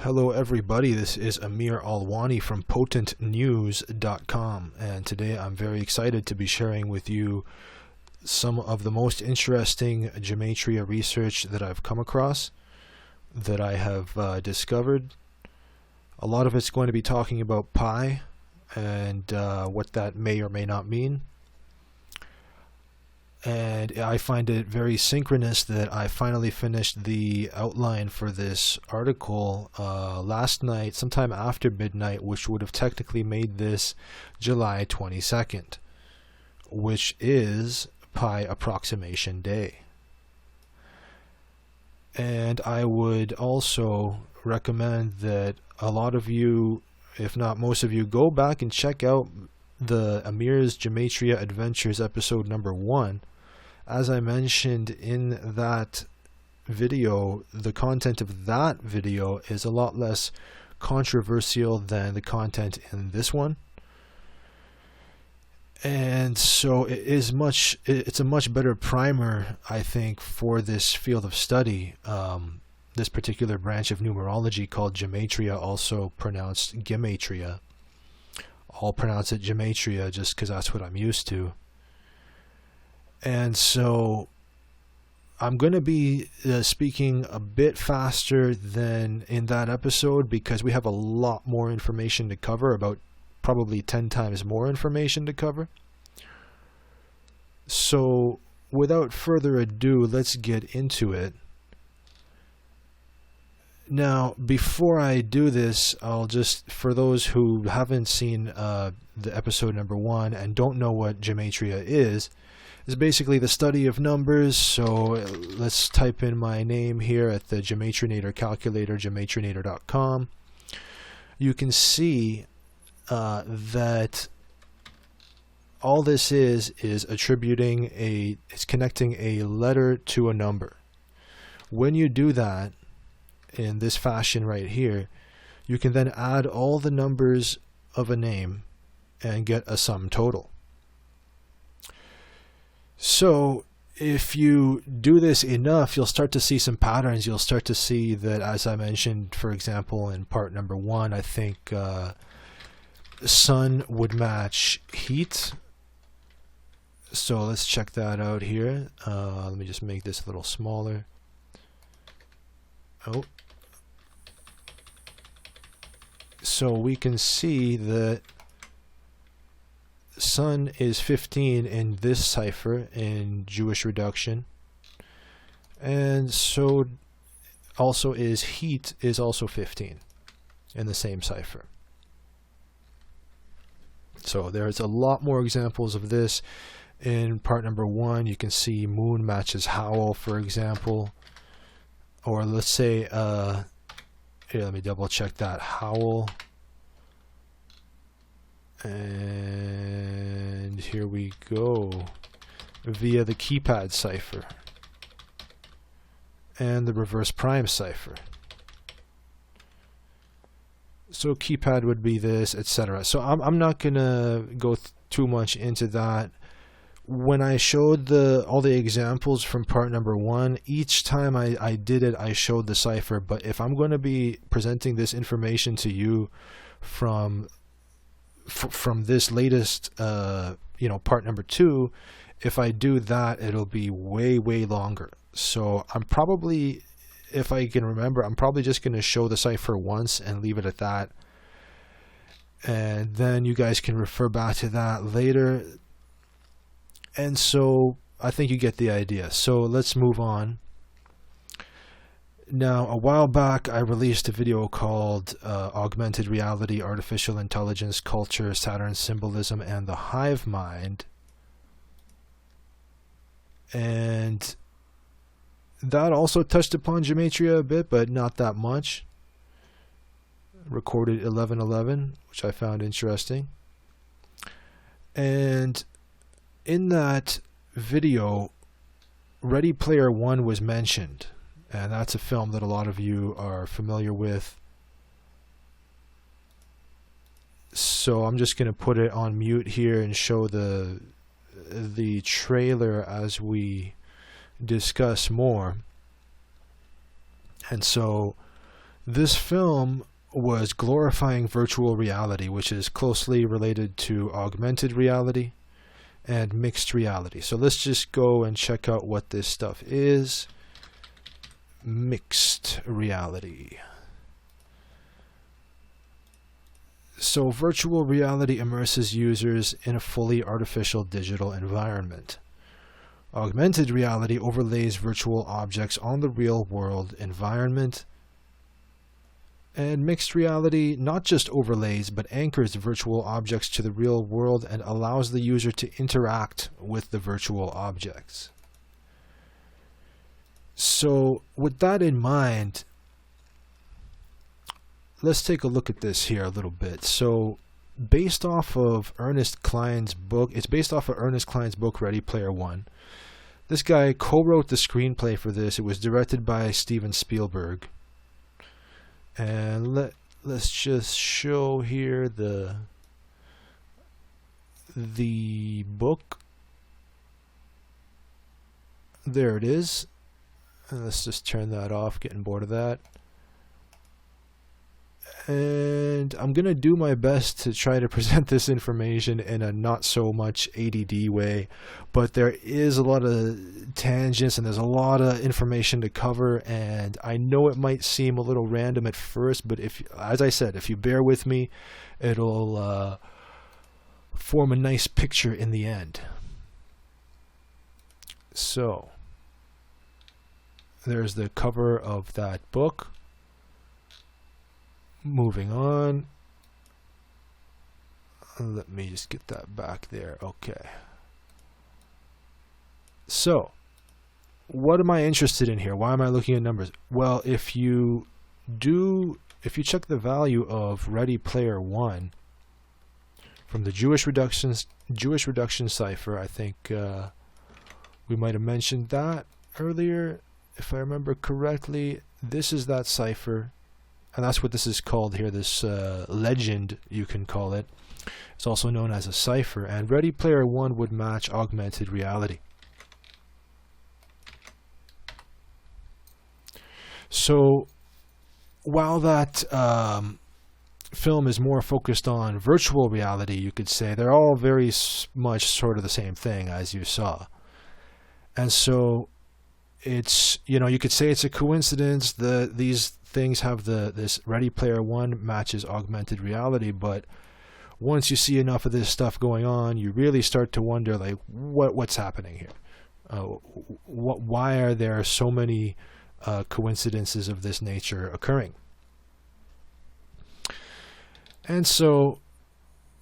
Hello everybody, this is Amir Alwani from PotentNews.com, and today I'm very excited to be sharing with you some of the most interesting Gematria research that I've come across, that I have discovered. A lot of it's going to be talking about pi and what that may or may not mean. And I find it very synchronous that I finally finished the outline for this article last night, sometime after midnight, which would have technically made this July 22nd, which is Pi Approximation Day. And I would also recommend that a lot of you, if not most of you, go back and check out the Amir's Gematria Adventures episode number 1. As I mentioned in that video, the content of that video is a lot less controversial than the content in this one. And so it's a much better primer, I think, for this field of study, this particular branch of numerology called Gematria, also pronounced Gematria. I'll pronounce it Gematria just because that's what I'm used to. And so I'm going to be speaking a bit faster than in that episode because we have a lot more information to cover, about probably 10 times more information to cover. So without further ado, let's get into it. Now, before I do this, I'll just, for those who haven't seen the episode number 1 and don't know what Gematria is basically the study of numbers. So let's type in my name here at the Gematrinator calculator, gematrinator.com. You can see that all this is attributing it's connecting a letter to a number. When you do that in this fashion right here, you can then add all the numbers of a name and get a sum total. So if you do this enough, you'll start to see some patterns. You'll start to see that, as I mentioned, for example, in part number 1, I think sun would match heat. So let's check that out here. Let me just make this a little smaller. Oh. So we can see that sun is 15 in this cipher in Jewish reduction, and so also is heat is also 15 in the same cipher. So there's a lot more examples of this in part number 1. You can see moon matches howl, for example, or let's say here, let me double check that. Howl. And here we go, via the keypad cipher and the reverse prime cipher. So keypad would be this, etc. So I'm not gonna go too much into that. When I showed all the examples from part number 1, each time I did it, I showed the cipher. But if I'm going to be presenting this information to you from this latest part number 2, if I do that, it'll be way longer. So I'm probably, if I can remember, I'm probably just going to show the cipher once and leave it at that, and then you guys can refer back to that later. And so I think you get the idea. So let's move on. Now, a while back, I released a video called Augmented Reality, Artificial Intelligence, Culture, Saturn Symbolism, and the Hive Mind. And that also touched upon Gematria a bit, but not that much. Recorded 11/11, which I found interesting. And in that video, Ready Player One was mentioned. And that's a film that a lot of you are familiar with. So I'm just going to put it on mute here and show the trailer as we discuss more. And so this film was glorifying virtual reality, which is closely related to augmented reality and mixed reality. So let's just go and check out what this stuff is. Mixed reality. So virtual reality immerses users in a fully artificial digital environment. Augmented reality overlays virtual objects on the real world environment. And mixed reality not just overlays but anchors virtual objects to the real world and allows the user to interact with the virtual objects. So with that in mind, let's take a look at this here a little bit. So based off of Ernest Cline's book, it's based off of Ernest Cline's book Ready Player One. This guy co-wrote the screenplay for this. It was directed by Steven Spielberg. And let's just show here the book. There it is. And let's just turn that off, getting bored of that. And I'm going to do my best to try to present this information in a not so much ADD way, but there is a lot of tangents and there's a lot of information to cover, and I know it might seem a little random at first, but if, as I said, if you bear with me, it'll form a nice picture in the end. So there's the cover of that book. Moving on. Let me just get that back there. Okay. So, what am I interested in here? Why am I looking at numbers? Well, if you check the value of Ready Player One from the Jewish reduction cipher, I think we might have mentioned that earlier, if I remember correctly. This is that cipher, and that's what this is called here, this legend, you can call it. It's also known as a cipher, and Ready Player One would match augmented reality. So while that film is more focused on virtual reality, you could say they're all very much sort of the same thing, as you saw. And so it's, you could say it's a coincidence that these things have this Ready Player One matches augmented reality, but once you see enough of this stuff going on, you really start to wonder, like, what's happening here? Why are there so many coincidences of this nature occurring? And so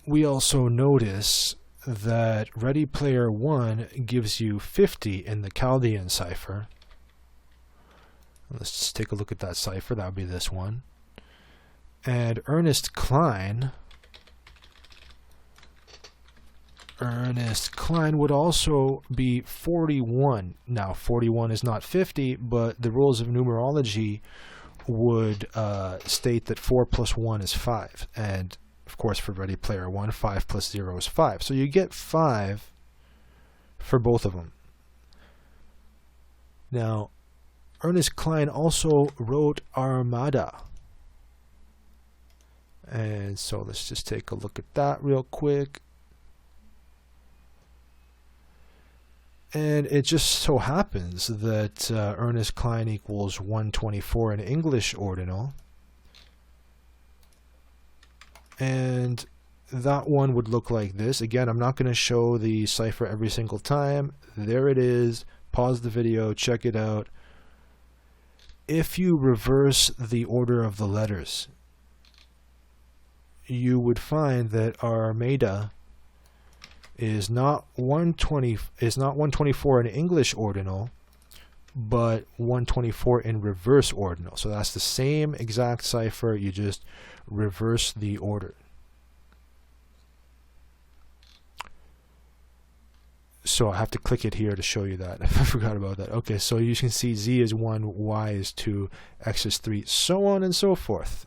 we also notice that Ready Player One gives you 50 in the Chaldean cipher. Let's just take a look at that cipher. That would be this one. And Ernest Cline would also be 41. Now, 41 is not 50, but the rules of numerology would state that 4 plus 1 is 5. And, of course, for Ready Player One, 5 plus 0 is 5. So you get 5 for both of them. Now, Ernest Cline also wrote Armada. And so let's just take a look at that real quick. And it just so happens that Ernest Cline equals 124 in English ordinal. And that one would look like this. Again, I'm not going to show the cipher every single time. There it is. Pause the video, check it out. If you reverse the order of the letters, you would find that Armada is not 124 in English ordinal, but 124 in reverse ordinal. So that's the same exact cipher, you just reverse the order. So I have to click it here to show you that. I forgot about that. Okay, so you can see Z is 1, Y is 2, X is 3, so on and so forth.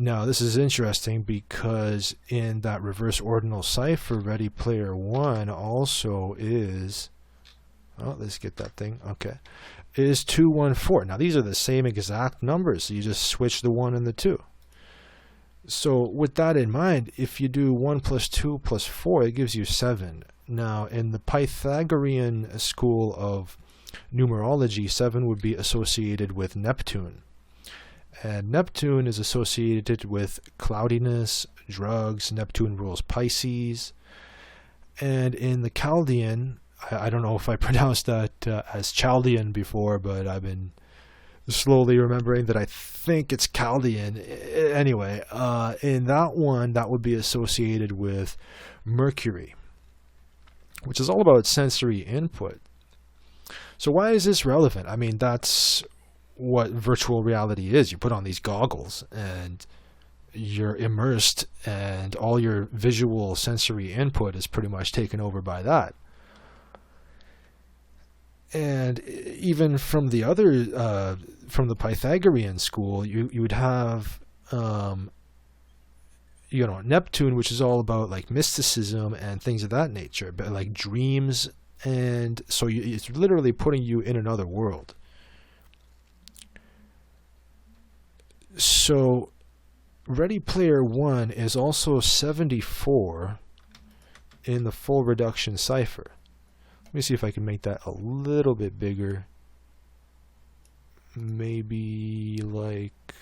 Now, this is interesting because in that reverse ordinal cipher, Ready Player One also is, oh, let's get that thing, okay, is 214. Now, these are the same exact numbers, so you just switch the 1 and the 2. So, with that in mind, if you do 1 plus 2 plus 4, it gives you 7. Now, in the Pythagorean school of numerology, 7 would be associated with Neptune. And Neptune is associated with cloudiness, drugs. Neptune rules Pisces. And in the Chaldean, I don't know if I pronounced that as Chaldean before, but I've been slowly remembering that I think it's Chaldean. Anyway, in that one, that would be associated with Mercury, which is all about sensory input. So why is this relevant? I mean, that's what virtual reality is. You put on these goggles and you're immersed, and all your visual sensory input is pretty much taken over by that. And even from the other, from the Pythagorean school, you would have, Neptune, which is all about like mysticism and things of that nature, but like dreams, and so it's literally putting you in another world. So, Ready Player One is also 74 in the full reduction cipher. Let me see if I can make that a little bit bigger. Maybe like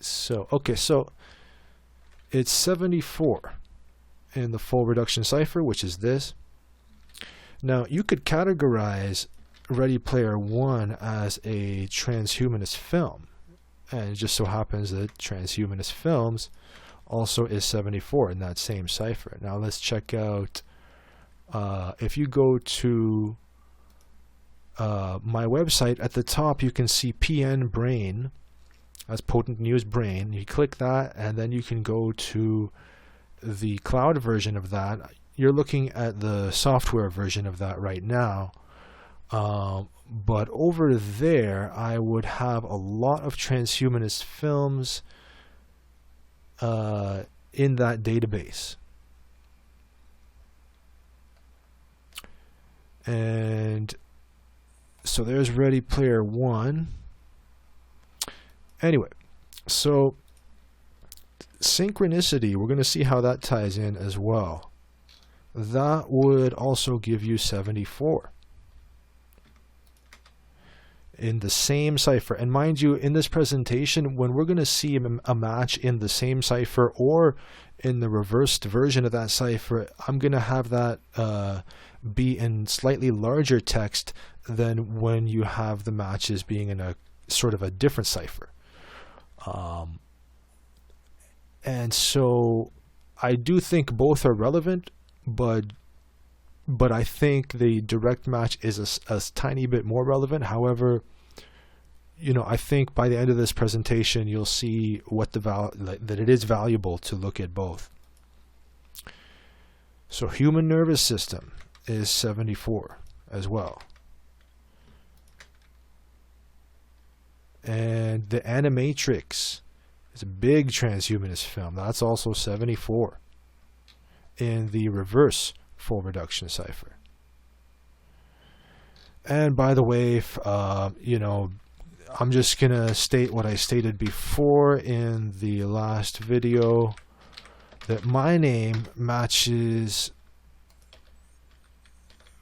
so. Okay, so it's 74 in the full reduction cipher, which is this. Now, you could categorize Ready Player One as a transhumanist film. And it just so happens that transhumanist films also is 74 in that same cipher. Now let's check out, if you go to my website, at the top you can see PN Brain, that's Potent News Brain. You click that and then you can go to the cloud version of that. You're looking at the software version of that right now. But over there, I would have a lot of transhumanist films in that database. And so there's Ready Player One. Anyway, so synchronicity, we're going to see how that ties in as well. That would also give you 74. In the same cipher. And mind you, in this presentation, when we're going to see a match in the same cipher or in the reversed version of that cipher, I'm going to have that be in slightly larger text than when you have the matches being in a sort of a different cipher. And so I do think both are relevant, but I think the direct match is a tiny bit more relevant. However, I think by the end of this presentation, you'll see what that it is valuable to look at both. So human nervous system is 74 as well. And the Animatrix is a big transhumanist film. That's also 74 in the reverse full reduction cipher. And by the way, I'm just gonna state what I stated before in the last video, that my name matches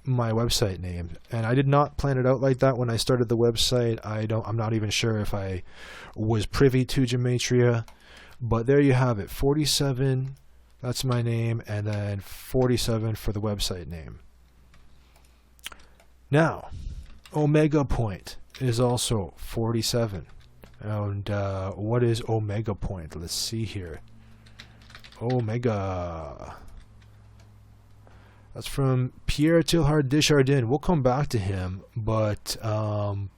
my website name, and I did not plan it out like that when I started the website. I'm not even sure if I was privy to Gematria, but there you have it. 47, that's my name, and then 47 for the website name. Now, Omega Point is also 47. And what is Omega Point? Let's see here. Omega. That's from Pierre Teilhard de Chardin. We'll come back to him, but some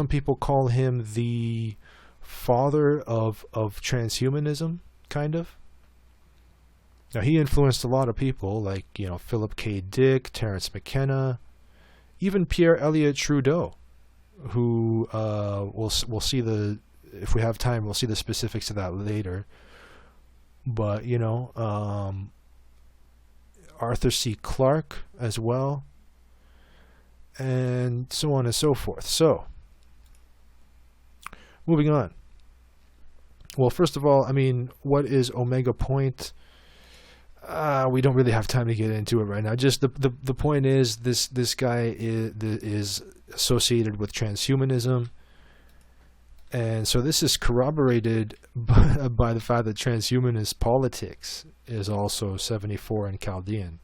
people call him the father of transhumanism, kind of. Now, he influenced a lot of people, like Philip K. Dick, Terence McKenna, even Pierre Elliott Trudeau, who we'll see the if we have time, we'll see the specifics of that later. But, you know, Arthur C. Clarke as well, and so on and so forth. So, moving on. Well, first of all, I mean, what is omega point? We don't really have time to get into it right now. Just the point is, this guy is associated with transhumanism. And so this is corroborated by the fact that transhumanist politics is also 74 in Chaldean.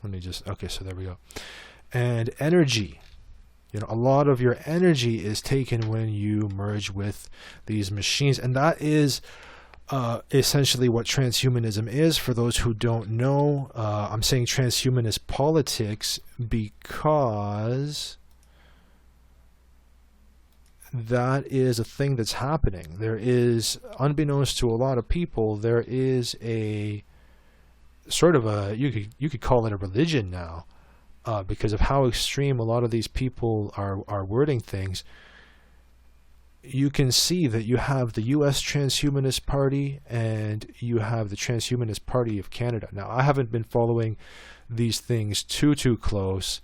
Let me just, okay, so there we go. And energy. You know, a lot of your energy is taken when you merge with these machines. And that is essentially what transhumanism is. For those who don't know, I'm saying transhumanist politics because that is a thing that's happening. There is, unbeknownst to a lot of people, there is a sort of a, you could call it a religion now, because of how extreme a lot of these people are wording things. You can see that you have the U.S. Transhumanist Party and you have the Transhumanist Party of Canada. Now, I haven't been following these things too close.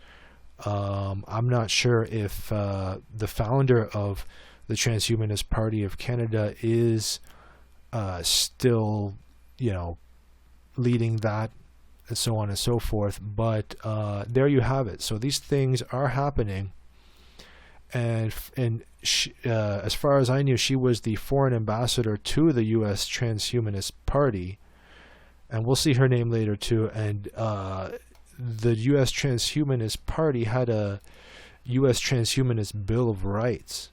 I'm not sure if the founder of the Transhumanist Party of Canada is still, you know, leading that, and so on and so forth. But there you have it. So these things are happening, and she, as far as I knew, she was the foreign ambassador to the U.S. Transhumanist Party, and we'll see her name later too. And the U.S. Transhumanist Party had a U.S. Transhumanist Bill of Rights.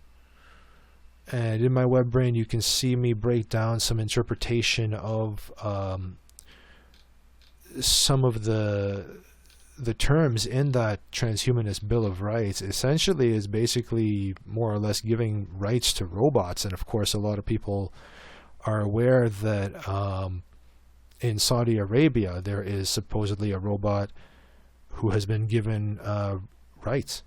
And in my web brain, you can see me break down some interpretation of some of the terms in that Transhumanist Bill of Rights. Essentially is basically more or less giving rights to robots. And of course, a lot of people are aware that in Saudi Arabia, there is supposedly a robot who has been given rights,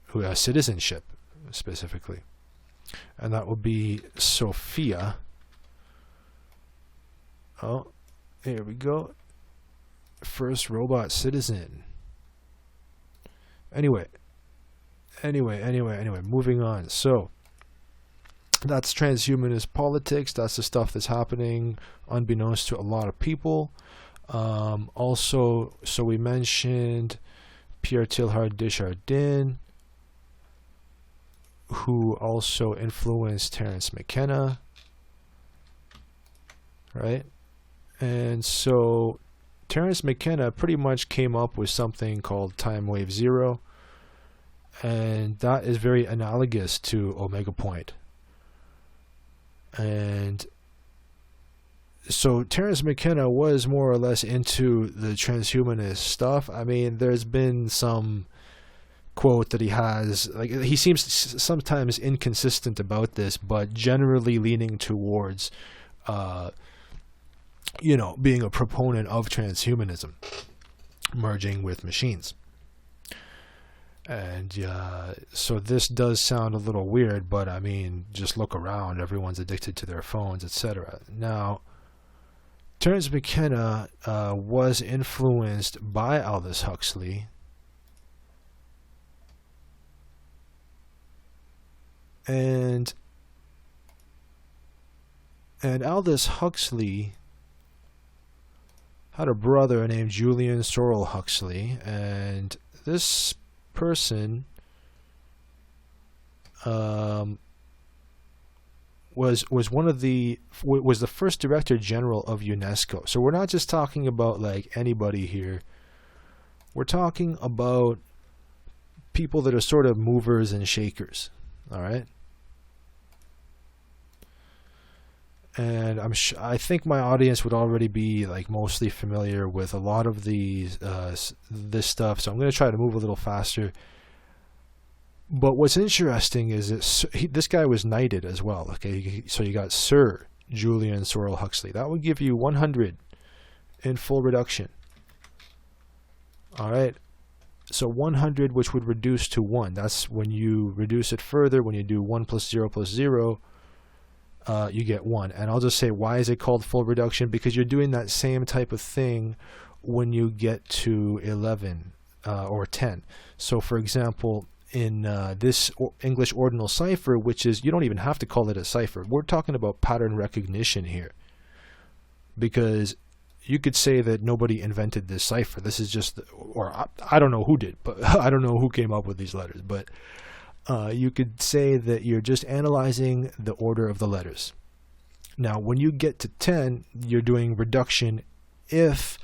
who has citizenship specifically, and that would be Sophia. Oh, here we go. First robot citizen. Anyway, moving on. So that's transhumanist politics. That's the stuff that's happening unbeknownst to a lot of people. Also, so we mentioned Pierre Teilhard de Chardin, who also influenced Terence McKenna, right? And so Terence McKenna pretty much came up with something called time wave zero, and that is very analogous to omega point. And so Terence McKenna was more or less into the transhumanist stuff. I mean, there's been some quote that he has, like, he seems sometimes inconsistent about this, but generally leaning towards you know, being a proponent of transhumanism, merging with machines. And so this does sound a little weird, but I mean, just look around. Everyone's addicted to their phones, etc. Now, Terence McKenna was influenced by Aldous Huxley, and Aldous Huxley had a brother named Julian Sorrell Huxley, and this person was the first director general of UNESCO. So we're not just talking about like anybody here. We're talking about people that are sort of movers and shakers. All right. And I think my audience would already be like mostly familiar with a lot of these this stuff, so I'm going to try to move a little faster. But what's interesting is that this guy was knighted as well. Okay, so you got Sir Julian Sorrell Huxley. That would give you 100 in full reduction. All right. So 100, which would reduce to 1. That's when you reduce it further. When you do 1 plus 0 plus 0, you get 1. And I'll just say, why is it called full reduction? Because you're doing that same type of thing when you get to 11 or 10. So for example, in this English ordinal cipher, which is, you don't even have to call it a cipher. We're talking about pattern recognition here. Because you could say that nobody invented this cipher. This is just, or I don't know who did, but I don't know who came up with these letters. But you could say that you're just analyzing the order of the letters. Now, when you get to 10, you're doing reduction if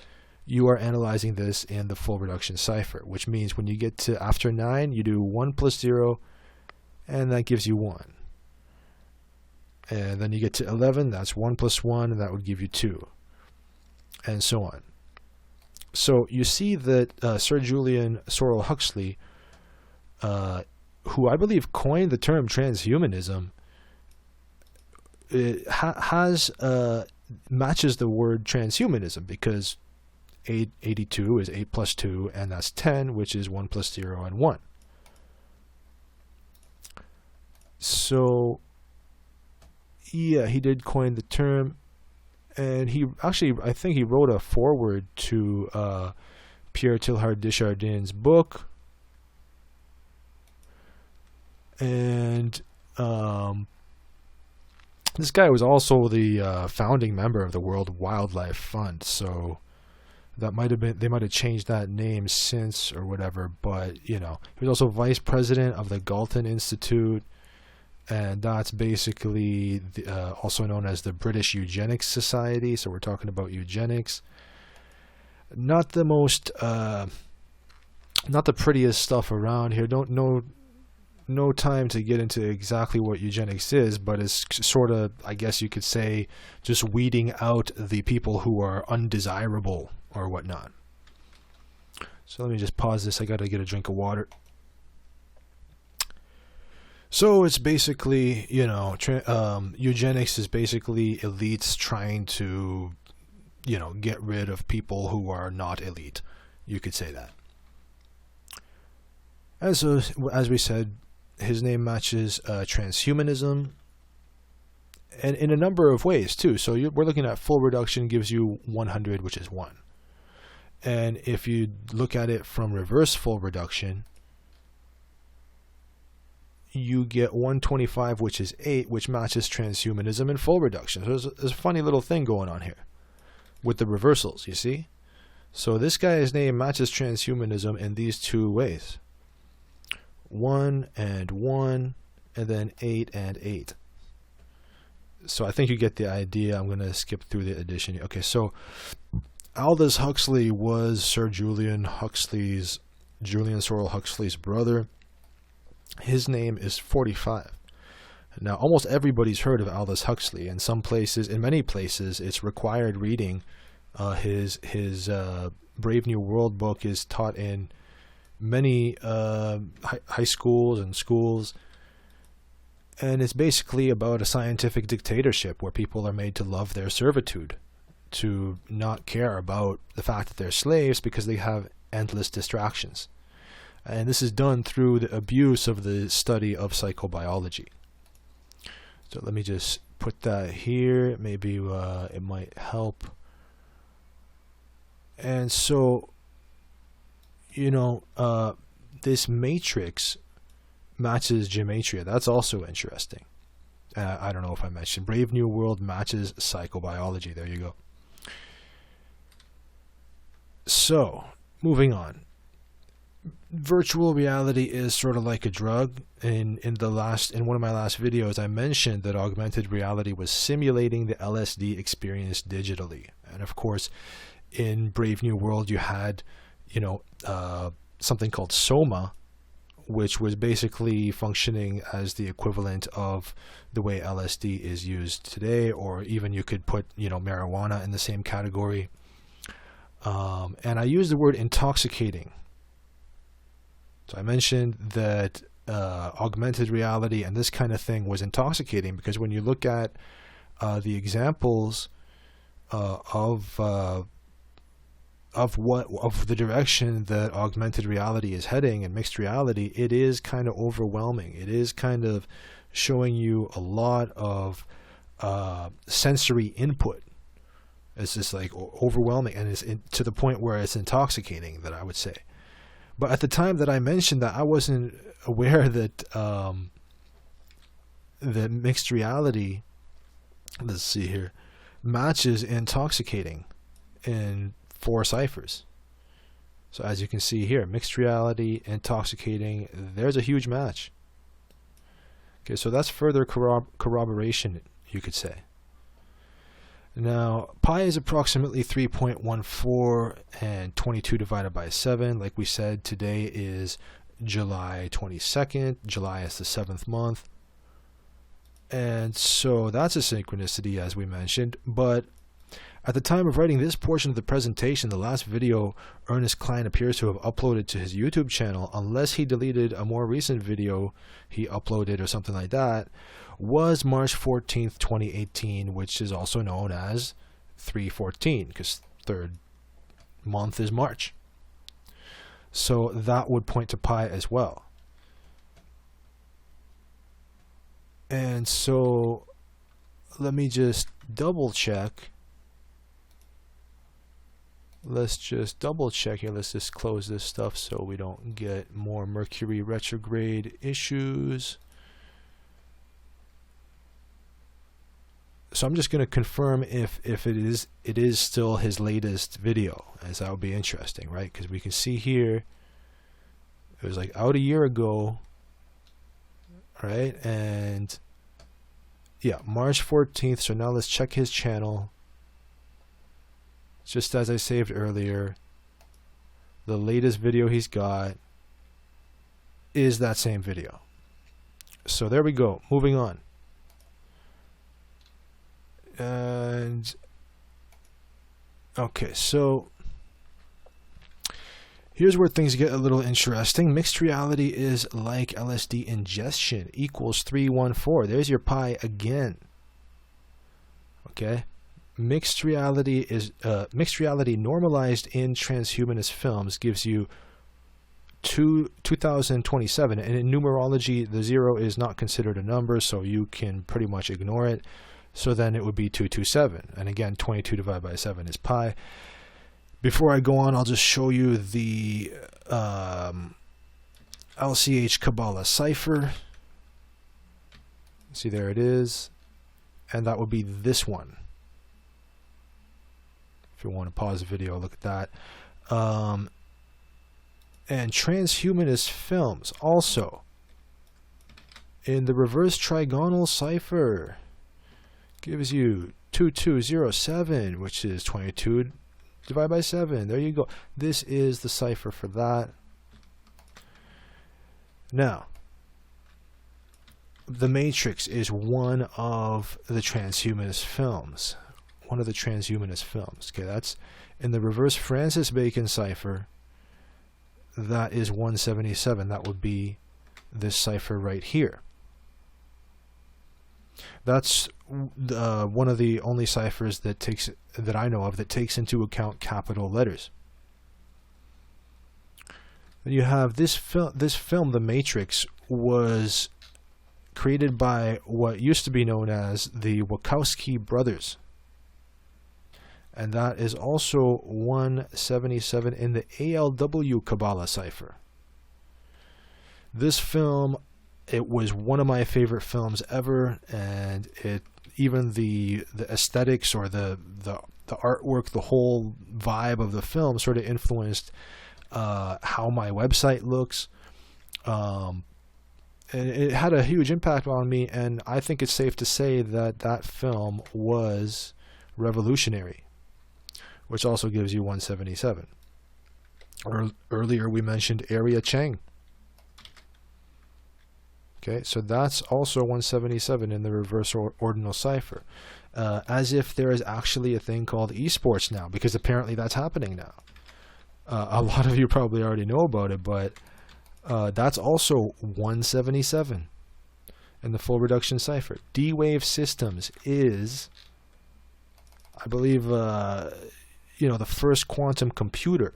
you are analyzing this in the full reduction cipher, which means when you get to after 9, you do 1 plus 0, and that gives you 1. And then you get to 11, that's 1 plus 1, and that would give you 2. And so on. So you see that Sir Julian Sorrell Huxley, who I believe coined the term transhumanism, matches the word transhumanism, because 82 is 8 plus 2, and that's 10, which is 1 plus 0 and 1. So yeah, he did coin the term, and he actually, I think he wrote a foreword to Pierre Teilhard de Chardin's book, and this guy was also the founding member of the World Wildlife Fund, so that might have been, they might have changed that name since or whatever, but you know, he was also vice president of the Galton Institute, and that's basically also known as the British Eugenics Society. So we're talking about eugenics. Not the most, not the prettiest stuff around here. No time to get into exactly what eugenics is, but it's sort of, I guess you could say, just weeding out the people who are undesirable or whatnot. So let me just pause this. I got to get a drink of water. So it's basically, you know, eugenics is basically elites trying to, you know, get rid of people who are not elite. You could say that. And so, as we said, his name matches transhumanism, and in a number of ways too. So we're looking at full reduction gives you 100, which is 1. And if you look at it from reverse full reduction, you get 125, which is 8, which matches transhumanism and full reduction. So there's a funny little thing going on here with the reversals, you see? So this guy's name matches transhumanism in these two ways. 1 and 1, and then 8 and 8. So I think you get the idea. I'm going to skip through the addition. Okay, so Aldous Huxley was Sir Julian Sorrell Huxley's brother. His name is 45. Now, almost everybody's heard of Aldous Huxley. In some places, in many places, it's required reading. His Brave New World book is taught in many high schools and schools, and it's basically about a scientific dictatorship where people are made to love their servitude, to not care about the fact that they're slaves because they have endless distractions. And this is done through the abuse of the study of psychobiology. So let me just put that here. Maybe it might help. And so, you know, this matrix matches Gematria. That's also interesting. I don't know if I mentioned. Brave New World matches psychobiology. There you go. So, moving on. Virtual reality is sort of like a drug. In one of my last videos, I mentioned that augmented reality was simulating the LSD experience digitally. And of course, in Brave New World, you had, you know, something called Soma, which was basically functioning as the equivalent of the way LSD is used today, or even you could put, you know, marijuana in the same category. And I use the word intoxicating. So I mentioned that augmented reality and this kind of thing was intoxicating because when you look at the examples of of the direction that augmented reality is heading and mixed reality, it is kind of overwhelming. It is kind of showing you a lot of sensory input. It's just like overwhelming, and it's to the point where it's intoxicating, that I would say. But at the time that I mentioned that, I wasn't aware that the mixed reality, let's see here, matches intoxicating in 4 ciphers. So as you can see here, mixed reality, intoxicating, there's a huge match. Okay, so that's further corroboration, you could say. Now, pi is approximately 3.14, and 22 divided by 7, like we said, today is July 22nd. July is the 7th month. And so that's a synchronicity, as we mentioned. But at the time of writing this portion of the presentation, the last video Ernest Klein appears to have uploaded to his YouTube channel, unless he deleted a more recent video he uploaded or something like that, was March 14th, 2018, which is also known as 314, because third month is March. So that would point to pi as well. And so let me just double check. Let's just double check here. Let's just close this stuff so we don't get more Mercury retrograde issues. So I'm just going to confirm if it is still his latest video, as that would be interesting, right? Because we can see here it was like out a year ago, right? And yeah, March 14th. So now let's check his channel. Just as I saved earlier, the latest video he's got is that same video. So there we go. Moving on. And okay, so here's where things get a little interesting. Mixed reality is like LSD ingestion, equals 314. There's your pi again. Okay, mixed reality normalized in transhumanist films gives you 2027, and in numerology the 0 is not considered a number, so you can pretty much ignore it. So then it would be 227, and again 22 divided by 7 is pi. Before I go on, I'll just show you the LCH Kabbalah cipher. See, there it is, and that would be this one. If you want to pause the video, look at that. And transhumanist films also in the reverse trigonal cipher gives you 2207, which is 22 divided by 7. There you go. This is the cipher for that. Now, The Matrix is one of the transhumanist films. One of the transhumanist films. Okay, that's in the reverse Francis Bacon cipher. That is 177. That would be this cipher right here. That's one of the only ciphers that I know of that takes into account capital letters. Then you have this film, The Matrix, was created by what used to be known as the Wachowski brothers, and that is also 177 in the ALW Kabbalah cipher. This film, it was one of my favorite films ever, and even the aesthetics or the artwork, the whole vibe of the film sort of influenced how my website looks. And it had a huge impact on me, and I think it's safe to say that that film was revolutionary, which also gives you 177. Earlier we mentioned Area Cheng. Okay, so that's also 177 in the reverse ordinal cipher. As if there is actually a thing called esports now, because apparently that's happening now. A lot of you probably already know about it, but that's also 177 in the full reduction cipher. D-Wave Systems is, I believe, the first quantum computer.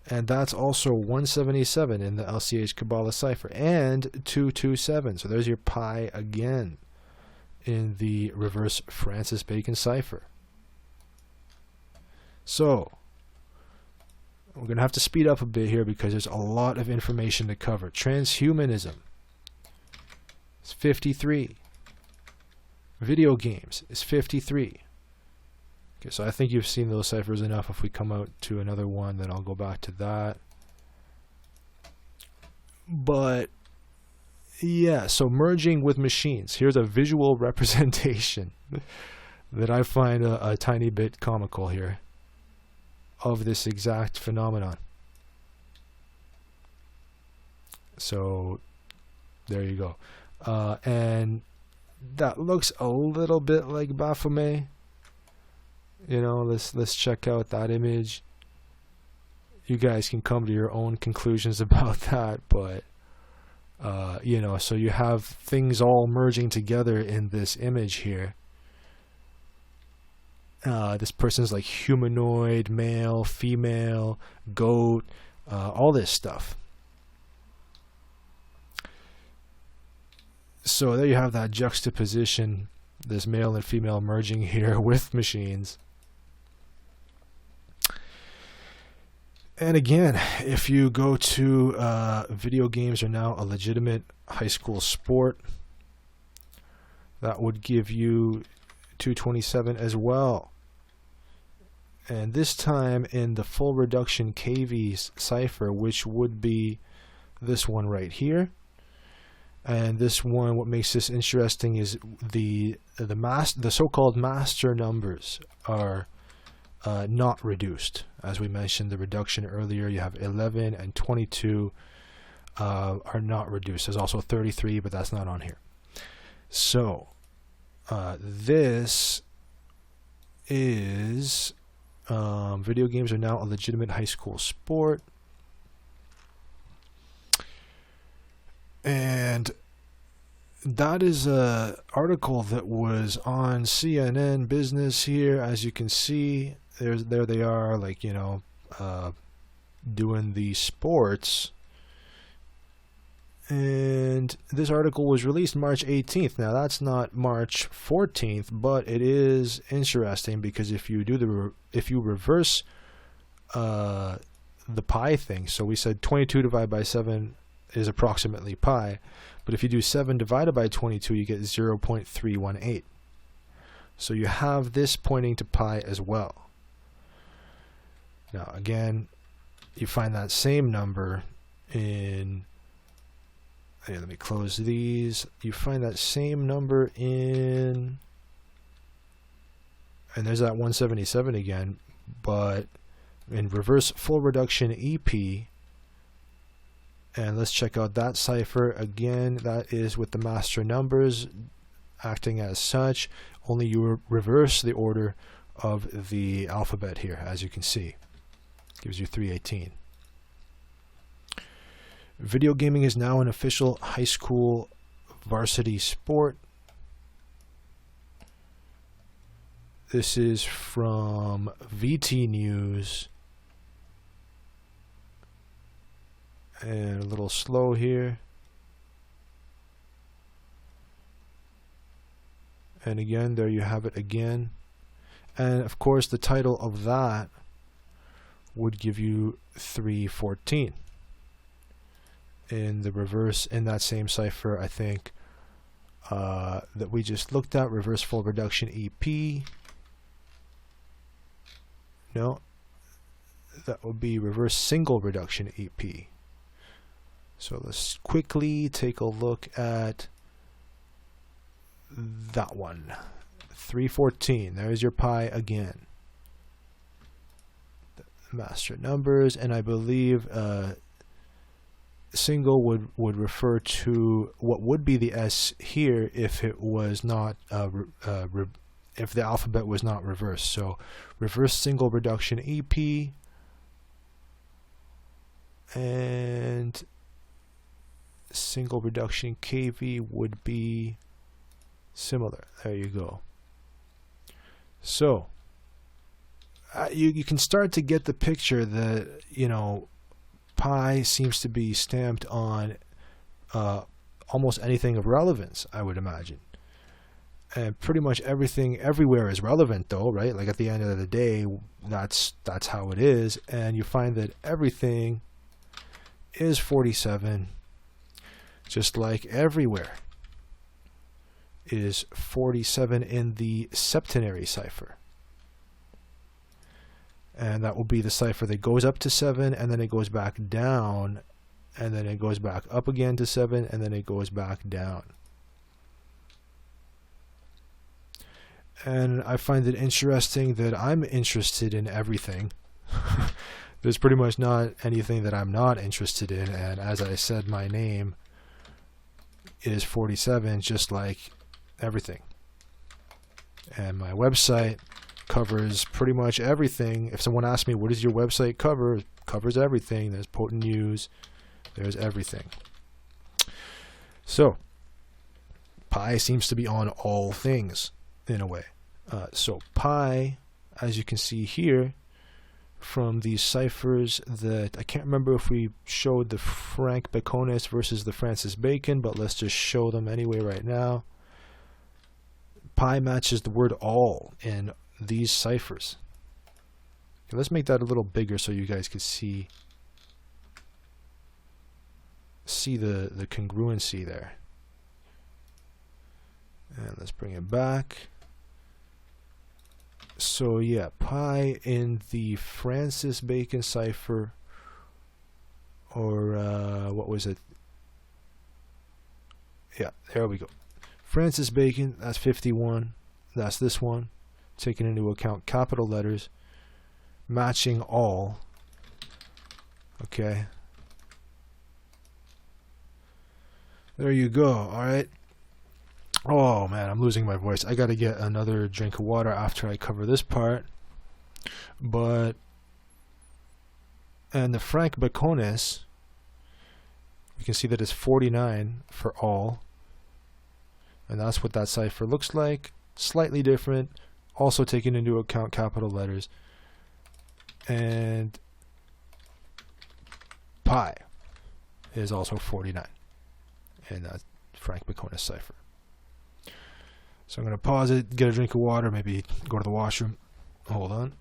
And that's also 177 in the LCH Kabbalah cipher, and 227. So there's your pi again in the reverse Francis Bacon cipher. So we're going to have to speed up a bit here because there's a lot of information to cover. Transhumanism is 53. Video games is 53. Okay, so I think you've seen those ciphers enough. If we come out to another one, then I'll go back to that. But yeah, so merging with machines. Here's a visual representation that I find a tiny bit comical here of this exact phenomenon. So there you go. And that looks a little bit like Baphomet. Let's check out that image. You guys can come to your own conclusions about that, but so you have things all merging together in this image here. This person's like humanoid, male, female, goat, all this stuff. So there you have that juxtaposition, this male and female merging here with machines. And again, if you go to video games are now a legitimate high school sport, that would give you 227 as well. And this time in the full reduction KV cipher, which would be this one right here. And this one, what makes this interesting is the so-called master numbers are not reduced. As we mentioned the reduction earlier, you have 11 and 22 are not reduced. There's also 33, but that's not on here. So this is video games are now a legitimate high school sport. And that is a article that was on CNN Business here. As you can see, there they are, like, doing the sports. And this article was released March 18th. Now that's not March 14th, but it is interesting because if you reverse the pi thing, so we said 22 divided by 7 is approximately pi, but if you do 7 divided by 22, you get 0.318. So you have this pointing to pi as well. Now again, you find that same number in, let me close these. You find that same number in, and there's that 177 again, but in reverse full reduction EP. And let's check out that cipher again. That is with the master numbers acting as such, only you reverse the order of the alphabet here, as you can see. Gives you 318. Video gaming is now an official high school varsity sport. This is from VT News. And a little slow here. And again, there you have it again. And of course, the title of that would give you 314. In the reverse, in that same cipher, I think, that we just looked at, reverse full reduction EP. No, that would be reverse single reduction EP. So let's quickly take a look at that one. 314. There's your pi again. The master numbers, and I believe single would refer to what would be the S here if it was not if the alphabet was not reversed. So reverse single reduction EP, and single reduction KV would be similar. There you go. So you can start to get the picture that, you know, pi seems to be stamped on almost anything of relevance, I would imagine. And pretty much everything everywhere is relevant, though, right? Like at the end of the day, that's how it is. And you find that everything is 47, just like everywhere is 47 in the septenary cipher. And that will be the cipher that goes up to 7, and then it goes back down, and then it goes back up again to 7, and then it goes back down. And I find it interesting that I'm interested in everything. There's pretty much not anything that I'm not interested in, and as I said, my name is 47, just like everything. And my website covers pretty much everything. If someone asks me, what does your website cover? It covers everything. There's potent news. There's everything. So, pi seems to be on all things, in a way. So, pi, as you can see here, from these ciphers that, I can't remember if we showed the Frank Baconus versus the Francis Bacon, but let's just show them anyway right now. Pi matches the word all in these ciphers. Okay, let's make that a little bigger so you guys can see the congruency there. And let's bring it back. So yeah, pi in the Francis Bacon cipher, or what was it? Yeah, there we go. Francis Bacon, that's 51. That's this one. Taking into account capital letters, matching all. Okay. There you go. All right. Oh man, I'm losing my voice. I got to get another drink of water after I cover this part. And the Frank Baconus, you can see that it's 49 for all. And that's what that cipher looks like. Slightly different. Also taking into account capital letters. And pi is also 49. And that's Frank Baconus cipher. So I'm going to pause it, get a drink of water, maybe go to the washroom. Hold on.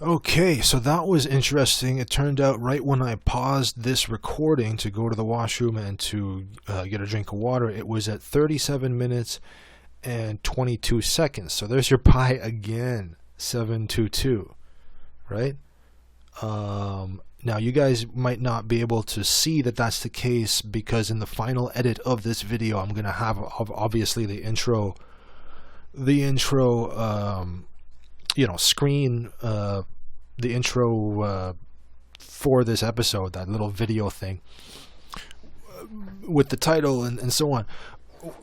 Okay, so that was interesting. It turned out right when I paused this recording to go to the washroom and to get a drink of water, it was at 37 minutes and 22 seconds. So there's your pi again, 722, right? Now you guys might not be able to see that that's the case, because in the final edit of this video I'm going to have obviously the intro you know, screen the intro for this episode, that little video thing with the title and so on,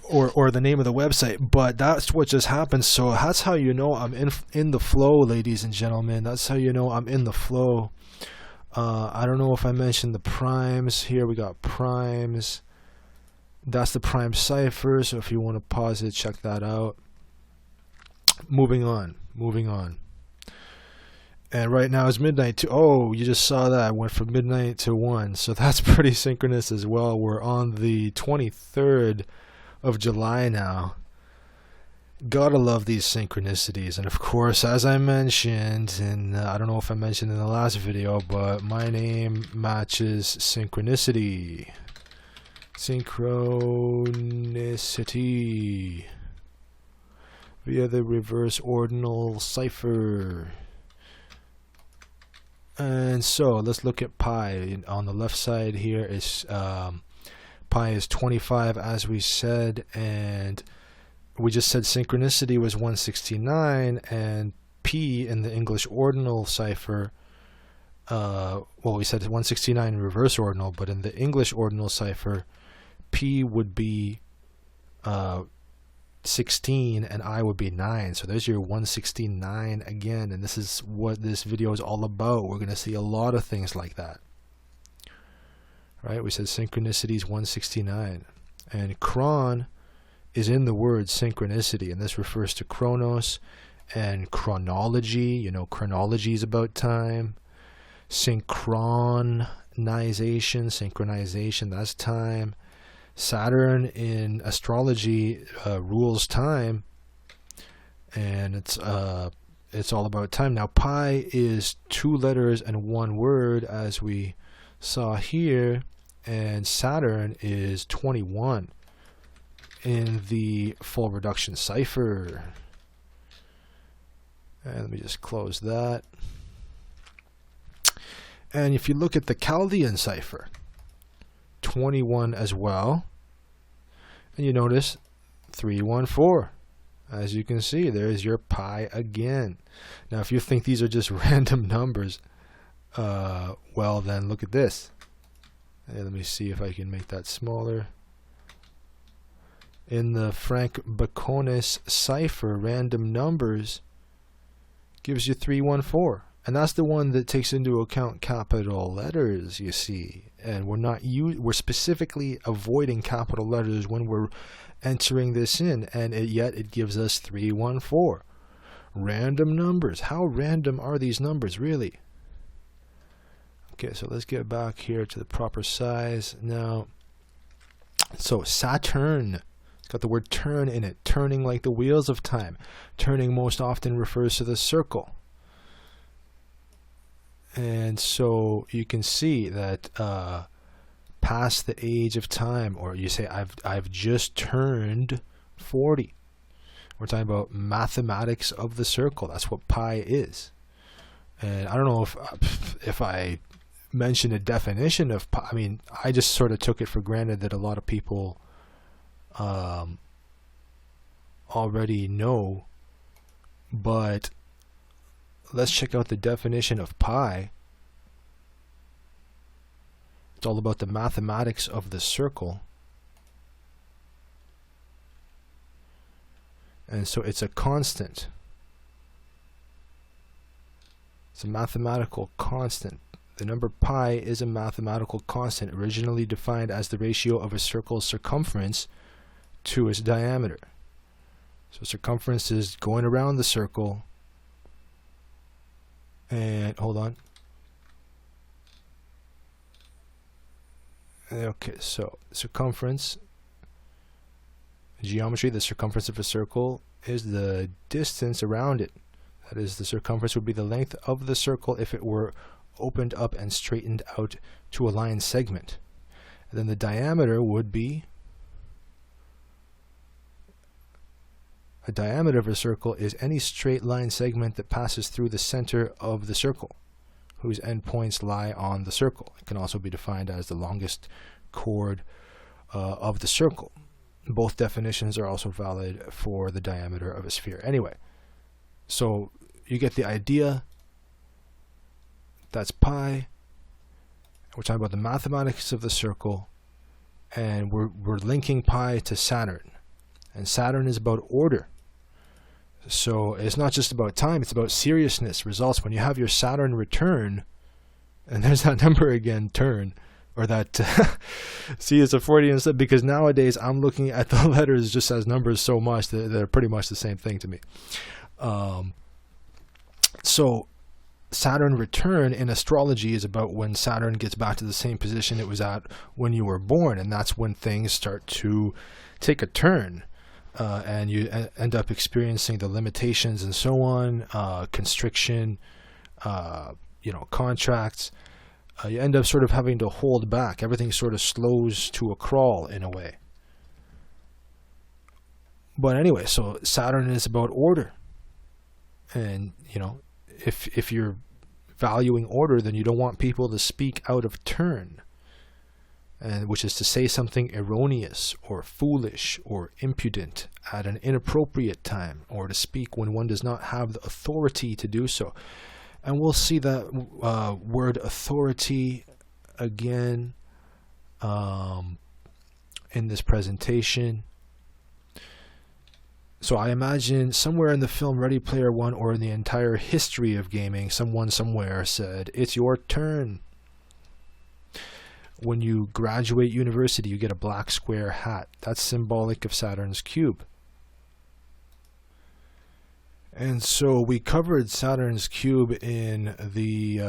or the name of the website. But that's what just happened. So that's how you know I'm in the flow, ladies and gentlemen. That's how you know I'm in the flow. I don't know if I mentioned the primes. Here we got primes. That's the prime cipher, so if you want to pause it, check that out. Moving on. And right now it's midnight to, oh, you just saw that. I went from midnight to 1. So that's pretty synchronous as well. We're on the 23rd of July now. Gotta love these synchronicities. And of course, as I mentioned, and I don't know if I mentioned in the last video, but my name matches synchronicity. Synchronicity. Via the reverse ordinal cipher. And so let's look at pi. On the left side here is pi is 25, as we said, and we just said synchronicity was 169, and P in the English ordinal cipher, well, we said 169 in reverse ordinal, but in the English ordinal cipher, P would be 16 and I would be 9. So there's your 169 again, and this is what this video is all about. We're going to see a lot of things like that. Right? We said synchronicity is 169, and chron is in the word synchronicity, and this refers to chronos, and chronology. You know, chronology is about time. Synchronization, that's time. Saturn in astrology rules time, and it's all about time. Now pi is 2 letters and 1 word, as we saw here, and Saturn is 21 in the full reduction cipher. And let me just close that. And if you look at the Chaldean cipher, 21 as well, and you notice 314. As you can see, there's your pi again. Now if you think these are just random numbers, well then look at this. And let me see if I can make that smaller. In the Frank Baconis cipher, random numbers gives you 314. And that's the one that takes into account capital letters, you see. And we're specifically avoiding capital letters when we're entering this in, and yet it gives us 314. Random numbers. How random are these numbers, really? Okay, so let's get back here to the proper size. Now, so Saturn, it's got the word turn in it, turning like the wheels of time. Turning most often refers to the circle. And so you can see that past the age of time, or you say I've just turned 40. We're talking about mathematics of the circle. That's what pi is. And I don't know if I mentioned a definition of pi. I mean, I just sort of took it for granted that a lot of people already know, but let's check out the definition of pi. It's all about the mathematics of the circle. And so it's a constant. It's a mathematical constant. The number pi is a mathematical constant, originally defined as the ratio of a circle's circumference to its diameter. So circumference is going around the circle. And hold on. Okay, so circumference, geometry, the circumference of a circle is the distance around it. That is, the circumference would be the length of the circle if it were opened up and straightened out to a line segment. And then the diameter would be, a diameter of a circle is any straight line segment that passes through the center of the circle, whose endpoints lie on the circle. It can also be defined as the longest chord of the circle. Both definitions are also valid for the diameter of a sphere. Anyway, so you get the idea. That's pi. We're talking about the mathematics of the circle, and we're linking pi to Saturn. And Saturn is about order. So it's not just about time, it's about seriousness, results. When you have your Saturn return, and there's that number again, turn, or that, see, it's a Freudian slip, because nowadays I'm looking at the letters just as numbers so much that they're pretty much the same thing to me. So Saturn return in astrology is about when Saturn gets back to the same position it was at when you were born, and that's when things start to take a turn. And you end up experiencing the limitations and so on, constriction, contracts. You end up sort of having to hold back. Everything sort of slows to a crawl in a way. But anyway, so Saturn is about order. And, if you're valuing order, then you don't want people to speak out of turn. And which is to say something erroneous or foolish or impudent at an inappropriate time, or to speak when one does not have the authority to do so. And we'll see that word authority again in this presentation. So I imagine somewhere in the film Ready Player One, or in the entire history of gaming, someone somewhere said, "It's your turn." When you graduate university, you get a black square hat. That's symbolic of Saturn's cube. And so we covered Saturn's cube in the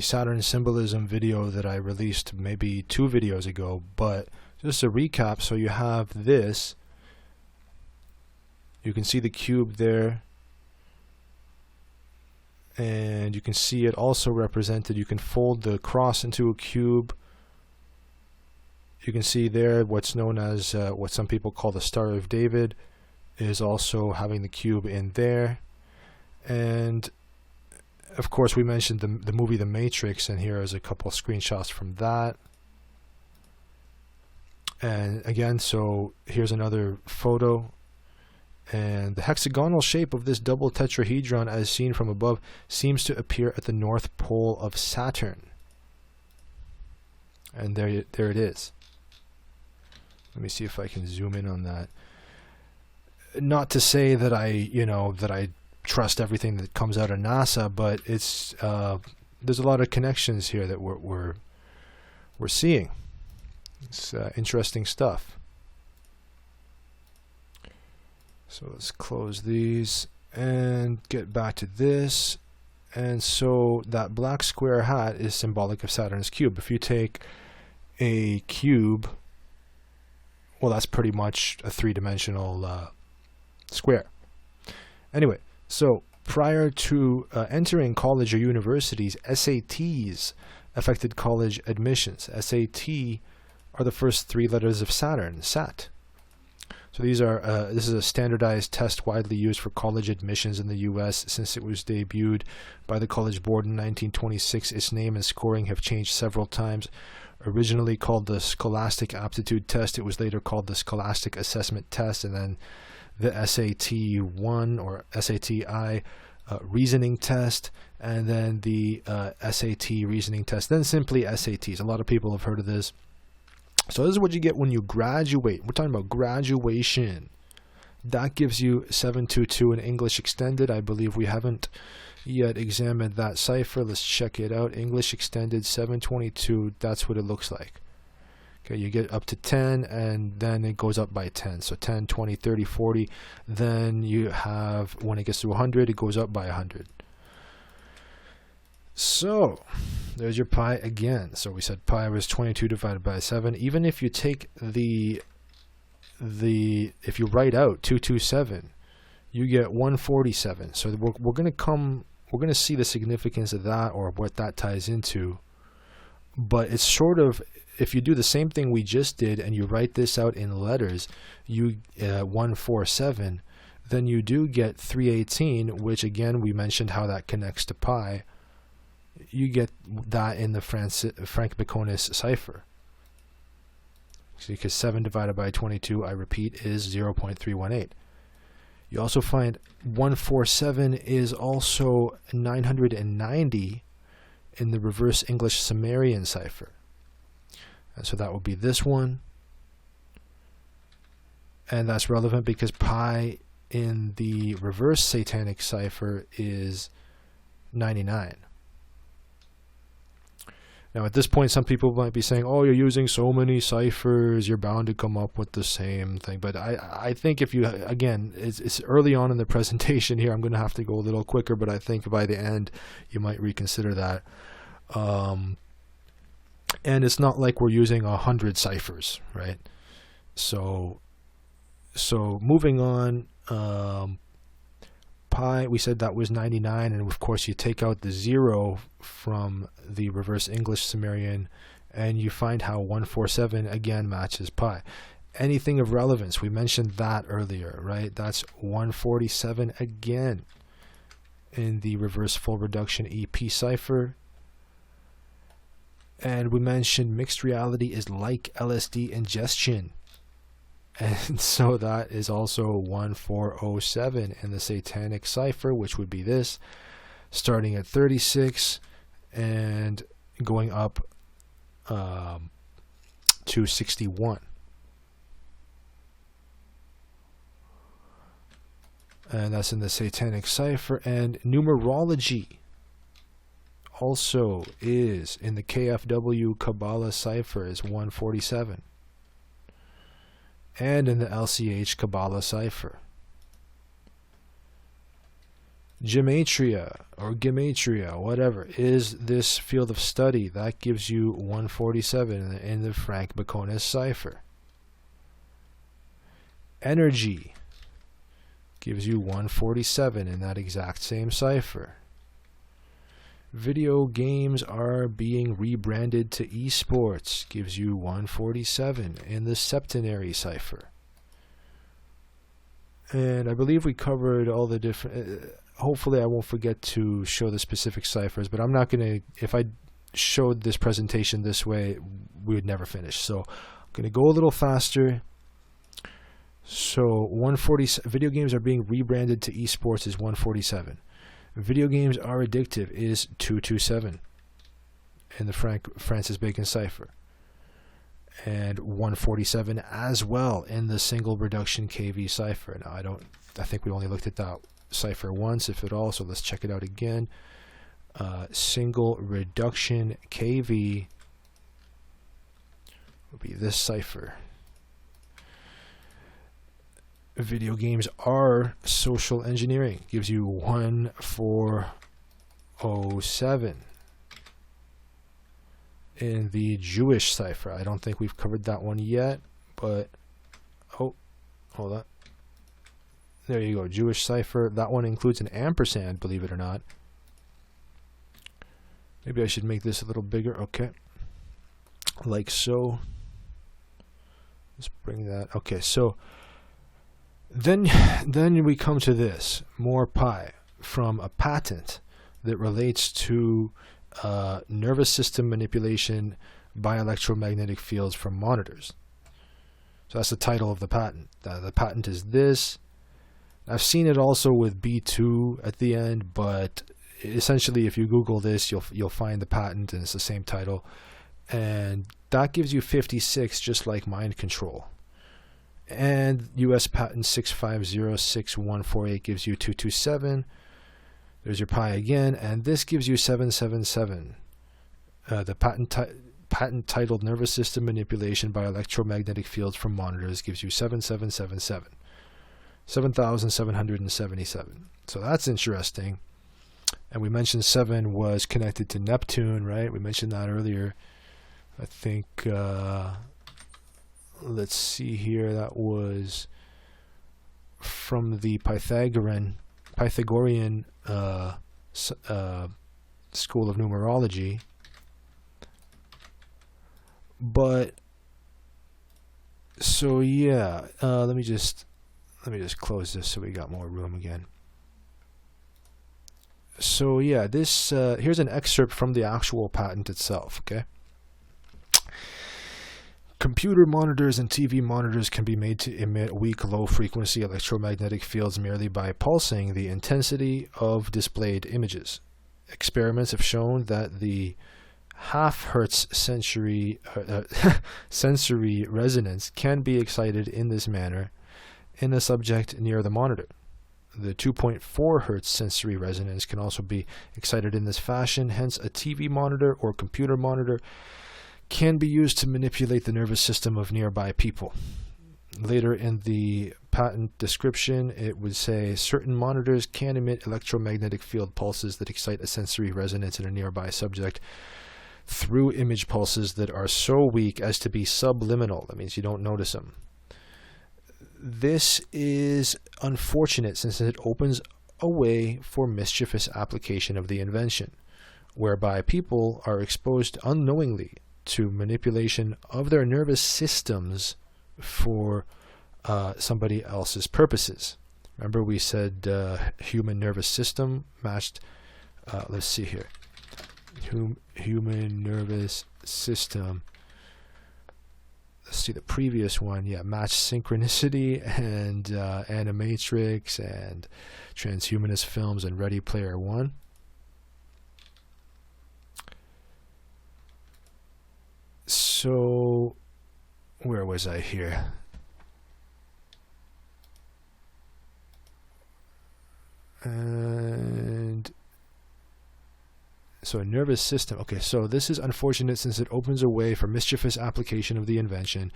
Saturn symbolism video that I released maybe 2 videos ago, but just a recap, so you have this, you can see the cube there, and you can see it also represented. You can fold the cross into a cube. You can see there what's known as what some people call the Star of David is also having the cube in there. And of course we mentioned the movie The Matrix, and here is a couple of screenshots from that. And again, so here's another photo, and the hexagonal shape of this double tetrahedron as seen from above seems to appear at the north pole of Saturn. And there it is. Let me see if I can zoom in on that. Not to say that I trust everything that comes out of NASA, but it's there's a lot of connections here that we're seeing. It's interesting stuff. So let's close these and get back to this. And so that black square hat is symbolic of Saturn's cube. If you take a cube, well, that's pretty much a 3-dimensional square. Anyway, so prior to entering college or universities, SATs affected college admissions. SAT are the first 3 letters of Saturn, SAT. So these are this is a standardized test widely used for college admissions in the U.S. Since it was debuted by the College Board in 1926, its name and scoring have changed several times. Originally called the Scholastic Aptitude Test, it was later called the Scholastic Assessment Test, and then the SAT-1 or SAT-I reasoning test, and then the SAT reasoning test, then simply SATs. A lot of people have heard of this. So this is what you get when you graduate. We're talking about graduation. That gives you 722 in English Extended. I believe we haven't yet examined that cipher. Let's check it out. English Extended 722, that's what it looks like. Okay, you get up to 10, and then it goes up by 10. So 10, 20, 30, 40. Then you have, when it gets to 100, it goes up by 100. So there's your pi again. So we said pi was 22 divided by 7. Even if you take if you write out 227, you get 147. So we're going to see the significance of that, or what that ties into. But it's sort of, if you do the same thing we just did and you write this out in letters, you 147, then you do get 318, which again we mentioned how that connects to pi. You get that in the Frank Baconis cipher. So because 7 divided by 22, I repeat, is 0.318. You also find 147 is also 990 in the reverse English Sumerian cipher. And so that would be this one. And that's relevant because pi in the reverse Satanic cipher is 99. Now at this point, some people might be saying, oh, you're using so many ciphers, you're bound to come up with the same thing. But I think if you, again, it's early on in the presentation here, I'm going to have to go a little quicker, but I think by the end, you might reconsider that. And it's not like we're using 100 ciphers, right? So moving on, pi, we said that was 99, and of course you take out the 0 from the reverse English Sumerian, and you find how 147 again matches pi. Anything of relevance, we mentioned that earlier, right? That's 147 again in the reverse full reduction EP cipher. And we mentioned mixed reality is like LSD ingestion. And so that is also 1407 in the Satanic cipher, which would be this, starting at 36 and going up to 61. And that's in the Satanic cipher. And numerology also is in the KFW Kabbalah cipher is 147. And in the LCH Kabbalah cipher. Gematria or Gematria, whatever, is this field of study. That gives you 147 in the Frank Baconis cipher. Energy gives you 147 in that exact same cipher. Video games are being rebranded to esports, gives you 147 in the septenary cipher. And I believe we covered all the different... hopefully I won't forget to show the specific ciphers, but I'm not going to... If I showed this presentation this way, we would never finish. So I'm going to go a little faster. So 140... Video games are being rebranded to esports is 147. Video games are addictive is 227 in the Francis Bacon cipher. And 147 as well in the single reduction KV cipher. Now I think we only looked at that cipher once, if at all, so let's check it out again. Single reduction KV would be this cipher. Video games are social engineering, gives you 1407 in the Jewish cipher. I don't think we've covered that one yet, but oh, hold on. There you go, Jewish cipher. That one includes an ampersand, believe it or not. Maybe I should make this a little bigger. Okay, like so. Let's bring that. Okay, so then we come to this more pi from a patent that relates to nervous system manipulation by electromagnetic fields from monitors. So that's the title of the patent. The patent is this. I've seen it also with B2 at the end, but essentially if you Google this, you'll find the patent, and it's the same title. And that gives you 56, just like mind control. And US patent 6506148 gives you 227. There's your pi again, and this gives you 777. The patent titled nervous system manipulation by electromagnetic fields from monitors gives you 7777. 7,777. So that's interesting. And we mentioned 7 was connected to Neptune, right? We mentioned that earlier. I think, let's see here, that was from the Pythagorean school of numerology. But so yeah, let me just close this so we got more room again. So yeah, this here's an excerpt from the actual patent itself. Okay. Computer monitors and TV monitors can be made to emit weak, low-frequency electromagnetic fields merely by pulsing the intensity of displayed images. Experiments have shown that the half-hertz sensory resonance can be excited in this manner in a subject near the monitor. The 2.4 hertz sensory resonance can also be excited in this fashion. Hence, a TV monitor or computer monitor can be used to manipulate the nervous system of nearby people. Later in the patent description, it would say certain monitors can emit electromagnetic field pulses that excite a sensory resonance in a nearby subject through image pulses that are so weak as to be subliminal. That means you don't notice them. This is unfortunate since it opens a way for mischievous application of the invention, whereby people are exposed unknowingly to manipulation of their nervous systems for somebody else's purposes. Remember we said human nervous system matched, let's see here, human nervous system, let's see the previous one, yeah, matched synchronicity and animatrix and transhumanist films and Ready Player One. So, where was I here? And so a nervous system. Okay, so this is unfortunate since it opens a way for mischievous application of the invention,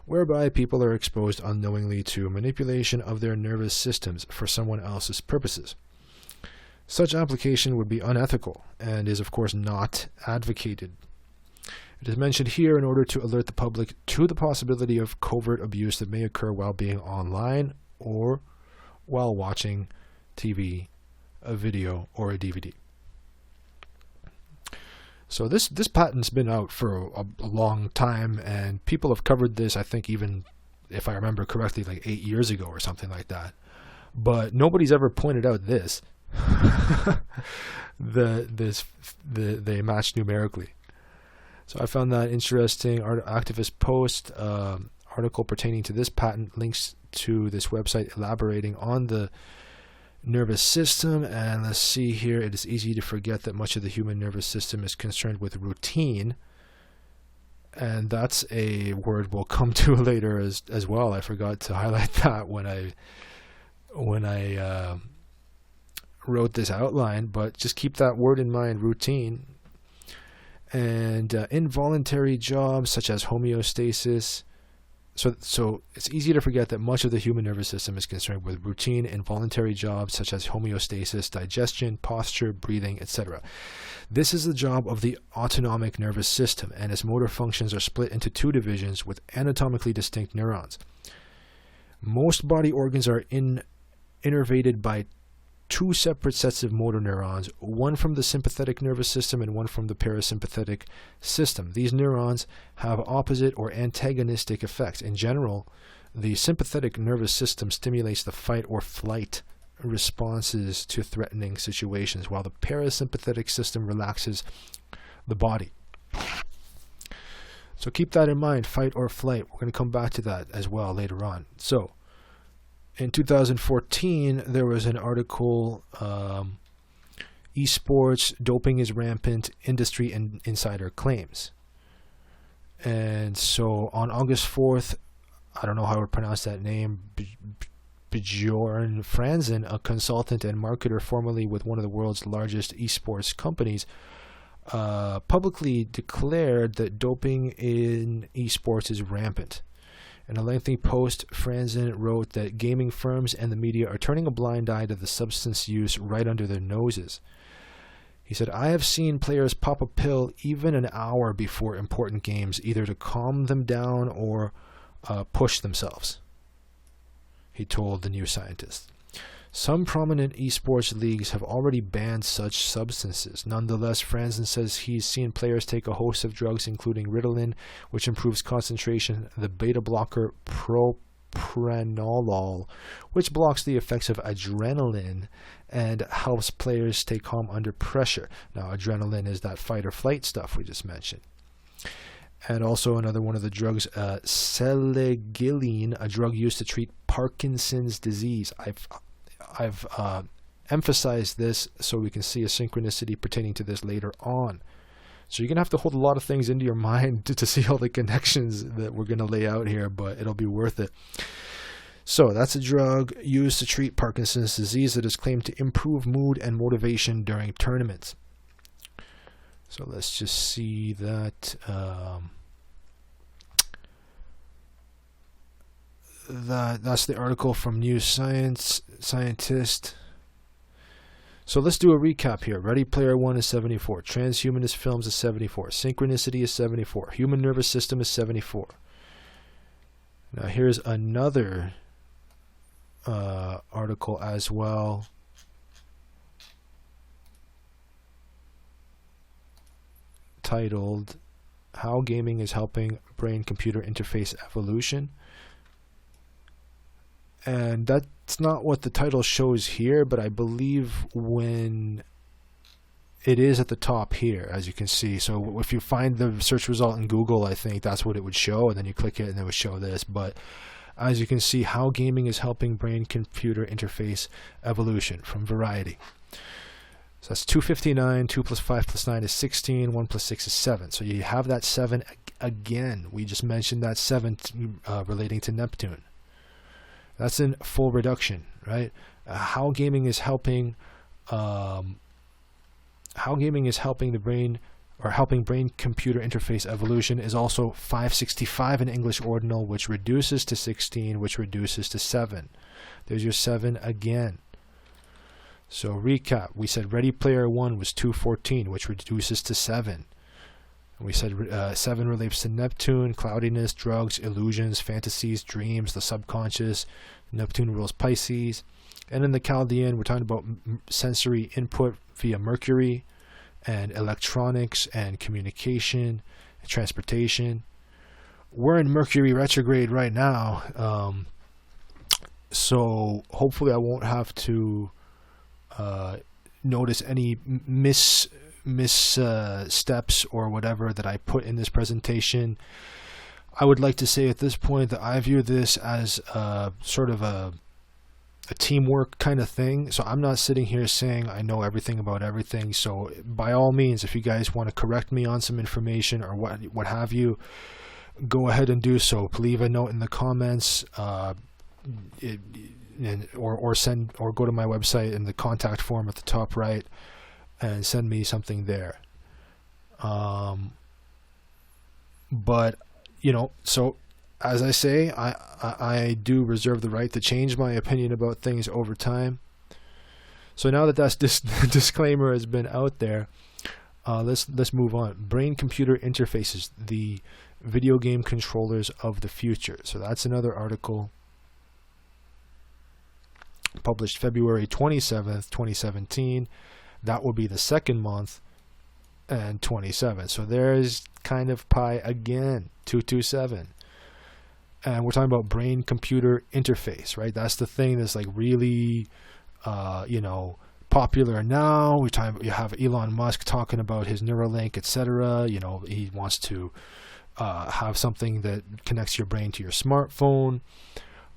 whereby people are exposed unknowingly to manipulation of their nervous systems for someone else's purposes. Such application would be unethical and is of course not advocated. It is mentioned here in order to alert the public to the possibility of covert abuse that may occur while being online or while watching TV, a video, or a DVD. So this patent's been out for a long time, and people have covered this, I think, even if I remember correctly, like 8 years ago or something like that. But nobody's ever pointed out this. They match numerically. So I found that interesting. Activist post article pertaining to this patent, links to this website elaborating on the nervous system. And let's see here. It is easy to forget that much of the human nervous system is concerned with routine. And that's a word we'll come to later as well. I forgot to highlight that when I wrote this outline, but just keep that word in mind, routine. And involuntary jobs such as homeostasis. So it's easy to forget that much of the human nervous system is concerned with routine, involuntary jobs such as homeostasis, digestion, posture, breathing, etc. This is the job of the autonomic nervous system, and its motor functions are split into two divisions with anatomically distinct neurons. Most body organs are innervated by two separate sets of motor neurons, one from the sympathetic nervous system and one from the parasympathetic system. These neurons have opposite or antagonistic effects. In general, the sympathetic nervous system stimulates the fight or flight responses to threatening situations, while the parasympathetic system relaxes the body. So keep that in mind, fight or flight. We're going to come back to that as well later on. So in 2014, there was an article, Esports, Doping is Rampant, Industry and Insider Claims. And so on August 4th, I don't know how to pronounce that name, Bjorn Franzen, a consultant and marketer formerly with one of the world's largest esports companies, publicly declared that doping in esports is rampant. In a lengthy post, Franzen wrote that gaming firms and the media are turning a blind eye to the substance use right under their noses. He said, "I have seen players pop a pill even an hour before important games, either to calm them down or push themselves," he told the New Scientist. Some prominent esports leagues have already banned such substances. Nonetheless, Franzen says he's seen players take a host of drugs, including Ritalin, which improves concentration, the beta blocker propranolol, which blocks the effects of adrenaline and helps players stay calm under pressure. Now, adrenaline is that fight or flight stuff we just mentioned. And also another one of the drugs, selegiline, a drug used to treat Parkinson's disease. I've emphasized this so we can see a synchronicity pertaining to this later on. So you're going to have to hold a lot of things into your mind to see all the connections that we're going to lay out here, but it'll be worth it. So that's a drug used to treat Parkinson's disease that is claimed to improve mood and motivation during tournaments. So let's just see that. That's the article from New Scientist. So let's do a recap here. Ready Player One is 74. Transhumanist films is 74. Synchronicity is 74. Human nervous system is 74. Now here's another article as well. Titled, How Gaming is Helping Brain-Computer Interface Evolution. And that's not what the title shows here, but I believe when it is at the top here, as you can see. So if you find the search result in Google, I think that's what it would show, and then you click it and it would show this. But as you can see, How Gaming is Helping Brain-Computer Interface Evolution from Variety. So that's 259, 2 plus 5 plus 9 is 16, 1 plus 6 is 7. So you have that 7 again. We just mentioned that 7 relating to Neptune. That's in full reduction, right? How gaming is helping the brain, or helping brain-computer interface evolution, is also 565 in English ordinal, which reduces to 16, which reduces to 7. There's your 7 again. So recap, we said Ready Player One was 214, which reduces to 7. We said 7 relates to Neptune, cloudiness, drugs, illusions, fantasies, dreams, the subconscious. Neptune rules Pisces. And in the Chaldean, we're talking about sensory input via Mercury, and electronics, and communication, and transportation. We're in Mercury retrograde right now, so hopefully I won't have to notice any missteps or whatever that I put in this presentation. I would like to say at this point that I view this as sort of a teamwork kind of thing. So I'm not sitting here saying I know everything about everything. So by all means, if you guys want to correct me on some information or what have you, go ahead and do so. Leave a note in the comments, or send, or go to my website in the contact form at the top right and send me something there. But you know, so as I say, I do reserve the right to change my opinion about things over time. So now that this disclaimer has been out there, let's move on. Brain-computer interfaces, the video game controllers of the future. So that's another article published February 27th, 2017. That will be the second month, and 27. So there's kind of pi again, 227. And we're talking about brain-computer interface, right? That's the thing that's like really, popular now. You have Elon Musk talking about his Neuralink, etc. You know, he wants to have something that connects your brain to your smartphone.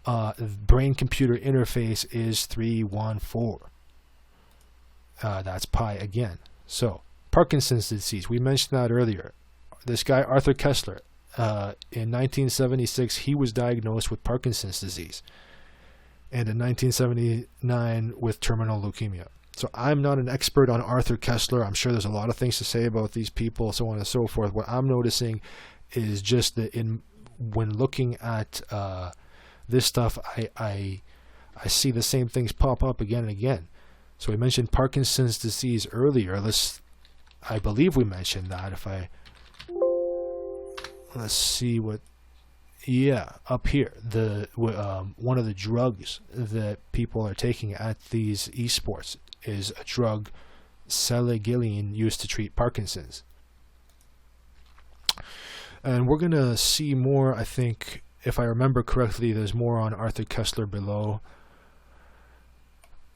Brain-computer interface is 314. That's pi again. So Parkinson's disease, we mentioned that earlier. This guy Arthur Kessler, in 1976, he was diagnosed with Parkinson's disease, and in 1979 with terminal leukemia. So I'm not an expert on Arthur Kessler. I'm sure there's a lot of things to say about these people, so on and so forth. What I'm noticing is just that when looking at this stuff, I see the same things pop up again and again. So we mentioned Parkinson's disease earlier. I believe we mentioned that. Let's see what. Yeah, up here, one of the drugs that people are taking at these esports is a drug, selegiline, used to treat Parkinson's. And we're gonna see more. I think, if I remember correctly, there's more on Arthur Kessler below.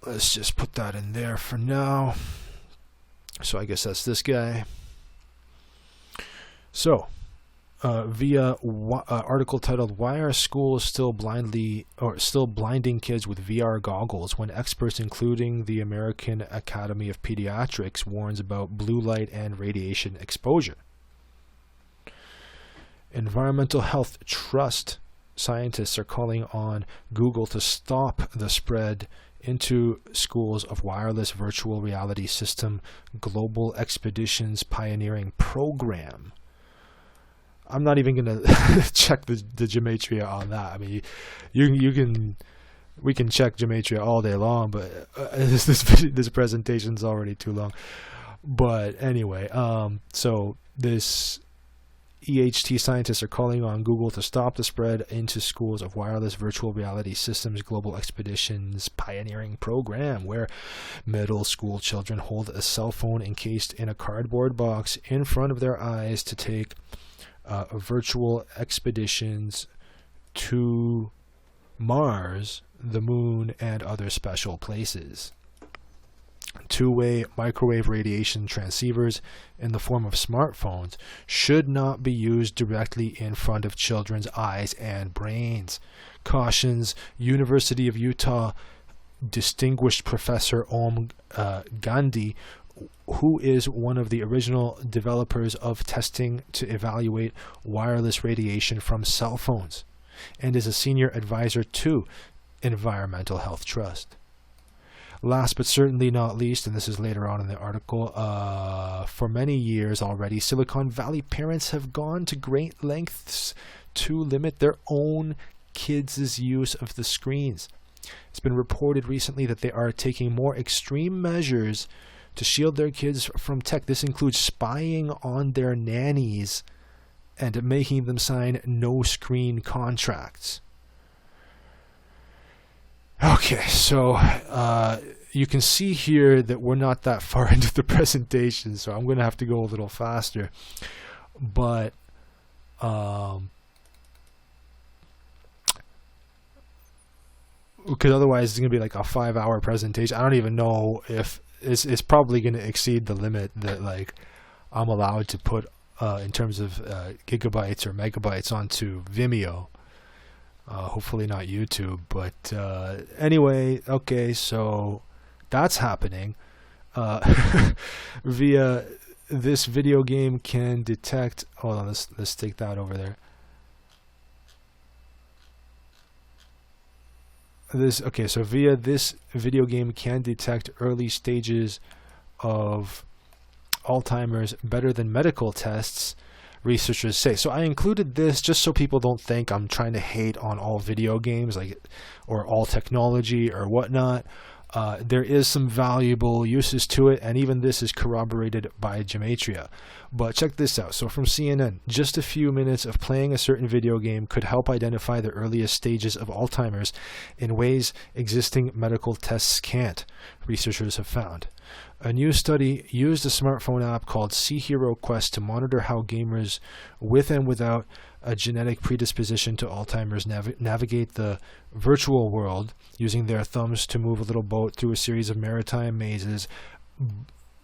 Let's just put that in there for now. So I guess that's this guy. So, via article titled "Why Are Schools Still Blinding Kids with VR Goggles When Experts, Including the American Academy of Pediatrics, Warns About Blue Light and Radiation Exposure?" Environmental Health Trust scientists are calling on Google to stop the spread into schools of wireless virtual reality system Global Expeditions Pioneering Program. I'm not even going to check the Gematria on that. I mean, we can check Gematria all day long, but this presentation's already too long. But anyway, so this EHT scientists are calling on Google to stop the spread into schools of wireless virtual reality systems Global Expeditions Pioneering Program, where middle school children hold a cell phone encased in a cardboard box in front of their eyes to take virtual expeditions to Mars, the moon, and other special places. Two-way microwave radiation transceivers in the form of smartphones should not be used directly in front of children's eyes and brains, cautions University of Utah distinguished professor Om Gandhi, who is one of the original developers of testing to evaluate wireless radiation from cell phones and is a senior advisor to Environmental Health Trust. Last but certainly not least, and this is later on in the article, for many years already, Silicon Valley parents have gone to great lengths to limit their own kids' use of the screens. It's been reported recently that they are taking more extreme measures to shield their kids from tech. This includes spying on their nannies and making them sign no-screen contracts. Okay, so you can see here that we're not that far into the presentation, so I'm going to have to go a little faster. But because otherwise it's going to be like a 5-hour presentation. I don't even know if it's probably going to exceed the limit that like I'm allowed to put in terms of gigabytes or megabytes onto Vimeo. Hopefully not YouTube, but anyway, okay, so that's happening. Via this video game can detect, hold on, let's take that over there. So via this video game can detect early stages of Alzheimer's better than medical tests, researchers say. So I included this just so people don't think I'm trying to hate on all video games, like, or all technology or whatnot. There is some valuable uses to it, and even this is corroborated by Gematria. But check this out. So from CNN, just a few minutes of playing a certain video game could help identify the earliest stages of Alzheimer's in ways existing medical tests can't, researchers have found. A new study used a smartphone app called Sea Hero Quest to monitor how gamers with and without a genetic predisposition to Alzheimer's navigate the virtual world using their thumbs to move a little boat through a series of maritime mazes.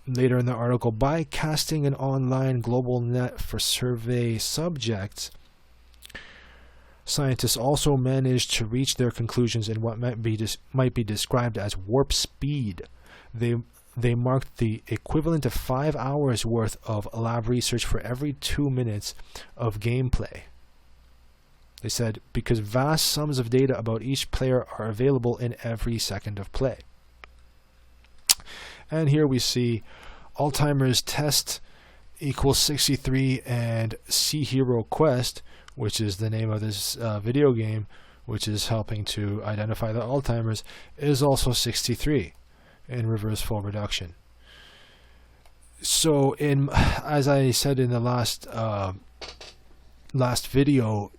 Later in the article, by casting an online global net for survey subjects, scientists also managed to reach their conclusions in what might be described as warp speed. They marked the equivalent of 5 hours worth of lab research for every 2 minutes of gameplay. They said, because vast sums of data about each player are available in every second of play. And here we see Alzheimer's test equals 63, and Sea Hero Quest, which is the name of this video game, which is helping to identify the Alzheimer's, is also 63 in reverse full reduction. So as I said in the last video,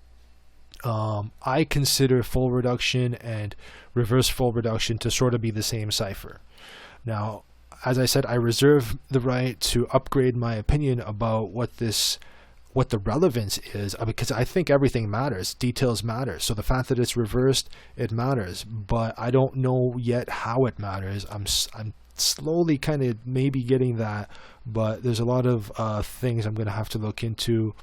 I consider full reduction and reverse full reduction to sort of be the same cipher. Now, as I said, I reserve the right to upgrade my opinion about what the relevance is, because I think everything matters. Details matter. So the fact that it's reversed, it matters. But I don't know yet how it matters. I'm slowly kind of maybe getting that, but there's a lot of things I'm going to have to look into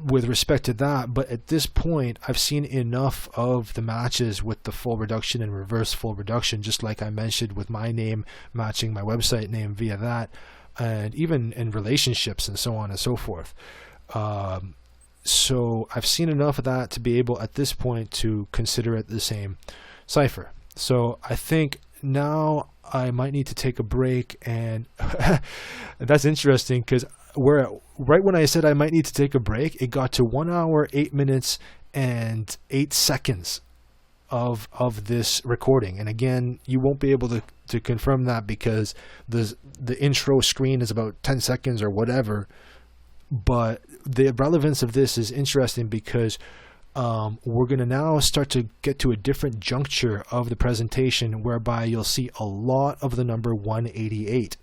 with respect to that. But at this point, I've seen enough of the matches with the full reduction and reverse full reduction, just like I mentioned with my name matching my website name via that, and even in relationships and so on and so forth. So I've seen enough of that to be able at this point to consider it the same cipher. So I think now I might need to take a break, and that's interesting because right when I said I might need to take a break, it got to 1 hour, 8 minutes, and 8 seconds of this recording. And again, you won't be able to confirm that because the intro screen is about 10 seconds or whatever. But the relevance of this is interesting because we're going to now start to get to a different juncture of the presentation whereby you'll see a lot of the number 188.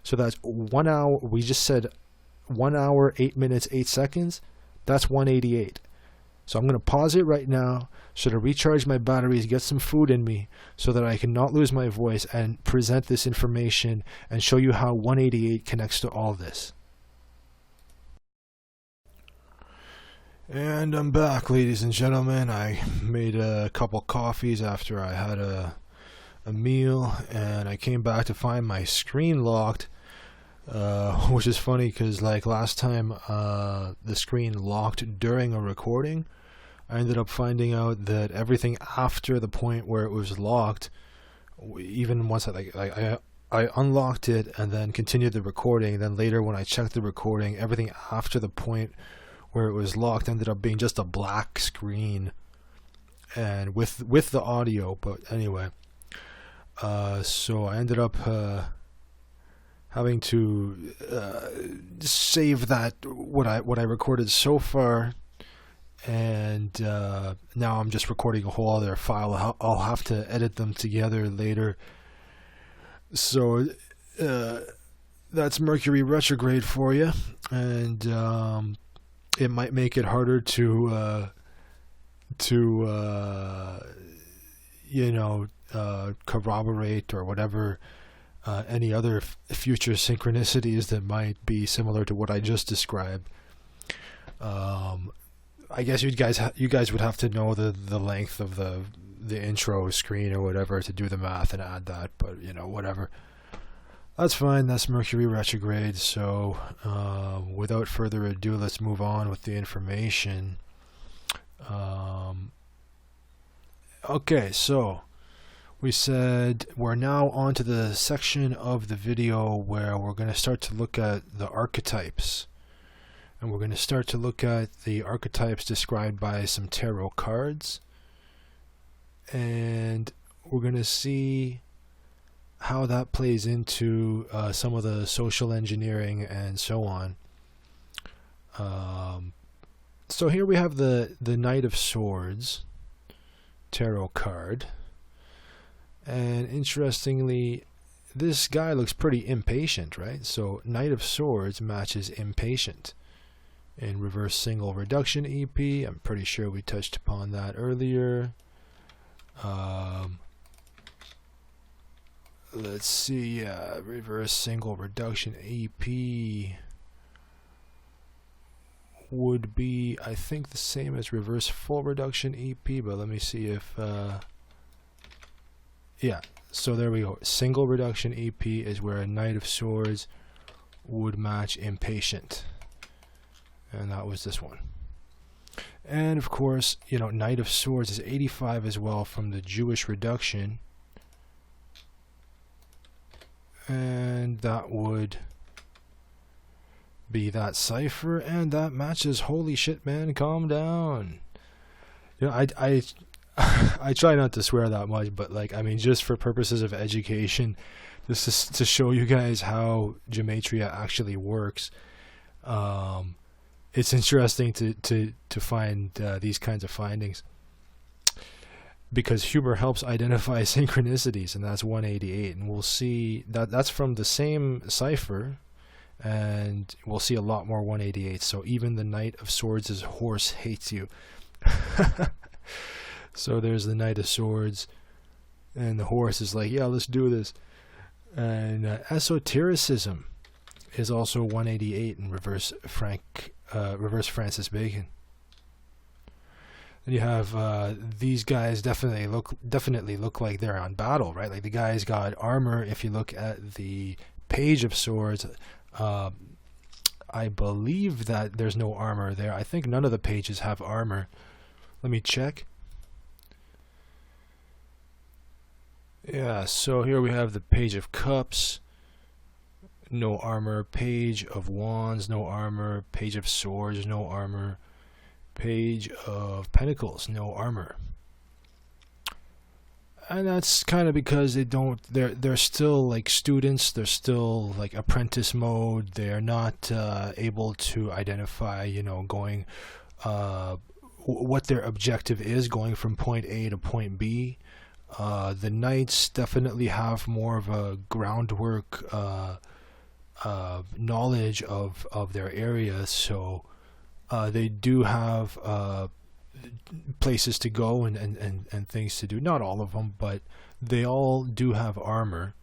So that's 1 hour. We just said 1 hour, 8 minutes, 8 seconds. That's 188. So I'm going to pause it right now so to recharge my batteries, get some food in me so that I can not lose my voice and present this information and show you how 188 connects to all this. And I'm back, ladies and gentlemen. I made a couple coffees after I had a meal, and I came back to find my screen locked, which is funny because like last time the screen locked during a recording, I ended up finding out that everything after the point where it was locked, even once I unlocked it and then continued the recording, then later when I checked the recording, everything after the point where it was locked ended up being just a black screen. and with the audio. But anyway, so I ended up having to save that what I recorded so far, and now I'm just recording a whole other file. I'll have to edit them together later. So that's Mercury retrograde for you, and it might make it harder to corroborate or whatever any other future synchronicities that might be similar to what I just described. I guess you guys would have to know the length of the intro screen or whatever to do the math and add that, but whatever. That's fine. That's Mercury retrograde. So without further ado, let's move on with the information. Okay, so we said we're now on to the section of the video where we're going to start to look at the archetypes. And we're going to start to look at the archetypes described by some tarot cards. And we're going to see how that plays into some of the social engineering and so on. So here we have the Knight of Swords tarot card. And interestingly, this guy looks pretty impatient, right? So Knight of Swords matches impatient. In reverse single reduction EP, I'm pretty sure we touched upon that earlier. Let's see, reverse single reduction EP would be, I think, the same as reverse full reduction EP, but let me see if, yeah, so there we go. Single reduction EP is where a Knight of Swords would match impatient. And that was this one. And of course, Knight of Swords is 85 as well from the Jewish reduction. And that would be that cipher, and that matches. Holy shit, man, calm down. I I try not to swear that much, but just for purposes of education, this is to show you guys how Gematria actually works. It's interesting to find these kinds of findings, because humor helps identify synchronicities, and that's 188, and we'll see that's from the same cipher, and we'll see a lot more 188. So even the Knight of Swords' horse hates you. So there's the Knight of Swords, and the horse is like, yeah, let's do this. And Esotericism is also 188 in reverse Francis Bacon. And you have these guys definitely look like they're on battle, right? Like the guy's got armor. If you look at the Page of Swords, I believe that there's no armor there. I think none of the pages have armor. Let me check. Yeah, so here we have the Page of Cups, no armor. Page of Wands, no armor. Page of Swords, no armor. Page of Pentacles, no armor. And that's kind of because they're still like students, they're still like apprentice mode. They're not able to identify, going what their objective is, going from point A to point B. The Knights definitely have more of a groundwork knowledge of their area, so they do have places to go and things to do. Not all of them, but they all do have armor.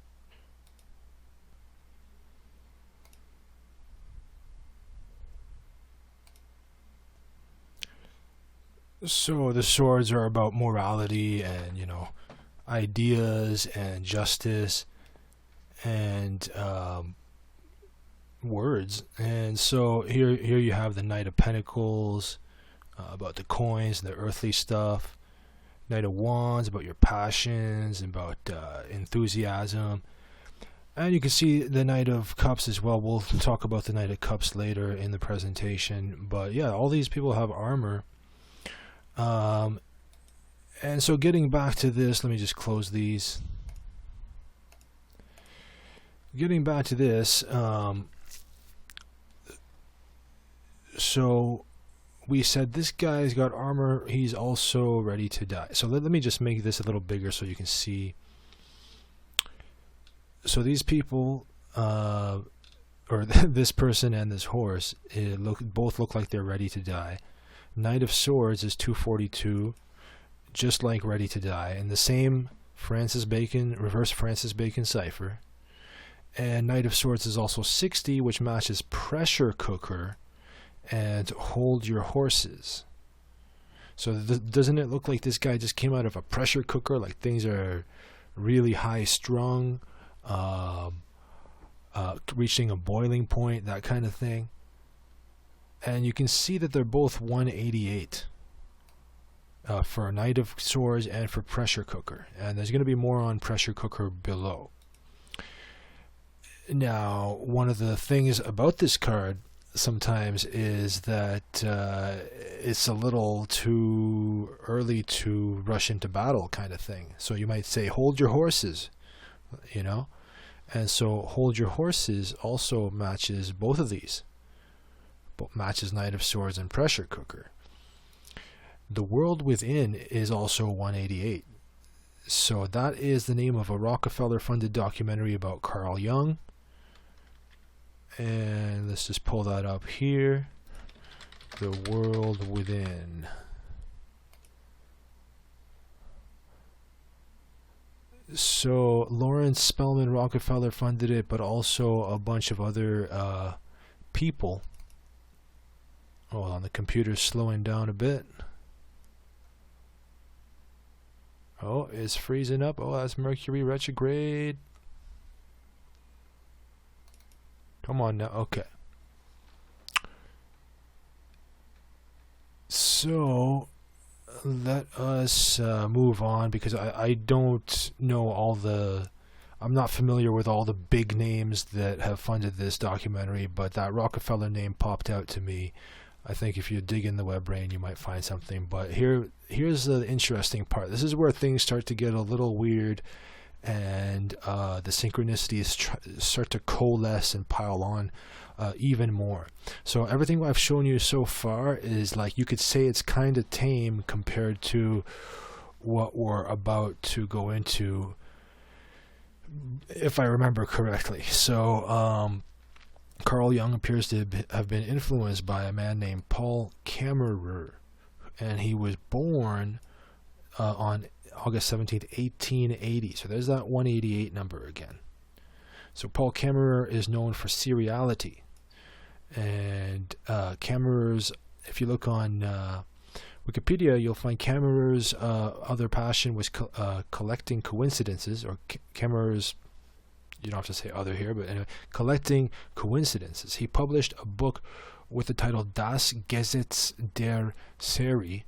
So the swords are about morality and, ideas and justice and words. And so here you have the Knight of Pentacles, about the coins and the earthly stuff. Knight of Wands, about your passions and about enthusiasm. And you can see the Knight of Cups as well. We'll talk about the Knight of Cups later in the presentation. But yeah, all these people have armor. And so getting back to this, let me just close these. Getting back to this, so we said this guy's got armor, he's also ready to die. So let me just make this a little bigger so you can see. So these people, or this person and this horse, both look like they're ready to die. Knight of Swords is 242, just like ready to die, and the same reverse Francis Bacon cipher. And Knight of Swords is also 60, which matches pressure cooker and hold your horses. So doesn't it look like this guy just came out of a pressure cooker, like things are really high strung, reaching a boiling point, that kind of thing. And you can see that they're both 188 for Knight of Swords and for pressure cooker, and there's going to be more on pressure cooker below. Now, one of the things about this card sometimes is that it's a little too early to rush into battle, kind of thing. So you might say, hold your horses, you know? And so hold your horses also matches both of these. Matches Knight of Swords and pressure cooker. The World Within is also 188. So that is the name of a Rockefeller-funded documentary about Carl Jung. And let's just pull that up here. The World Within. So Lawrence Spelman Rockefeller funded it, but also a bunch of other people. Hold on, the computer's slowing down a bit. Oh, it's freezing up. Oh, that's Mercury retrograde. Come on now. Okay. So let us move on, because I don't know all the... I'm not familiar with all the big names that have funded this documentary, but that Rockefeller name popped out to me. I think if you dig in the web brain, you might find something. But here's the interesting part. This is where things start to get a little weird, and the synchronicities start to coalesce and pile on even more. So everything I've shown you so far is, like, you could say it's kind of tame compared to what we're about to go into, if I remember correctly. So Carl Jung appears to have been influenced by a man named Paul Kammerer, and he was born on August 17th, 1880. So there's that 188 number again. So Paul Kammerer is known for seriality. And Kammerer's, if you look on Wikipedia, you'll find Kammerer's other passion was collecting coincidences, or Kammerer's, you don't have to say other here, but anyway, collecting coincidences. He published a book with the title Das Gesetz der Serie.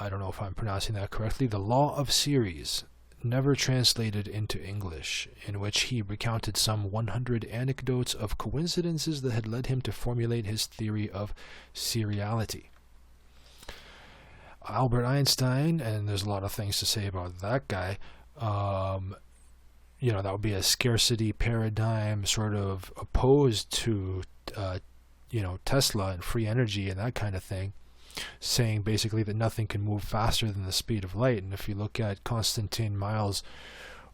I don't know if I'm pronouncing that correctly. The Law of Series, never translated into English, in which he recounted some 100 anecdotes of coincidences that had led him to formulate his theory of seriality. Albert Einstein, and there's a lot of things to say about that guy, you know, that would be a scarcity paradigm, sort of opposed to, you know, Tesla and free energy and that kind of thing, saying basically that nothing can move faster than the speed of light. And if you look at Konstantin Miles'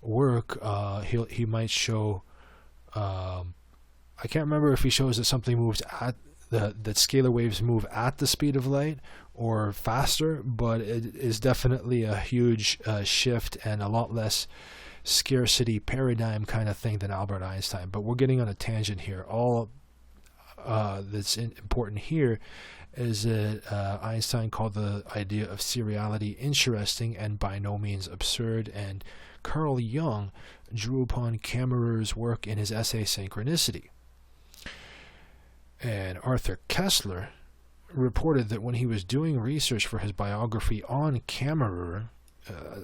work, he might show, I can't remember if he shows that something moves at that scalar waves move at the speed of light or faster, but it is definitely a huge shift and a lot less scarcity paradigm kind of thing than Albert Einstein. But we're getting on a tangent here. All that's important here is that Einstein called the idea of seriality interesting and by no means absurd, and Carl Jung drew upon Kammerer's work in his essay Synchronicity. And Arthur Koestler reported that when he was doing research for his biography on Kammerer,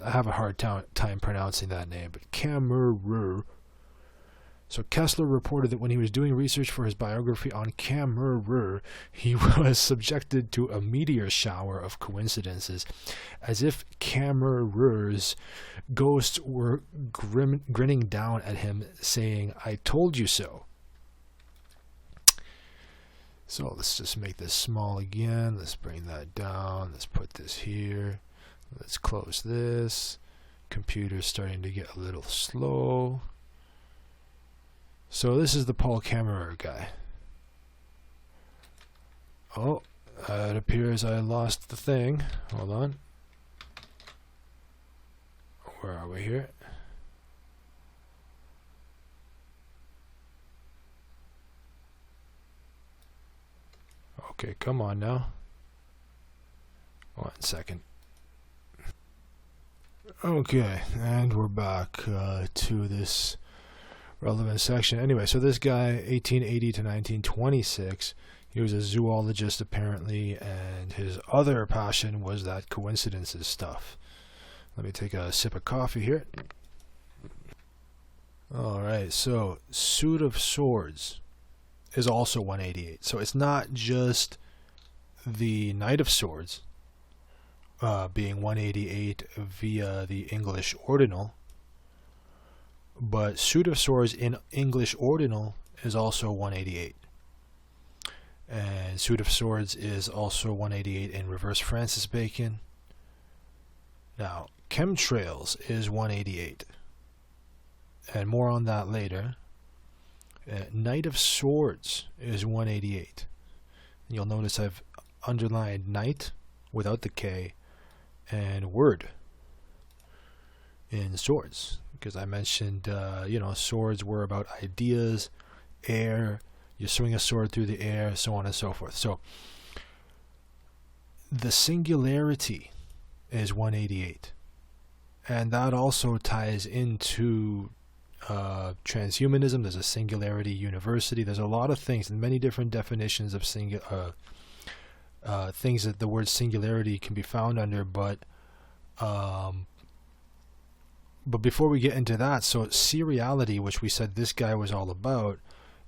I have a hard time pronouncing that name, but Kammerer, So Kessler reported that when he was doing research for his biography on Kammerer, he was subjected to a meteor shower of coincidences, as if Kammerer's ghosts were grinning down at him, saying, "I told you so." So let's just make this small again. Let's bring that down. Let's put this here. Let's close this. Computer's starting to get a little slow. So this is the Paul Kammerer guy. Oh, it appears I lost the thing. Hold on. Where are we here? Okay, come on now. 1 second. Okay, and we're back to this relevant section. Anyway, so this guy, 1880 to 1926, he was a zoologist apparently, and his other passion was that coincidences stuff. Let me take a sip of coffee here. Alright, so Suit of Swords is also 188. So it's not just the Knight of Swords being 188 via the English ordinal, but Suit of Swords in English ordinal is also 188. And Suit of Swords is also 188 in reverse Francis Bacon. Now, Chemtrails is 188. And more on that later. Knight of Swords is 188. You'll notice I've underlined Knight without the K and Word in Swords, because I mentioned swords were about ideas, air, you swing a sword through the air, so on and so forth. So the Singularity is 188, and that also ties into transhumanism. There's a Singularity University. There's a lot of things and many different definitions of things that the word singularity can be found under, but before we get into that, so Seriality, which we said this guy was all about,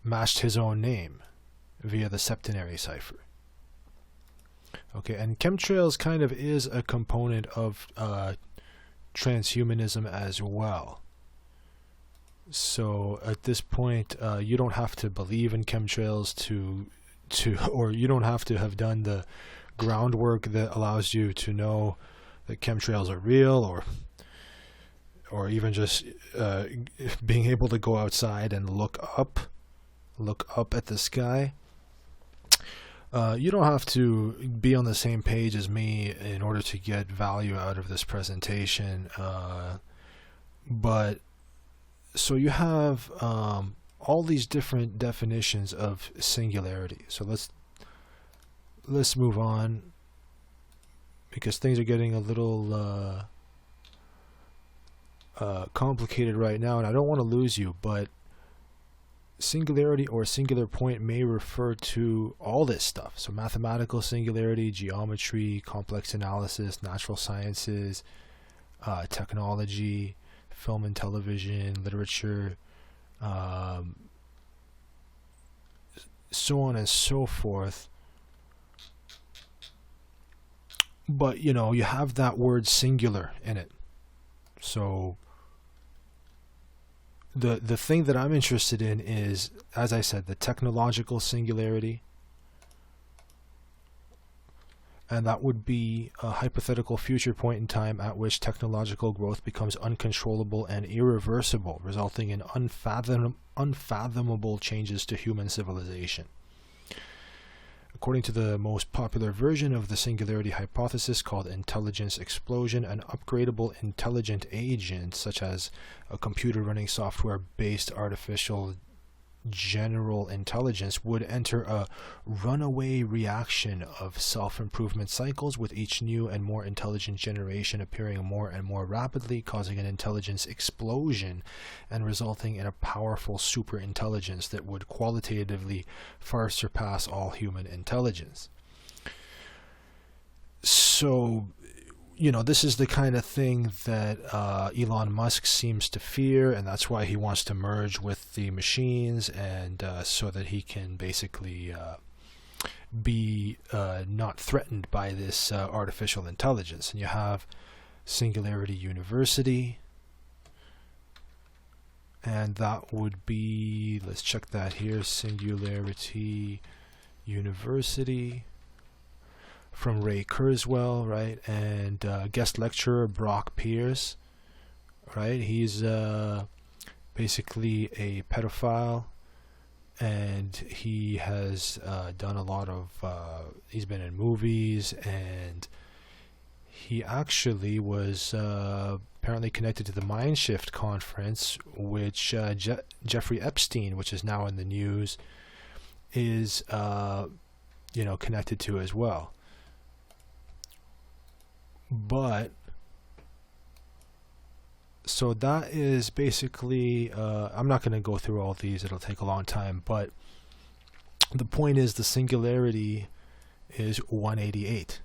matched his own name via the septenary cipher. Okay, and chemtrails kind of is a component of transhumanism as well. So at this point, you don't have to believe in chemtrails or you don't have to have done the groundwork that allows you to know that chemtrails are real, or even just being able to go outside and look up at the sky. You don't have to be on the same page as me in order to get value out of this presentation, but so you have all these different definitions of singularity. So let's move on, because things are getting a little complicated right now, and I don't want to lose you, but singularity or singular point may refer to all this stuff. So mathematical singularity, geometry, complex analysis, natural sciences, technology, film and television, literature, so on and so forth. But you have that word singular in it. So the thing that I'm interested in is, as I said, the technological singularity, and that would be a hypothetical future point in time at which technological growth becomes uncontrollable and irreversible, resulting in unfathomable changes to human civilization. According to the most popular version of the singularity hypothesis, called intelligence explosion, an upgradable intelligent agent, such as a computer running software-based artificial general intelligence, would enter a runaway reaction of self-improvement cycles, with each new and more intelligent generation appearing more and more rapidly, causing an intelligence explosion and resulting in a powerful superintelligence that would qualitatively far surpass all human intelligence. So this is the kind of thing that Elon Musk seems to fear, and that's why he wants to merge with the machines, and so that he can basically be not threatened by this artificial intelligence. And you have Singularity University, and that would be, let's check that here, Singularity University, from Ray Kurzweil, right? And guest lecturer Brock Pierce, right? He's basically a pedophile, and he has done a lot of, he's been in movies, and he actually was apparently connected to the Mindshift conference, which Jeffrey Epstein, which is now in the news, is connected to as well. But so that is basically, I'm not going to go through all these, it'll take a long time, but the point is the singularity is 188.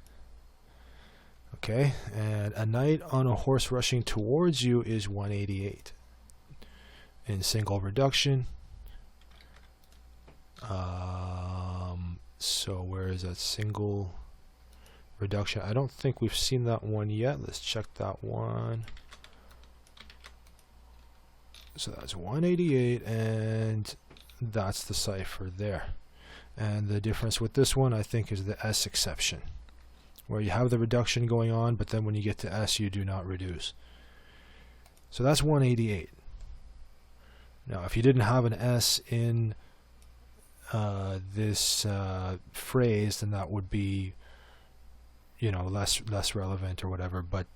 Okay, and a knight on a horse rushing towards you is 188 in single reduction. So where is that single reduction? I don't think we've seen that one yet. Let's check that one. So that's 188, and that's the cipher there. And the difference with this one, I think, is the S exception, where you have the reduction going on, but then when you get to S, you do not reduce. So that's 188. Now, if you didn't have an S in this phrase, then that would be, less relevant or whatever. But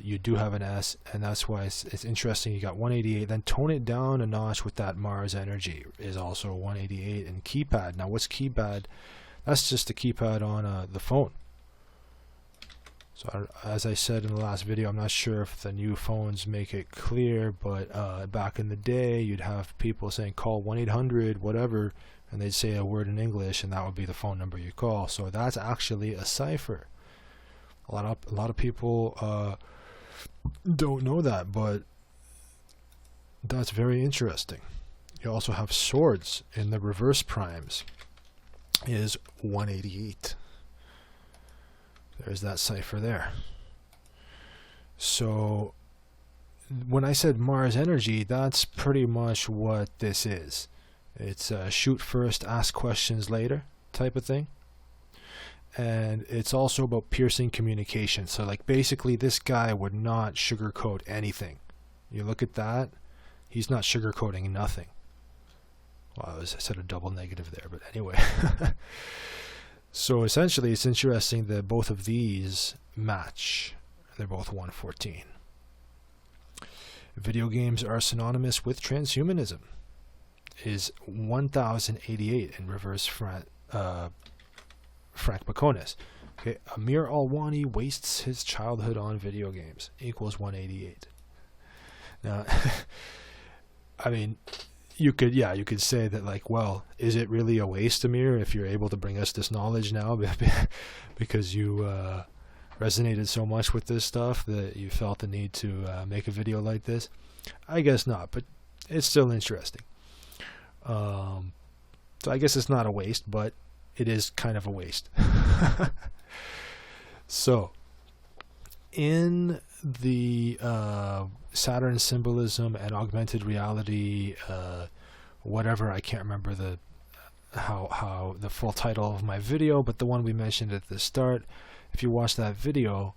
you do have an S, and that's why it's interesting. You got 188. Then tone it down a notch with that Mars energy is also 188. And keypad. Now, what's keypad? That's just the keypad on the phone. So as I said in the last video, I'm not sure if the new phones make it clear, but back in the day, you'd have people saying call 1-800 whatever, and they'd say a word in English, and that would be the phone number you call. So that's actually a cipher. A lot of people don't know that, but that's very interesting. You also have swords in the reverse primes is 188. There's that cipher there. So when I said Mars energy, that's pretty much what this is. It's a shoot first, ask questions later type of thing. And it's also about piercing communication. So like basically this guy would not sugarcoat anything. You look at that, he's not sugarcoating nothing. Well, I said a double negative there, but anyway. So essentially, it's interesting that both of these match. They're both 114. Video games are synonymous with transhumanism. Is 1088 in reverse Frank Baconis. Okay, Amir Alwani wastes his childhood on video games equals 188. Now, I mean, you could say that, like, well, is it really a waste, Amir, if you're able to bring us this knowledge now because you resonated so much with this stuff that you felt the need to make a video like this? I guess not, but it's still interesting. So I guess it's not a waste, but it is kind of a waste. So in the Saturn symbolism and augmented reality, whatever, I can't remember how the full title of my video, but the one we mentioned at the start. If you watch that video,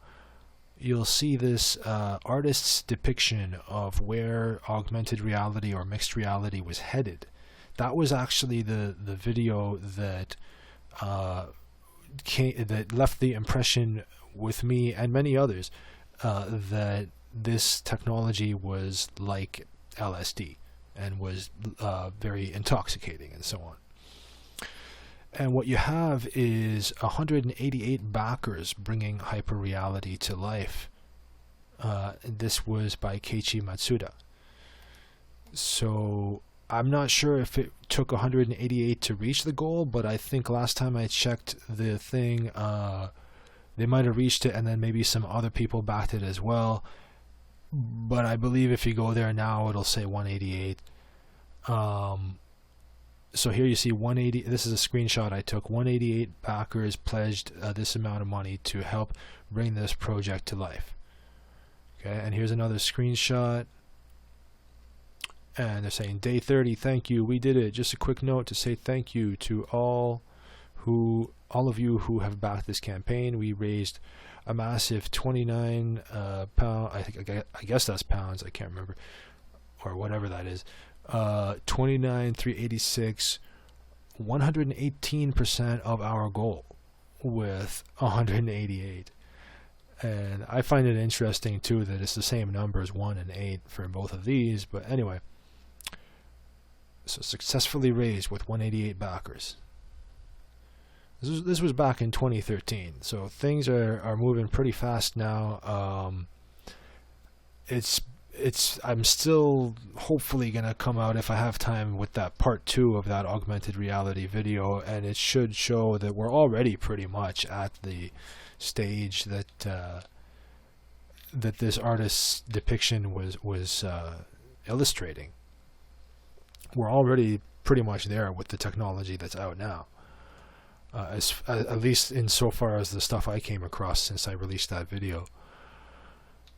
you'll see this artist's depiction of where augmented reality or mixed reality was headed. That was actually the video that that left the impression with me and many others that this technology was like LSD and was very intoxicating and so on. And what you have is 188 backers bringing hyperreality to life. This was by Keiichi Matsuda. So I'm not sure if it took 188 to reach the goal, but I think last time I checked the thing, They might have reached it, and then maybe some other people backed it as well. But I believe if you go there now, it'll say 188. So here you see 180. This is a screenshot I took. 188 backers pledged this amount of money to help bring this project to life. Okay, and here's another screenshot. And they're saying, day 30, thank you, we did it. Just a quick note to say thank you to all of you who have backed this campaign. We raised a massive 29 pound, I guess that's pounds, I can't remember, or whatever that is. 29,386, 118% of our goal with 188. And I find it interesting too that it's the same numbers, 1 and 8 for both of these. But anyway, so successfully raised with 188 backers. This was back in 2013, so things are moving pretty fast now. I'm still hopefully gonna come out, if I have time, with that part 2 of that augmented reality video, and it should show that we're already pretty much at the stage that that this artist's depiction was illustrating. We're already pretty much there with the technology that's out now. At least insofar as the stuff I came across since I released that video.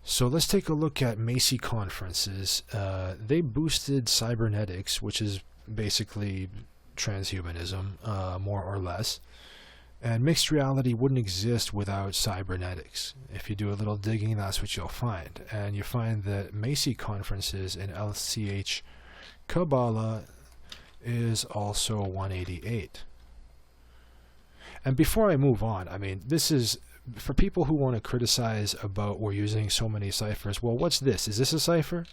So let's take a look at Macy conferences. They boosted cybernetics, which is basically transhumanism, more or less. And mixed reality wouldn't exist without cybernetics. If you do a little digging, that's what you'll find. And you find that Macy conferences in LCH Kabbalah is also 188. And before I move on, I mean, this is for people who want to criticize about we're using so many ciphers. Well, what's this? Is this a cipher?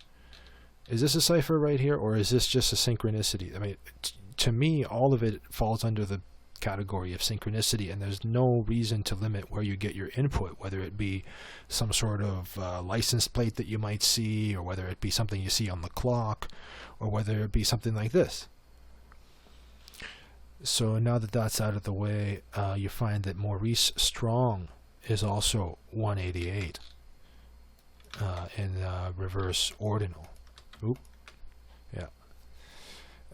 Is this a cipher right here, or is this just a synchronicity? I mean, to me, all of it falls under the category of synchronicity, and there's no reason to limit where you get your input, whether it be some sort of license plate that you might see, or whether it be something you see on the clock, or whether it be something like this. So now that that's out of the way, you find that Maurice Strong is also 188 in reverse ordinal. Oop. Yeah.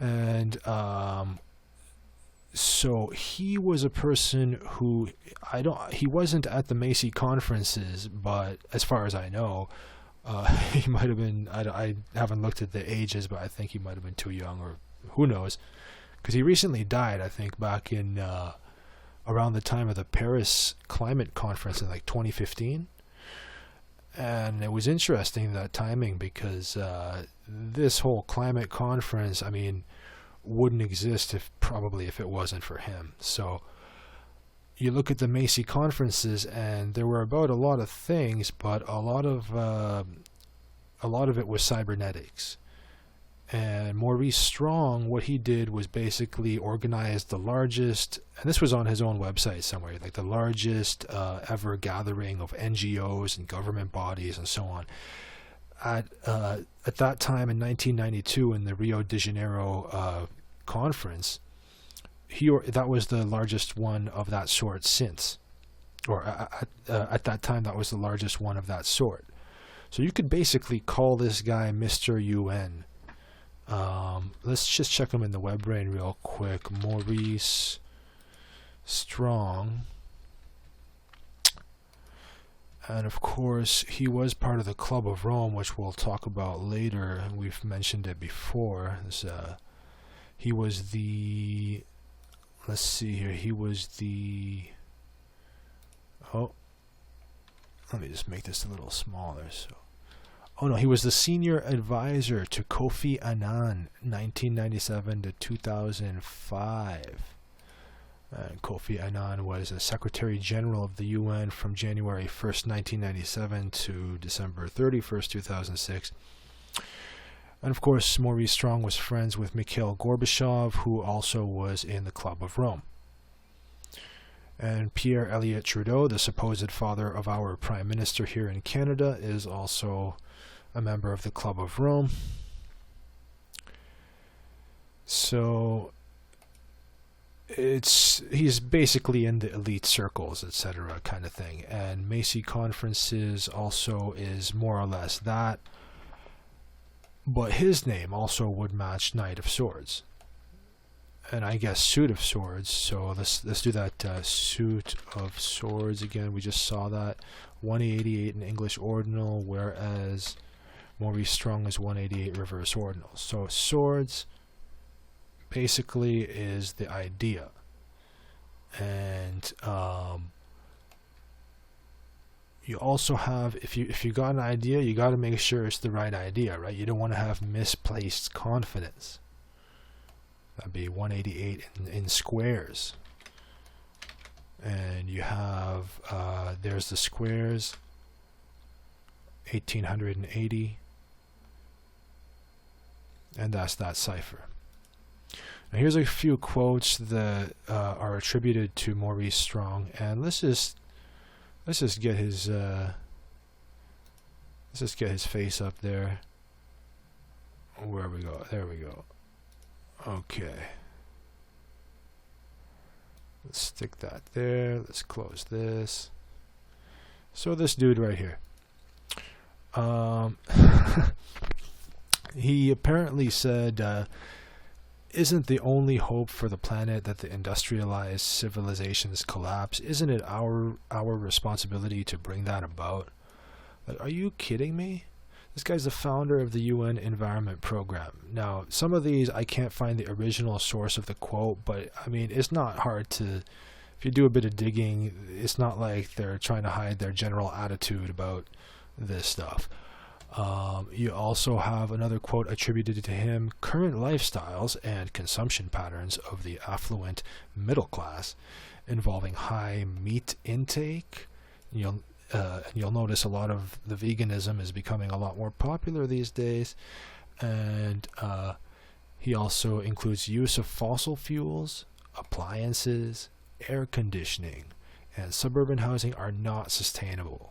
And so he was a person who he wasn't at the Macy conferences, but as far as I know, he might have been, I haven't looked at the ages, but I think he might have been too young, or who knows, because he recently died, I think, back in around the time of the Paris Climate Conference in like 2015. And it was interesting, that timing, because this whole climate conference, I mean, wouldn't exist if it wasn't for him. So you look at the Macy conferences, and there were about a lot of things, but a lot of it was cybernetics. And Maurice Strong, what he did was basically organize the largest, and this was on his own website somewhere, like the largest ever gathering of NGOs and government bodies and so on. At that time in 1992, in the Rio de Janeiro conference, that was the largest one of that sort since, or at that time that was the largest one of that sort. So you could basically call this guy Mr. UN. Let's just check him in the WebBrain real quick. Maurice Strong. And of course, he was part of the Club of Rome, which we'll talk about later. We've mentioned it before. He was the... Let's see here. He was the... Oh. Let me just make this a little smaller. Oh no, he was the senior advisor to Kofi Annan, 1997 to 2005. Kofi Annan was a Secretary General of the UN from January 1st, 1997 to December 31st, 2006. And of course, Maurice Strong was friends with Mikhail Gorbachev, who also was in the Club of Rome. And Pierre Elliott Trudeau, the supposed father of our Prime Minister here in Canada, is also a member of the Club of Rome. So he's basically in the elite circles, etc., kind of thing. And Macy Conferences also is more or less that, but his name also would match Knight of Swords, and I guess Suit of Swords. So let's do that. Suit of Swords again. We just saw that 188 in English ordinal, whereas Maurice Strong is 188 reverse ordinal. So swords basically is the idea, and you also have, if you got an idea, you got to make sure it's the right idea, right? You don't want to have misplaced confidence. That'd be 188 in squares, and you have there's the squares, 1880, and that's that cipher. Now here's a few quotes that are attributed to Maurice Strong, and let's just get his face up there. Where we go? There we go. Okay. Let's stick that there. Let's close this. So this dude right here. He apparently said, isn't the only hope for the planet that the industrialized civilizations collapse? Isn't it our responsibility to bring that about? Like, are you kidding me? This guy's the founder of the UN Environment Program. Now, some of these I can't find the original source of the quote, but I mean, it's not hard to, if you do a bit of digging, it's not like they're trying to hide their general attitude about this stuff. You also have another quote attributed to him: current lifestyles and consumption patterns of the affluent middle class, involving high meat intake. You'll notice a lot of the veganism is becoming a lot more popular these days, and he also includes use of fossil fuels, appliances, air conditioning, and suburban housing are not sustainable.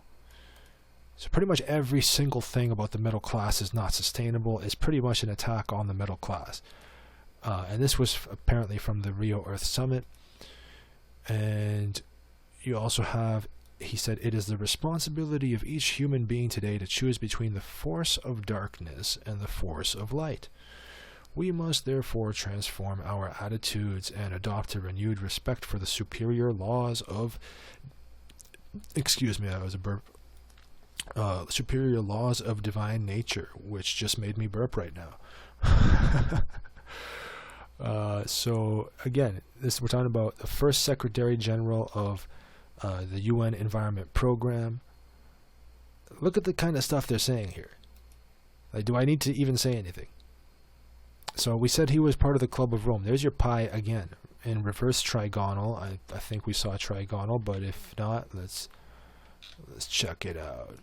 So pretty much every single thing about the middle class is not sustainable. It's pretty much an attack on the middle class. And this was apparently from the Rio Earth Summit. And you also have, he said, it is the responsibility of each human being today to choose between the force of darkness and the force of light. We must therefore transform our attitudes and adopt a renewed respect for the superior laws of, excuse me, that was a burp. Superior laws of divine nature, which just made me burp right now. So again, we're talking about the first Secretary General of the UN Environment Program. Look at the kind of stuff they're saying here. Like, do I need to even say anything? So we said he was part of the Club of Rome. There's your pi again in reverse trigonal. I think we saw trigonal, but if not, let's check it out.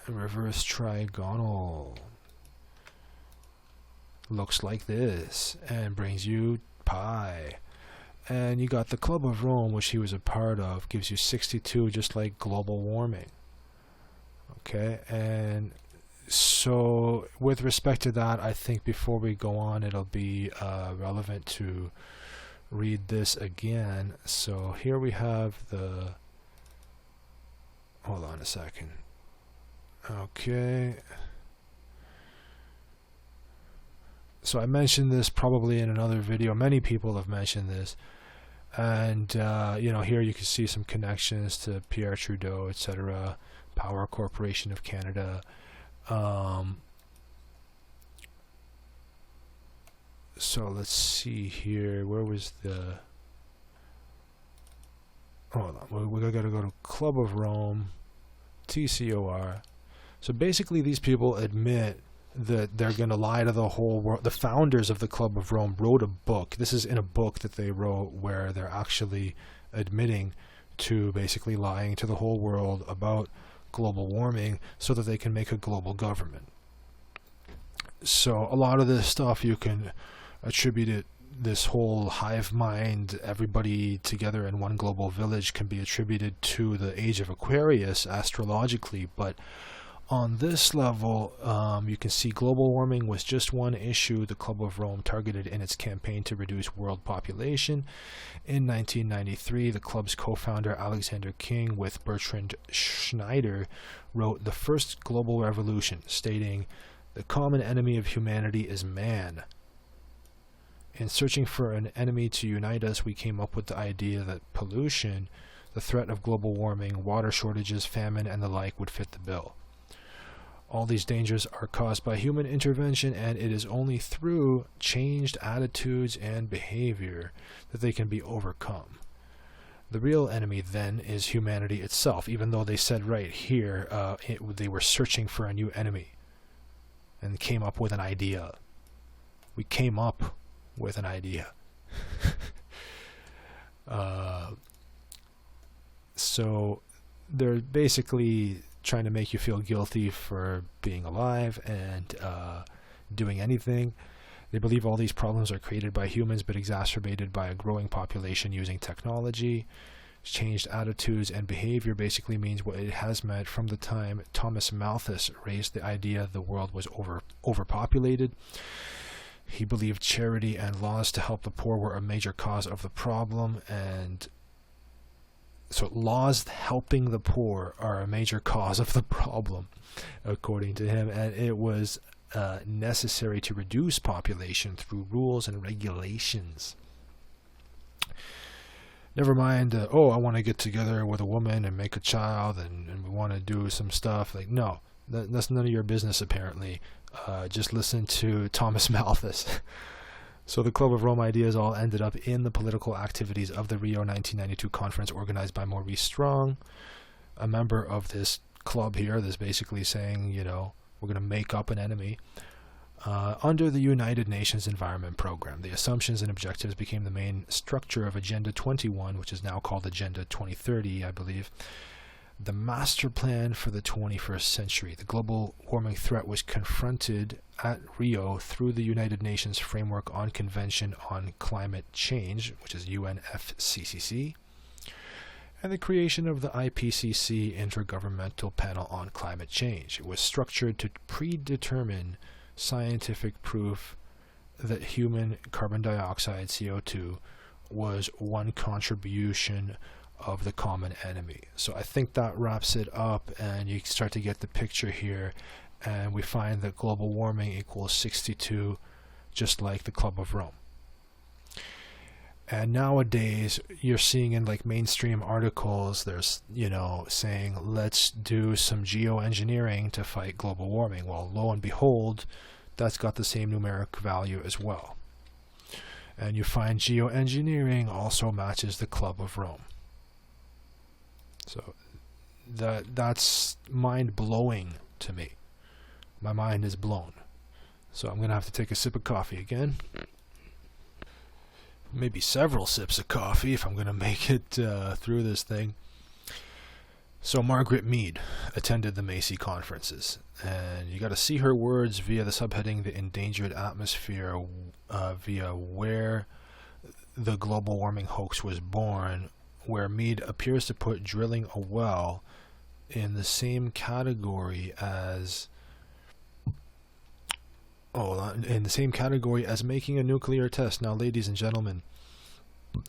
Reverse trigonal looks like this and brings you pi. And you got the Club of Rome, which he was a part of, gives you 62, just like global warming. Okay, and so with respect to that, I think before we go on, it'll be relevant to read this again. So here we have the, hold on a second. Okay. So I mentioned this probably in another video. Many people have mentioned this. And, here you can see some connections to Pierre Trudeau, etc., Power Corporation of Canada. So let's see here. Where was the... Hold on. We got to go to Club of Rome, TCOR. So basically these people admit that they're going to lie to the whole world. The founders of the Club of Rome wrote a book. This is in a book that they wrote where they're actually admitting to basically lying to the whole world about global warming so that they can make a global government. So a lot of this stuff you can attribute it, this whole hive mind, everybody together in one global village, can be attributed to the age of Aquarius astrologically, but on this level, you can see global warming was just one issue the Club of Rome targeted in its campaign to reduce world population. In 1993, the club's co-founder Alexander King with Bertrand Schneider wrote The First Global Revolution, stating, "The common enemy of humanity is man. In searching for an enemy to unite us, we came up with the idea that pollution, the threat of global warming, water shortages, famine, and the like would fit the bill. All these dangers are caused by human intervention, and it is only through changed attitudes and behavior that they can be overcome. The real enemy, then, is humanity itself," even though they said right here they were searching for a new enemy and came up with an idea. We came up with an idea. So they're basically trying to make you feel guilty for being alive and doing anything. They believe all these problems are created by humans but exacerbated by a growing population using technology. Changed attitudes and behavior basically means what it has meant from the time Thomas Malthus raised the idea the world was overpopulated. He believed charity and laws to help the poor were a major cause of the problem, and so laws helping the poor are a major cause of the problem, according to him, and it was necessary to reduce population through rules and regulations. Never mind, I want to get together with a woman and make a child, and we want to do some stuff. Like, no, that's none of your business, apparently. Just listen to Thomas Malthus. So the Club of Rome ideas all ended up in the political activities of the Rio 1992 conference organized by Maurice Strong, a member of this club here that's basically saying, we're going to make up an enemy. Under the United Nations Environment Program, the assumptions and objectives became the main structure of Agenda 21, which is now called Agenda 2030, I believe. The master plan for the 21st century. The global warming threat was confronted at Rio through the United Nations Framework on Convention on Climate Change, which is UNFCCC, and the creation of the IPCC Intergovernmental Panel on Climate Change. It was structured to predetermine scientific proof that human carbon dioxide, CO2, was one contribution of the common enemy. So I think that wraps it up, and you start to get the picture here, and we find that global warming equals 62, just like the Club of Rome. And nowadays you're seeing in like mainstream articles, there's saying let's do some geoengineering to fight global warming. Well, lo and behold, that's got the same numeric value as well. And you find geoengineering also matches the Club of Rome. So that's mind-blowing to me. My mind is blown. So I'm going to have to take a sip of coffee again. Maybe several sips of coffee if I'm going to make it through this thing. So Margaret Mead attended the Macy conferences, and you got to see her words via the subheading "The Endangered Atmosphere," via where the global warming hoax was born, where Mead appears to put drilling a well in the same category as making a nuclear test. Now, ladies and gentlemen,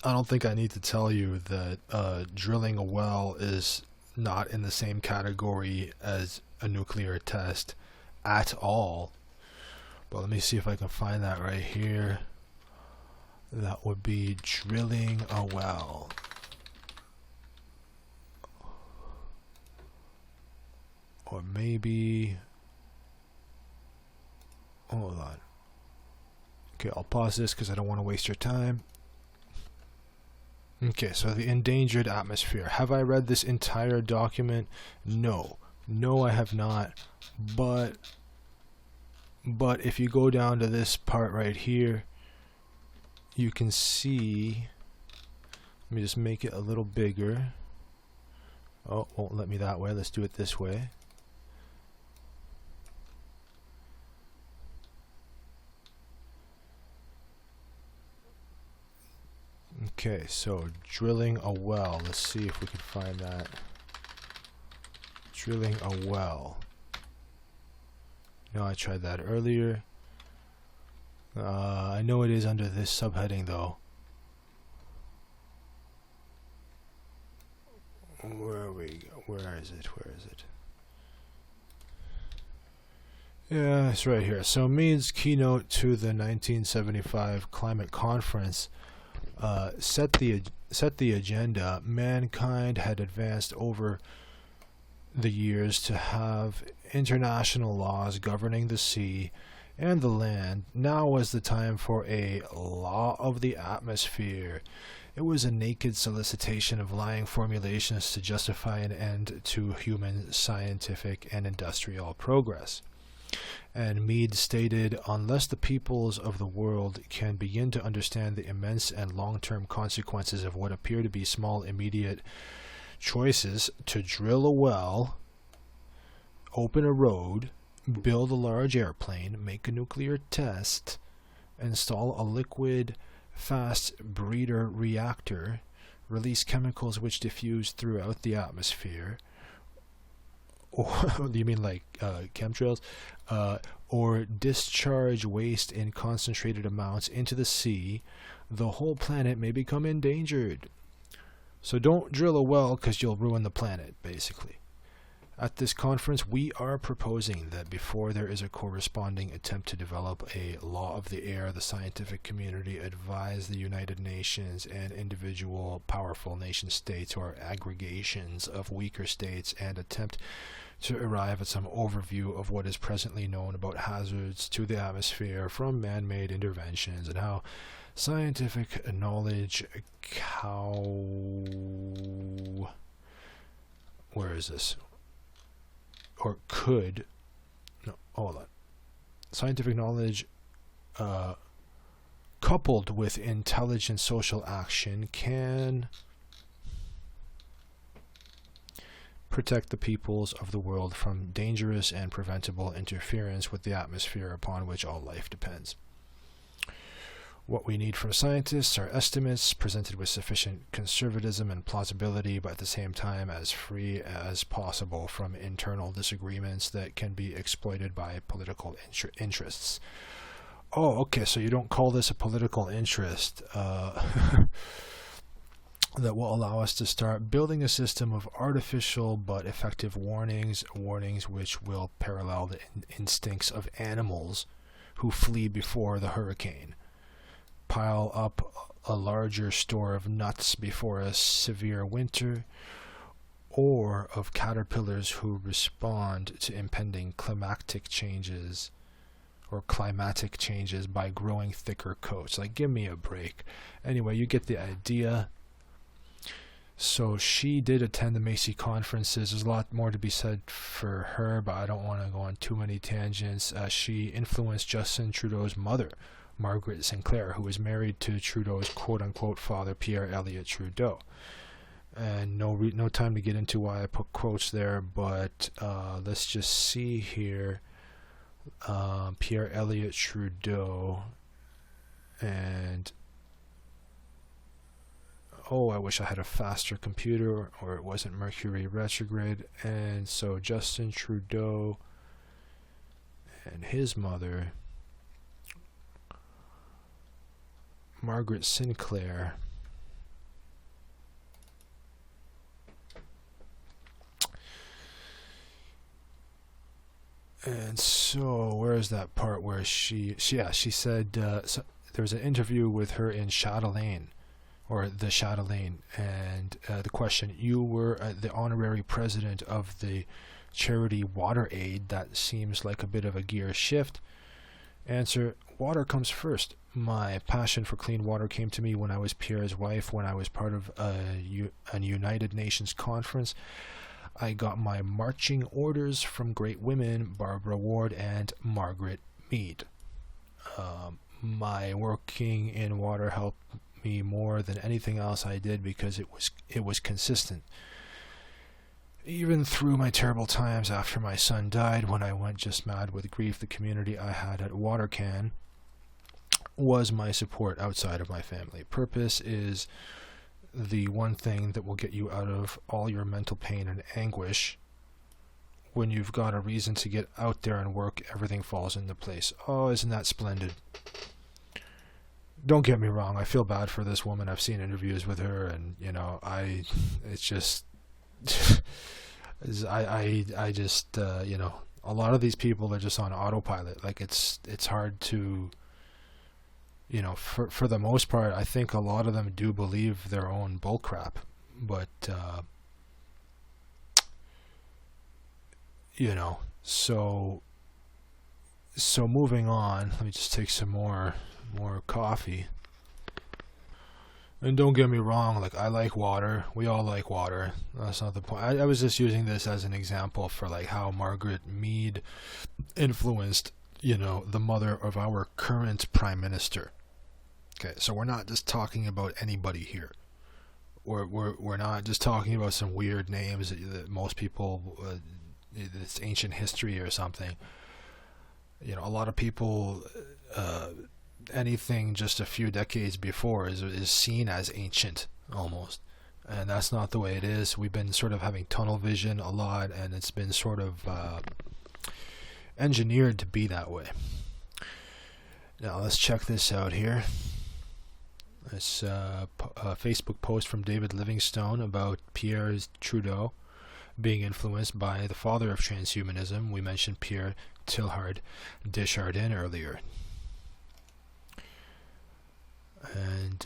I don't think I need to tell you that drilling a well is not in the same category as a nuclear test at all. But let me see if I can find that right here. That would be drilling a well. Or maybe, hold on. Okay, I'll pause this because I don't want to waste your time. Okay, so the endangered atmosphere. Have I read this entire document? No. No, I have not. But if you go down to this part right here, you can see, let me just make it a little bigger. Oh, won't let me that way. Let's do it this way. Okay, so drilling a well. Let's see if we can find that. Drilling a well. No, I tried that earlier. I know it is under this subheading though. Where is it? Yeah, it's right here. So Mead's keynote to the 1975 climate conference set the agenda. Mankind had advanced over the years to have international laws governing the sea and the land. Now was the time for a law of the atmosphere. It was a naked solicitation of lying formulations to justify an end to human scientific and industrial progress. And Mead stated, unless the peoples of the world can begin to understand the immense and long-term consequences of what appear to be small immediate choices to drill a well, open a road, build a large airplane, make a nuclear test, install a liquid fast breeder reactor, release chemicals which diffuse throughout the atmosphere, or do you mean like chemtrails, or discharge waste in concentrated amounts into the sea, the whole planet may become endangered. So don't drill a well because you'll ruin the planet, basically. At this conference, we are proposing that before there is a corresponding attempt to develop a law of the air, the scientific community advise the United Nations and individual powerful nation states or aggregations of weaker states and attempt to arrive at some overview of what is presently known about hazards to the atmosphere from man-made interventions and how scientific knowledge scientific knowledge coupled with intelligent social action can protect the peoples of the world from dangerous and preventable interference with the atmosphere upon which all life depends. What we need from scientists are estimates presented with sufficient conservatism and plausibility, but at the same time as free as possible from internal disagreements that can be exploited by political interests. Oh, okay, so you don't call this a political interest that will allow us to start building a system of artificial but effective warnings which will parallel the instincts of animals who flee before the hurricane. Pile up a larger store of nuts before a severe winter, or of caterpillars who respond to impending climatic changes by growing thicker coats. Like, give me a break. Anyway, you get the idea. So she did attend the Macy conferences. There's a lot more to be said for her, but I don't want to go on too many tangents. She influenced Justin Trudeau's mother, Margaret Sinclair, who was married to Trudeau's quote-unquote father, Pierre Elliott Trudeau. And no time to get into why I put quotes there, but let's just see here. Pierre Elliott Trudeau, and I wish I had a faster computer or it wasn't Mercury retrograde. And so Justin Trudeau and his mother, Margaret Sinclair, and so where is that part where she said so there was an interview with her in Chatelaine, or the Chatelaine, and the question: you were the honorary president of the charity Water Aid. That seems like a bit of a gear shift. Answer: water comes first. My passion for clean water came to me when I was Pierre's wife, when I was part of a United Nations conference. I got my marching orders from great women, Barbara Ward and Margaret Mead. My working in water helped me more than anything else I did because it was consistent. Even through my terrible times after my son died, when I went just mad with grief, the community I had at Watercan was my support outside of my family. Purpose is the one thing that will get you out of all your mental pain and anguish. when you've got a reason to get out there and work, everything falls into place. Oh, isn't that splendid? Don't get me wrong, I feel bad for this woman. I've seen interviews with her, and it's just I just a lot of these people are just on autopilot. Like it's hard to, for the most part, I think a lot of them do believe their own bullcrap, but so moving on. Let me just take some more coffee. And don't get me wrong, like, I like water. We all like water. That's not the point. I was just using this as an example for like how Margaret Mead influenced, the mother of our current prime minister. Okay, so we're not just talking about anybody here. We're not just talking about some weird names that most people, it's ancient history or something. A lot of people, anything just a few decades before is seen as ancient almost, and that's not the way it is. We've been sort of having tunnel vision a lot, and it's been sort of engineered to be that way. Now let's check this out here. This a Facebook post from David Livingstone about Pierre Trudeau being influenced by the father of transhumanism. We mentioned Pierre Teilhard de Chardin earlier. And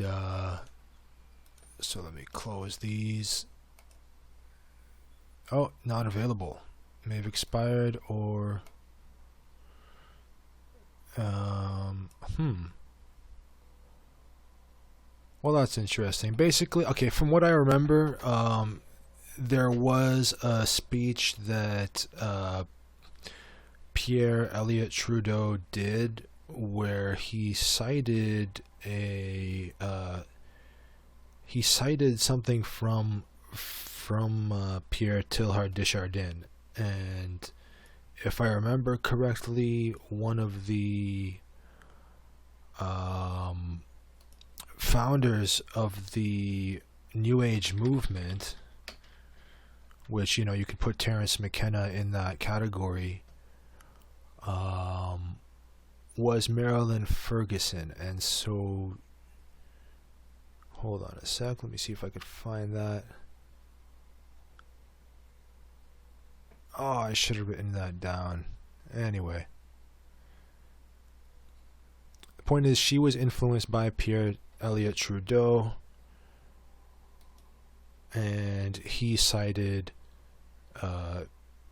so let me close these. Oh, not available. May have expired or well, that's interesting. Basically, okay, from what I remember, there was a speech that Pierre Elliott Trudeau did where he cited something from Pierre Teilhard de Chardin, and if I remember correctly, one of the founders of the New Age movement, which you could put Terence McKenna in that category, was Marilyn Ferguson. And so hold on a sec, let me see if I could find that. Oh, I should have written that down. Anyway, the point is, she was influenced by Pierre Elliott Trudeau, and he cited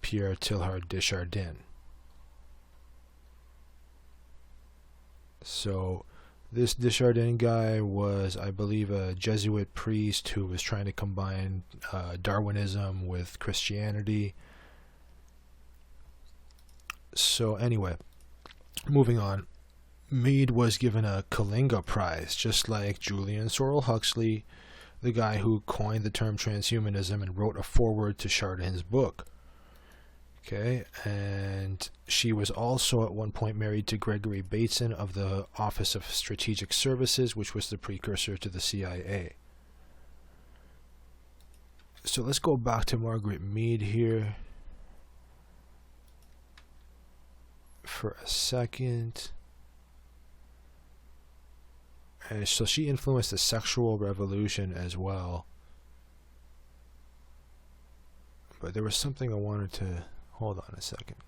Pierre Teilhard de Chardin. So this Desjardins guy was, I believe, a Jesuit priest who was trying to combine Darwinism with Christianity. So anyway, moving on. Mead was given a Kalinga Prize, just like Julian Sorrell Huxley, the guy who coined the term transhumanism and wrote a foreword to Chardin's book. Okay, and she was also at one point married to Gregory Bateson of the Office of Strategic Services, which was the precursor to the CIA. So let's go back to Margaret Mead here for a second. And so she influenced the sexual revolution as well. But there was something I wanted to... Hold on a second.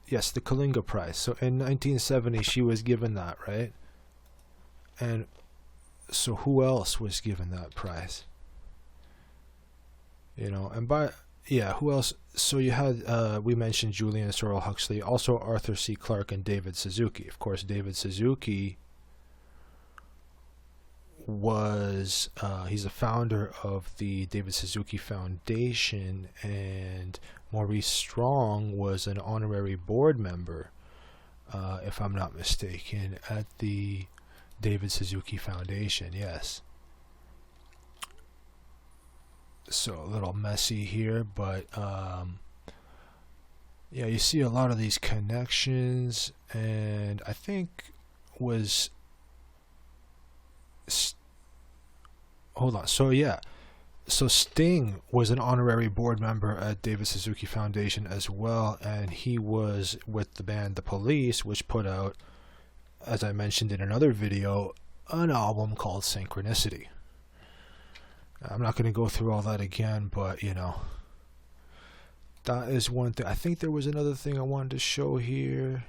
Yes, the Kalinga Prize. So in 1970 she was given that, right? And so who else was given that prize? And who else? So you had, we mentioned Julian Sorrell Huxley, also Arthur C. Clarke and David Suzuki. Of course, David Suzuki was, he's a founder of the David Suzuki Foundation, and Maurice Strong was an honorary board member, if I'm not mistaken, at the David Suzuki Foundation, yes. So a little messy here, but yeah, you see a lot of these connections, and I think hold on. So yeah, So Sting was an honorary board member at David Suzuki Foundation as well, and he was with the band The Police, which put out, as I mentioned in another video, an album called Synchronicity. I'm not going to go through all that again, but you know, that is one thing. I think there was another thing I wanted to show here.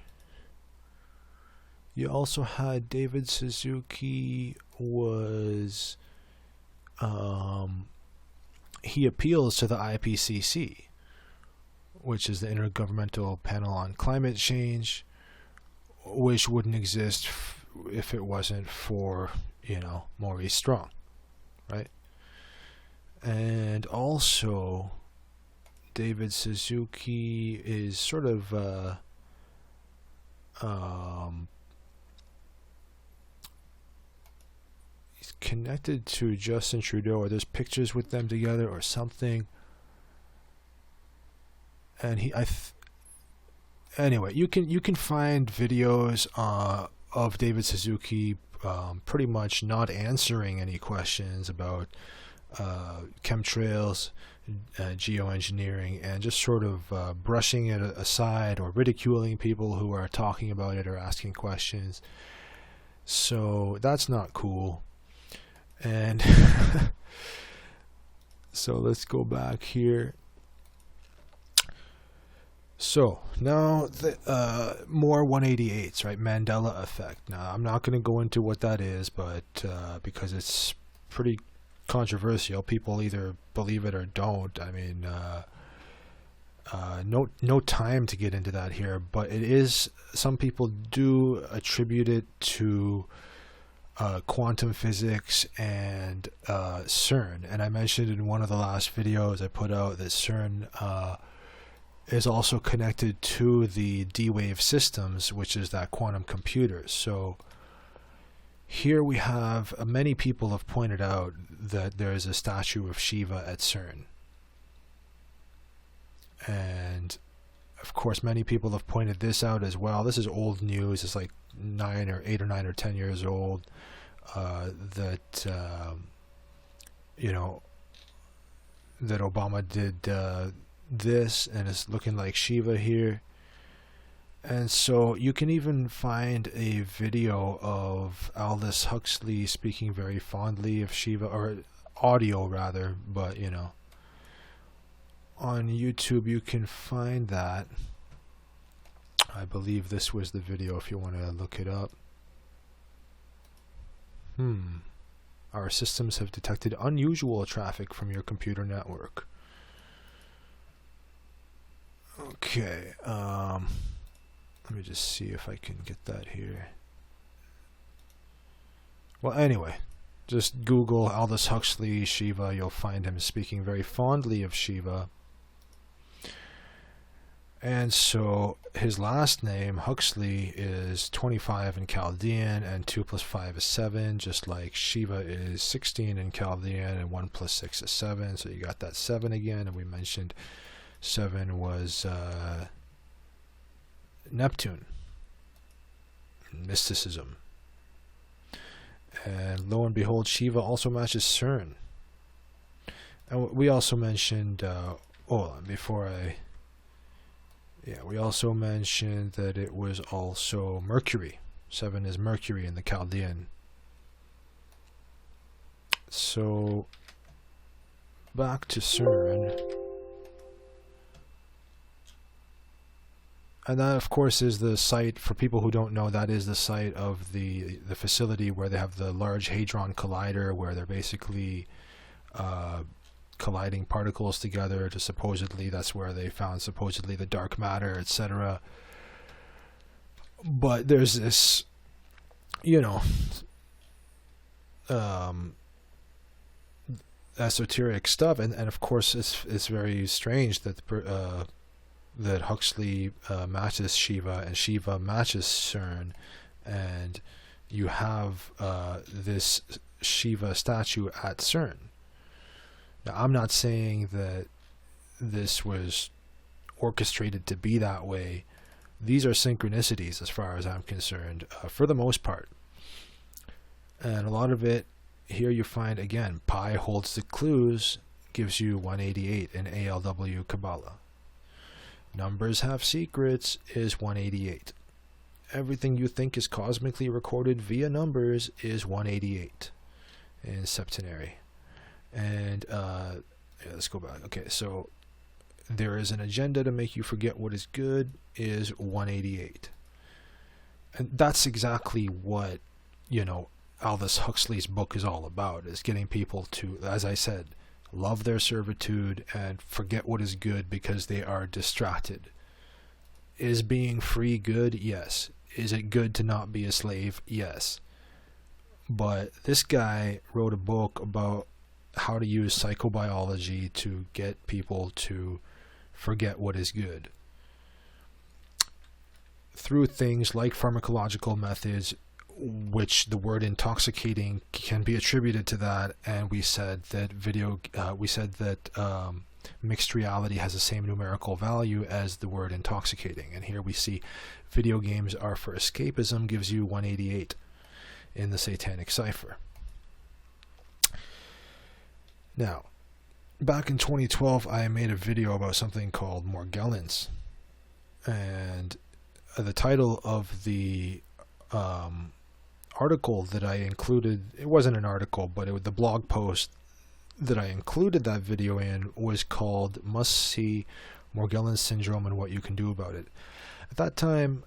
You also had David Suzuki was he appeals to the IPCC, which is the Intergovernmental Panel on Climate Change, which wouldn't exist if it wasn't for, you know, Maurice Strong, right? And also, David Suzuki is sort of he's connected to Justin Trudeau, or there's pictures with them together or something. And anyway, you can find videos of David Suzuki pretty much not answering any questions about chemtrails, geoengineering, and just sort of brushing it aside or ridiculing people who are talking about it or asking questions. So that's not cool. And so let's go back here. So now the more 188s, right? Mandela effect. Now I'm not going to go into what that is, but because it's pretty controversial, people either believe it or don't. I mean, no time to get into that here, but it is, some people do attribute it to quantum physics and CERN. And I mentioned in one of the last videos I put out that CERN is also connected to the D-Wave systems, which is that quantum computer. So here we have, many people have pointed out that there is a statue of Shiva at CERN. And of course many people have pointed this out as well. This is old news. It's like 8 or 9 or 10 years old. That you know, that Obama did this, and it's looking like Shiva here. And so you can even find a video of Aldous Huxley speaking very fondly of Shiva, or audio rather, but you know, on YouTube you can find that. I believe this was the video if you want to look it up. Our systems have detected unusual traffic from your computer network. Okay, let me just see if I can get that here. Well, anyway, just Google Aldous Huxley Shiva. You'll find him speaking very fondly of Shiva. And so his last name, Huxley, is 25 in Chaldean, and 2 plus 5 is 7, just like Shiva is 16 in Chaldean, and 1 plus 6 is 7. So you got that 7 again, and we mentioned 7 was Neptune, mysticism. And lo and behold, Shiva also matches CERN. And we also mentioned, we also mentioned that it was also Mercury. 7 is Mercury in the Chaldean. So back to CERN. And that, of course, is the site, for people who don't know, that is the site of the facility where they have the Large Hadron Collider, where they're basically colliding particles together to supposedly, that's where they found supposedly the dark matter, etc. But there's this, you know, esoteric stuff, and of course it's very strange that that Huxley matches Shiva and Shiva matches CERN, and you have this Shiva statue at CERN. Now, I'm not saying that this was orchestrated to be that way. These are synchronicities as far as I'm concerned, for the most part. And a lot of it, here you find, again, pi holds the clues, gives you 188 in ALW Kabbalah. Numbers have secrets is 188. Everything you think is cosmically recorded via numbers is 188 in septenary. And let's go back. Okay, so there is an agenda to make you forget what is good is 188. And that's exactly what, Aldous Huxley's book is all about, is getting people to, as I said, love their servitude and forget what is good because they are distracted. Is being free good? Yes. Is it good to not be a slave? Yes. But this guy wrote a book about how to use psychobiology to get people to forget what is good through things like pharmacological methods, which the word intoxicating can be attributed to that. And we said that mixed reality has the same numerical value as the word intoxicating. And here we see video games are for escapism, gives you 188 in the satanic cipher. Now, back in 2012, I made a video about something called Morgellons. And the title of the article that I included, it wasn't an article, but the blog post that I included that video in was called Must See Morgellons Syndrome and What You Can Do About It. At that time,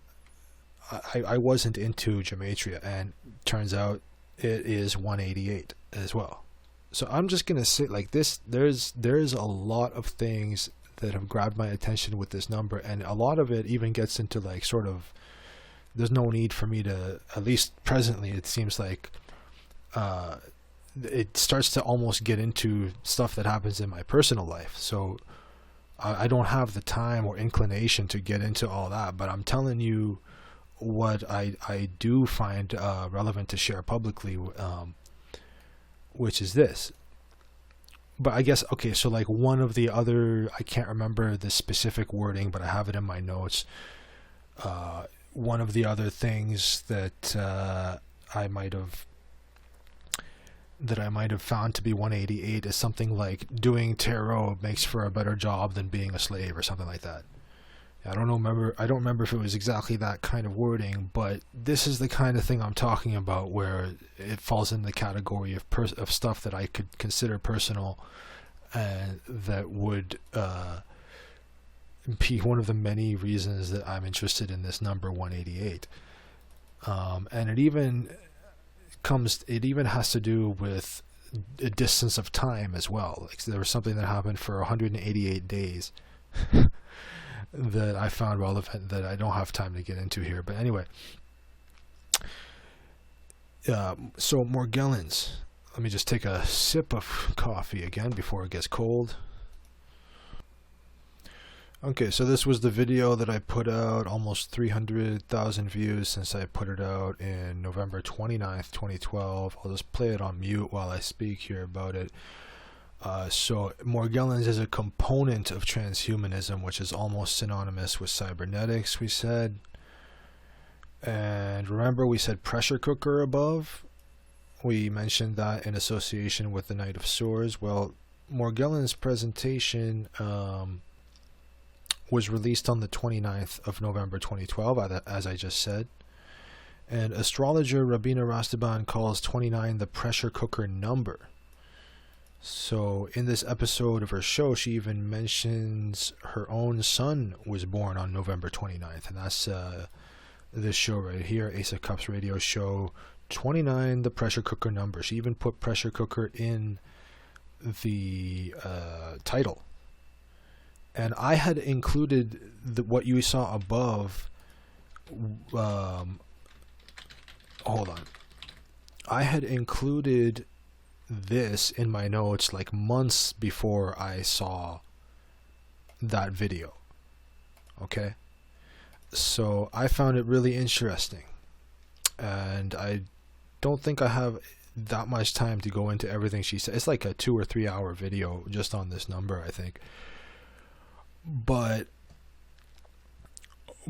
I wasn't into Gematria, and turns out it is 188 as well. So I'm just going to say like this, there's a lot of things that have grabbed my attention with this number, and a lot of it even gets into like sort of, there's no need for me to, at least presently, it seems like it starts to almost get into stuff that happens in my personal life. So I don't have the time or inclination to get into all that, but I'm telling you what I do find relevant to share publicly, which is this. But I guess, okay, so like one of the other, I can't remember the specific wording, but I have it in my notes. One of the other things that I might have found to be 188 is something like doing tarot makes for a better job than being a slave or something like that. I don't remember if it was exactly that kind of wording, but this is the kind of thing I'm talking about, where it falls in the category of stuff that I could consider personal, and that would be one of the many reasons that I'm interested in this number 188. And it even has to do with a distance of time as well. Like there was something that happened for 188 days that I found relevant that I don't have time to get into here. But anyway, so Morgellons. Let me just take a sip of coffee again before it gets cold. Okay, so this was the video that I put out, almost 300,000 views since I put it out in November 29th, 2012. I'll just play it on mute while I speak here about it. So Morgellons is a component of transhumanism, which is almost synonymous with cybernetics, we said. And remember we said pressure cooker above? We mentioned that in association with the Knight of Swords. Well, Morgellons' presentation was released on the 29th of November 2012, as I just said. And astrologer Rabina Rastaban calls 29 the pressure cooker number. So in this episode of her show, she even mentions her own son was born on November 29th. And that's this show right here, Ace of Cups radio show 29, the pressure cooker number. She even put pressure cooker in the title. And I had included what you saw above. Hold on. I had included this in my notes like months before I saw that video. Okay? So I found it really interesting. And I don't think I have that much time to go into everything she said. It's like a 2 or 3 hour video just on this number, I think. But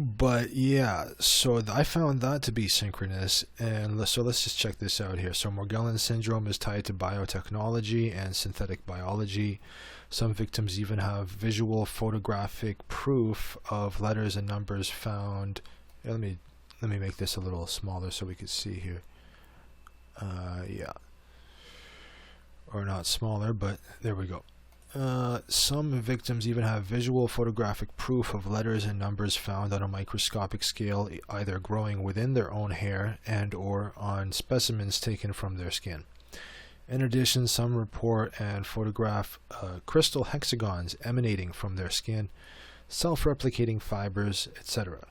But yeah, so I found that to be synchronous, and so let's just check this out here. So Morgellons syndrome is tied to biotechnology and synthetic biology. Some victims even have visual photographic proof of letters and numbers found. Let me make this a little smaller so we can see here. Yeah, or not smaller, but there we go. Some victims even have visual photographic proof of letters and numbers found on a microscopic scale, either growing within their own hair and or on specimens taken from their skin. In addition, some report and photograph crystal hexagons emanating from their skin, self-replicating fibers, etc.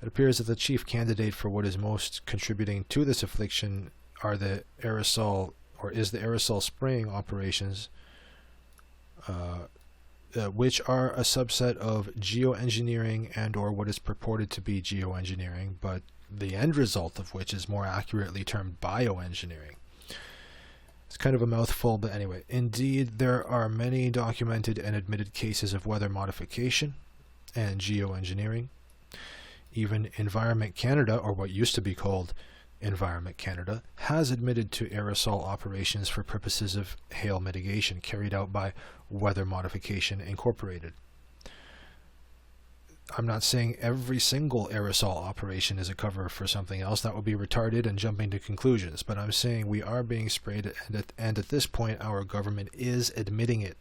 It appears that the chief candidate for what is most contributing to this affliction are the aerosol, or is the aerosol spraying operations, which are a subset of geoengineering and or what is purported to be geoengineering, but the end result of which is more accurately termed bioengineering. It's kind of a mouthful, but anyway. Indeed, there are many documented and admitted cases of weather modification and geoengineering. Even Environment Canada, or what used to be called Environment Canada, has admitted to aerosol operations for purposes of hail mitigation carried out by Weather Modification Incorporated. I'm not saying every single aerosol operation is a cover for something else. That would be retarded and jumping to conclusions. But I'm saying we are being sprayed, and at this point our government is admitting it.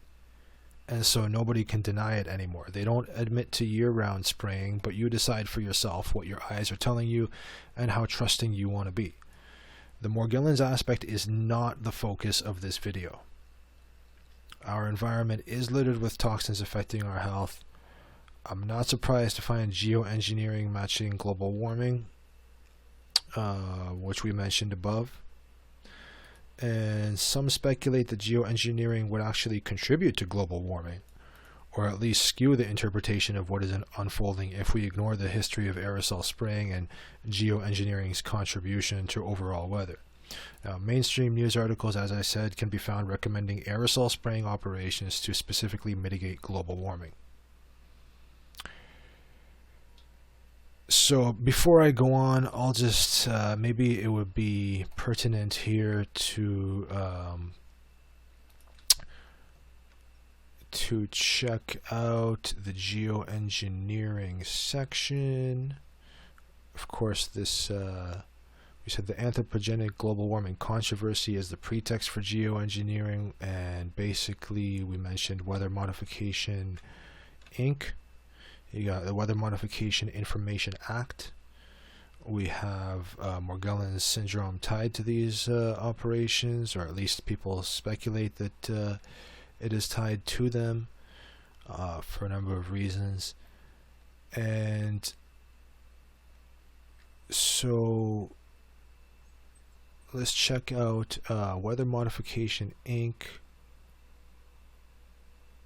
And so nobody can deny it anymore. They don't admit to year-round spraying, but you decide for yourself what your eyes are telling you and how trusting you want to be. The Morgellons aspect is not the focus of this video. Our environment is littered with toxins affecting our health. I'm not surprised to find geoengineering matching global warming, which we mentioned above. And some speculate that geoengineering would actually contribute to global warming, or at least skew the interpretation of what is unfolding if we ignore the history of aerosol spraying and geoengineering's contribution to overall weather. Now, mainstream news articles, as I said, can be found recommending aerosol spraying operations to specifically mitigate global warming. So before I go on, I'll just maybe it would be pertinent here to check out the geoengineering section. Of course, this we said the anthropogenic global warming controversy is the pretext for geoengineering, and basically we mentioned Weather Modification Inc. You got the Weather Modification Information Act. We have Morgellons syndrome tied to these operations, or at least people speculate that it is tied to them for a number of reasons. And so let's check out Weather Modification Inc.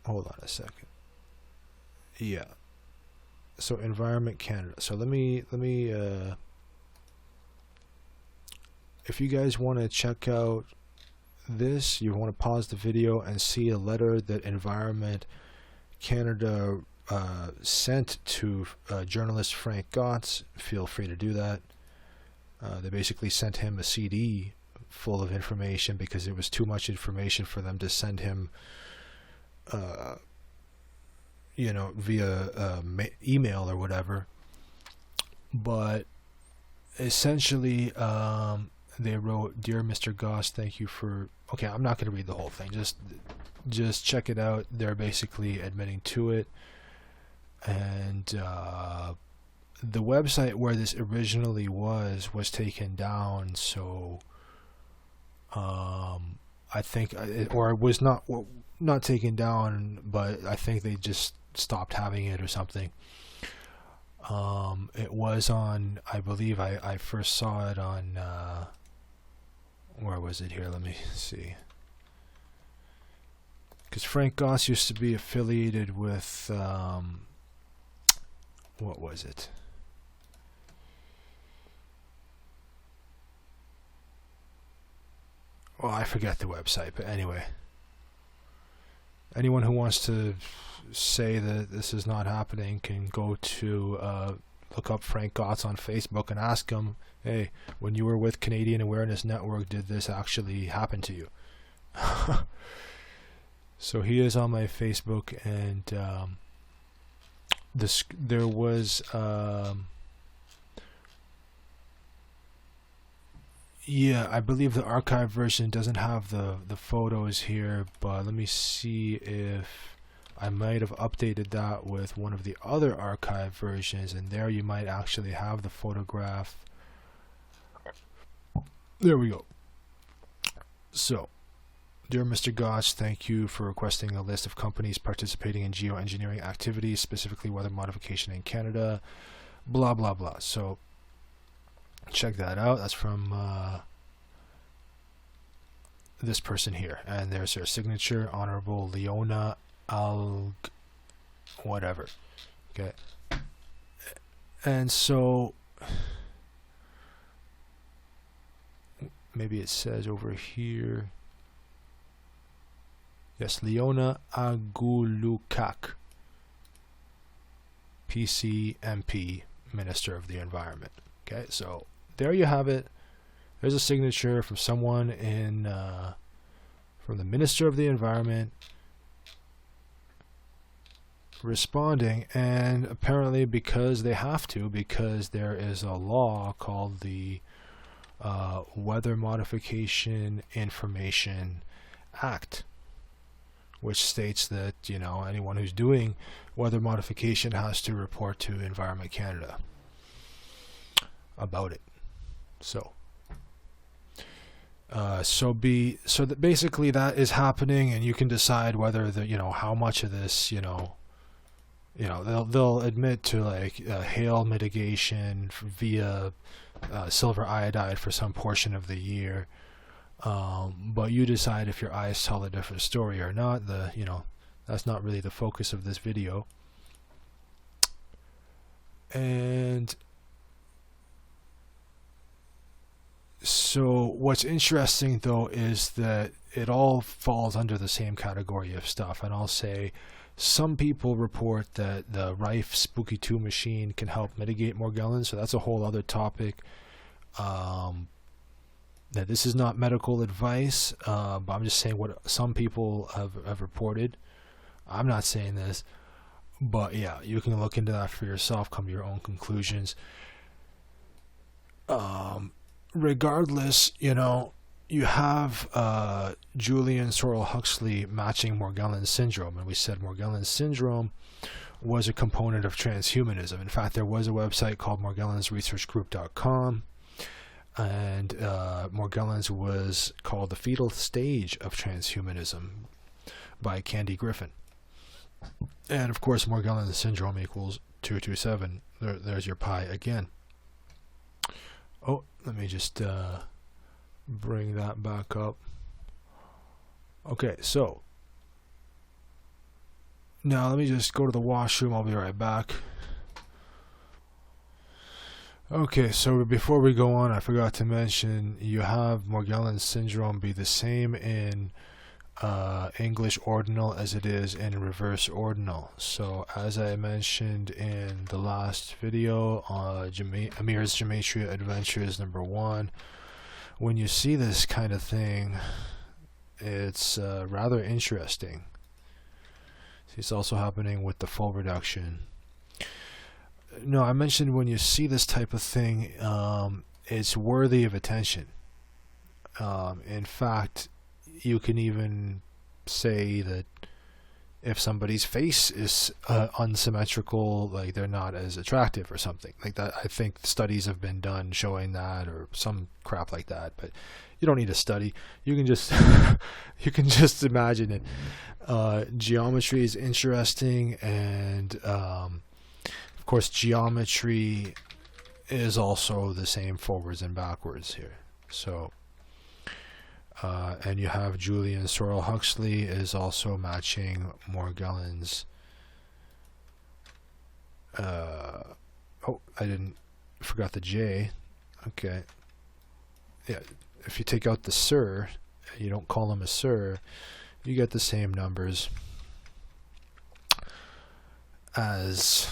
Hold on a second. Yeah. So Environment Canada. So let me if you guys want to check out this, you want to pause the video and see a letter that Environment Canada sent to journalist Frank Gotts, feel free to do that. They basically sent him a CD full of information because it was too much information for them to send him via email or whatever. But essentially they wrote, "Dear Mr. Goss, thank you for..." Okay, I'm not going to read the whole thing. Just check it out. They're basically admitting to it. And the website where this originally was taken down, so I think, or it was not taken down, but I think they just stopped having it or something. It was on, I believe I first saw it on where was it here? Let me see. Because Frank Goss used to be affiliated with what was it? Well, I forget the website, but anyway. Anyone who wants to say that this is not happening can go to look up Frank Gotts on Facebook and ask him, hey, when you were with Canadian Awareness Network, did this actually happen to you? So he is on my Facebook, and there was yeah, I believe the archive version doesn't have the photos here, but let me see if I might have updated that with one of the other archive versions, and there you might actually have the photograph. There we go. So, dear Mr. Gotts, thank you for requesting a list of companies participating in geoengineering activities, specifically weather modification in Canada, blah blah blah. So check that out. That's from this person here, and there's their signature, Honorable Leona Alg whatever. Okay. And so maybe it says over here, yes, Leona Agulukak, PCMP, Minister of the Environment. Okay, so there you have it. There's a signature from someone in from the Minister of the Environment responding, and apparently because they have to, because there is a law called the Weather Modification Information Act, which states that, you know, anyone who's doing weather modification has to report to Environment Canada about it. So that basically that is happening, and you can decide whether the, you know, how much of this, you know, they'll admit to like hail mitigation via silver iodide for some portion of the year, but you decide if your eyes tell a different story or not. You know, that's not really the focus of this video. And so what's interesting though is that it all falls under the same category of stuff, and I'll say some people report that the Rife Spooky 2 machine can help mitigate Morgellons, so that's a whole other topic. That this is not medical advice, but I'm just saying what some people have reported. I'm not saying this, but yeah, you can look into that for yourself, come to your own conclusions. Regardless, you know, you have Julian Sorrell Huxley matching Morgellons syndrome, and we said Morgellons syndrome was a component of transhumanism. In fact, there was a website called morgellonsresearchgroup.com, and Morgellons was called the fetal stage of transhumanism by Candy Griffin. And of course, Morgellons syndrome equals 227. There's your pi again. Oh, let me just bring that back up. Okay, so now let me just go to the washroom. I'll be right back. Okay, so before we go on, I forgot to mention you have Morgellons syndrome be the same in English ordinal as it is in reverse ordinal. So as I mentioned in the last video, Amir's Gematria Adventures #1, when you see this kind of thing, it's rather interesting. It's also happening with the full reduction. No, I mentioned when you see this type of thing, it's worthy of attention. In fact, you can even say that if somebody's face is unsymmetrical, like they're not as attractive or something like that. I think studies have been done showing that, or some crap like that, but you don't need a study. You can just you can just imagine it. Geometry is interesting, and of course geometry is also the same forwards and backwards here. So and you have Julian Sorrell Huxley is also matching Morgellons. Oh, I forgot the J. Okay. Yeah, if you take out the Sir, you don't call him a Sir, you get the same numbers as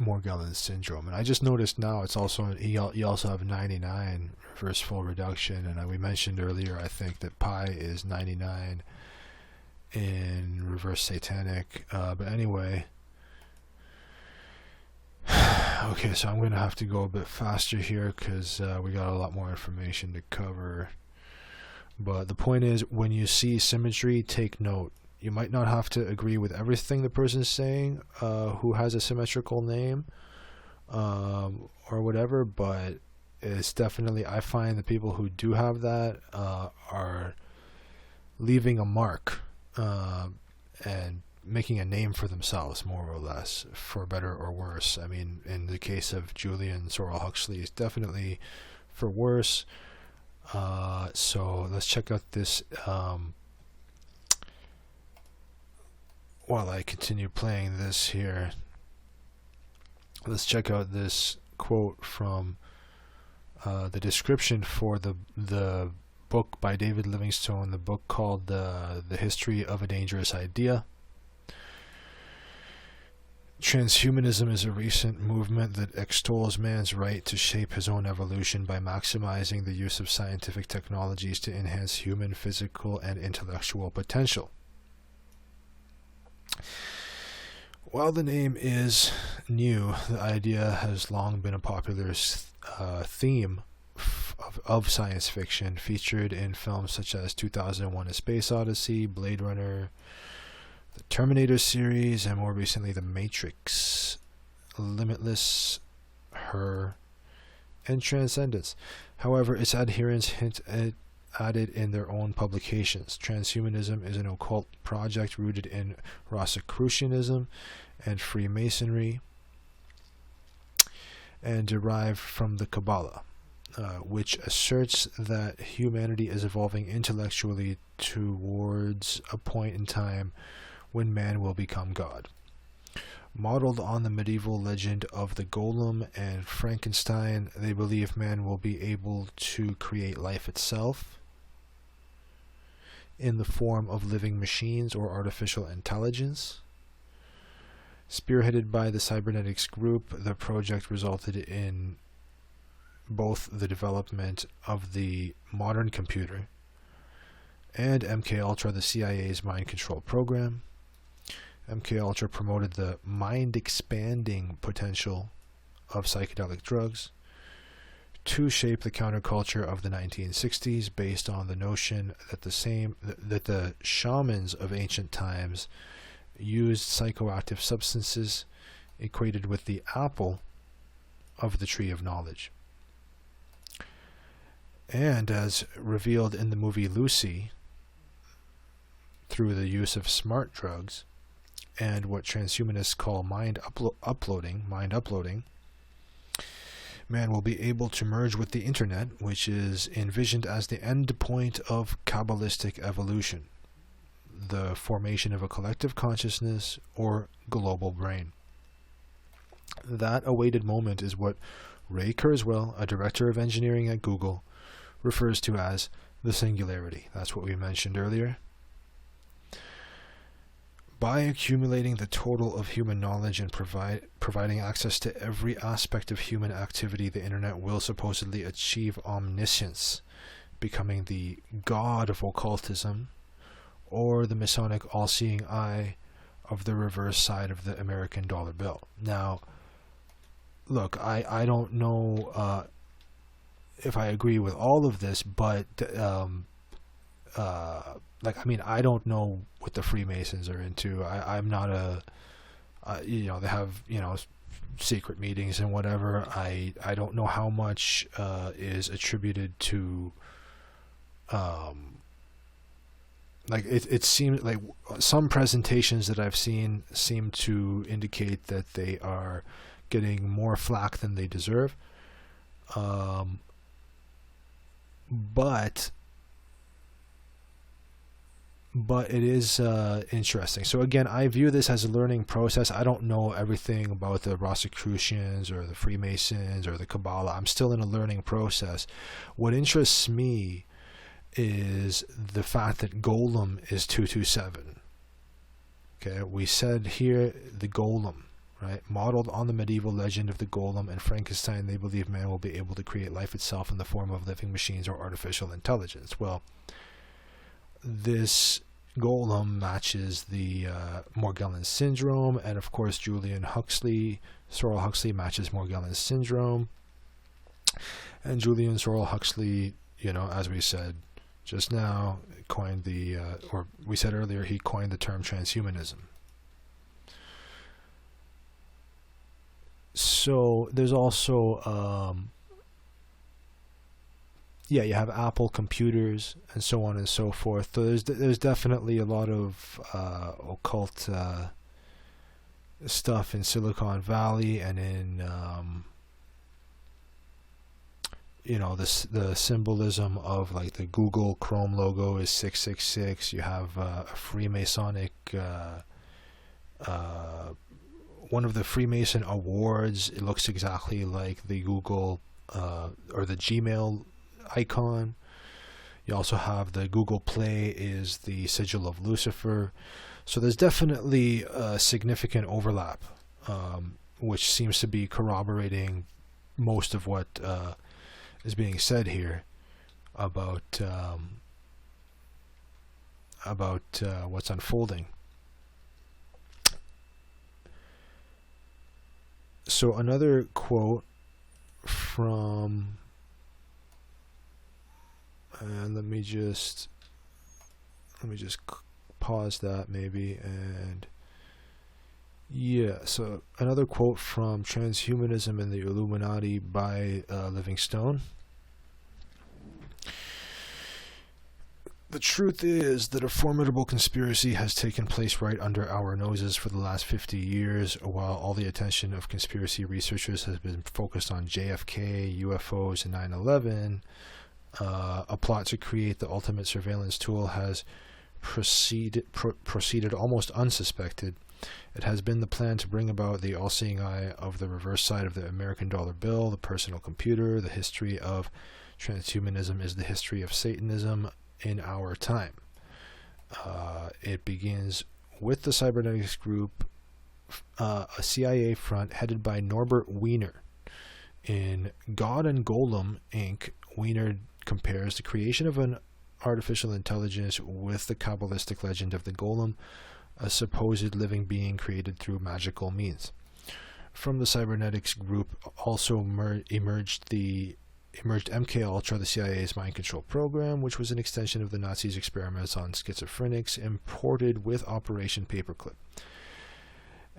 Morgellons syndrome. And I just noticed now it's also, you also have 99 reverse full reduction, and we mentioned earlier, I think, that pi is 99 in reverse satanic. But anyway, okay, so I'm going to have to go a bit faster here because we got a lot more information to cover. But the point is, when you see symmetry, take note. You might not have to agree with everything the person's saying who has a symmetrical name or whatever, but it's definitely, I find the people who do have that are leaving a mark and making a name for themselves, more or less, for better or worse. I mean, in the case of Julian Sorrel Huxley, it's definitely for worse. So let's check out this while I continue playing this here. Let's check out this quote from the description for the book by David Livingstone, the book called The History of a Dangerous Idea. Transhumanism is a recent movement that extols man's right to shape his own evolution by maximizing the use of scientific technologies to enhance human physical and intellectual potential. While the name is new, the idea has long been a popular theme of science fiction, featured in films such as 2001: A Space Odyssey, Blade Runner, the Terminator series, and more recently The Matrix, Limitless, Her, and Transcendence. However, its adherents hint at added in their own publications. Transhumanism is an occult project rooted in Rosicrucianism and Freemasonry and derived from the Kabbalah, which asserts that humanity is evolving intellectually towards a point in time when man will become God. Modeled on the medieval legend of the Golem and Frankenstein, they believe man will be able to create life itself in the form of living machines or artificial intelligence. Spearheaded by the cybernetics group, the project resulted in both the development of the modern computer and MKUltra, the CIA's mind control program. MKUltra promoted the mind-expanding potential of psychedelic drugs to shape the counterculture of the 1960s, based on the notion that the shamans of ancient times used psychoactive substances equated with the apple of the tree of knowledge. And as revealed in the movie Lucy, through the use of smart drugs and what transhumanists call mind uploading, man will be able to merge with the internet, which is envisioned as the end point of Kabbalistic evolution, the formation of a collective consciousness or global brain. That awaited moment is what Ray Kurzweil, a director of engineering at Google, refers to as the singularity. That's what we mentioned earlier. By accumulating the total of human knowledge and providing access to every aspect of human activity, the internet will supposedly achieve omniscience, becoming the god of occultism, or the Masonic all-seeing eye of the reverse side of the American dollar bill. Now, look, I don't know if I agree with all of this, but I don't know what the Freemasons are into. I'm not they have, secret meetings and whatever. I don't know how much is attributed to, it seems like some presentations that I've seen seem to indicate that they are getting more flack than they deserve. But it is interesting. So again, I view this as a learning process. I don't know everything about the Rosicrucians or the Freemasons or the Kabbalah. I'm still in a learning process. What interests me is the fact that Golem is 227. Okay, we said here the Golem, right? Modeled on the medieval legend of the golem and Frankenstein, they believe man will be able to create life itself in the form of living machines or artificial intelligence. Well, this golem matches the Morgellons syndrome, and of course Sorel Huxley matches Morgellons syndrome. And Julian Sorel Huxley, as we said just now, coined or we said earlier, he coined the term transhumanism. So there's also, you have Apple computers and so on and so forth. So there's definitely a lot of occult stuff in Silicon Valley and in the symbolism of like the Google Chrome logo is 666. You have a Freemasonic one of the Freemason awards. It looks exactly like the Google or the Gmail icon. You also have the Google Play is the sigil of Lucifer. So there's definitely a significant overlap, which seems to be corroborating most of what is being said here about what's unfolding. So another quote from, and let me just pause that maybe, and so another quote from Transhumanism and the Illuminati by Livingstone. The truth is that a formidable conspiracy has taken place right under our noses for the last 50 years, while all the attention of conspiracy researchers has been focused on JFK, UFOs, and 9/11. A plot to create the ultimate surveillance tool has proceeded almost unsuspected. It has been the plan to bring about the all-seeing eye of the reverse side of the American dollar bill, the personal computer. The history of transhumanism is the history of Satanism in our time. It begins with the cybernetics group, a CIA front headed by Norbert Wiener. In God and Golem, Inc., Wiener compares the creation of an artificial intelligence with the Kabbalistic legend of the golem, a supposed living being created through magical means. From the cybernetics group also emerged MK Ultra, the CIA's mind control program, which was an extension of the Nazis' experiments on schizophrenics, imported with Operation Paperclip.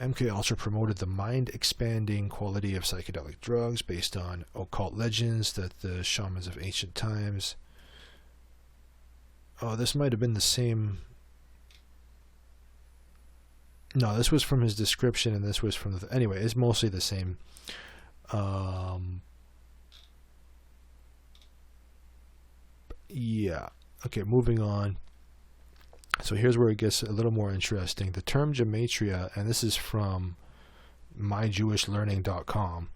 MK Ultra promoted the mind-expanding quality of psychedelic drugs based on occult legends that the shamans of ancient times. Oh, this might have been the same. No, this was from his description, and this was from the. Anyway, it's mostly the same. Yeah. Okay, moving on. So here's where it gets a little more interesting. The term Gematria, and this is from myjewishlearning.com.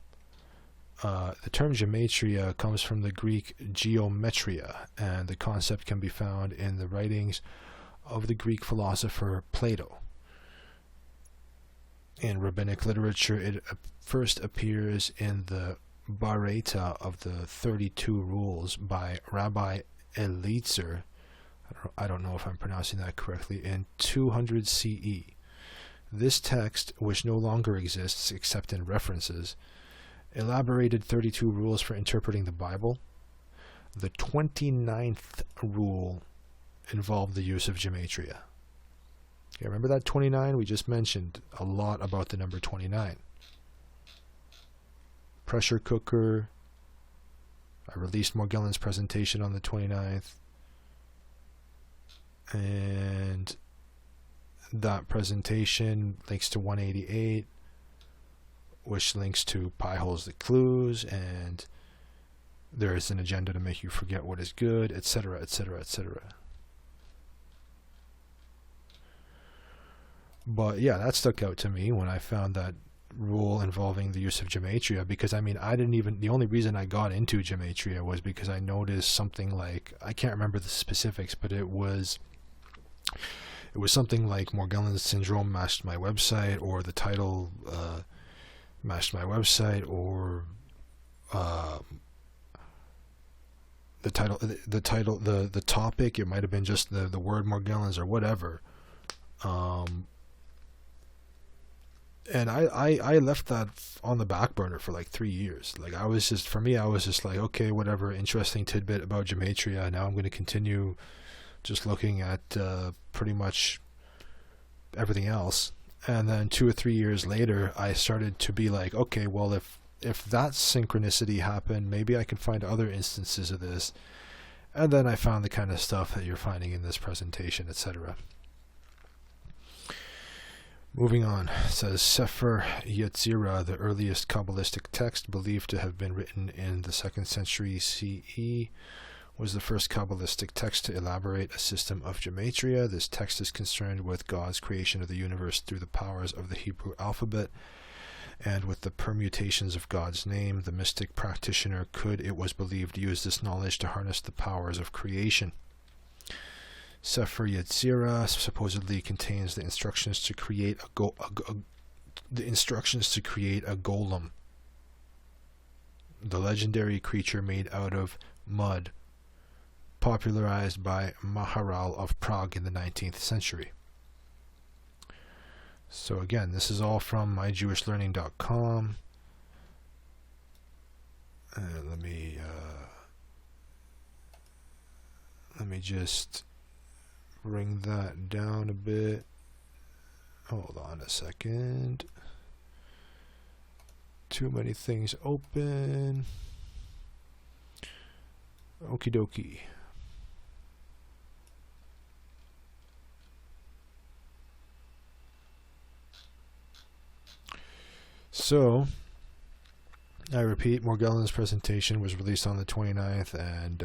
The term Gematria comes from the Greek geometria, and the concept can be found in the writings of the Greek philosopher Plato. In rabbinic literature, it first appears in the Baraita of the 32 Rules by Rabbi Eliezer. I don't know if I'm pronouncing that correctly, in 200 CE. This text, which no longer exists except in references, elaborated 32 rules for interpreting the Bible. The 29th rule involved the use of Gematria. Okay, remember that 29? We just mentioned a lot about the number 29. Pressure cooker. I released Morgellons' presentation on the 29th. And that presentation links to 188, which links to Pi Holes the Clues, and there is an agenda to make you forget what is good, etc., etc., etc. But yeah, that stuck out to me when I found that rule involving the use of Gematria, because the only reason I got into Gematria was because I noticed something like, I can't remember the specifics, but it was something like Morgellons syndrome matched my website, or the title matched my website, or the topic. It might have been just the word Morgellons or whatever. And I left that on the back burner for like 3 years. Like I was just like, okay, whatever, interesting tidbit about Gematria. Now I'm going to continue just looking at pretty much everything else. And then 2 or 3 years later, I started to be like, okay, well, if that synchronicity happened, maybe I can find other instances of this. And then I found the kind of stuff that you're finding in this presentation, etc. Moving on, it says Sefer Yetzirah, the earliest Kabbalistic text believed to have been written in the 2nd century CE, was the first Kabbalistic text to elaborate a system of gematria. This text is concerned with God's creation of the universe through the powers of the Hebrew alphabet and with the permutations of God's name. The mystic practitioner could, it was believed, use this knowledge to harness the powers of creation. Sefer Yetzirah supposedly contains the instructions to create a golem, the legendary creature made out of mud, popularized by Maharal of Prague in the 19th century. So again, this is all from myjewishlearning.com. Let me just bring that down a bit. Hold on a second. Too many things open. Okie dokie. So, I repeat, Morgellons' presentation was released on the 29th, and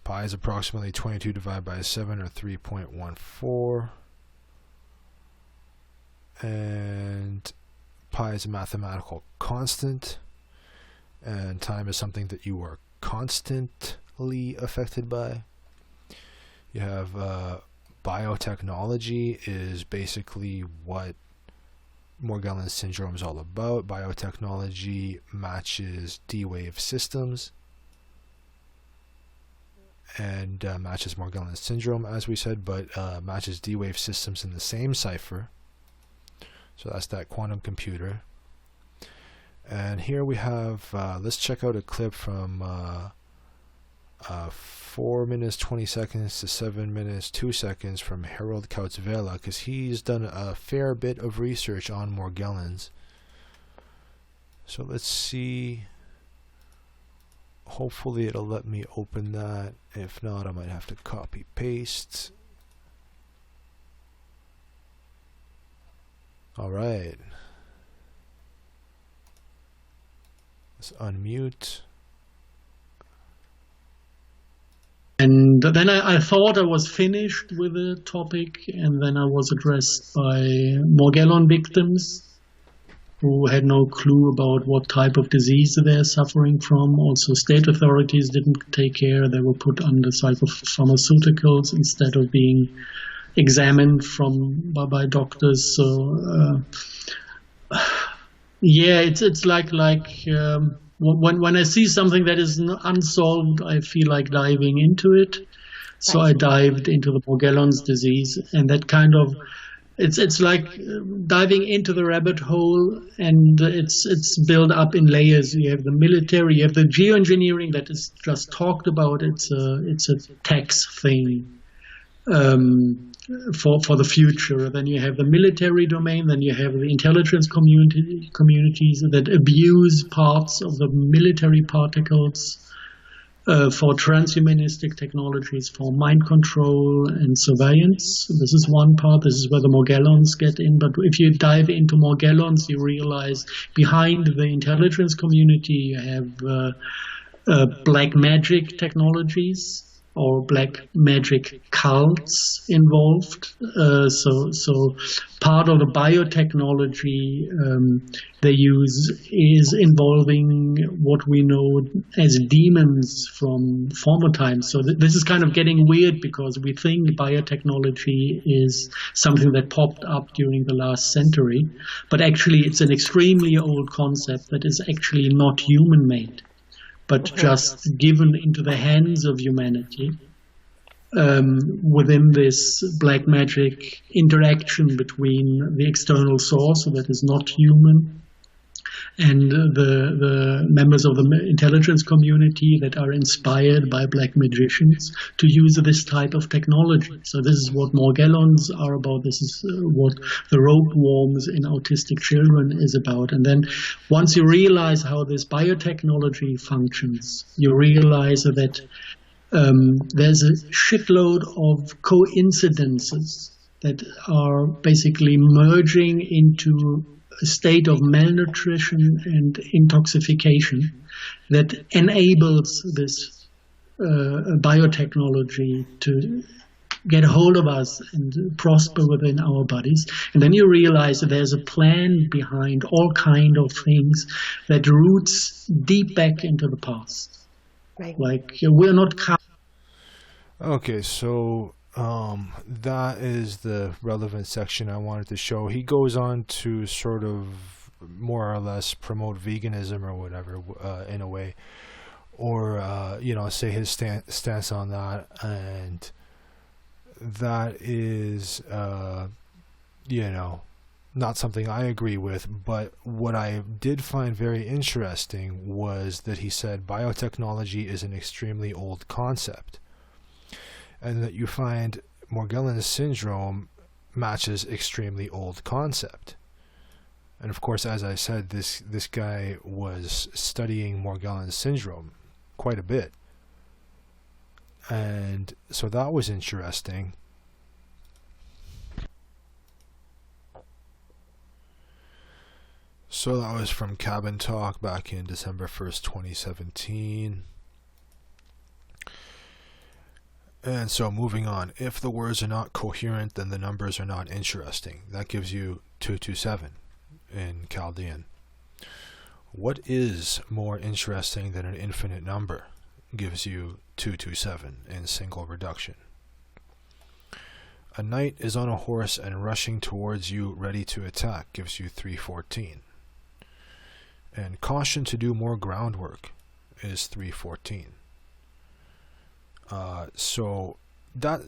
pi is approximately 22 divided by 7, or 3.14. And pi is a mathematical constant, and time is something that you are constantly affected by. You have biotechnology is basically what Morgellons syndrome is all about. Biotechnology matches D-wave systems and matches Morgellons syndrome, as we said, but matches D-wave systems in the same cipher. So that's that quantum computer. And here we have, let's check out a clip from 4 minutes 20 seconds to 7 minutes 2 seconds from Harold Kautzvela, because he's done a fair bit of research on Morgellons. So let's see. Hopefully it'll let me open that. If not, I might have to copy paste. Alright. Let's unmute. And then I thought I was finished with the topic, and then I was addressed by Morgellon victims who had no clue about what type of disease they're suffering from. Also, state authorities didn't take care. They were put under psychopharmaceuticals instead of being examined by doctors. So, yeah, it's like when I see something that is unsolved, I feel like diving into it. So I dived into the Morgellons disease, and that kind of, it's like diving into the rabbit hole, and it's built up in layers. You have the military, you have the geoengineering that is just talked about. It's a tax thing for the future. Then you have the military domain. Then you have the intelligence communities that abuse parts of the military particles for transhumanistic technologies, for mind control and surveillance. This is one part. This is where the Morgellons get in. But if you dive into Morgellons, you realize behind the intelligence community, you have black magic technologies. or black magic cults involved. So part of the biotechnology they use is involving what we know as demons from former times. So this is kind of getting weird because we think biotechnology is something that popped up during the last century, but actually it's an extremely old concept that is actually not human-made, but just given into the hands of humanity within this black magic interaction between the external source that is not human and the members of the intelligence community that are inspired by black magicians to use this type of technology. So this is what Morgellons are about. This is what the rope worms in autistic children is about. And then once you realize how this biotechnology functions, you realize that there's a shitload of coincidences that are basically merging into a state of malnutrition and intoxication that enables this biotechnology to get a hold of us and prosper within our bodies. And then you realize that there's a plan behind all kind of things that roots deep back into the past. Right. Like we're not... Okay, so that is the relevant section I wanted to show. He goes on to sort of more or less promote veganism or whatever in a way, or say his stance on that, and that is not something I agree with. But what I did find very interesting was that he said biotechnology is an extremely old concept, and that you find Morgellons syndrome matches extremely old concept. And of course, as I said, this guy was studying Morgellons syndrome quite a bit, and so that was interesting. So that was from Cabin Talk back in December 1st, 2017. And so moving on, if the words are not coherent, then the numbers are not interesting. That gives you 227 in Chaldean. What is more interesting than an infinite number? Gives you 227 in single reduction. A knight is on a horse and rushing towards you, ready to attack, gives you 314. And caution to do more groundwork is 314. So that,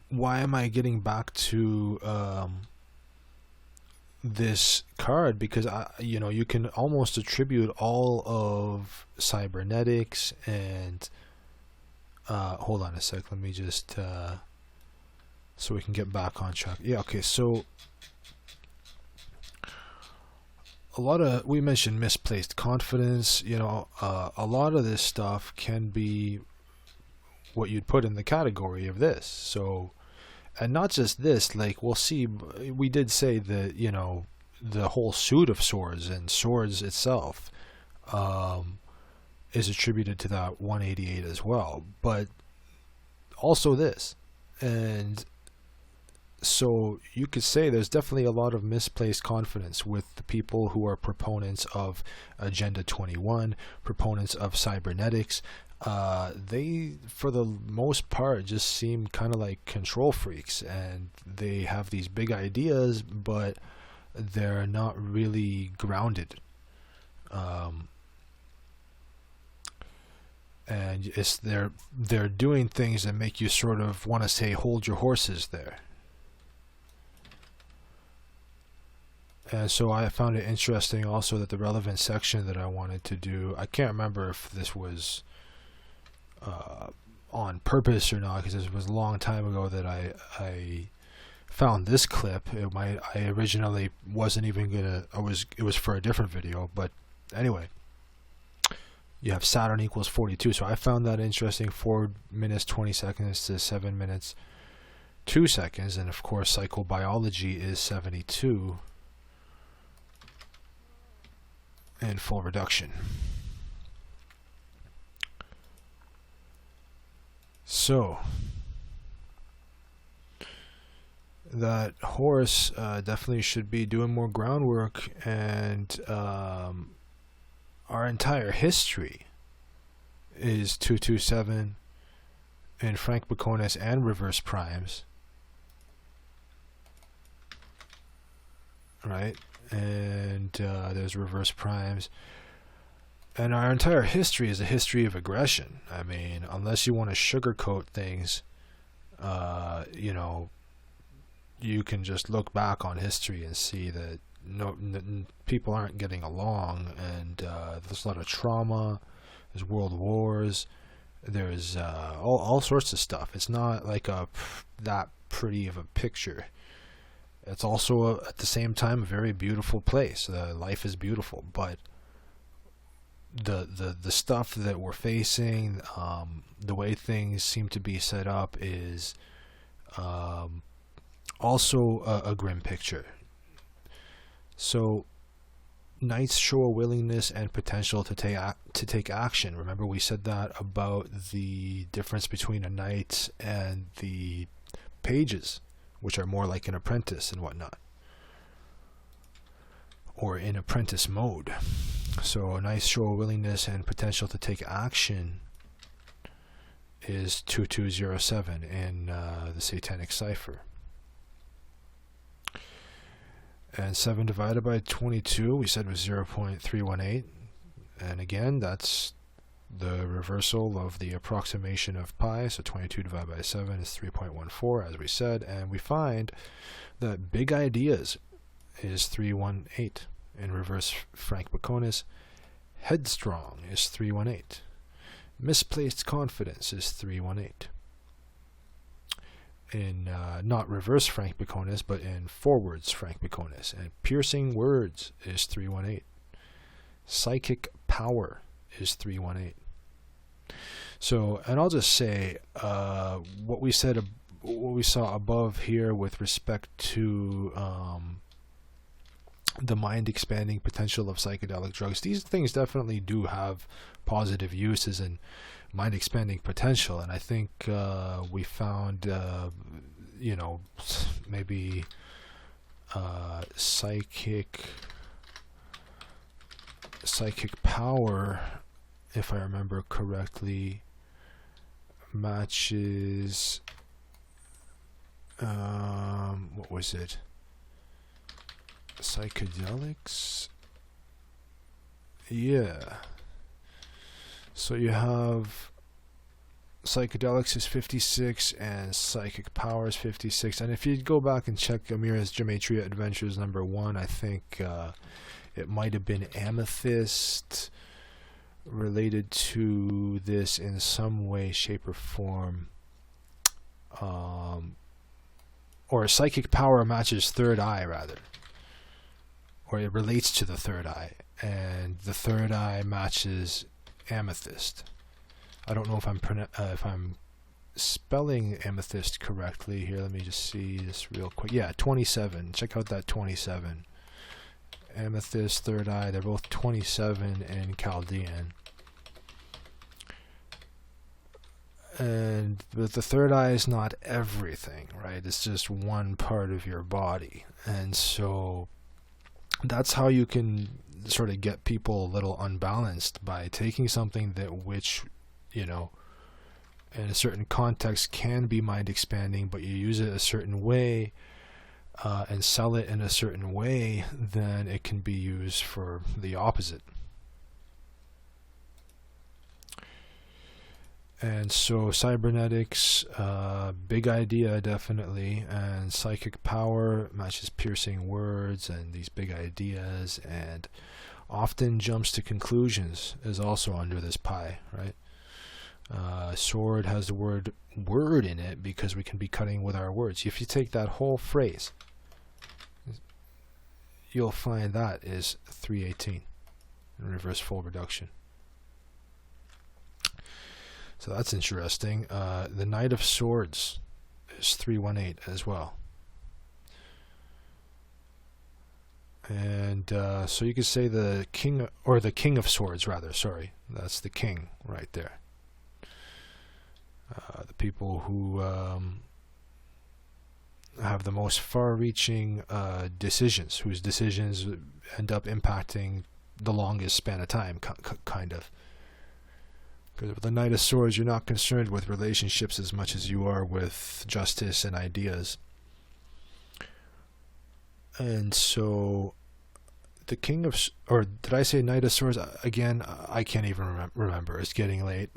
why am I getting back to this card? Because you can almost attribute all of cybernetics and hold on a sec, let me just so we can get back on track. Yeah, okay, so we mentioned misplaced confidence. A lot of this stuff can be what you'd put in the category of this. So, and not just this, like we'll see, we did say that the whole suit of swords and swords itself is attributed to that 188 as well, but also this. And so you could say there's definitely a lot of misplaced confidence with the people who are proponents of Agenda 21, proponents of cybernetics. They, for the most part, just seem kind of like control freaks, and they have these big ideas, but they're not really grounded. And it's they're doing things that make you sort of want to say, hold your horses there. And so I found it interesting also that the relevant section that I wanted to do, I can't remember if this was on purpose or not, because it was a long time ago that I found this clip. I originally wasn't even gonna, it was for a different video, but anyway, you have Saturn equals 42, so I found that interesting. 4 minutes 20 seconds to 7 minutes 2 seconds, and of course psychobiology is 72 in full reduction. So that horse definitely should be doing more groundwork, and our entire history is 227 in Frank Baconis and reverse primes, right? And there's reverse primes, and our entire history is a history of aggression. I mean, unless you want to sugarcoat things, you know, you can just look back on history and see that people aren't getting along, and there's a lot of trauma, there's world wars, there's all sorts of stuff. It's not like that pretty of a picture. It's also at the same time a very beautiful place. Life is beautiful, but the stuff that we're facing, the way things seem to be set up, is also a grim picture. So knights show a willingness and potential to take action. Remember, we said that about the difference between a knight and the pages, which are more like an apprentice and whatnot, or in apprentice mode. So knights show a willingness and potential to take action is 2207 in the Satanic Cipher. And 7 divided by 22, we said, was 0.318. And again, that's the reversal of the approximation of pi. So 22 divided by 7 is 3.14, as we said. And we find that big ideas is 318 in reverse Frank Baconis. Headstrong is 318. Misplaced confidence is 318. In not reverse Frank Baconis, but in forwards Frank Baconis. And piercing words is 318. Psychic power is 318. So, and I'll just say what we saw above here with respect to the mind expanding potential of psychedelic drugs. These things definitely do have positive uses and mind expanding potential, and I think we found you know, maybe psychic power, if I remember correctly, matches what was it, psychedelics, yeah. So you have psychedelics is 56 and psychic power is 56. And if you go back and check Amir's Gematria Adventures #1, I think it might have been amethyst related to this in some way, shape, or form. Or psychic power matches third eye, rather. Or it relates to the third eye. And the third eye matches amethyst. I don't know if I'm spelling amethyst correctly here. Let me just see this real quick. Yeah, 27. Check out that 27. Amethyst, third eye, they're both 27 in Chaldean. But the third eye is not everything, right? It's just one part of your body. And so that's how you can sort of get people a little unbalanced, by taking something which, you know, in a certain context can be mind expanding, but you use it a certain way and sell it in a certain way, then it can be used for the opposite. And so cybernetics, big idea definitely, and psychic power matches piercing words and these big ideas, and often jumps to conclusions is also under this pi, right? Sword has the word in it because we can be cutting with our words. If you take that whole phrase, you'll find that is 318 in reverse full reduction. So that's interesting. The Knight of Swords is 318 as well. And so you could say the King, or the King of Swords rather, sorry. That's the King right there. the people who have the most far-reaching decisions, whose decisions end up impacting the longest span of time, kind of. Because with the Knight of Swords, you're not concerned with relationships as much as you are with justice and ideas. And so the King of, or did I say Knight of Swords? Again, I can't even remember. It's getting late.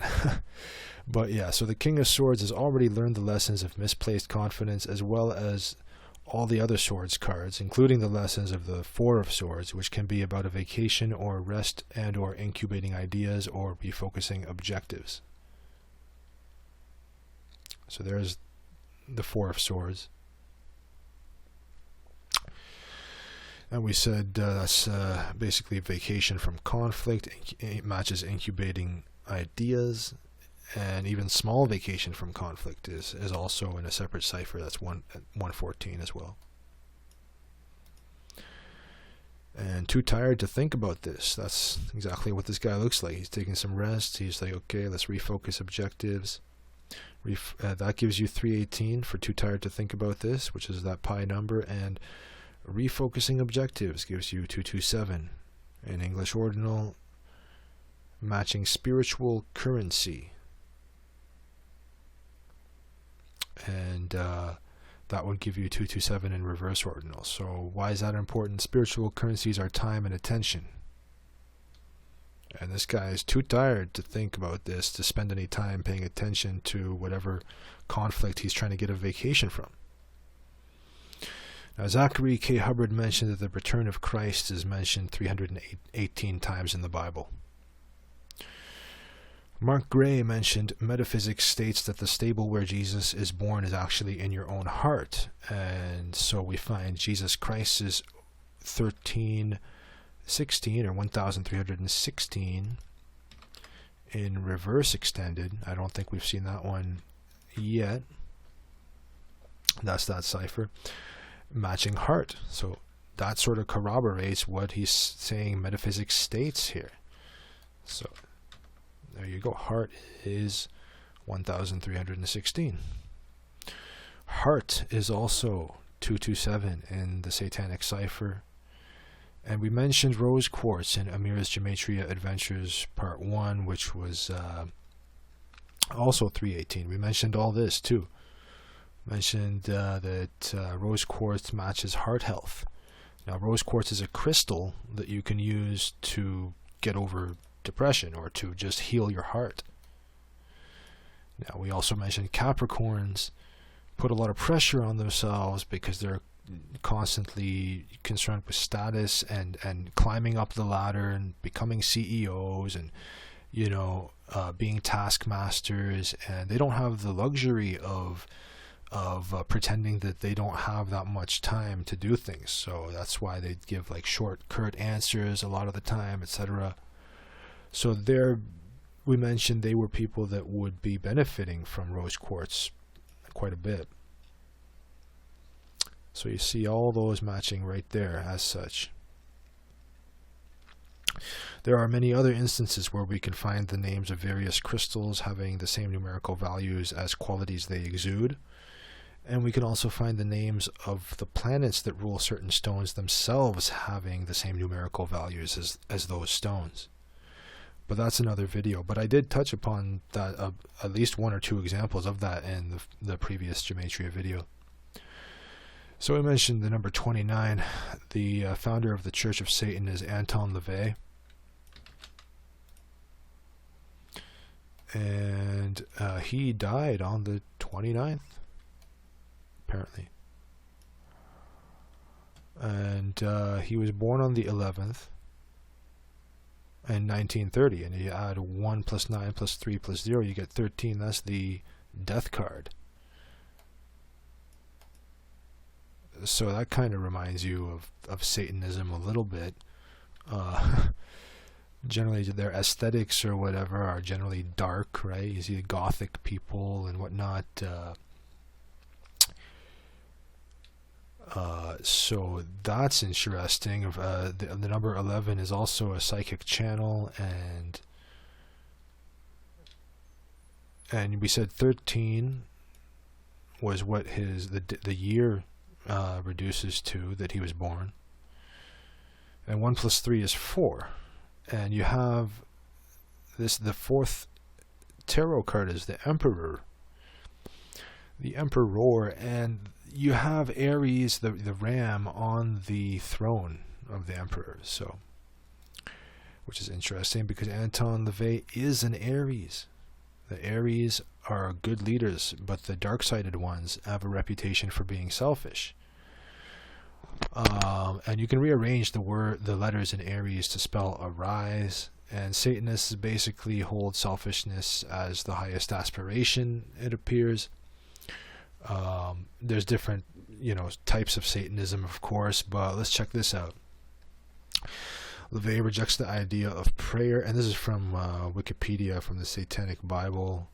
But yeah, so the King of Swords has already learned the lessons of misplaced confidence, as well as all the other swords cards, including the lessons of the Four of Swords, which can be about a vacation or rest and or incubating ideas or refocusing objectives. So there's the Four of Swords. And we said that's basically vacation from conflict. It matches incubating ideas. And even small vacation from conflict is also in a separate cipher. That's 114 as well. And too tired to think about this. That's exactly what this guy looks like. He's taking some rest. He's like, okay, let's refocus objectives. That gives you 318 for too tired to think about this, which is that pi number. And refocusing objectives gives you 227 in English ordinal, matching spiritual currency. And that would give you 227 in reverse ordinal. So why is that important? Spiritual currencies are time and attention. And this guy is too tired to think about this, to spend any time paying attention to whatever conflict he's trying to get a vacation from. Now, Zachary K. Hubbard mentioned that the return of Christ is mentioned 318 times in the Bible. Mark Gray mentioned metaphysics states that the stable where Jesus is born is actually in your own heart. And so we find Jesus Christ is 1316 or 1316 in reverse extended. I don't think we've seen that one yet. That's that cipher. Matching heart. So that sort of corroborates what he's saying metaphysics states here. So there you go. Heart is 1316. Heart is also 227 in the Satanic cipher. And we mentioned rose quartz in Amir's Gematria Adventures Part 1, which was also 318. We mentioned all this too. Mentioned that rose quartz matches heart health. Now, rose quartz is a crystal that you can use to get over depression or to just heal your heart. Now, we also mentioned Capricorns put a lot of pressure on themselves because they're constantly concerned with status and climbing up the ladder and becoming CEOs and being taskmasters, and they don't have the luxury of pretending that they don't have that much time to do things. So that's why they give like short, curt answers a lot of the time, etc. So we mentioned they were people that would be benefiting from rose quartz quite a bit. So you see all those matching right there as such. There are many other instances where we can find the names of various crystals having the same numerical values as qualities they exude. And we can also find the names of the planets that rule certain stones themselves having the same numerical values as those stones. But that's another video. But I did touch upon that, at least one or two examples of that in the previous Gematria video. So we mentioned the number 29. The founder of the Church of Satan is Anton LaVey. And he died on the 29th, apparently. And he was born on the 11th in 1930. And you add 1 plus 9 plus 3 plus 0, you get 13. That's the death card. So that kind of reminds you of Satanism a little bit. Generally, their aesthetics or whatever are generally dark, right? You see the Gothic people and whatnot. So that's interesting. The number 11 is also a psychic channel, And we said 13 was what the year reduces to that he was born. And 1 plus 3 is 4. And you have the fourth tarot card is the Emperor. The Emperor, and you have Aries, the ram, on the throne of the Emperor. So, which is interesting because Anton LaVey is an Aries. The Aries are good leaders, but the dark-sided ones have a reputation for being selfish. And you can rearrange the letters in Aries to spell arise. And Satanists basically hold selfishness as the highest aspiration, it appears. There's different, types of Satanism, of course, but let's check this out. LaVey rejects the idea of prayer, and this is from Wikipedia, from the Satanic Bible.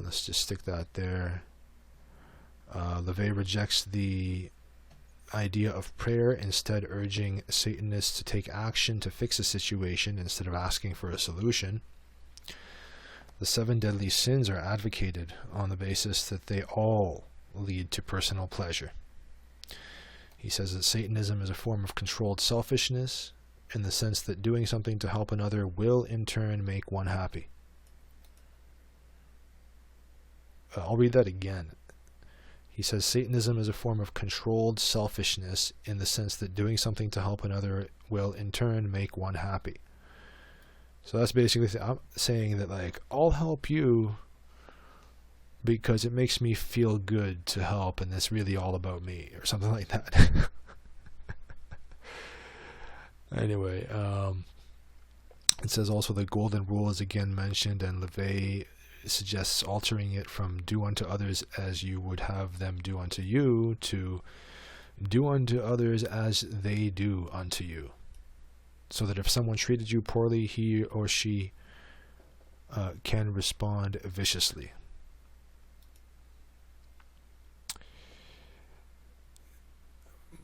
Let's just stick that there. LaVey rejects the idea of prayer, instead urging Satanists to take action to fix a situation instead of asking for a solution. The 7 deadly sins are advocated on the basis that they all lead to personal pleasure. He says that Satanism is a form of controlled selfishness in the sense that doing something to help another will in turn make one happy. I'll read that again. He says Satanism is a form of controlled selfishness in the sense that doing something to help another will in turn make one happy. So that's basically saying that, like, I'll help you because it makes me feel good to help, and it's really all about me, or something like that. Anyway, it says also the golden rule is again mentioned, and LaVey suggests altering it from do unto others as you would have them do unto you to do unto others as they do unto you. So that if someone treated you poorly, he or she can respond viciously.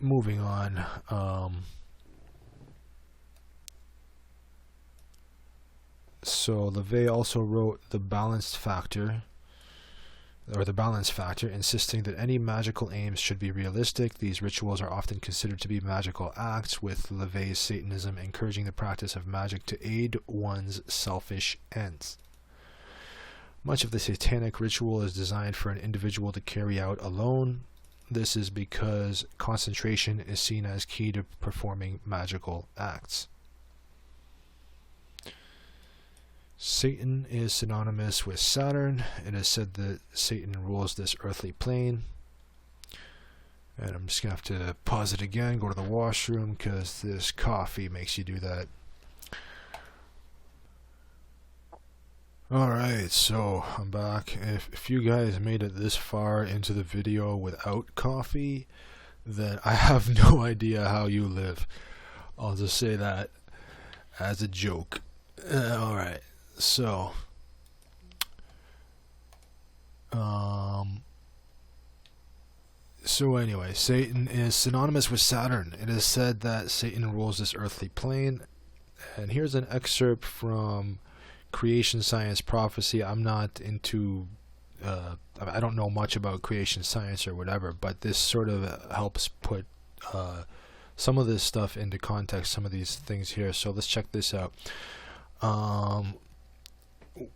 Moving on. So LaVey also wrote the balance factor, insisting that any magical aims should be realistic. These rituals are often considered to be magical acts, with LaVey's Satanism encouraging the practice of magic to aid one's selfish ends. Much of the satanic ritual is designed for an individual to carry out alone. This is because concentration is seen as key to performing magical acts. Satan is synonymous with Saturn. It is said that Satan rules this earthly plane. And I'm just going to have to pause it again, go to the washroom, because this coffee makes you do that. Alright, so I'm back. If you guys made it this far into the video without coffee, then I have no idea how you live. I'll just say that as a joke. Alright. So, anyway, Satan is synonymous with Saturn. It is said that Satan rules this earthly plane. And here's an excerpt from Creation Science Prophecy. I'm not into, I don't know much about creation science or whatever, but this sort of helps put some of this stuff into context, some of these things here. So let's check this out.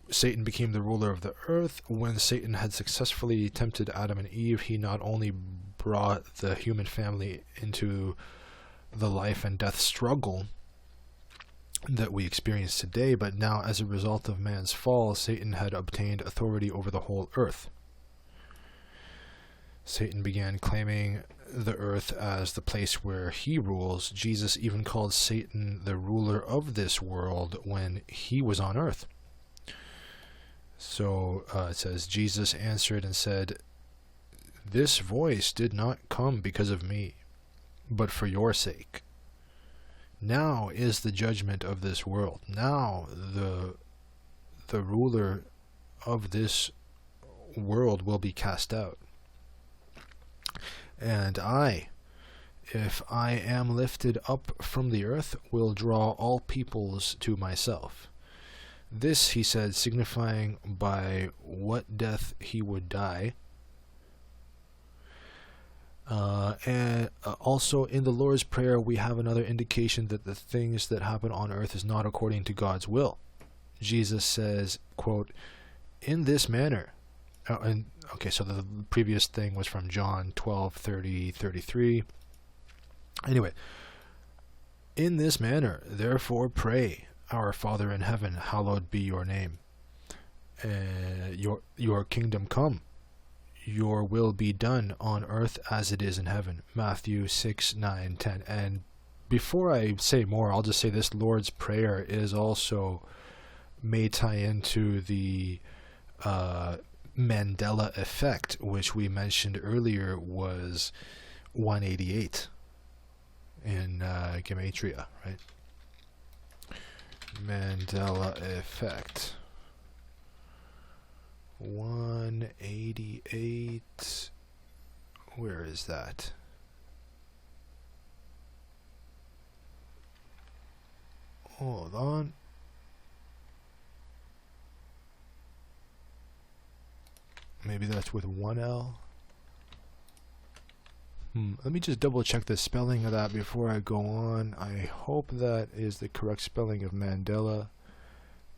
Satan became the ruler of the earth. When Satan had successfully tempted Adam and Eve, he not only brought the human family into the life and death struggle that we experience today, but now, as a result of man's fall, Satan had obtained authority over the whole earth. Satan began claiming the earth as the place where he rules. Jesus even called Satan the ruler of this world when he was on earth. So it says, Jesus answered and said, "This voice did not come because of me, but for your sake. Now is the judgment of this world. Now the ruler of this world will be cast out. And I, if I am lifted up from the earth, will draw all peoples to myself. This, he said, signifying by what death he would die. And also in the Lord's Prayer, we have another indication that the things that happen on earth is not according to God's will. Jesus says, quote, in this manner. Okay, so the previous thing was from John 12:30-33. Anyway, in this manner, therefore pray, our Father in heaven, hallowed be your name. Your kingdom come. Your will be done on earth as it is in heaven. Matthew 6:9-10. And before I say more, I'll just say this Lord's Prayer is also may tie into the Mandela effect, which we mentioned earlier was 188 in Gematria, right? Mandela effect. 188. Where is that? Hold on. Maybe that's with one L. Let me just double check the spelling of that before I go on. I hope that is the correct spelling of Mandela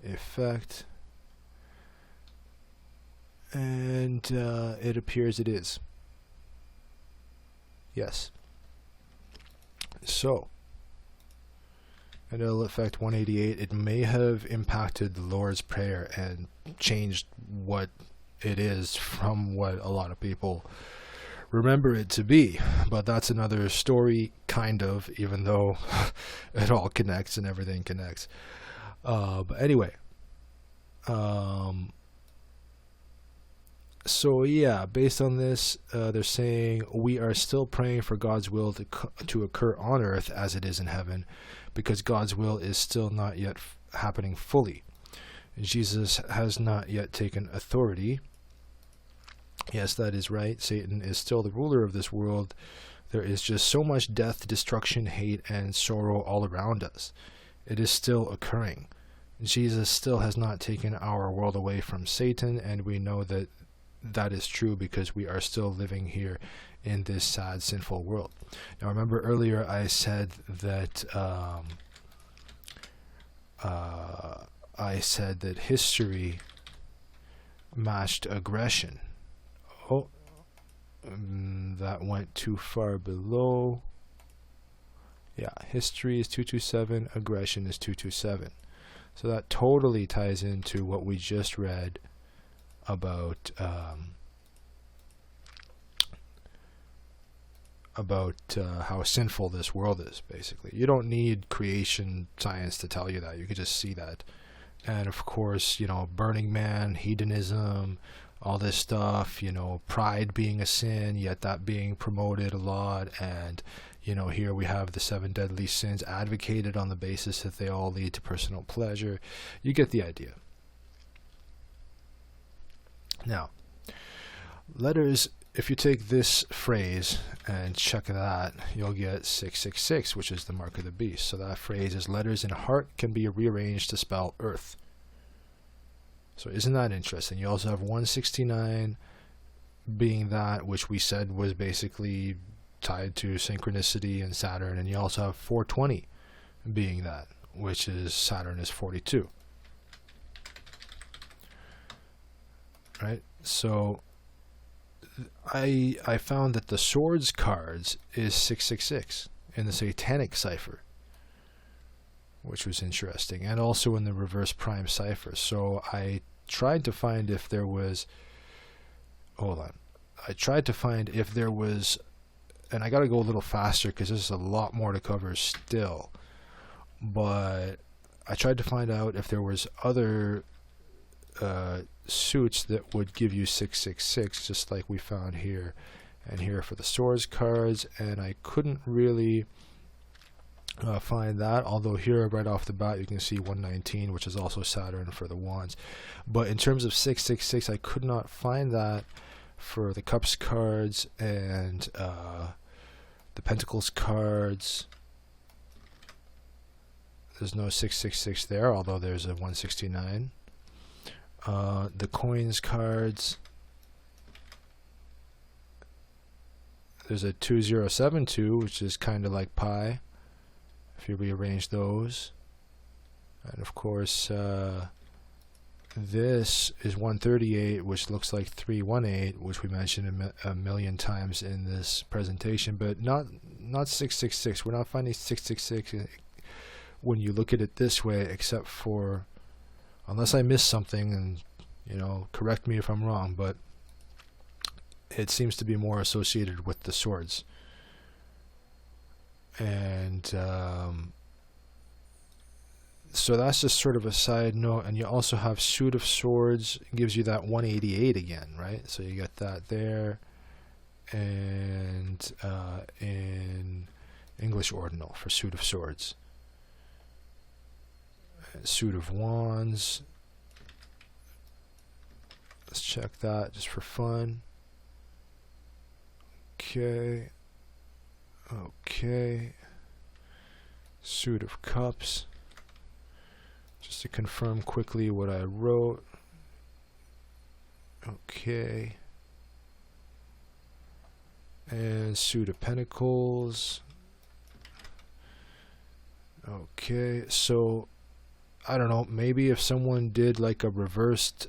effect. And it appears it is. Yes. So, Mandela effect 188, it may have impacted the Lord's Prayer and changed what it is from what a lot of people remember it to be. But that's another story, kind of, even though it all connects and everything connects. But anyway. So yeah, based on this, they're saying we are still praying for God's will to occur on earth as it is in heaven, because God's will is still not yet happening fully. Jesus has not yet taken authority. Yes, that is right. Satan is still the ruler of this world. There is just so much death, destruction, hate, and sorrow all around us. It is still occurring. Jesus still has not taken our world away from Satan, and we know that that is true because we are still living here in this sad, sinful world. Now, remember earlier I said that history matched aggression. Oh, that went too far below. Yeah, history is 227, aggression is 227. So that totally ties into what we just read about how sinful this world is, basically. You don't need creation science to tell you that. You can just see that. And of course, Burning Man, hedonism, all this stuff, pride being a sin, yet that being promoted a lot. And, here we have the 7 deadly sins advocated on the basis that they all lead to personal pleasure. You get the idea. Now, letters, if you take this phrase and check that, you'll get 666, which is the mark of the beast. So that phrase is letters in heart can be rearranged to spell earth. So isn't that interesting? You also have 169 being that, which we said was basically tied to synchronicity and Saturn. And you also have 420 being that, which is Saturn is 42. Right? So I found that the swords cards is 666 in the satanic cipher, which was interesting, and also in the reverse prime cipher. So I tried to find if there was and I got to go a little faster because there's a lot more to cover still, but I tried to find out if there was other suits that would give you 666, just like we found here and here for the swords cards, and I couldn't really find that, although here right off the bat you can see 119, which is also Saturn for the wands. But in terms of 666, I could not find that for the cups cards and the pentacles cards. There's no 666 there, although there's a 169. The coins cards, there's a 2072, which is kind of like pi, if you rearrange those. And of course, this is 138, which looks like 318, which we mentioned a million times in this presentation, but not 666. We're not finding 666 when you look at it this way, except for, unless I missed something, and correct me if I'm wrong, but it seems to be more associated with the swords. And so that's just sort of a side note. And you also have suit of swords, gives you that 188 again, right? So you get that there, and in English ordinal for suit of swords. Suit of wands, let's check that just for fun. Okay, suit of cups, just to confirm quickly what I wrote. Okay, and suit of pentacles. Okay, so I don't know, maybe if someone did like a reversed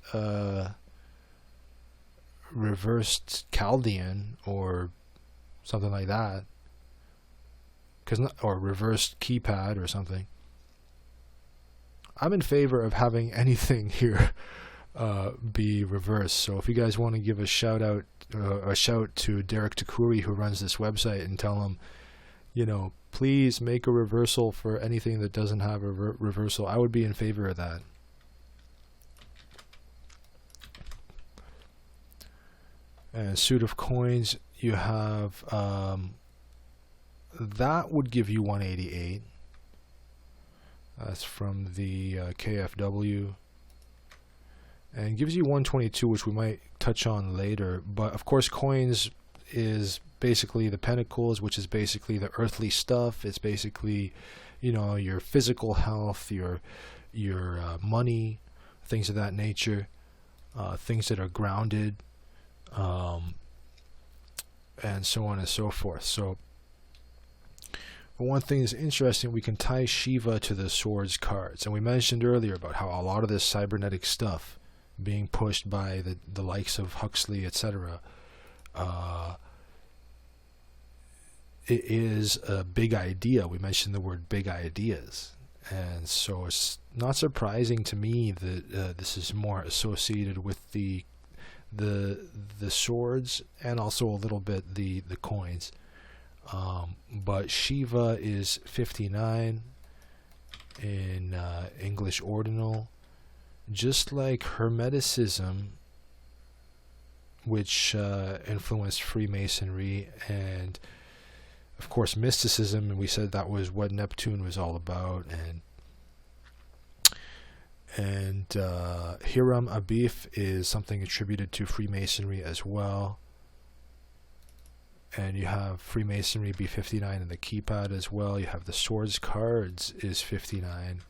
Chaldean or something like that, or reversed keypad or something. I'm in favor of having anything here be reversed. So if you guys want to give a shout to Derek Takuri, who runs this website, and tell him, please make a reversal for anything that doesn't have a reversal, I would be in favor of that. And suit of coins, you have that would give you 188. That's from the KFW, and gives you 122, which we might touch on later. But of course, coins is basically the pentacles, which is basically the earthly stuff. It's basically, your physical health, your money, things of that nature, things that are grounded, and so on and so forth. So, but one thing is interesting, we can tie Shiva to the swords cards, and we mentioned earlier about how a lot of this cybernetic stuff being pushed by the likes of Huxley, etc. It is a big idea. We mentioned the word big ideas, and so it's not surprising to me that this is more associated with the swords, and also a little bit the coins. But Shiva is 59 in English ordinal, just like Hermeticism, which influenced Freemasonry, and of course mysticism, and we said that was what Neptune was all about, and Hiram Abif is something attributed to Freemasonry as well. And you have Freemasonry be 59 in the keypad as well. You have the swords cards is 59.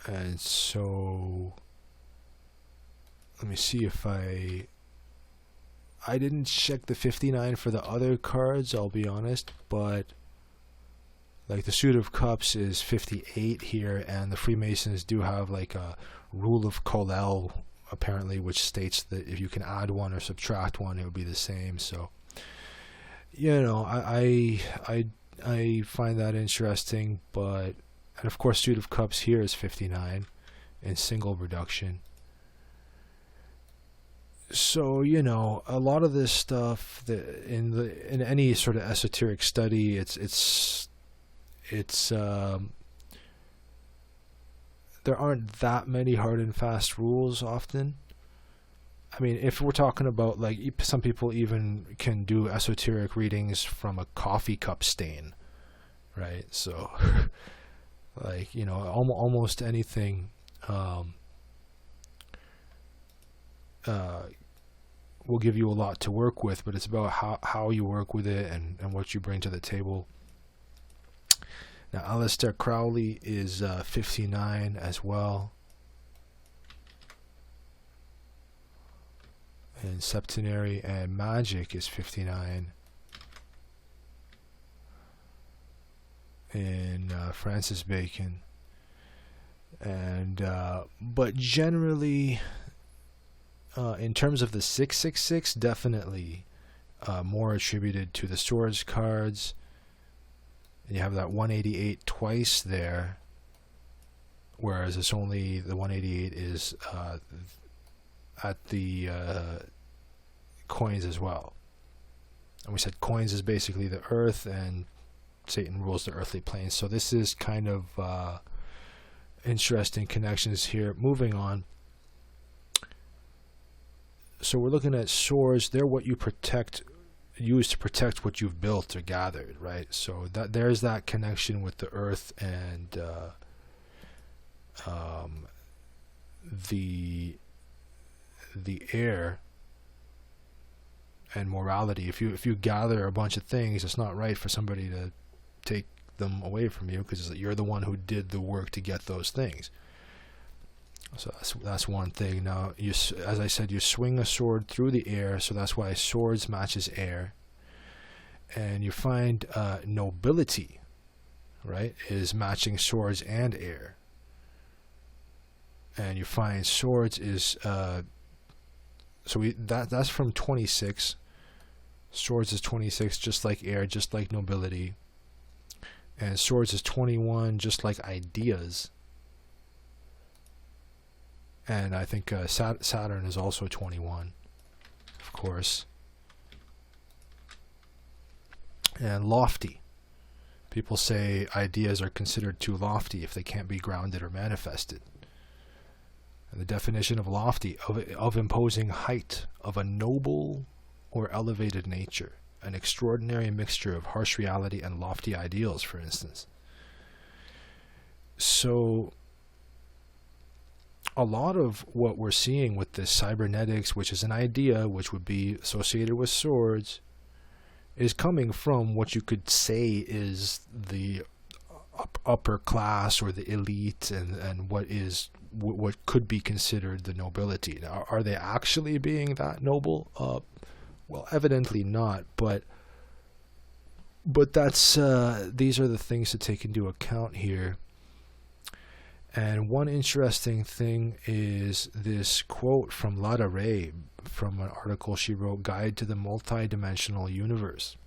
And so let me see if I didn't check the 59 for the other cards, I'll be honest, but like the suit of cups is 58 here, and the Freemasons do have like a rule of Colel apparently, which states that if you can add one or subtract one, it would be the same. So I find that interesting. But, and of course suit of cups here is 59 in single reduction. So a lot of this stuff that in any sort of esoteric study, it's there aren't that many hard and fast rules often. I mean, if we're talking about, like, some people even can do esoteric readings from a coffee cup stain, right? So like, almost anything will give you a lot to work with, but it's about how you work with it and what you bring to the table. Now, Aleister Crowley is 59 as well. And septenary and magic is 59. In Francis Bacon. And but generally, in terms of the 666, definitely more attributed to the swords cards. And you have that 188 twice there, whereas it's only the 188 is at the coins as well. And we said coins is basically the earth, and Satan rules the earthly planes. So this is kind of interesting connections here. Moving on. So we're looking at swords. They're what you use to protect what you've built or gathered, right? So that there's that connection with the earth and the air and morality. If you gather a bunch of things, it's not right for somebody to take them away from you, because you're the one who did the work to get those things. So that's one thing. Now, as I said, you swing a sword through the air, so that's why swords matches air. And you find nobility, right, is matching swords and air. And you find swords is that's from 26. Swords is 26, just like air, just like nobility. And swords is 21, just like ideas. And I think Saturn is also 21, of course. And lofty. People say ideas are considered too lofty if they can't be grounded or manifested. And the definition of lofty, of imposing height, of a noble or elevated nature, an extraordinary mixture of harsh reality and lofty ideals, for instance. So a lot of what we're seeing with this cybernetics, which is an idea which would be associated with swords, is coming from what you could say is the upper class or the elite, and what could be considered the nobility. Now, are they actually being that noble? Well, evidently not, but that's these are the things to take into account here. And one interesting thing is this quote from Lada Ray from an article she wrote, Guide to the Multidimensional Universe.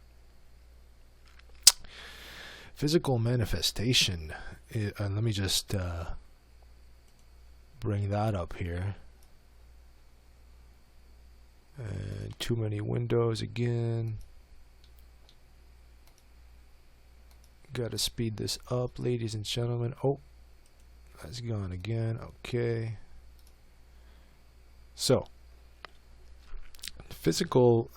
Physical manifestation. Let me just bring that up here. Too many windows again. Gotta speed this up, ladies and gentlemen. Oh, that's gone again. Okay. So, physical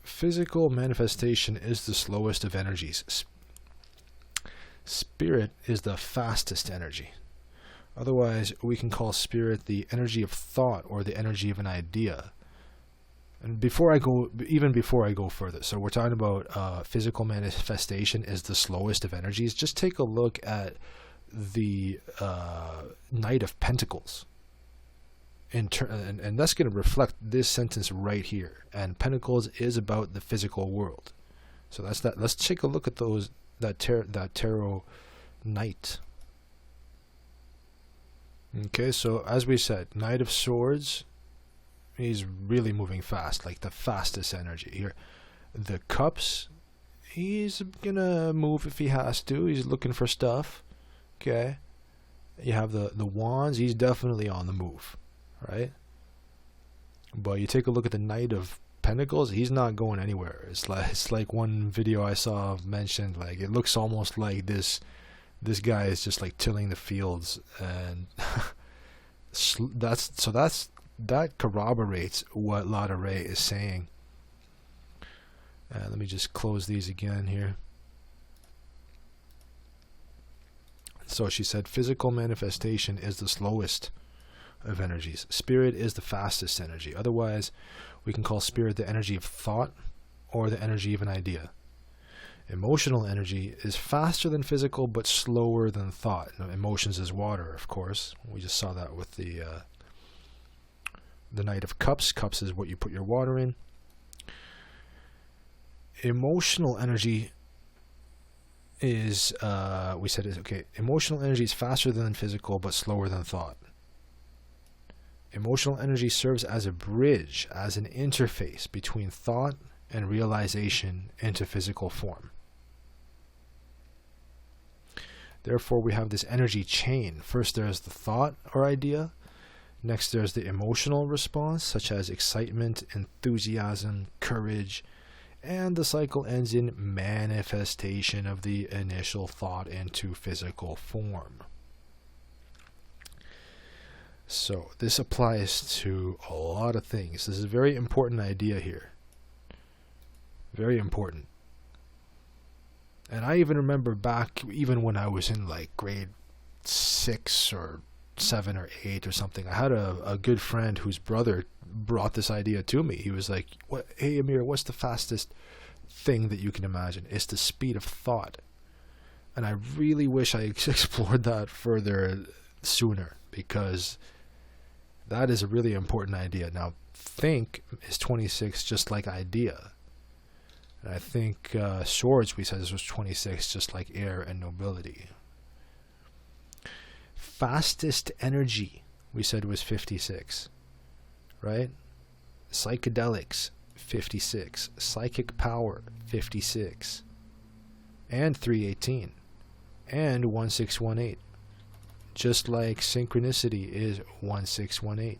physical manifestation is the slowest of energies. Spirit is the fastest energy. Otherwise, we can call spirit the energy of thought or the energy of an idea. And even before I go further, so we're talking about physical manifestation is the slowest of energies. Just take a look at the Knight of Pentacles. And that's going to reflect this sentence right here. And Pentacles is about the physical world. So that's that. Let's take a look at that tarot Knight. Okay, so as we said, Knight of Swords, he's really moving fast, like the fastest energy here. The Cups, he's gonna move if he has to. He's looking for stuff. Okay, you have the Wands. He's definitely on the move, right? But you take a look at the Knight of Pentacles, he's not going anywhere. It's like one video I saw mentioned, like it looks almost like this guy is just like tilling the fields, and that corroborates what Lada Ray is saying. Let me just close these again here. So she said physical manifestation is the slowest of energies. Spirit is the fastest energy. Otherwise, we can call spirit the energy of thought or the energy of an idea. Emotional energy is faster than physical but slower than thought. Now, emotions is water, of course. We just saw that with the Knight of Cups. Cups is what you put your water in. Emotional energy is, we said, emotional energy is faster than physical but slower than thought. Emotional energy serves as a bridge, as an interface between thought and realization into physical form. Therefore, we have this energy chain. First, there's the thought or idea. Next, there's the emotional response, such as excitement, enthusiasm, courage, and the cycle ends in manifestation of the initial thought into physical form. So, this applies to a lot of things. This is a very important idea here. Very important. And I even remember back, even when I was in like grade 6 or 7 or 8 or something, I had a good friend whose brother brought this idea to me. He was like, hey Amir, what's the fastest thing that you can imagine? It's the speed of thought. And I really wish I explored that further sooner, because that is a really important idea. Now, think is 26, just like idea. And I think swords, we said this was 26, just like air and nobility. Fastest energy, we said, was 56, right? Psychedelics, 56. Psychic power, 56. And 318. And 1618. Just like synchronicity is 1618.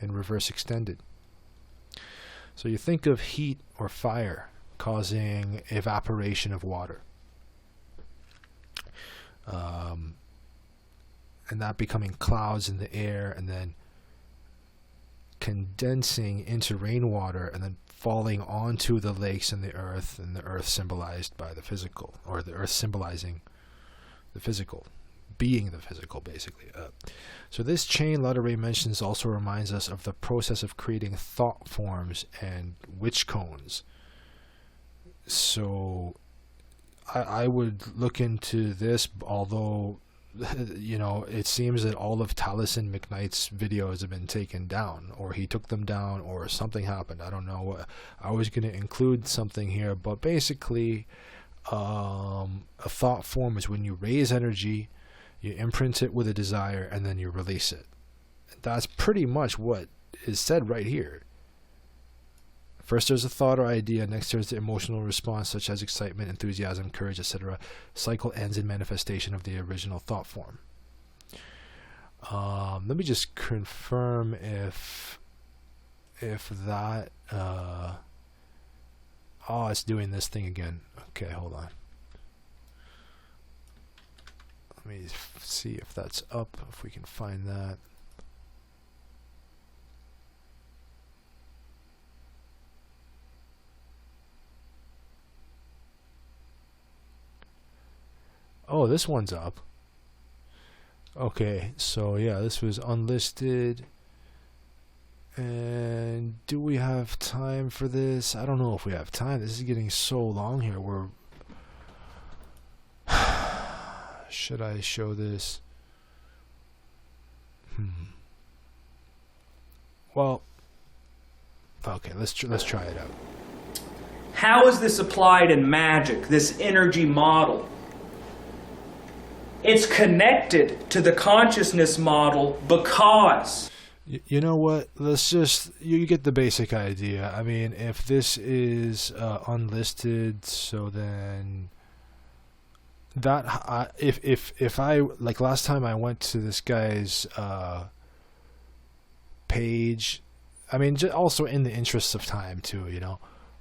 In reverse extended. So you think of heat or fire causing evaporation of water. And that becoming clouds in the air and then condensing into rainwater and then falling onto the lakes and the earth symbolized by the physical, or the earth symbolizing the physical, being the physical, basically. So this chain Lauderay mentions also reminds us of the process of creating thought forms and witch cones. So I would look into this, although it seems that all of Taliesin McKnight's videos have been taken down, or he took them down, or something happened. I don't know. I was going to include something here, but basically a thought form is when you raise energy, you imprint it with a desire, and then you release it. That's pretty much what is said right here. First there's a thought or idea, next there's the emotional response such as excitement, enthusiasm, courage, etc. Cycle ends in manifestation of the original thought form. Let me just confirm if that it's doing this thing again. Okay, hold on. Let me see if that's up, if we can find that. Oh, this one's up. Okay, so yeah, this was unlisted. And do we have time for this? I don't know if we have time. This is getting so long here. Should I show this? Well, okay, let's try it out. How is this applied in magic, this energy model? It's connected to the consciousness model because... You know what? Let's just... You get the basic idea. I mean, if this is unlisted, so then... That... If I... Like, last time I went to this guy's page... I mean, also in the interests of time, too,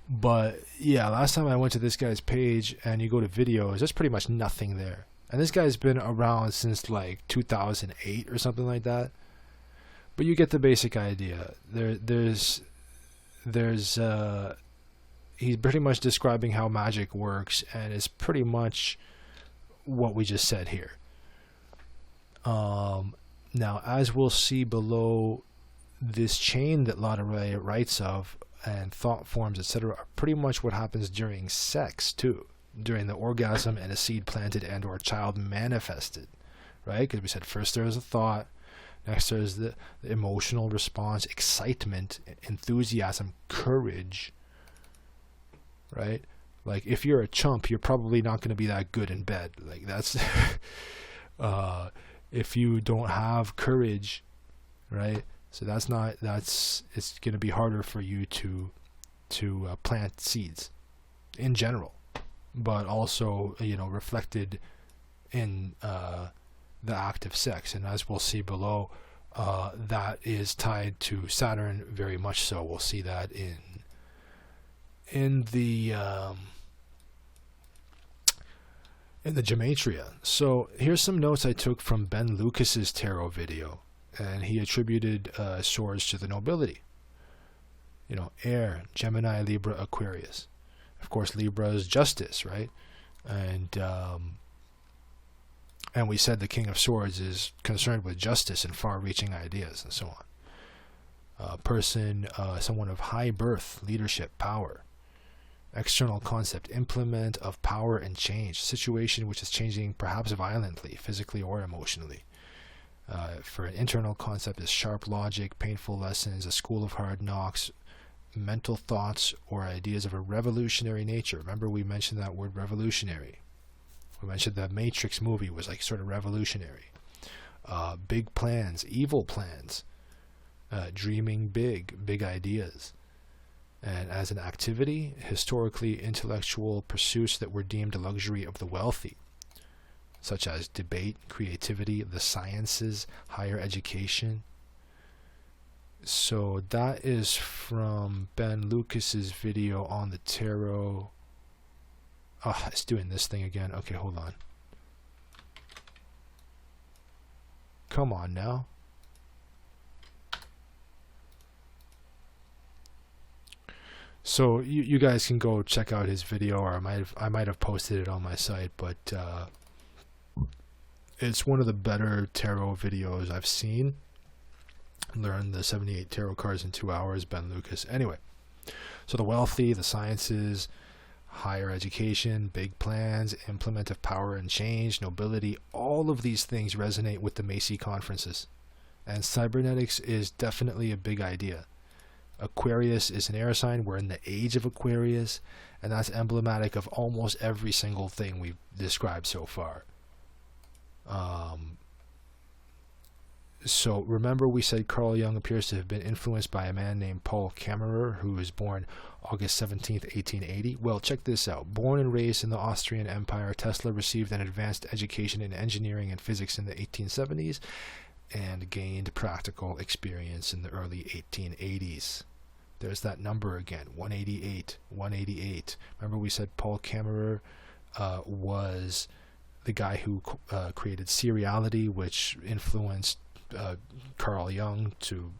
But, yeah, last time I went to this guy's page, and you go to videos, there's pretty much nothing there. And this guy's been around since like 2008 or something like that. But you get the basic idea. There's he's pretty much describing how magic works, and it's pretty much what we just said here. Now, as we'll see below, this chain that Ladere writes of and thought forms, etc., are pretty much what happens during sex too, during the orgasm and a seed planted and or child manifested, right? Because we said first there is a thought, next there is the emotional response, excitement, enthusiasm, courage, right? Like if you're a chump, you're probably not going to be that good in bed. Like that's if you don't have courage, right? So it's going to be harder for you to plant seeds in general, but also, reflected in the act of sex. And as we'll see below, that is tied to Saturn very much so. We'll see that in the Gematria. So here's some notes I took from Ben Lucas's tarot video, and he attributed swords to the nobility. Air, Gemini, Libra, Aquarius. Of course, Libra is justice, right? And we said the King of Swords is concerned with justice and far-reaching ideas and so on. Someone of high birth, leadership, power. External concept, implement of power and change. Situation which is changing perhaps violently, physically or emotionally. For an internal concept is sharp logic, painful lessons, a school of hard knocks, mental thoughts or ideas of a revolutionary nature. Remember we mentioned that word revolutionary. We mentioned the Matrix movie was like sort of revolutionary. Big plans, evil plans, dreaming big ideas. And as an activity, historically intellectual pursuits that were deemed a luxury of the wealthy, such as debate, creativity, the sciences, higher education. So that is from Ben Lucas's video on the tarot. Oh, it's doing this thing again. Okay, hold on. Come on now. So you guys can go check out his video, or I might have posted it on my site, but it's one of the better tarot videos I've seen. Learn the 78 tarot cards in 2 hours, Ben Lucas. Anyway, so the wealthy, the sciences, higher education, big plans, implement of power and change, nobility, all of these things resonate with the Macy conferences. And cybernetics is definitely a big idea. Aquarius is an air sign. We're in the age of Aquarius, and that's emblematic of almost every single thing we've described so far. So remember we said Carl Jung appears to have been influenced by a man named Paul Kammerer, who was born August 17th, 1880. Well, check this out. Born and raised in the Austrian Empire, Tesla received an advanced education in engineering and physics in the 1870s and gained practical experience in the early 1880s. There's that number again, 188, 188. Remember we said Paul Kammerer was the guy who created Seriality, which influenced Carl Jung to,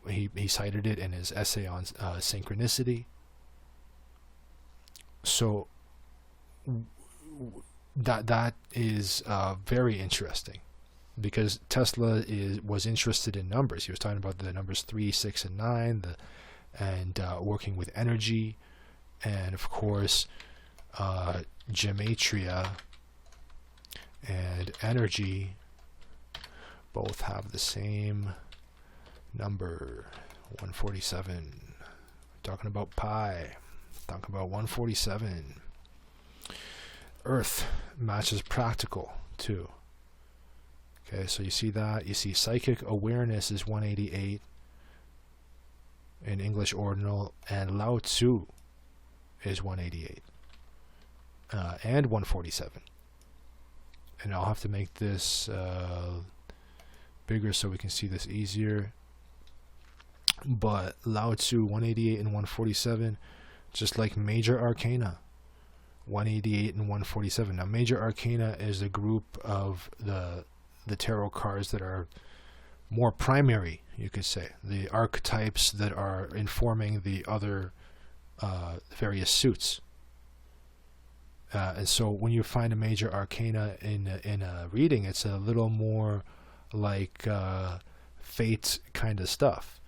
he cited it in his essay on synchronicity. So that is very interesting, because Tesla was interested in numbers. He was talking about the numbers 3, 6, and 9, and working with energy, and of course Gematria and energy both have the same number, 147. Talking about pi, talking about 147. Earth matches practical too. Okay, so you see that. You see psychic awareness is 188 in English ordinal, and Lao Tzu is 188 and 147. And I'll have to make this bigger so we can see this easier. But Lao Tzu 188 and 147, just like major arcana 188 and 147. Now major arcana is a group of the tarot cards that are more primary, you could say, the archetypes that are informing the other various suits. And so when you find a major arcana in a reading, it's a little more like fate kind of stuff.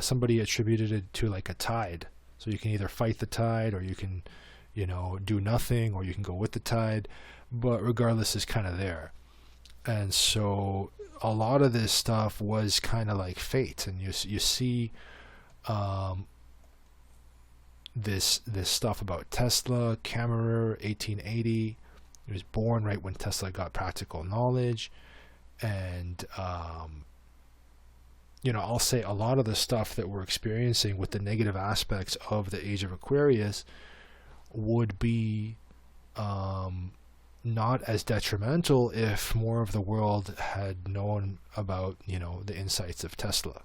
Somebody attributed it to like a tide. So you can either fight the tide, or you can, do nothing, or you can go with the tide. But regardless, it's kind of there. And so a lot of this stuff was kind of like fate. And you see this stuff about Tesla, Kammerer, 1880. He was born right when Tesla got practical knowledge. And I'll say a lot of the stuff that we're experiencing with the negative aspects of the Age of Aquarius would be not as detrimental if more of the world had known about, the insights of Tesla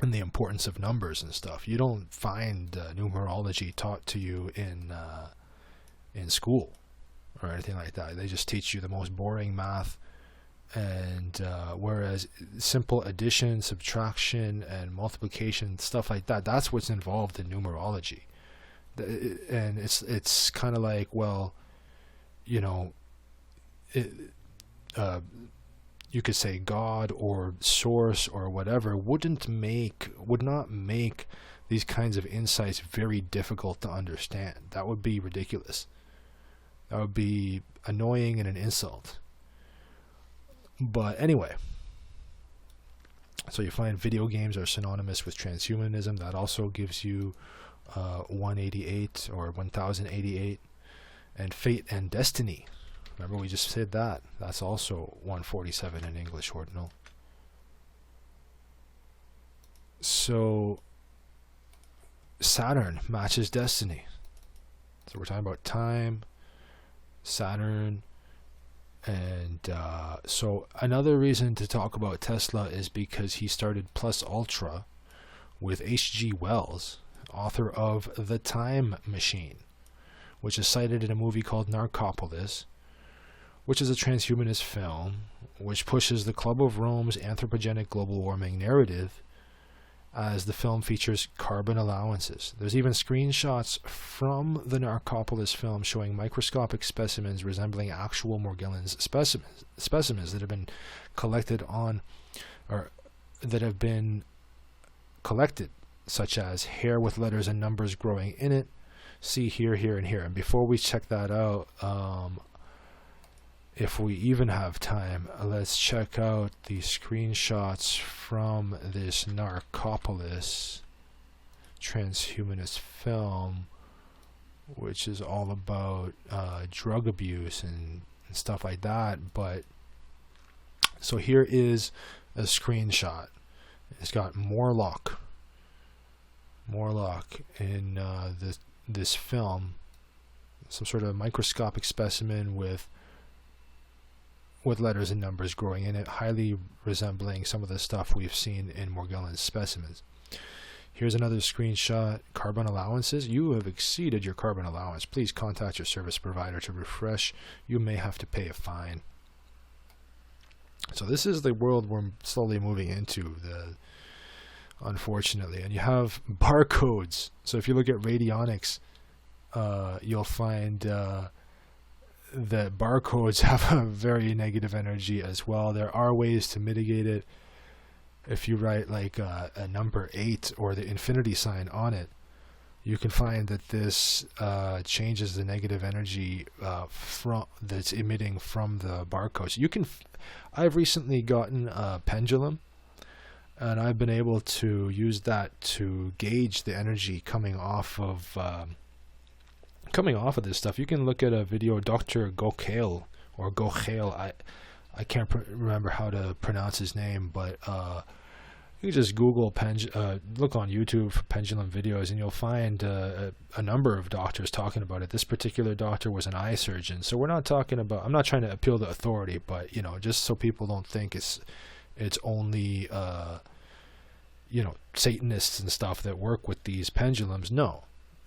and the importance of numbers and stuff. You don't find numerology taught to you in school or anything like that. They just teach you the most boring math. And whereas simple addition, subtraction, and multiplication, stuff like that, that's what's involved in numerology. And it's kind of like, well, you could say God or source or whatever would not make these kinds of insights very difficult to understand. That would be ridiculous. That would be annoying and an insult. But anyway, so you find video games are synonymous with transhumanism. That also gives you 188 or 1088. And fate and destiny. Remember, we just said that. That's also 147 in English ordinal. So Saturn matches destiny. So we're talking about time, Saturn, and so another reason to talk about Tesla is because he started Plus Ultra with H.G. Wells, author of The Time Machine, which is cited in a movie called Narcopolis, which is a transhumanist film which pushes the Club of Rome's anthropogenic global warming narrative, as the film features carbon allowances. There's even screenshots from the Narcopolis film showing microscopic specimens resembling actual Morgellons specimens that have been collected such as hair with letters and numbers growing in it. See here, here, and here. And before we check that out, if we even have time, let's check out the screenshots from this Narcopolis transhumanist film, which is all about drug abuse and stuff like that. But so here is a screenshot. It's got Morlock in this film, some sort of microscopic specimen with letters and numbers growing in it, highly resembling some of the stuff we've seen in Morgellons specimens. Here's another screenshot. Carbon allowances. You have exceeded your carbon allowance. Please contact your service provider to refresh. You may have to pay a fine. So this is the world we're slowly moving into, unfortunately. And you have barcodes. So if you look at radionics, you'll find that barcodes have a very negative energy as well. There are ways to mitigate it. If you write like a number 8 or the infinity sign on it, you can find that this changes the negative energy that's emitting from the barcodes. I've recently gotten a pendulum, and I've been able to use that to gauge the energy coming off of this stuff. You can look at a video, Dr. Gokhale, or Gokhale. I can't remember how to pronounce his name, but you can just Google look on YouTube for pendulum videos, and you'll find a number of doctors talking about it. This particular doctor was an eye surgeon, so we're not talking about. I'm not trying to appeal to authority, but just so people don't think it's only Satanists and stuff that work with these pendulums. No,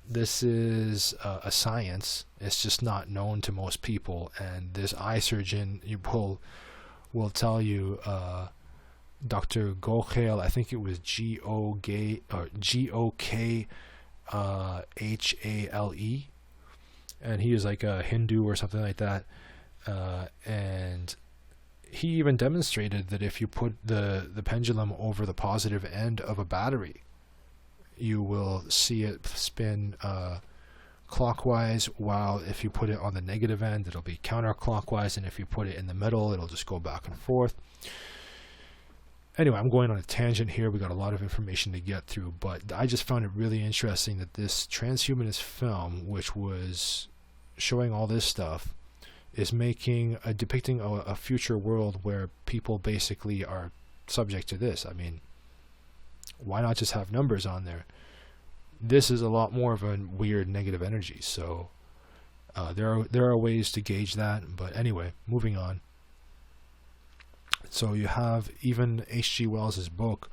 this is a science. It's just not known to most people, and this eye surgeon will tell you. Dr. Gokhale, I think it was Gokhale, and he is like a Hindu or something like that, and he even demonstrated that if you put the pendulum over the positive end of a battery, you will see it spin clockwise, while if you put it on the negative end, it'll be counterclockwise, and if you put it in the middle, it'll just go back and forth. Anyway, I'm going on a tangent here. We got a lot of information to get through, but I just found it really interesting that this transhumanist film, which was showing all this stuff, is depicting a future world where people basically are subject to this. I mean, why not just have numbers on there? This is a lot more of a weird negative energy, so there are ways to gauge that. But anyway, moving on. So you have even H.G. Wells's book.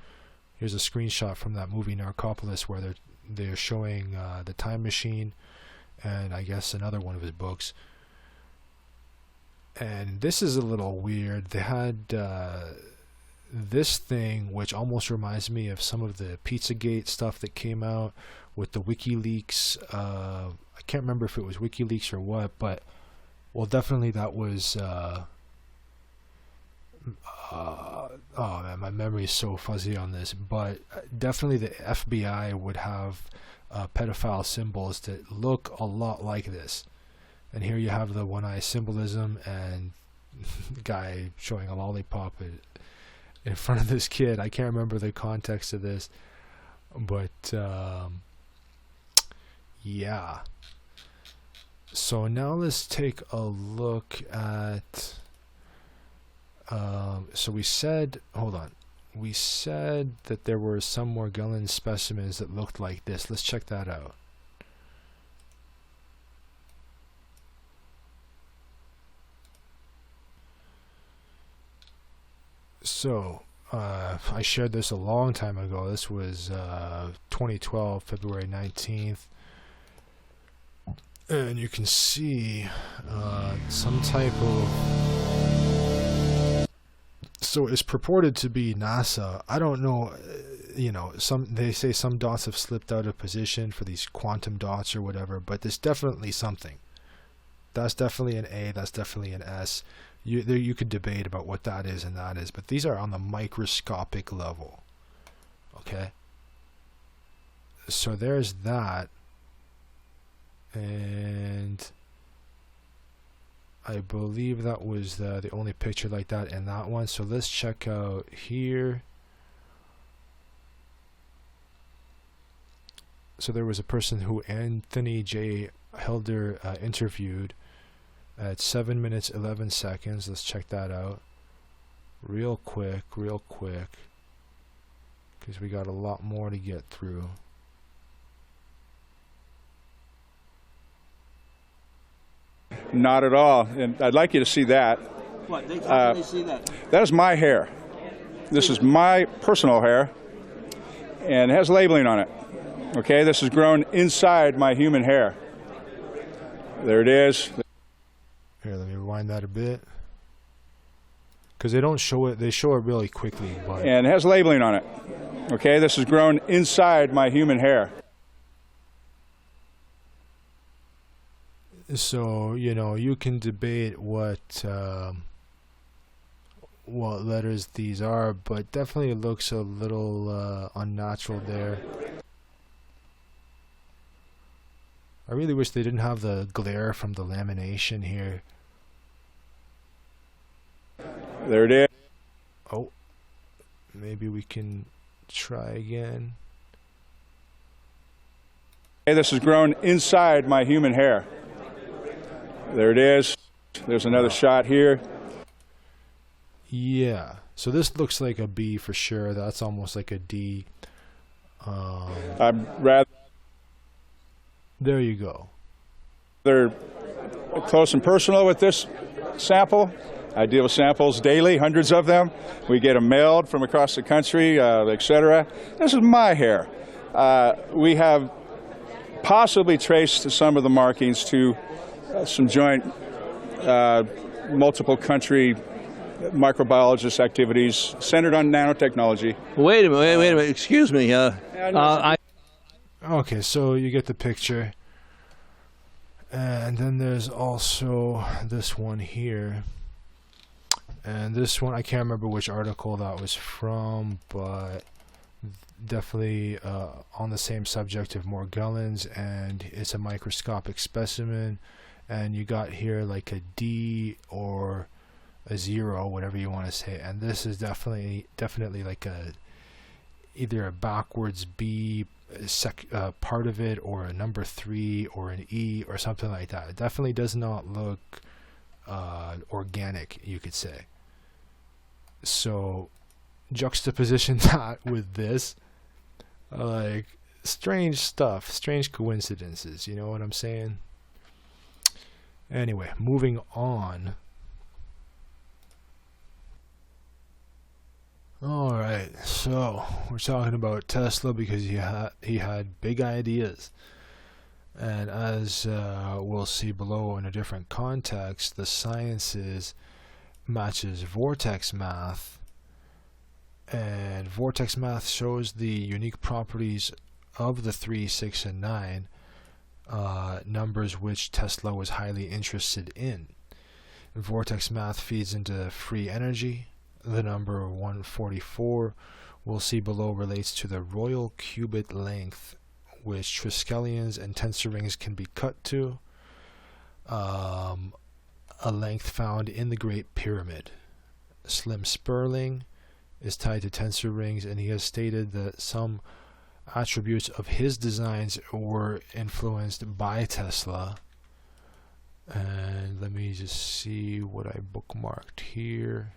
Here's a screenshot from that movie Narcopolis, where they're showing the Time Machine, and I guess another one of his books. And this is a little weird. They had this thing, which almost reminds me of some of the Pizzagate stuff that came out with the WikiLeaks. I can't remember if it was WikiLeaks or what, but well, definitely that was. Oh man, my memory is so fuzzy on this, but definitely the FBI would have pedophile symbols that look a lot like this. And here you have the one-eye symbolism and guy showing a lollipop in front of this kid. I can't remember the context of this, but yeah. So now let's take a look at. So we said, hold on. We said that there were some Morgellons specimens that looked like this. Let's check that out. So, I shared this a long time ago. This was 2012, February 19th. And you can see some type of... So it's purported to be NASA. I don't know, they say some dots have slipped out of position for these quantum dots or whatever, but there's definitely something. That's definitely an A, that's definitely an S. You could debate about what that is and that is, but these are on the microscopic level. Okay? So there's that. And I believe that was the only picture like that in that one. So let's check out here. So there was a person who Anthony J. Helder interviewed at 7 minutes 11 seconds. Let's check that out real quick, because we got a lot more to get through. Not at all, and I'd like you to see that. What? How can they see that? That is my hair. This is my personal hair, and it has labeling on it. Okay, this is grown inside my human hair. There it is. Here, let me rewind that a bit, because they don't show it. They show it really quickly, but and it has labeling on it. Okay, this is grown inside my human hair. So you can debate what letters these are, but definitely it looks a little unnatural there. I really wish they didn't have the glare from the lamination here. There it is. Oh, maybe we can try again. Okay, this is grown inside my human hair. There it is. There's another shot here. Yeah. So this looks like a B for sure. That's almost like a D. I'm rather. There you go. They're close and personal with this sample. I deal with samples daily, hundreds of them. We get them mailed from across the country, etc. This is my hair. We have possibly traced some of the markings to some joint multiple country microbiologist activities centered on nanotechnology. Wait a minute. Excuse me. Okay, so you get the picture. And then there's also this one here. And this one, I can't remember which article that was from, but definitely on the same subject of Morgellons, and it's a microscopic specimen. And you got here like a D or a 0, whatever you want to say. And this is definitely like either a backwards B part of it, or a number 3, or an E, or something like that. It definitely does not look organic, you could say. So juxtaposition that with this, like, strange stuff, strange coincidences, you know what I'm saying? Anyway, moving on. Alright, so we're talking about Tesla because he had big ideas. And as we'll see below in a different context, the sciences matches vortex math. And vortex math shows the unique properties of the 3, 6, and 9 numbers which Tesla was highly interested in. Vortex math feeds into free energy. The number 144 we'll see below relates to the royal cubit length, which triskelions and tensor rings can be cut to, a length found in the Great Pyramid. Slim Sperling is tied to tensor rings, and he has stated that some attributes of his designs were influenced by Tesla. And let me just see what I bookmarked here.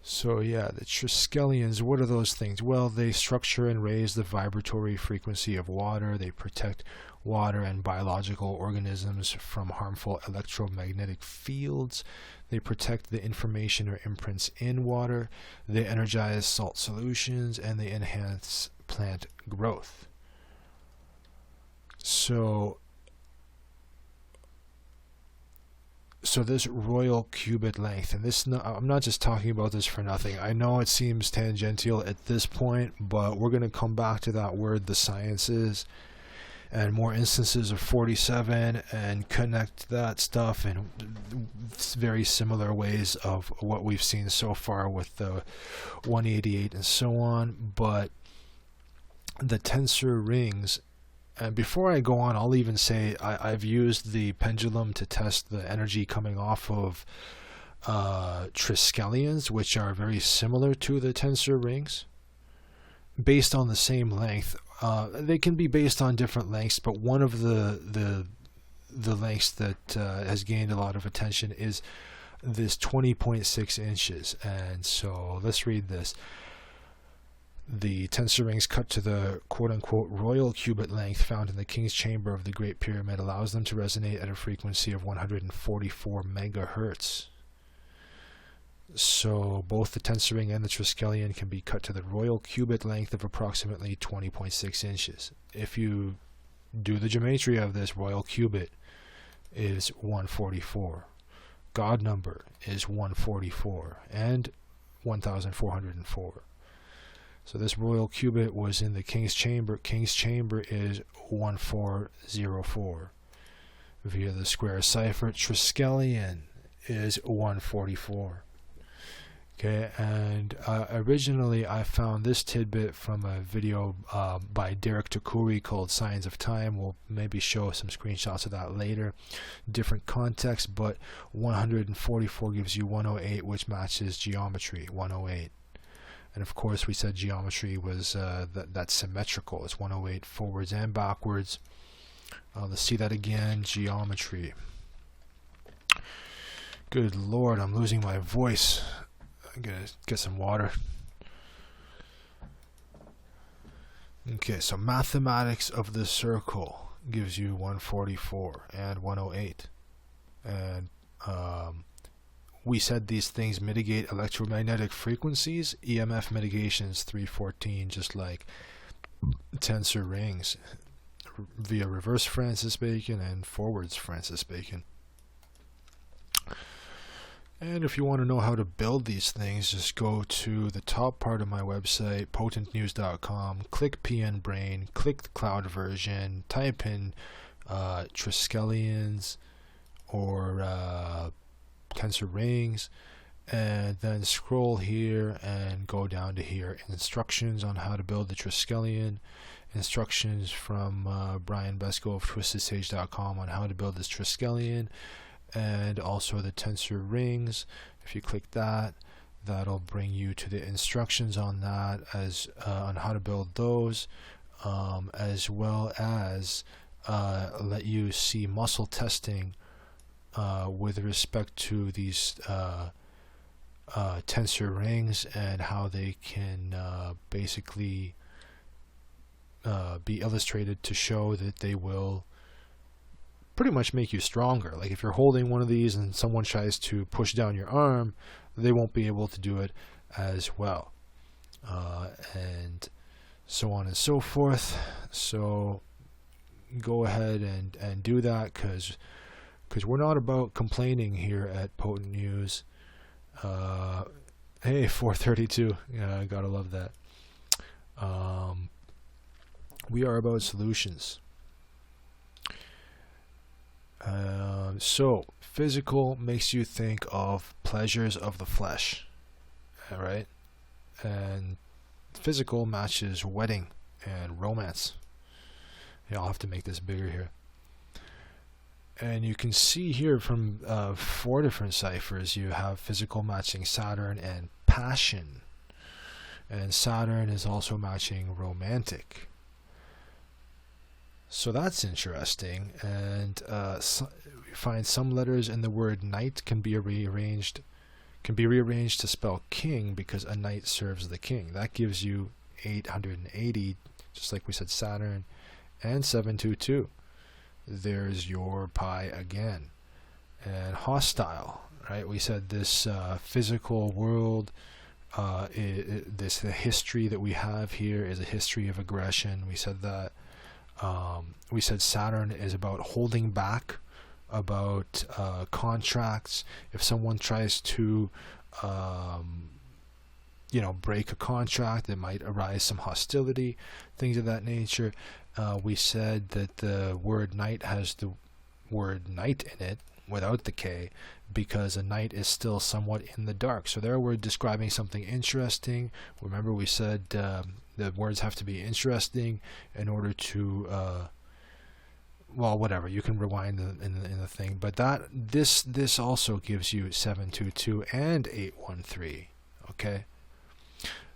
So yeah, the triskelions, what are those things? Well, they structure and raise the vibratory frequency of water. They protect water and biological organisms from harmful electromagnetic fields. They protect the information or imprints in water. They energize salt solutions, and they enhance plant growth. So this royal cubit length, and this, I'm not just talking about this for nothing. I know it seems tangential at this point, but we're going to come back to that word, the sciences, and more instances of 47, and connect that stuff in very similar ways of what we've seen so far with the 188 and so on. But the tensor rings, and before I go on, I'll even say I've used the pendulum to test the energy coming off of triskelions, which are very similar to the tensor rings, based on the same length. They can be based on different lengths, but one of the lengths that has gained a lot of attention is this 20.6 inches. And so let's read this. The tensor rings cut to the quote-unquote royal cubit length found in the King's Chamber of the Great Pyramid allows them to resonate at a frequency of 144 megahertz. So both the tensor ring and the triskelion can be cut to the royal cubit length of approximately 20.6 inches. If you do the gematria of this, royal cubit is 144. God number is 144 and 1404. So this royal cubit was in the King's Chamber. King's Chamber is 1404. Via the square cipher, triskelion is 144. Okay, and originally I found this tidbit from a video by Derek Takuri called Signs of Time. We'll maybe show some screenshots of that later. Different context, but 144 gives you 108, which matches geometry, 108. And of course we said geometry was that's symmetrical. It's 108 forwards and backwards. Let's see that again, geometry. Good Lord, I'm losing my voice. I'm gonna get some water. Okay, so mathematics of the circle gives you 144 and 108. And we said these things mitigate electromagnetic frequencies. EMF mitigation is 314, just like tensor rings, via reverse Francis Bacon and forwards Francis Bacon. And if you want to know how to build these things, just go to the top part of my website, potentnews.com, click PN Brain, click the cloud version, type in Triskelions or tensor rings, and then scroll here and go down to here. Instructions on how to build the Triskelion, instructions from Brian Besko of TwistedSage.com on how to build this Triskelion, and also the tensor rings. If you click that, that'll bring you to the instructions on that, as on how to build those, as well as let you see muscle testing with respect to these tensor rings and how they can basically be illustrated to show that they will pretty much make you stronger. Like if you're holding one of these and someone tries to push down your arm, they won't be able to do it as well, and so on and so forth. So go ahead and do that, because we're not about complaining here at Potent News. Hey, 432, yeah, gotta love that. We are about solutions. So physical makes you think of pleasures of the flesh, all right, and physical matches wedding and romance. Yeah, I'll have to make this bigger here. And you can see here from 4 different ciphers, you have physical matching Saturn and passion, and Saturn is also matching romantic. So that's interesting. And you find some letters in the word knight can be rearranged to spell king, because a knight serves the king. That gives you 880, just like we said, Saturn, and 722. There's your pi again. And hostile, right? We said this physical world, the history that we have here is a history of aggression. We said that. We said Saturn is about holding back, about contracts. If someone tries to break a contract, there might arise some hostility, things of that nature. We said that the word knight has the word night in it without the K, because a knight is still somewhat in the dark. So there we're describing something interesting. Remember, we said the words have to be interesting in order to well, whatever, you can rewind in the thing, but this also gives you 722 and 813. Okay,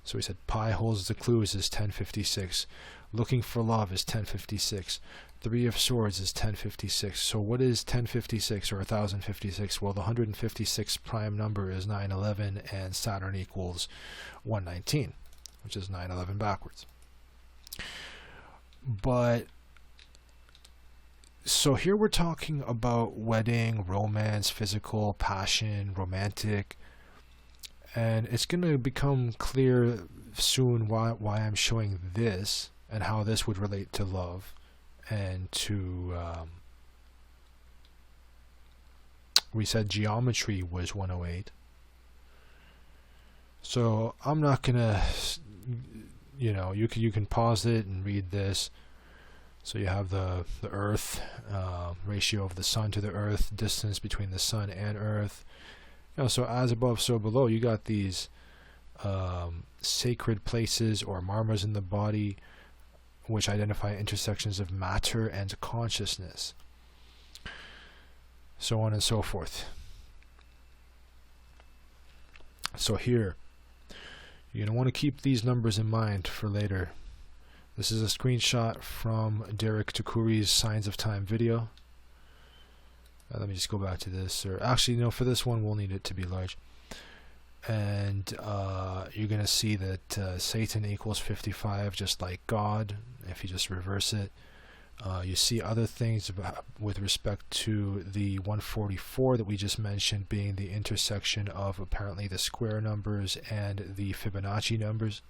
so we said pi holds the clues is 1056, looking for love is 1056, 3 of swords is 1056. So what is 1056 or 1056? Well, the 156th prime number is 911, and Saturn equals 119, which is 911 backwards. But so here we're talking about wedding, romance, physical, passion, romantic, and it's going to become clear soon why I'm showing this and how this would relate to love and to we said geometry was 108. So I'm not gonna, you can pause it and read this. So you have the Earth, ratio of the Sun to the Earth, distance between the Sun and Earth. So as above, so below. You got these sacred places or marmas in the body, which identify intersections of matter and consciousness, so on and so forth. So here, you're going to want to keep these numbers in mind for later. This is a screenshot from Derek Takuri's Signs of Time video. Let me just go back to this, or actually no, for this one we'll need it to be large. And you're going to see that Satan equals 55, just like God, if you just reverse it. You see other things with respect to the 144 that we just mentioned, being the intersection of apparently the square numbers and the Fibonacci numbers.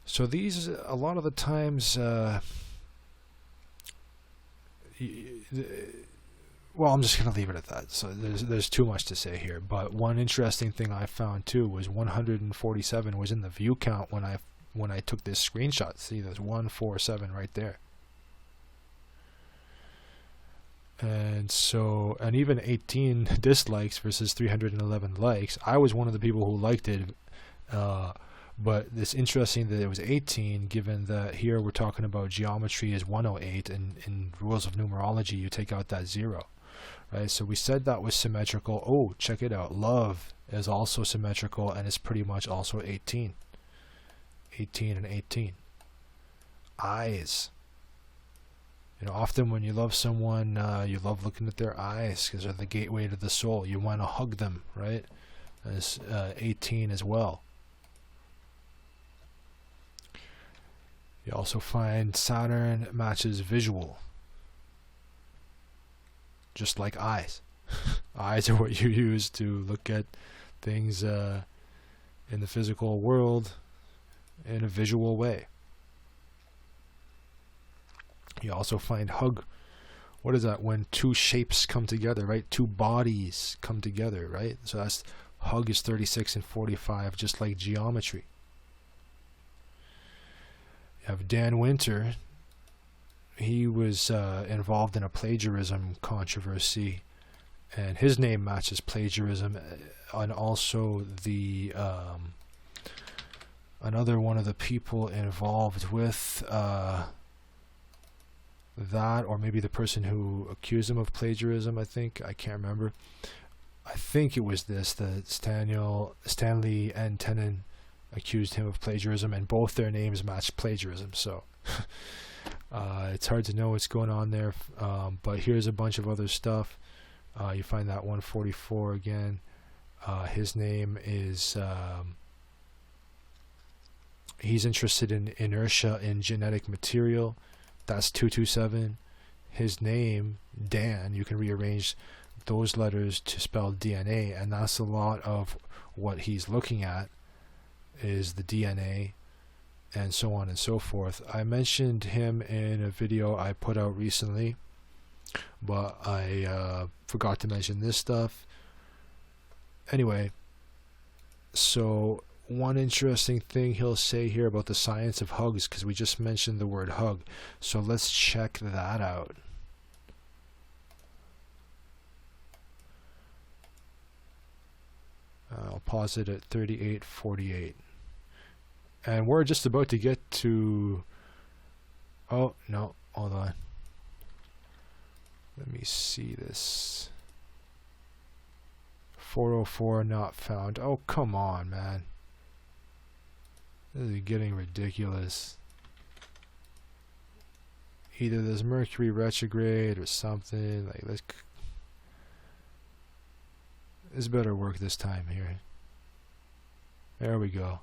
So these, a lot of the well, I'm just going to leave it at that. So there's too much to say here. But one interesting thing I found too was 147 was in the view count when I took this screenshot. See, there's 147 right there. And so, and even 18 dislikes versus 311 likes. I was one of the people who liked it. But it's interesting that it was 18, given that here we're talking about geometry is 108, and in rules of numerology you take out that 0. Right, so we said that was symmetrical. Oh, check it out. Love is also symmetrical, and it's pretty much also 18. 18 and 18. Eyes. You know, often when you love someone, you love looking at their eyes because they're the gateway to the soul. You want to hug them, right? It's 18 as well. You also find Saturn matches visual. Just like eyes. Eyes are what you use to look at things in the physical world in a visual way. You also find hug. What is that? When two shapes come together, right? Two bodies come together, right? So that's hug is 36 and 45, just like geometry. You have Dan Winter. He was involved in a plagiarism controversy, and his name matches plagiarism, and also the another one of the people involved with that, or maybe the person who accused him of plagiarism. I can't remember. I think it was this, that Stanley and Tenen accused him of plagiarism, and both their names match plagiarism. So it's hard to know what's going on there, but here's a bunch of other stuff. You find that 144 again. His name is he's interested in inertia in genetic material. That's 227. His name, Dan, you can rearrange those letters to spell DNA, and that's a lot of what he's looking at, is the DNA, and so on and so forth. I mentioned him in a video I put out recently, but I forgot to mention this stuff. Anyway, so one interesting thing he'll say here about the science of hugs, because we just mentioned the word hug, so let's check that out. I'll pause it at 38:48, and we're just about to get to, oh no, hold on, let me see this. 404 not found. Oh, come on, man. This is getting ridiculous. Either there's Mercury retrograde or something. Like, this better work this time here. There we go.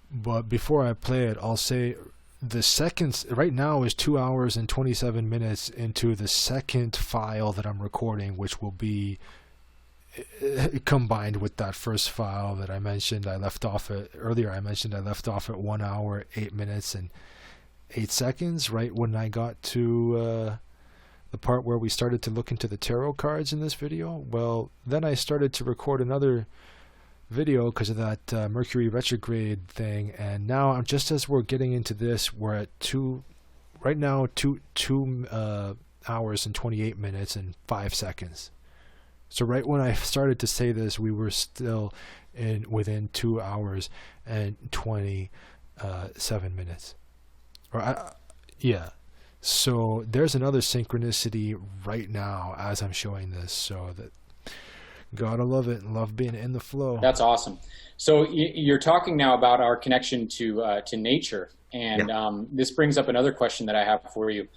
But before I play it, I'll say the second right now is 2 hours and 27 minutes into the second file that I'm recording, which will be combined with that first file that I mentioned. I left off at earlier. I mentioned I left off at 1 hour, 8 minutes, and 8 seconds, right when I got to the part where we started to look into the tarot cards in this video. Well, then I started to record another video because of that Mercury retrograde thing, and now I'm just as we're getting into this, we're at two hours and 28 minutes and 5 seconds. So right when I started to say this, we were still within 2 hours and 27 minutes. Yeah. So there's another synchronicity right now as I'm showing this. So that, gotta love it, and love being in the flow. That's awesome. So you're talking now about our connection to nature, and this brings up another question that I have for you.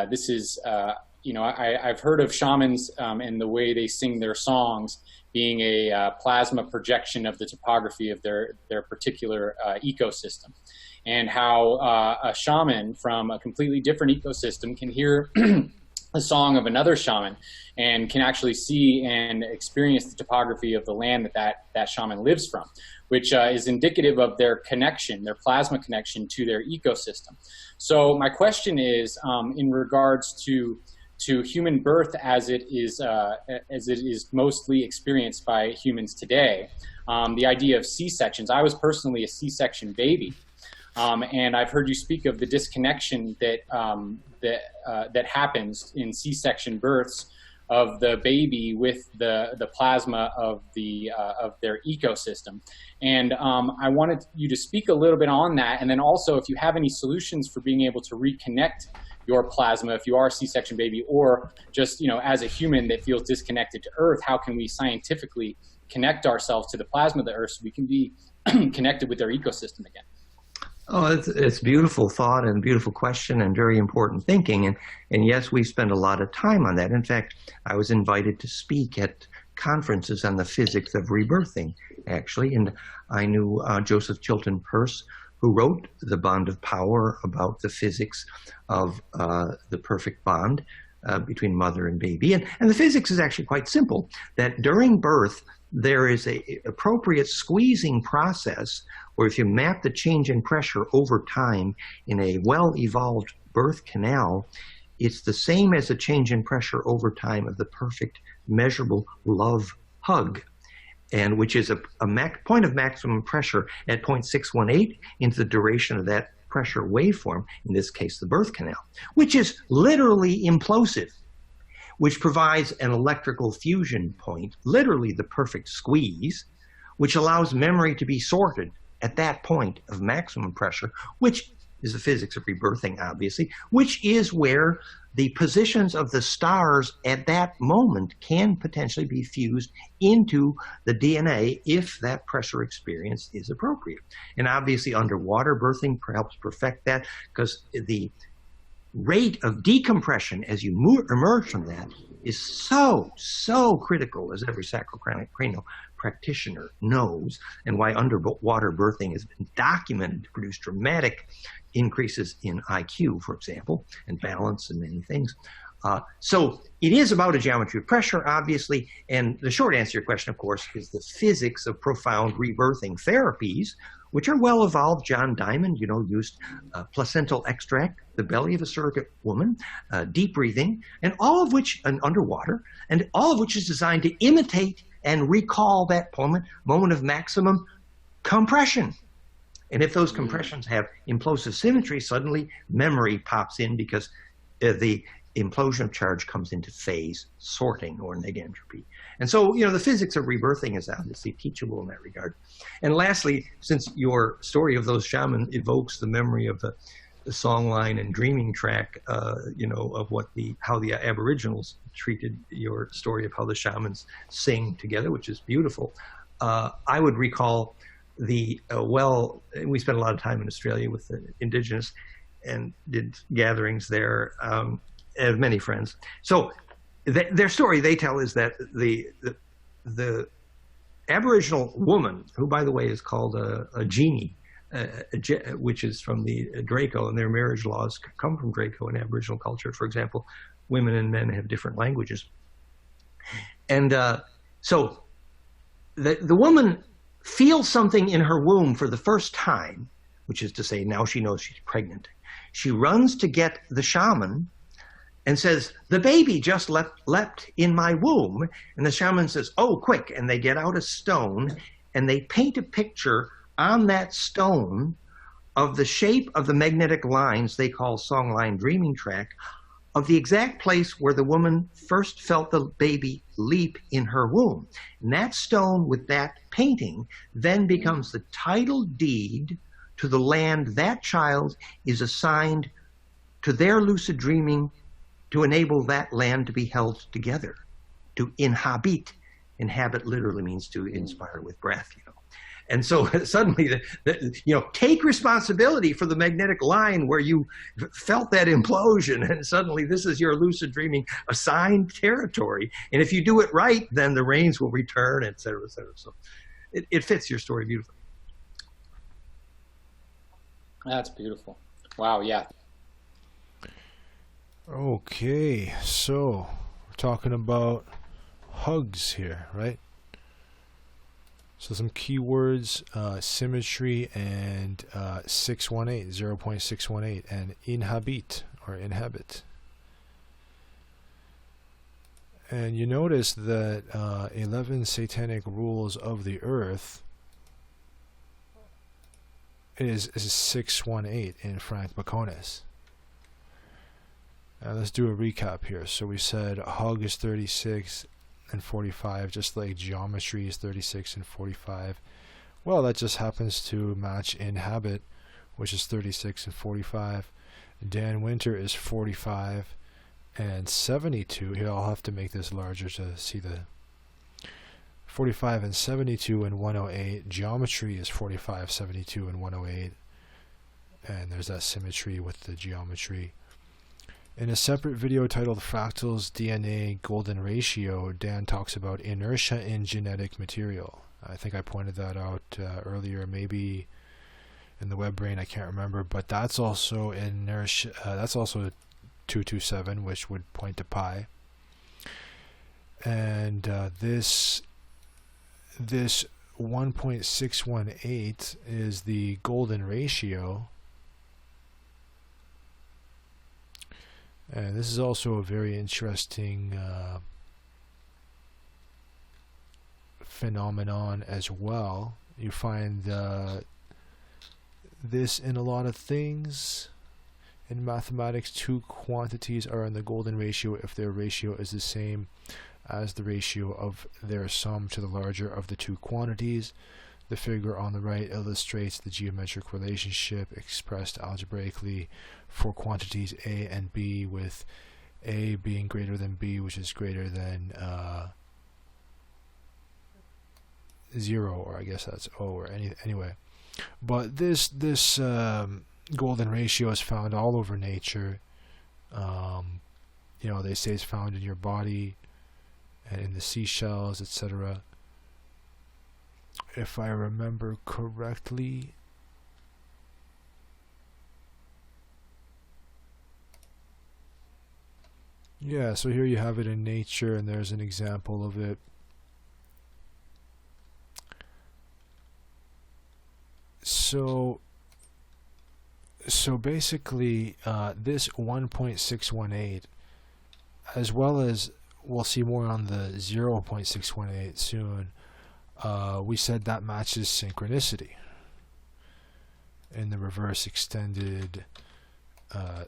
This is, I've heard of shamans and the way they sing their songs being a plasma projection of the topography of their particular ecosystem, and how a shaman from a completely different ecosystem can hear a song of another shaman and can actually see and experience the topography of the land that shaman lives from, which is indicative of their connection, their plasma connection to their ecosystem. So my question is, in regards to human birth as it is mostly experienced by humans today, the idea of C-sections. I was personally a C-section baby. And I've heard you speak of the disconnection that happens in C-section births of the baby with the plasma of their ecosystem. And I wanted you to speak a little bit on that, and then also if you have any solutions for being able to reconnect your plasma if you are a C-section baby, or just as a human that feels disconnected to Earth, how can we scientifically connect ourselves to the plasma of the Earth so we can be connected with our ecosystem again? Oh, it's beautiful thought and beautiful question and very important thinking. And yes, we spend a lot of time on that. In fact, I was invited to speak at conferences on the physics of rebirthing, actually. And I knew Joseph Chilton Peirce, who wrote The Bond of Power about the physics of the perfect bond between mother and baby. And the physics is actually quite simple, that during birth, there is an appropriate squeezing process where if you map the change in pressure over time in a well-evolved birth canal, it's the same as a change in pressure over time of the perfect measurable love hug, and which is a point of maximum pressure at 0.618 into the duration of that pressure waveform, in this case the birth canal, which is literally implosive, which provides an electrical fusion point, literally the perfect squeeze, which allows memory to be sorted at that point of maximum pressure, which is the physics of rebirthing, obviously, which is where the positions of the stars at that moment can potentially be fused into the DNA if that pressure experience is appropriate. And obviously underwater birthing helps perfect that, because the rate of decompression as you emerge from that is so critical, as every sacrocranial practitioner knows, and why underwater birthing has been documented to produce dramatic increases in IQ, for example, and balance and many things. So it is about a geometry of pressure, obviously, and the short answer to your question, of course, is the physics of profound rebirthing therapies, which are well evolved. John Diamond, used placental extract, the belly of a surrogate woman, deep breathing, and all of which, and underwater, and all of which is designed to imitate and recall that moment of maximum compression. And if those compressions have implosive symmetry, suddenly memory pops in because the implosion of charge comes into phase sorting or negentropy. And so, the physics of rebirthing is obviously teachable in that regard. And lastly, since your story of those shamans evokes the memory of the songline and dreaming track, of how the Aboriginals treated your story of how the shamans sing together, which is beautiful. I would recall we spent a lot of time in Australia with the Indigenous and did gatherings there. I have many friends. So their story they tell is that the Aboriginal woman, who by the way is called a genie, which is from the Draco, and their marriage laws come from Draco in Aboriginal culture. For example, women and men have different languages. And so the woman feels something in her womb for the first time, which is to say now she knows she's pregnant. She runs to get the shaman and says, "The baby just leapt in my womb." And the shaman says, "Oh, quick." And they get out a stone and they paint a picture on that stone of the shape of the magnetic lines they call songline dreaming track, of the exact place where the woman first felt the baby leap in her womb. And that stone with that painting then becomes the title deed to the land that child is assigned to their lucid dreaming, to enable that land to be held together, to inhabit. Inhabit literally means to inspire with breath, And so suddenly, take responsibility for the magnetic line where you felt that implosion, and suddenly this is your lucid dreaming assigned territory. And if you do it right, then the rains will return, et cetera, et cetera. So it fits your story beautifully. That's beautiful. Wow, yeah. Okay, so we're talking about hugs here, right? So some keywords, symmetry and 618, 0.618, and inhabit or inhabit. And you notice that 11 satanic rules of the earth is 618 in Frank Baconis. Now let's do a recap here. So we said hug is 36 and 45, just like geometry is 36 and 45. Well, that just happens to match inhabit, which is 36 and 45. Dan Winter is 45 and 72. Here, I'll have to make this larger to see the 45 and 72 and 108. Geometry is 45, 72, and 108. And there's that symmetry with the geometry. In a separate video titled Fractals, DNA, Golden Ratio, Dan talks about inertia in genetic material. I think I pointed that out earlier, maybe in the web brain, I can't remember, but that's also inertia, that's also 227, which would point to pi. And this 1.618 is the golden ratio. And this is also a very interesting phenomenon as well. You find this in a lot of things. In mathematics, two quantities are in the golden ratio if their ratio is the same as the ratio of their sum to the larger of the two quantities. The figure on the right illustrates the geometric relationship expressed algebraically for quantities A and B, with A being greater than B, which is greater than 0, or I guess that's O, or anyway. But this golden ratio is found all over nature. You know, they say it's found in your body and in the seashells, etc. If I remember correctly, yeah, so here you have it in nature, and there's an example of it. So basically, this 1.618, as well as we'll see more on the 0.618 soon, we said that matches synchronicity in the reverse extended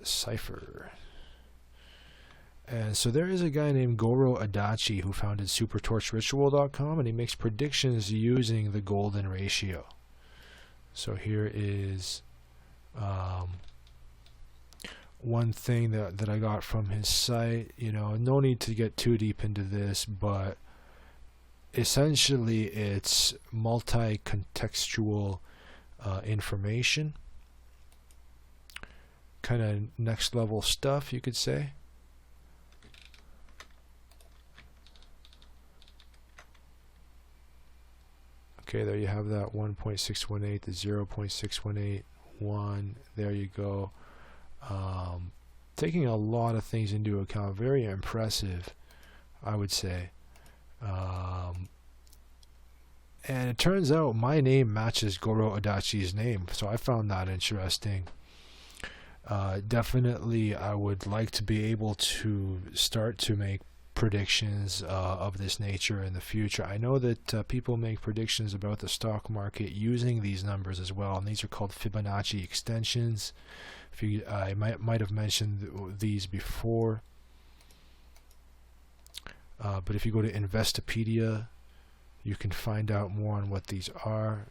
cipher. And so there is a guy named Goro Adachi who founded supertorchritual.com, and he makes predictions using the golden ratio. So here is one thing that I got from his site. You know, no need to get too deep into this, but essentially it's multi-contextual information, kind of next level stuff, you could say. Okay, there you have that 1.618, the 0.6181, there you go. Taking a lot of things into account, very impressive, I would say. And it turns out my name matches Goro Adachi's name, so I found that interesting. Definitely I would like to be able to start to make predictions of this nature in the future. I know that people make predictions about the stock market using these numbers as well, and these are called Fibonacci extensions. I might have mentioned these before, but if you go to Investopedia, you can find out more on what these are.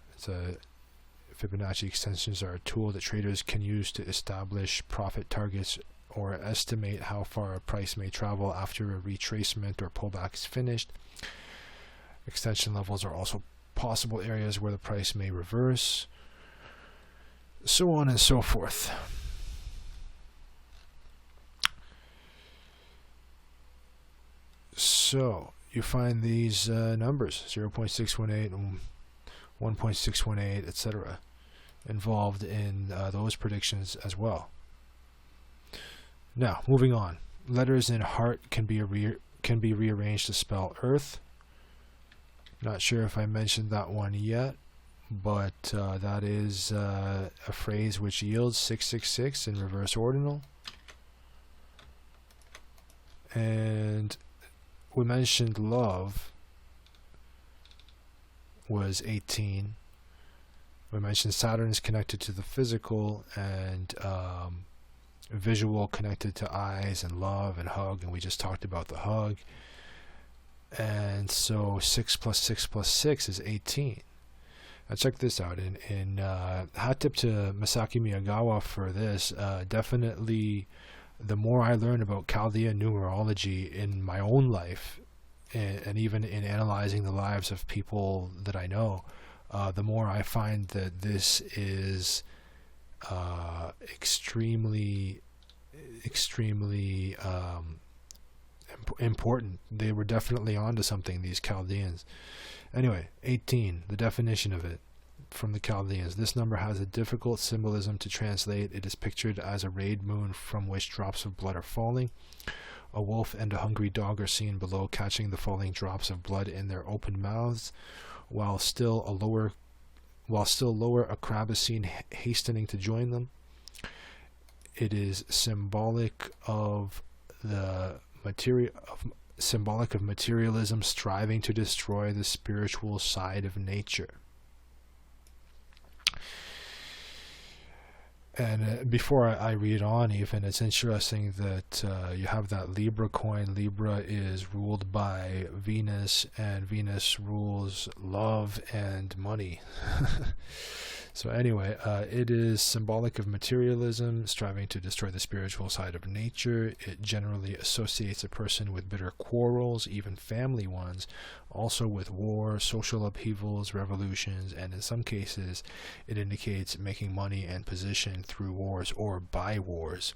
Fibonacci extensions are a tool that traders can use to establish profit targets or estimate how far a price may travel after a retracement or pullback is finished. Extension levels are also possible areas where the price may reverse, so on and so forth. So you find these numbers, 0.618 and 1.618, etc., involved in those predictions as well. Now, moving on. Letters in heart can be rearranged to spell Earth. Not sure if I mentioned that one yet, but that is a phrase which yields 666 in reverse ordinal. And we mentioned love was 18. We mentioned Saturn is connected to the physical, and visual connected to eyes and love and hug, and we just talked about the hug. And so 6 plus 6 plus 6 is 18. Now check this out. In hat tip to Masaki Miyagawa for this. Definitely, the more I learn about Chaldean numerology in my own life, and even in analyzing the lives of people that I know, the more I find that this is extremely important. They were definitely onto something, these Chaldeans. Anyway, 18, the definition of it from the Chaldeans. This number has a difficult symbolism to translate. It is pictured as a rayed moon from which drops of blood are falling. A wolf and a hungry dog are seen below, catching the falling drops of blood in their open mouths, while still lower, a crab is seen hastening to join them. It is symbolic of materialism striving to destroy the spiritual side of nature. And before I read on, even, it's interesting that you have that Libra coin. Libra is ruled by Venus, and Venus rules love and money. So anyway, it is symbolic of materialism, striving to destroy the spiritual side of nature. It generally associates a person with bitter quarrels, even family ones, also with war, social upheavals, revolutions, and in some cases it indicates making money and position through wars or by wars.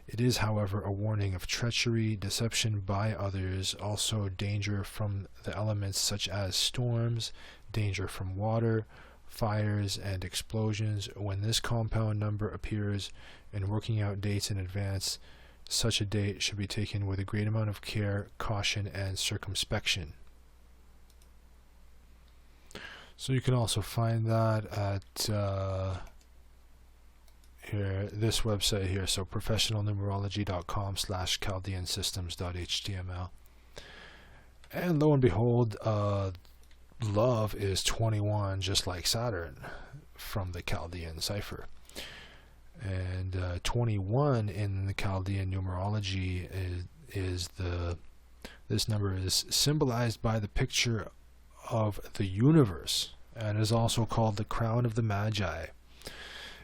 It is, however, a warning of treachery, deception by others, also danger from the elements such as storms, danger from water, fires, and explosions. When this compound number appears in working out dates in advance, such a date should be taken with a great amount of care, caution, and circumspection. So you can also find that at here, this website here, so professionalnumerology.com/chaldeansystems.html. And lo and behold, love is 21, just like Saturn, from the Chaldean cipher. And 21 in the Chaldean numerology this number is symbolized by the picture of the universe, and is also called the crown of the Magi.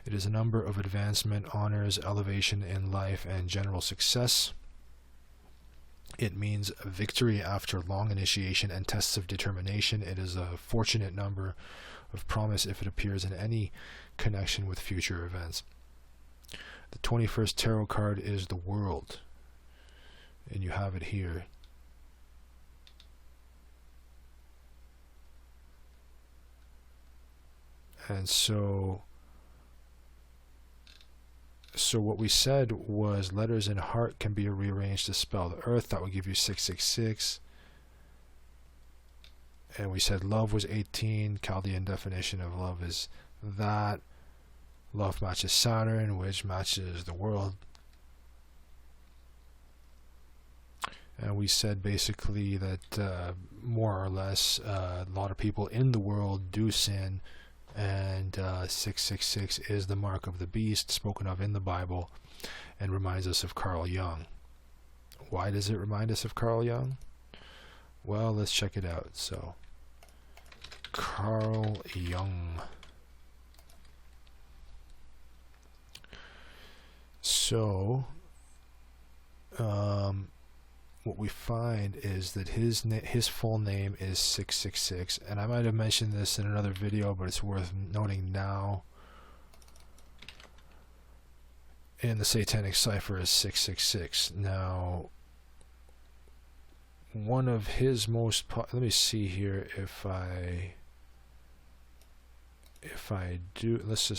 It is a number of advancement, honors, elevation in life, and general success. It means a victory after long initiation and tests of determination. It is a fortunate number of promise if it appears in any connection with future events. The 21st tarot card is the World, and you have it here. And so what we said was letters in heart can be rearranged to spell the Earth. That would give you 666. And we said love was 18. Chaldean definition of love is that. Love matches Saturn, which matches the World. And we said basically that more or less a lot of people in the world do sin, and 666 is the mark of the beast spoken of in the Bible and reminds us of Carl Jung. Why does it remind us of Carl Jung? Well, let's check it out. So, Carl Jung. So, what we find is that his full name is 666, and I might have mentioned this in another video, but it's worth noting now. And the satanic cipher is 666. Now, one of his most let me see here if I do. Let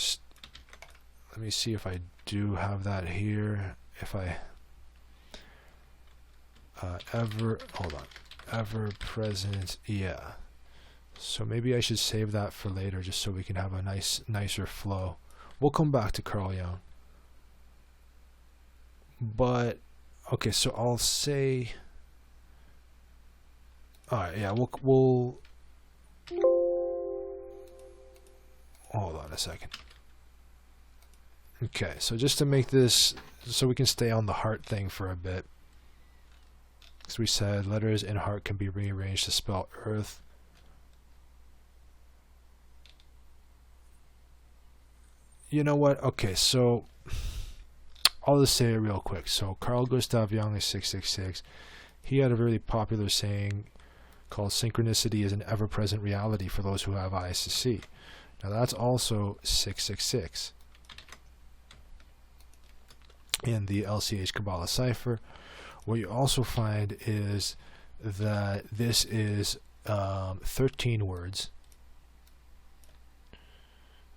me see if I do have that here. If I ever present, yeah. So maybe I should save that for later, just so we can have a nicer flow. We'll come back to Carl Jung. But okay, so I'll say, all right, yeah, we'll hold on a second. Okay, so just to make this so we can stay on the heart thing for a bit, because we said letters in heart can be rearranged to spell earth. You know what? Okay, so I'll just say it real quick. So Carl Gustav Jung is 666. He had a really popular saying called "Synchronicity is an ever-present reality for those who have eyes to see." Now that's also 666 in the LCH Kabbalah cipher. What you also find is that this is 13 words.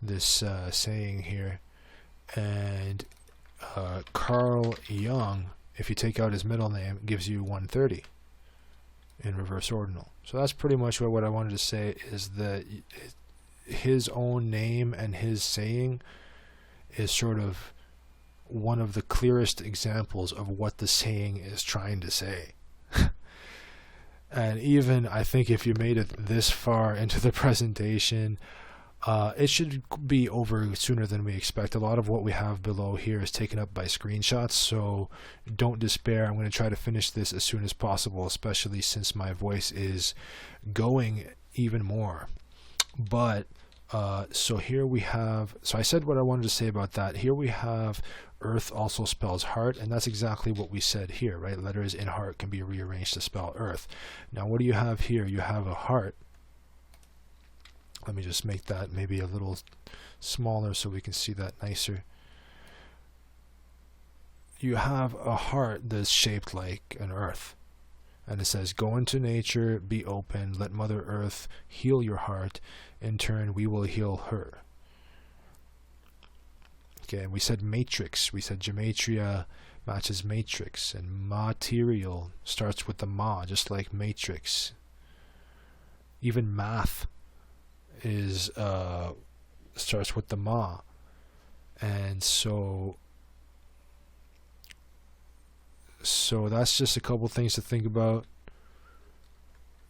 This saying here, and Carl Jung, if you take out his middle name, gives you 130 in reverse ordinal. So that's pretty much what I wanted to say, is that his own name and his saying is sort of one of the clearest examples of what the saying is trying to say. And even I think if you made it this far into the presentation, it should be over sooner than we expect. A lot of what we have below here is taken up by screenshots, so don't despair. I'm going to try to finish this as soon as possible, especially since my voice is going even more. But so here we have, so I said what I wanted to say about that. Here we have earth also spells heart, and that's exactly what we said here, right? Letters in heart can be rearranged to spell earth. Now what do you have here? You have a heart. Let me just make that maybe a little smaller so we can see that nicer. You have a heart that's shaped like an earth, and it says, "Go into nature, be open, let Mother Earth heal your heart. In turn, we will heal her." Okay, and we said matrix. We said gematria matches matrix, and material starts with the ma, just like matrix. Even math is starts with the ma, and so that's just a couple things to think about.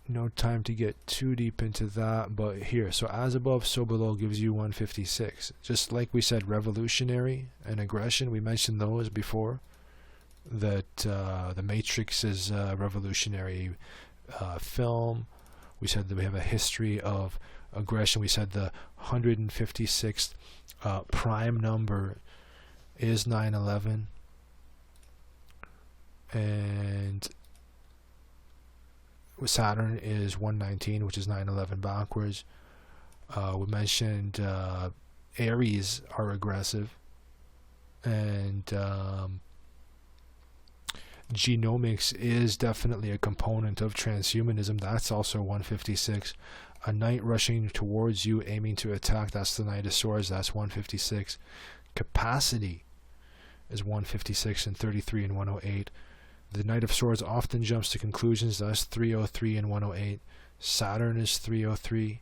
No time to get too deep into that, but here, so as above so below gives you 156. Just like we said, revolutionary and aggression, we mentioned those before, that the Matrix is a revolutionary film. We said that we have a history of aggression. We said the 156th prime number is 9/11, and Saturn is 119, which is 9/11 backwards. We mentioned Aries are aggressive, and genomics is definitely a component of transhumanism. That's also 156. A knight rushing towards you, aiming to attack, that's the Knight of Swords, that's 156. Capacity is 156 and 33 and 108. The Knight of Swords often jumps to conclusions, that's 303 and 108. Saturn is 303.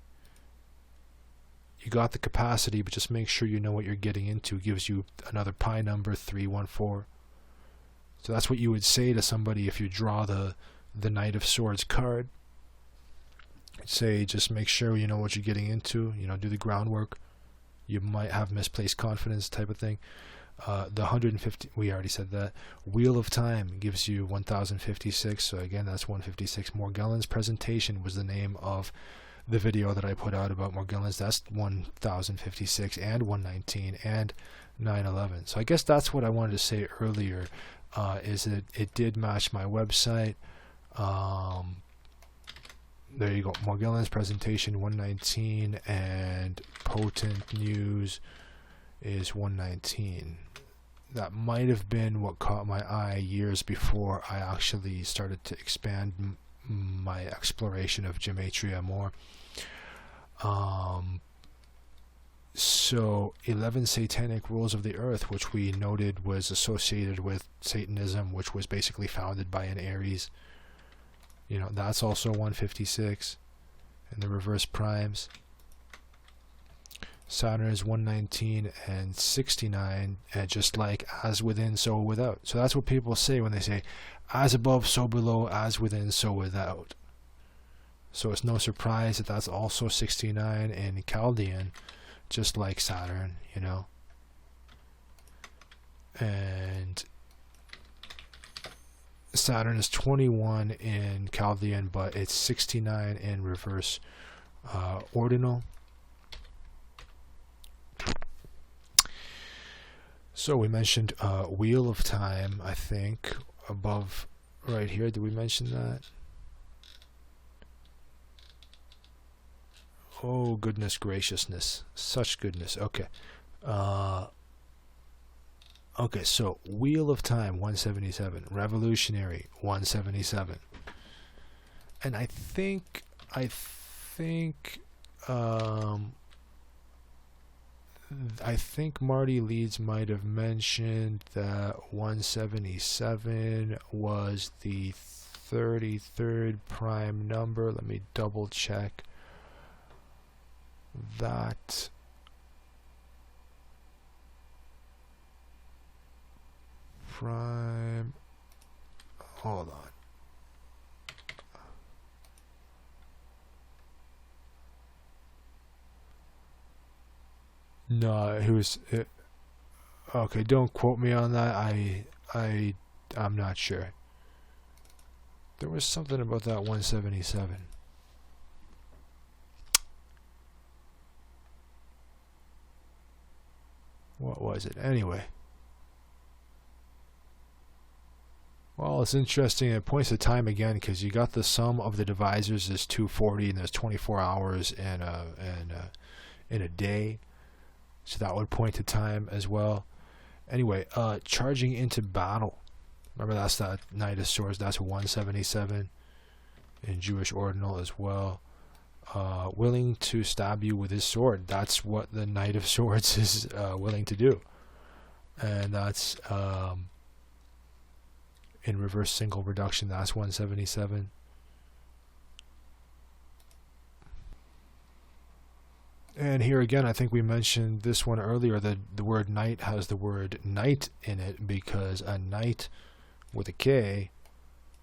You got the capacity, but just make sure you know what you're getting into. It gives you another pi number, 314. So that's what you would say to somebody if you draw the Knight of Swords card. You'd say, just make sure you know what you're getting into, do the groundwork. You might have misplaced confidence type of thing. The 150, we already said that. Wheel of Time gives you 1056, so again that's 156. Morgellons Presentation was the name of the video that I put out about Morgellons. That's 1056 and 119 and 911. So I guess that's what I wanted to say earlier, is that it did match my website. There you go, Morgellons Presentation 119, and Potent News is 119. That might have been what caught my eye years before I actually started to expand my exploration of Gematria more. So 11 satanic rules of the earth, which we noted was associated with Satanism, which was basically founded by an Aries. You know, that's also 156. And the reverse primes. Saturn is 119 and 69, and just like as within, so without. So that's what people say when they say, as above, so below, as within, so without. So it's no surprise that that's also 69 in Chaldean, just like Saturn, you know. And Saturn is 21 in Chaldean, but it's 69 in reverse ordinal. So we mentioned Wheel of Time, I think, above right here. Did we mention that? Oh, goodness graciousness. Such goodness. Okay. Okay, so Wheel of Time, 177. Revolutionary, 177. And I think Marty Leeds might have mentioned that 177 was the 33rd prime number. Let me double check that. Prime. Hold on. No, it was. Okay, don't quote me on that. I'm not sure. There was something about that 177. What was it? Anyway. Well, it's interesting. It points to time again because you got the sum of the divisors is 240, and there's 24 hours in a day. So that would point to time as well. Anyway, charging into battle. Remember, that's that Knight of Swords. That's 177 in Jewish ordinal as well. Willing to stab you with his sword. That's what the Knight of Swords is willing to do. And that's in reverse single reduction. That's 177. And here again, I think we mentioned this one earlier, that the word night has the word night in it because a night with a K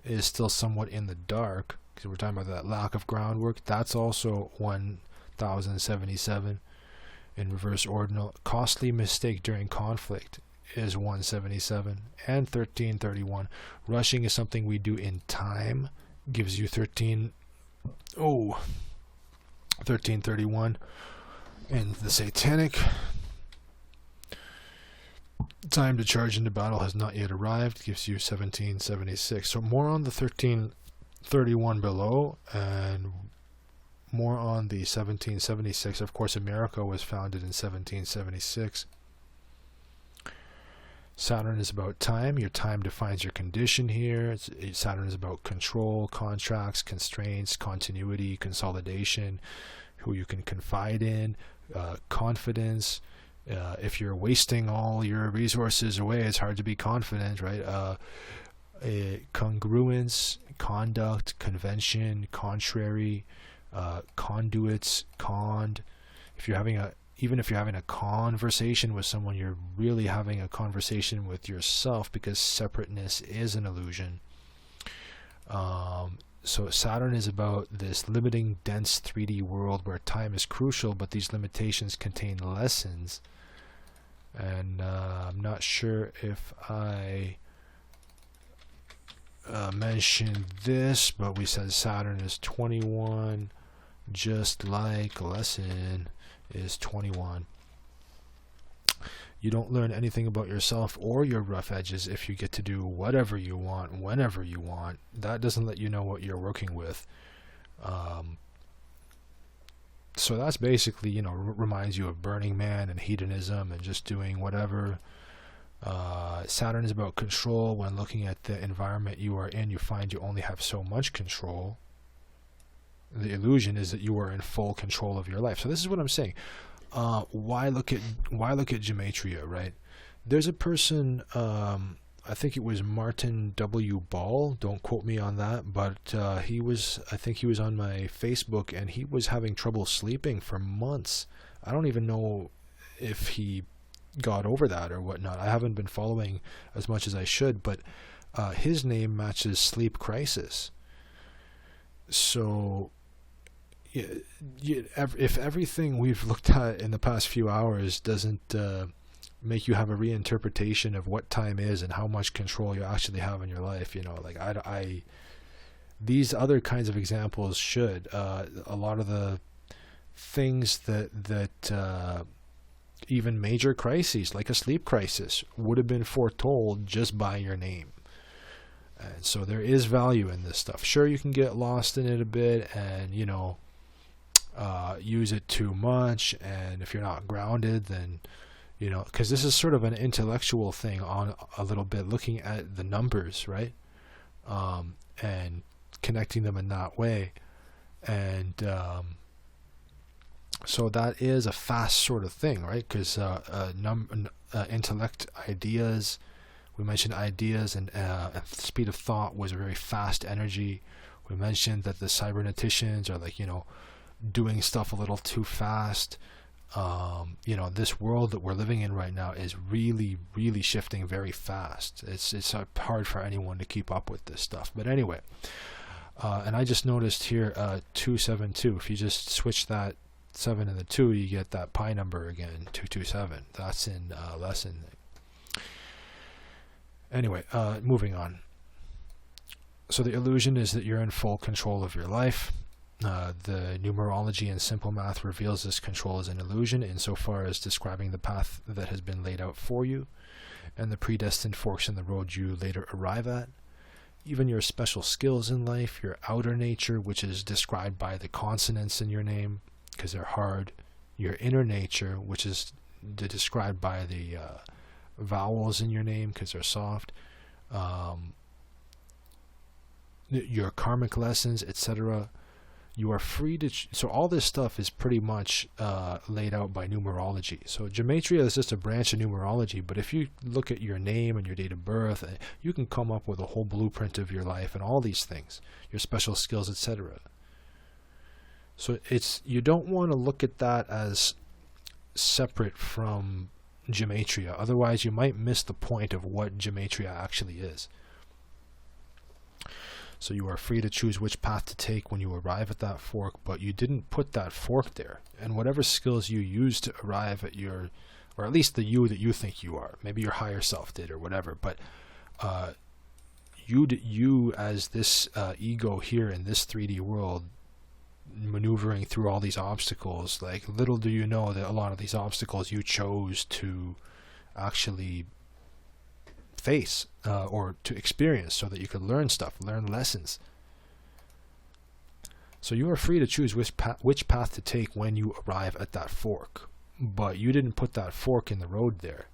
is still somewhat in the dark, because we're talking about that lack of groundwork. That's also 1077 in reverse ordinal. Costly mistake during conflict is 177 and 1331. Rushing is something we do in time, gives you 1331. And the satanic time to charge into battle has not yet arrived, gives you 1776. So more on the 1331 below and more on the 1776. Of course, America was founded in 1776. Saturn is about time. Your time defines your condition here. Saturn is about control, contracts, constraints, continuity, consolidation, who you can confide in, confidence. If you're wasting all your resources away, it's hard to be confident, right? Congruence, conduct, convention, contrary, conduits, conned. Even if you're having a conversation with someone, you're really having a conversation with yourself, because separateness is an illusion. So Saturn is about this limiting, dense 3D world where time is crucial, but these limitations contain lessons. And I'm not sure if I mentioned this, but we said Saturn is 21, just like lesson is 21. You don't learn anything about yourself or your rough edges if you get to do whatever you want, whenever you want. That doesn't let you know what you're working with. So that's basically, reminds you of Burning Man and hedonism and just doing whatever. Saturn is about control. When looking at the environment you are in, you find you only have so much control. The illusion is that you are in full control of your life. So this is what I'm saying. why look at Gematria, right? There's a person, I think it was Martin W. Ball, don't quote me on that, but I think he was on my Facebook, and he was having trouble sleeping for months. I don't even know if he got over that or whatnot. I haven't been following as much as I should, but his name matches sleep crisis. So if everything we've looked at in the past few hours doesn't make you have a reinterpretation of what time is and how much control you actually have in your life, like I these other kinds of examples should. A lot of the things that even major crises like a sleep crisis would have been foretold just by your name. And so there is value in this stuff. Sure, you can get lost in it a bit and use it too much, and if you're not grounded, then because this is sort of an intellectual thing on a little bit, looking at the numbers, right, and connecting them in that way. And so that is a fast sort of thing, right? Because intellect, ideas, we mentioned ideas, and speed of thought was a very fast energy. We mentioned that the cyberneticians are like, doing stuff a little too fast. This world that we're living in right now is really, really shifting very fast. It's hard for anyone to keep up with this stuff. But anyway, and I just noticed here 272. If you just switch that 7 and the 2, you get that pi number again, 227. That's in lesson. Anyway, moving on. So the illusion is that you're in full control of your life. The numerology and simple math reveals this control as an illusion insofar as describing the path that has been laid out for you and the predestined forks in the road you later arrive at. Even your special skills in life, your outer nature, which is described by the consonants in your name because they're hard, your inner nature, which is described by the vowels in your name because they're soft, your karmic lessons, etc. You are free to so all this stuff is pretty much laid out by numerology. So Gematria is just a branch of numerology, but if you look at your name and your date of birth, you can come up with a whole blueprint of your life and all these things, your special skills, etc. So you don't want to look at that as separate from Gematria, otherwise you might miss the point of what Gematria actually is. So you are free to choose which path to take when you arrive at that fork, but you didn't put that fork there. And whatever skills you use to arrive at your, or at least the you that you think you are, maybe your higher self did or whatever, but you as this ego here in this 3D world, maneuvering through all these obstacles, like little do you know that a lot of these obstacles you chose to actually face or to experience so that you could learn stuff, learn lessons. So you are free to choose which path to take when you arrive at that fork, but you didn't put that fork in the road there.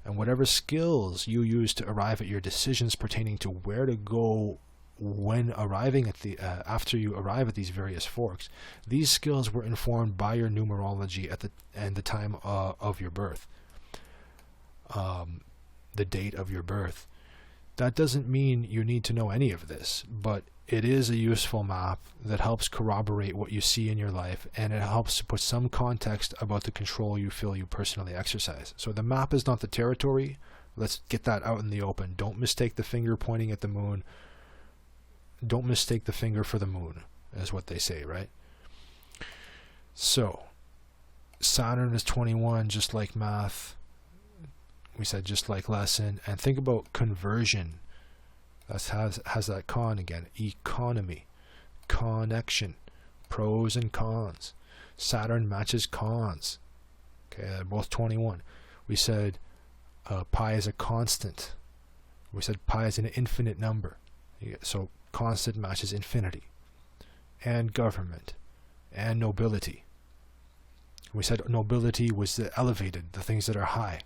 And whatever skills you use to arrive at your decisions pertaining to where to go when arriving at the after you arrive at these various forks, these skills were informed by your numerology at the time of your birth, the date of your birth. That doesn't mean you need to know any of this, but it is a useful map that helps corroborate what you see in your life, and it helps to put some context about the control you feel you personally exercise. So the map is not the territory. Let's get that out in the open. Don't mistake the finger pointing at the moon. Don't mistake the finger for the moon, is what they say, right? So Saturn is 21, just like math. We said just like lesson. And think about conversion. That has that con again. Economy, connection, pros and cons. Saturn matches cons. Okay, they're both 21. We said pi is a constant. We said pi is an infinite number. So constant matches infinity. And government. And nobility. We said nobility was the elevated, the things that are high.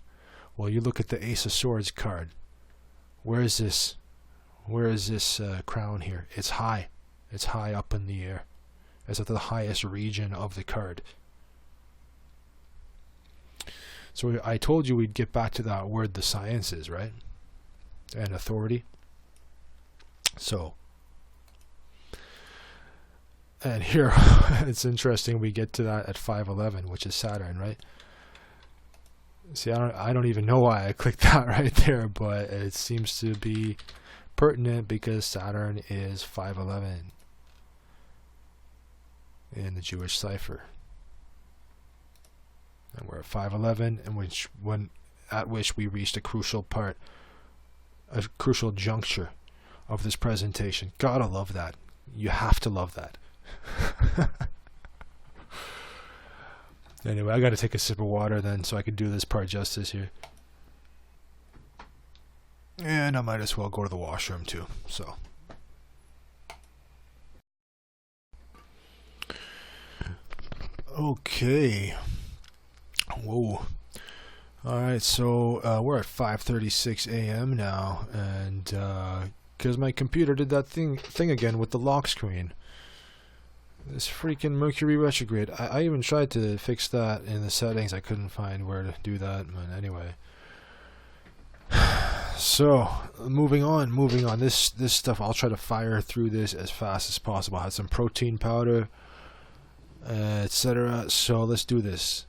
Well, you look at the Ace of Swords card. Where is this crown here? It's high. It's high up in the air. It's at the highest region of the card. So I told you we'd get back to that word, the sciences, right? And authority. So, and here, it's interesting, we get to that at 511, which is Saturn, right? See, I don't even know why I clicked that right there, but it seems to be pertinent because Saturn is 511 in the Jewish cipher. And we're at 511, at which we reached a crucial part, a crucial juncture of this presentation. Gotta love that. You have to love that. Anyway, I gotta take a sip of water then so I can do this part justice here. And I might as well go to the washroom too, so. Okay. Whoa. Alright, so we're at 5:36 a.m. now, and because my computer did that thing again with the lock screen. This freaking Mercury retrograde. I even tried to fix that in the settings. I couldn't find where to do that, but anyway. So, moving on. This stuff, I'll try to fire through this as fast as possible. I had some protein powder, etc. So let's do this.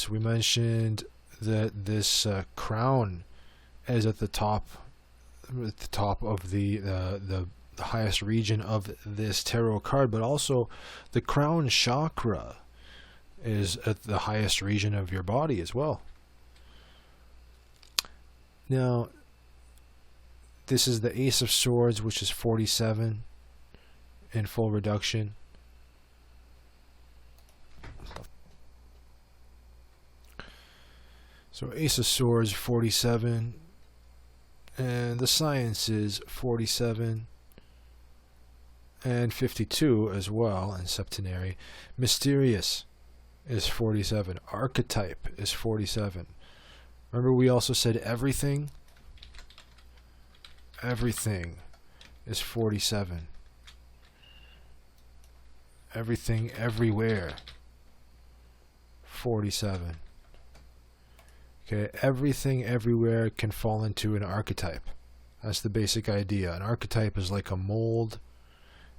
We mentioned that this crown is at the top of the highest region of this tarot card, but also the crown chakra is at the highest region of your body as well. Now, this is the Ace of Swords, which is 47 in full reduction. So Ace of Swords 47, and the Sciences 47 and 52 as well in septenary. Mysterious is 47. Archetype is 47. Remember we also said everything? Everything is 47. Everything everywhere 47. Okay, everything everywhere can fall into an archetype. That's the basic idea. An archetype is like a mold,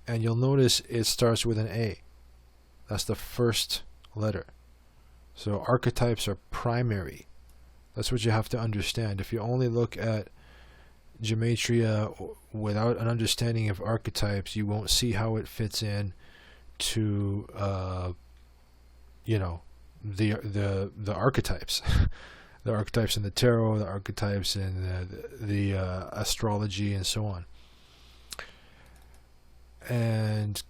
and you'll notice it starts with an A. That's the first letter. So archetypes are primary. That's what you have to understand. If you only look at Gematria without an understanding of archetypes, you won't see how it fits in to the archetypes. The archetypes in the tarot, the archetypes in the astrology, and so on. And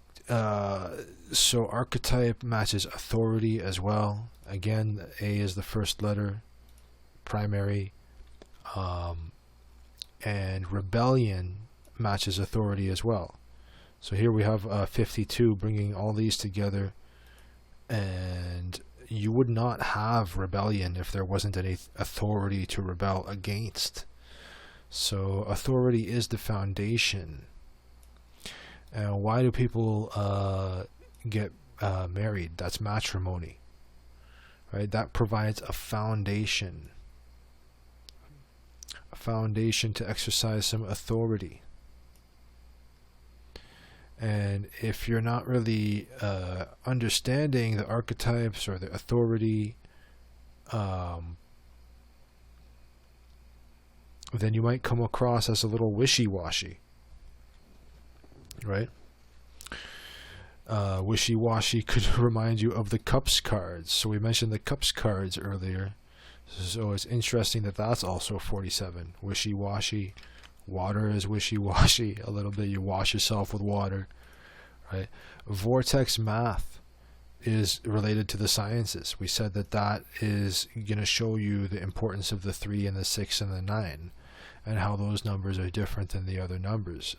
so archetype matches authority as well. Again, A is the first letter, primary, and rebellion matches authority as well. So here we have 52 bringing all these together, and you would not have rebellion if there wasn't any authority to rebel against. So authority is the foundation. And why do people get married? That's matrimony, right? That provides a foundation to exercise some authority. And if you're not really understanding the archetypes or the authority, then you might come across as a little wishy-washy, right? Wishy-washy could remind you of the Cups cards. So we mentioned the Cups cards earlier. So it's interesting that that's also 47. Wishy-washy. Water is wishy-washy a little bit. You wash yourself with water, right? Vortex math is related to the sciences. We said that is going to show you the importance of the 3 and the 6 and the 9 and how those numbers are different than the other numbers.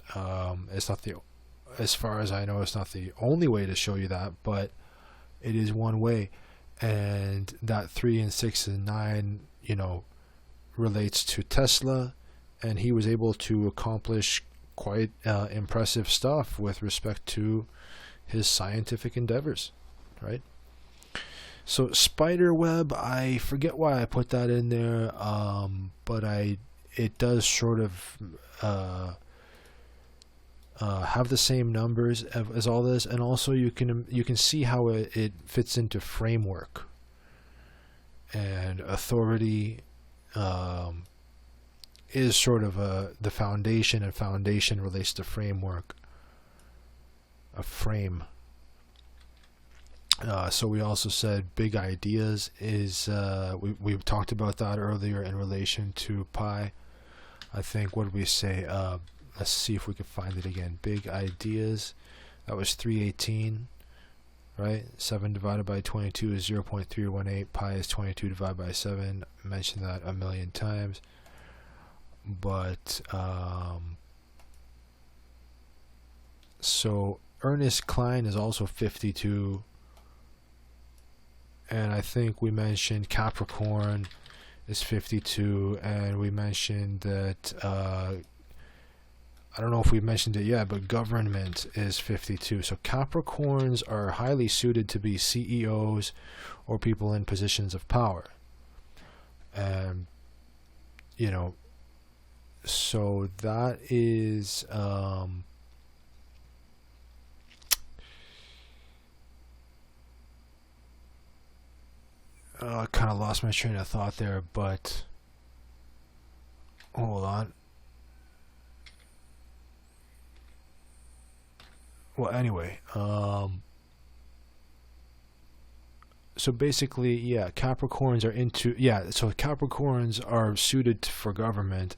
It's not as far as I know, it's not the only way to show you that, but it is one way. And that 3 and 6 and 9, relates to Tesla, and he was able to accomplish quite impressive stuff with respect to his scientific endeavors, right? So spider web, I forget why I put that in there, but it does sort of have the same numbers as all this, and also you can see how it fits into framework and authority. Is sort of the foundation, and foundation relates to framework, a frame. So we also said big ideas is we talked about that earlier in relation to pi. I think, what did we say? Let's see if we can find it again. Big ideas, that was 318, right? 7 divided by 22 is 0.318. Pi is 22 divided by 7. I mentioned that a million times. But so Ernest Klein is also 52, and I think we mentioned Capricorn is 52, and we mentioned that I don't know if we mentioned it yet, but government is 52. So Capricorns are highly suited to be CEOs or people in positions of power, and so that is I kind of lost my train of thought there, but hold on. Well, anyway, so basically, yeah, Capricorns are so Capricorns are suited for government,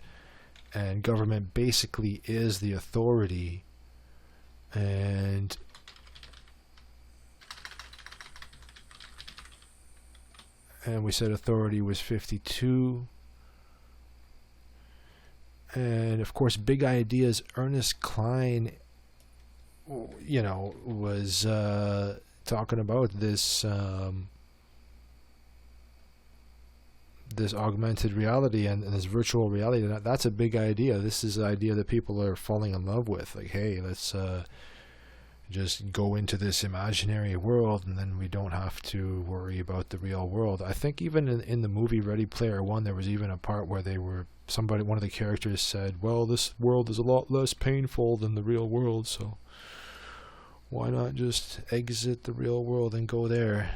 and government basically is the authority, and we said authority was 52, and of course big ideas. Ernest Klein was talking about this this augmented reality and this virtual reality. That's a big idea. This is an idea that people are falling in love with. Like, hey, let's just go into this imaginary world, and then we don't have to worry about the real world. I think even in the movie Ready Player One, there was even a part where one of the characters said, well, this world is a lot less painful than the real world, so why not just exit the real world and go there?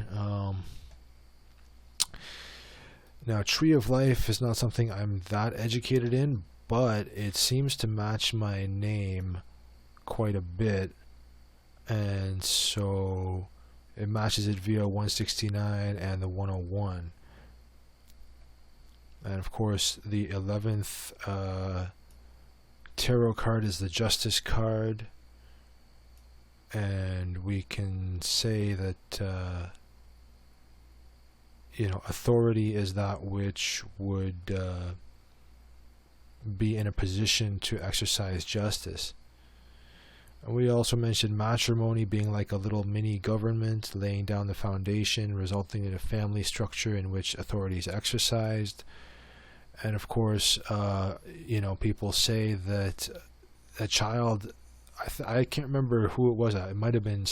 Now, Tree of Life is not something I'm that educated in, but it seems to match my name quite a bit, and so it matches it via 169 and the 101. And of course, the 11th tarot card is the Justice card, and we can say that authority is that which would be in a position to exercise justice. And we also mentioned matrimony being like a little mini government, laying down the foundation, resulting in a family structure in which authority is exercised. And of course, people say that a child, I can't remember who it was. It might have been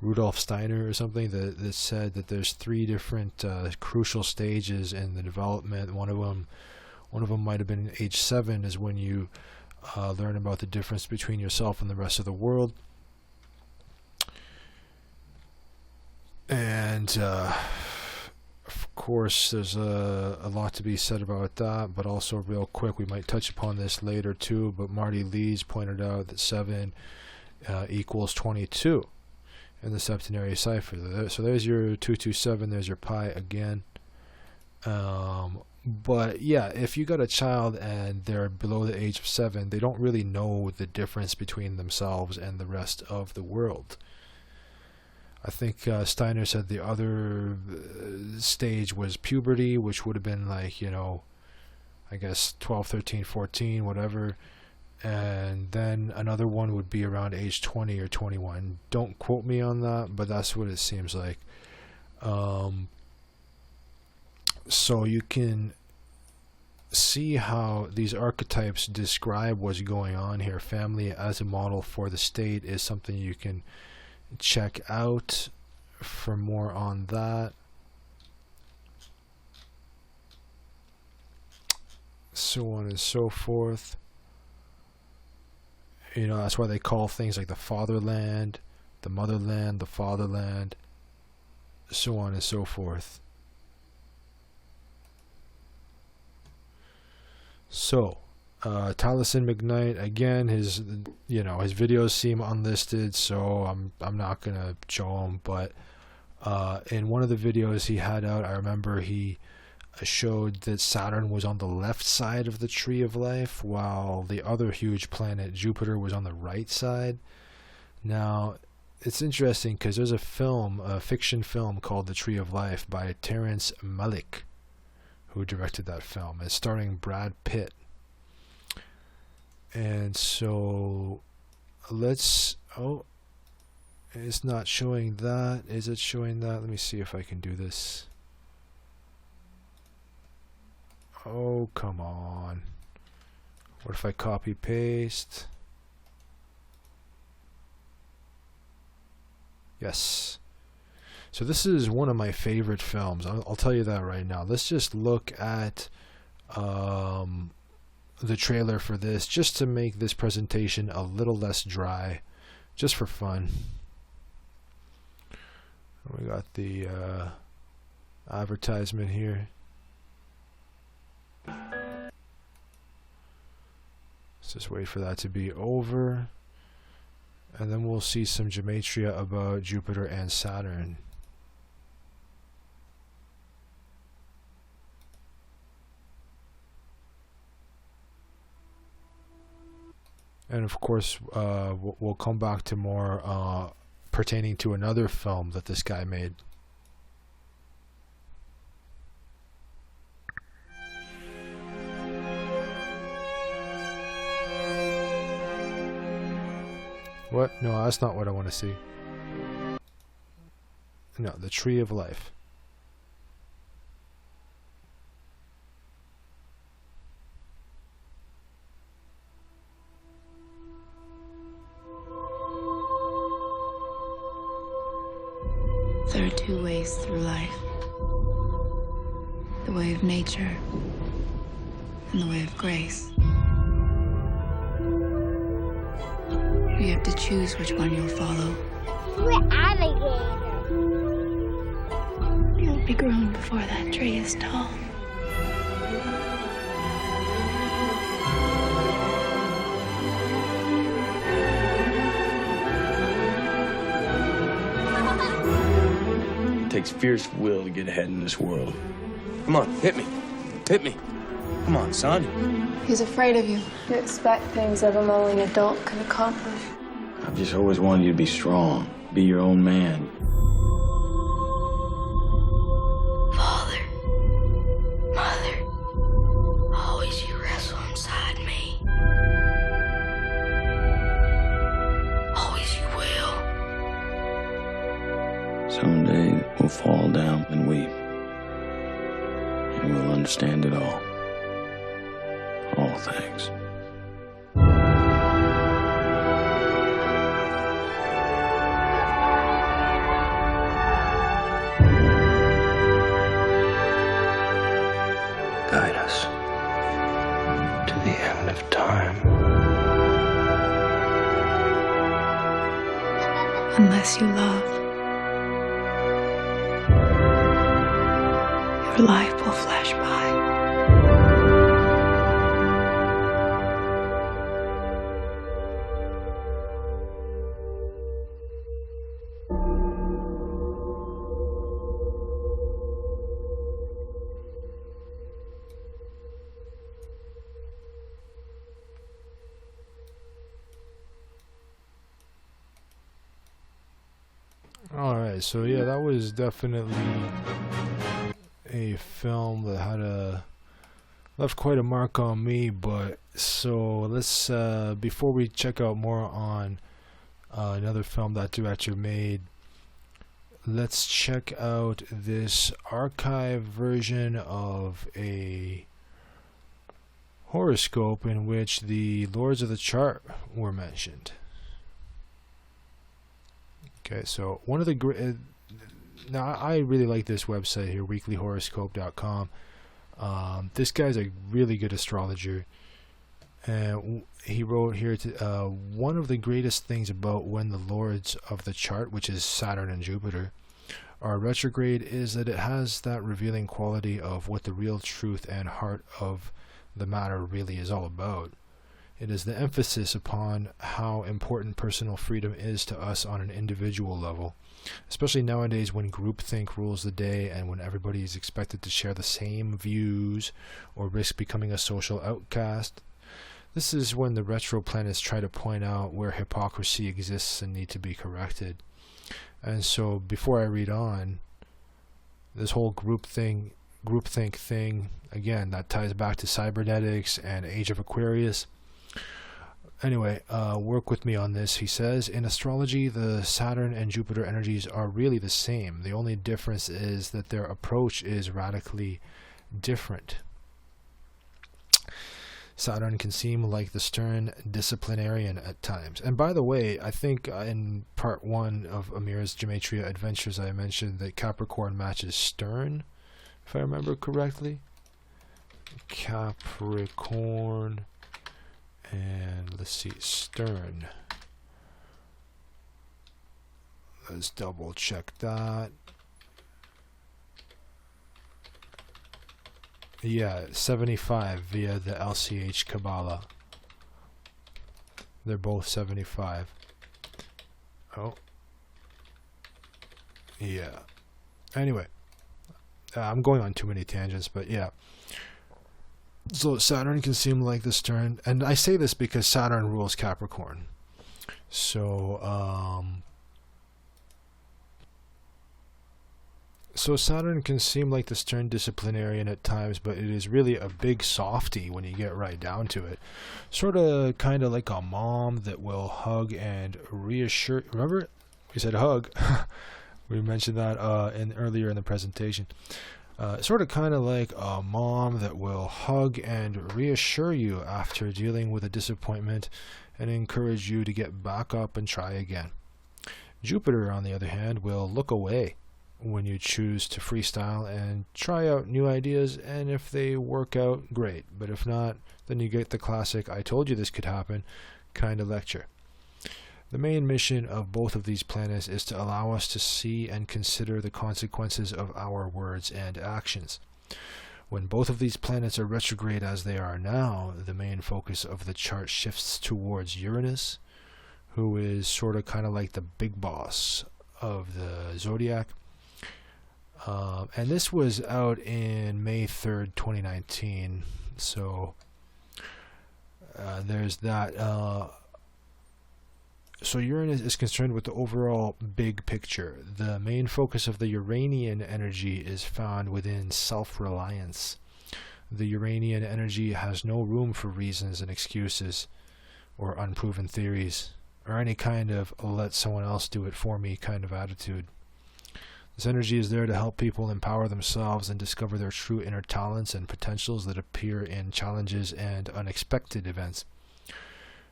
Rudolf Steiner or something, that said that there's 3 different crucial stages in the development. One of them might have been age 7, is when you learn about the difference between yourself and the rest of the world. And of course, there's a lot to be said about that, but also real quick, we might touch upon this later too, but Marty Lees pointed out that 7 equals 22 in the septenary cipher. So there's your 227, there's your pi again. But yeah, if you got a child and they're below the age of 7, they don't really know the difference between themselves and the rest of the world. I think Steiner said the other stage was puberty, which would have been like, I guess 12, 13, 14, whatever. And then another one would be around age 20 or 21. Don't quote me on that, but that's what it seems like. So you can see how these archetypes describe what's going on here. Family as a model for the state is something you can check out for more on that. So on and so forth. You know, that's why they call things like the fatherland, the motherland, the fatherland, so on and so forth. So, Taliesin McKnight, again, his videos seem unlisted, so I'm not gonna show them. But in one of the videos he had out, I remember he showed that Saturn was on the left side of the tree of life, while the other huge planet, Jupiter, was on the right side. Now, it's interesting because there's a fiction film called The Tree of Life by Terrence Malick, who directed that film. It's starring Brad Pitt. And so it's not showing that. Is it showing that? Let me see if I can do this. Oh, come on. What if I copy paste? Yes. So this is one of my favorite films. I'll tell you that right now. Let's just look at the trailer for this, just to make this presentation a little less dry, just for fun. We got the advertisement here. Let's just wait for that to be over, and then we'll see some gematria about Jupiter and Saturn. And of course, we'll come back to more pertaining to another film that this guy made. What? No, that's not what I want to see. No, The Tree of Life. There are two ways through life. The way of nature and the way of grace. You have to choose which one you'll follow. We're alligator. You'll be grown before that tree is tall. It takes fierce will to get ahead in this world. Come on, hit me. Hit me. Come on, son. He's afraid of you. You expect things that only an adult can accomplish. I've just always wanted you to be strong, be your own man. Father, Mother, always you wrestle inside me. Always you will. Someday we'll fall down and weep. And we'll understand it all. All things. Guide us to the end of time. Unless you love, your life will flash by. Alright, so yeah, that was definitely a film that had left quite a mark on me. But so let's before we check out more on another film that director made, let's check out this archive version of a horoscope in which the Lords of the Chart were mentioned. Okay, so one of the now I really like this website here, weeklyhoroscope.com. This guy's a really good astrologer. And he wrote here, one of the greatest things about when the lords of the chart, which is Saturn and Jupiter, are retrograde is that it has that revealing quality of what the real truth and heart of the matter really is all about. It is the emphasis upon how important personal freedom is to us on an individual level, especially nowadays when groupthink rules the day and when everybody is expected to share the same views or risk becoming a social outcast. This is when the retro planets try to point out where hypocrisy exists and need to be corrected. And so before I read on, this whole groupthink thing, again, that ties back to cybernetics and Age of Aquarius. Anyway, work with me on this. He says, in astrology, the Saturn and Jupiter energies are really the same. The only difference is that their approach is radically different. Saturn can seem like the stern disciplinarian at times. And by the way, I think in part 1 of Amir's Gematria Adventures, I mentioned that Capricorn matches stern, if I remember correctly. Capricorn, and let's see, stern. Let's double check that. Yeah, 75 via the LCH Kabbalah. They're both 75. Oh. Yeah. Anyway. I'm going on too many tangents, but yeah. So Saturn can seem like the stern, and I say this because Saturn rules Capricorn. So, So Saturn can seem like the stern disciplinarian at times, but it is really a big softie when you get right down to it. Sort of kind of like a mom that will hug and reassure. Remember? We said hug. We mentioned that earlier in the presentation. Sort of kind of like a mom that will hug and reassure you after dealing with a disappointment and encourage you to get back up and try again. Jupiter, on the other hand, will look away when you choose to freestyle and try out new ideas, and if they work out, great, but if not, then you get the classic "I told you this could happen" kind of lecture. The main mission of both of these planets is to allow us to see and consider the consequences of our words and actions. When both of these planets are retrograde as they are now, the main focus of the chart shifts towards Uranus, who is sort of kind of like the big boss of the zodiac. And this was out in May 3rd, 2019. So there's that. So Uranus is concerned with the overall big picture. The main focus of the Uranian energy is found within self-reliance. The Uranian energy has no room for reasons and excuses or unproven theories or any kind of let someone else do it for me kind of attitude. This energy is there to help people empower themselves and discover their true inner talents and potentials that appear in challenges and unexpected events.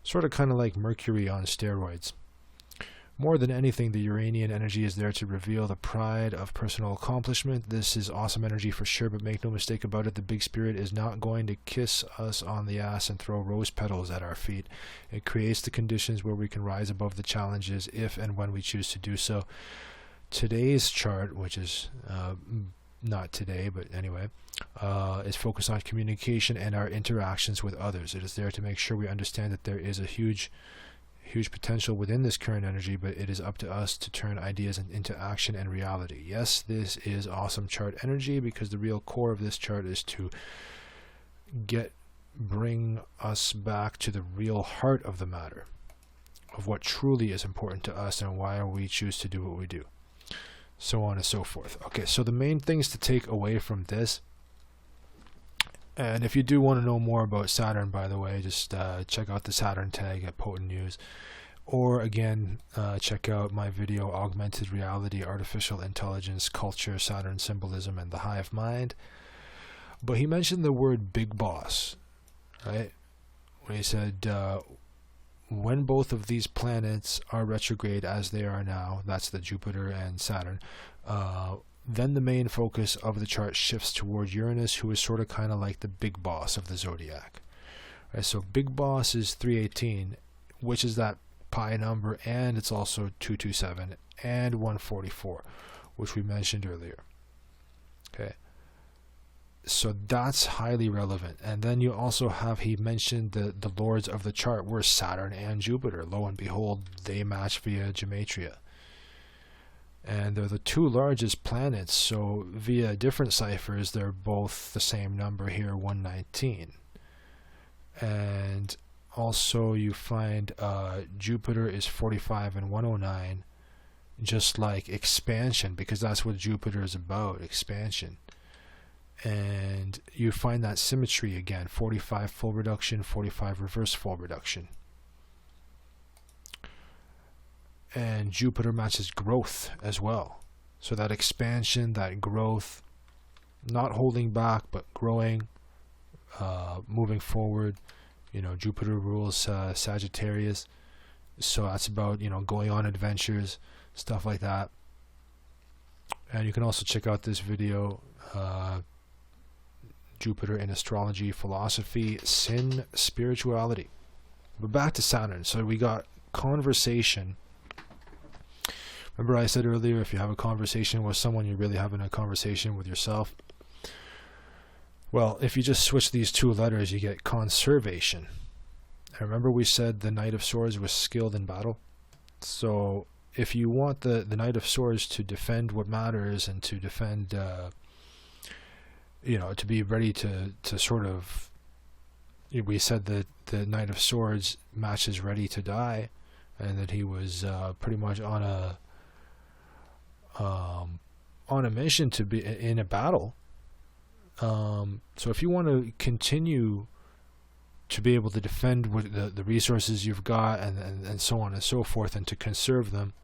Sort of kind of like Mercury on steroids. More than anything, the Uranian energy is there to reveal the pride of personal accomplishment. This is awesome energy for sure, but make no mistake about it, the big spirit is not going to kiss us on the ass and throw rose petals at our feet. It creates the conditions where we can rise above the challenges if and when we choose to do so. Today's chart, which is not today, but anyway, is focused on communication and our interactions with others. It is there to make sure we understand that there is a huge potential within this current energy, but it is up to us to turn ideas into action and reality. Yes, this is awesome chart energy because the real core of this chart is to bring us back to the real heart of the matter, of what truly is important to us and why we choose to do what we do. So on and so forth. Okay, so the main things to take away from this, and if you do want to know more about Saturn, by the way, just check out the Saturn tag at Potent News, or again, check out my video, Augmented Reality, Artificial Intelligence, Culture, Saturn Symbolism, and the Hive Mind. But he mentioned the word big boss, right? When he said, when both of these planets are retrograde as they are now, that's the Jupiter and Saturn, then the main focus of the chart shifts toward Uranus, who is sort of kind of like the big boss of the zodiac. Right, so big boss is 318, which is that pi number, and it's also 227 and 144, which we mentioned earlier. Okay, so that's highly relevant. And then you also have, he mentioned the lords of the chart were Saturn and Jupiter. Lo and behold, they match via Gematria. And they're the two largest planets, so via different ciphers, they're both the same number here, 119. And also you find Jupiter is 45 and 109, just like expansion, because that's what Jupiter is about, expansion. And you find that symmetry again, 45 full reduction, 45 reverse full reduction. And Jupiter matches growth as well. So that expansion, that growth, not holding back but growing, moving forward. You know, Jupiter rules Sagittarius, so that's about, you know, going on adventures, stuff like that. And you can also check out this video, Jupiter in astrology, philosophy, sin, spirituality. But back to Saturn. So we got conversation. Remember I said earlier, if you have a conversation with someone, you're really having a conversation with yourself. Well, if you just switch these two letters, you get conservation. And remember we said the Knight of Swords was skilled in battle? So if you want the Knight of Swords to defend what matters and to defend, you know, to be ready to sort of, we said that the Knight of Swords matches ready to die, and that he was pretty much on a mission to be in a battle. So if you want to continue to be able to defend what the resources you've got and so on and so forth, and to conserve them,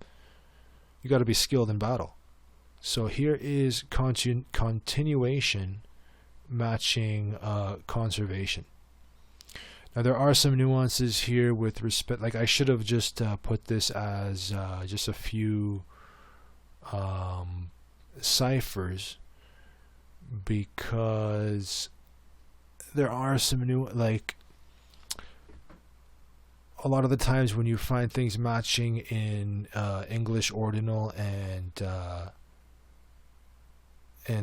you got to be skilled in battle. So here is continuation matching conservation. Now there are some nuances here with respect, like I should have just put this as just a few ciphers, because there are some new, like a lot of the times when you find things matching in English ordinal and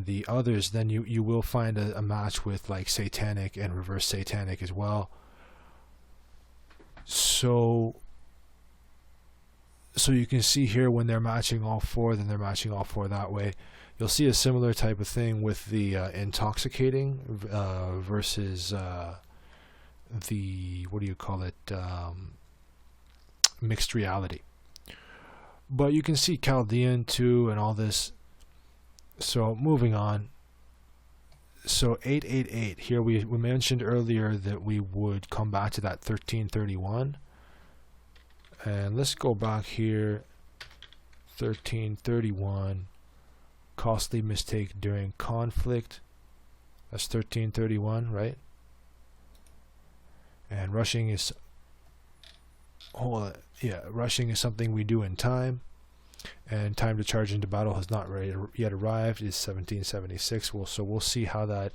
the others, then you will find a match with like satanic and reverse satanic as well. So you can see here when they're matching all four, then they're matching all four that way. You'll see a similar type of thing with the intoxicating versus the, what do you call it, mixed reality. But you can see Chaldean too and all this. So moving on. So 888, here we mentioned earlier that we would come back to that 1331. And let's go back here, 1331, costly mistake during conflict. That's 1331, right? And rushing is, rushing is something we do in time. And time to charge into battle has not yet arrived is 1776. So we'll see how that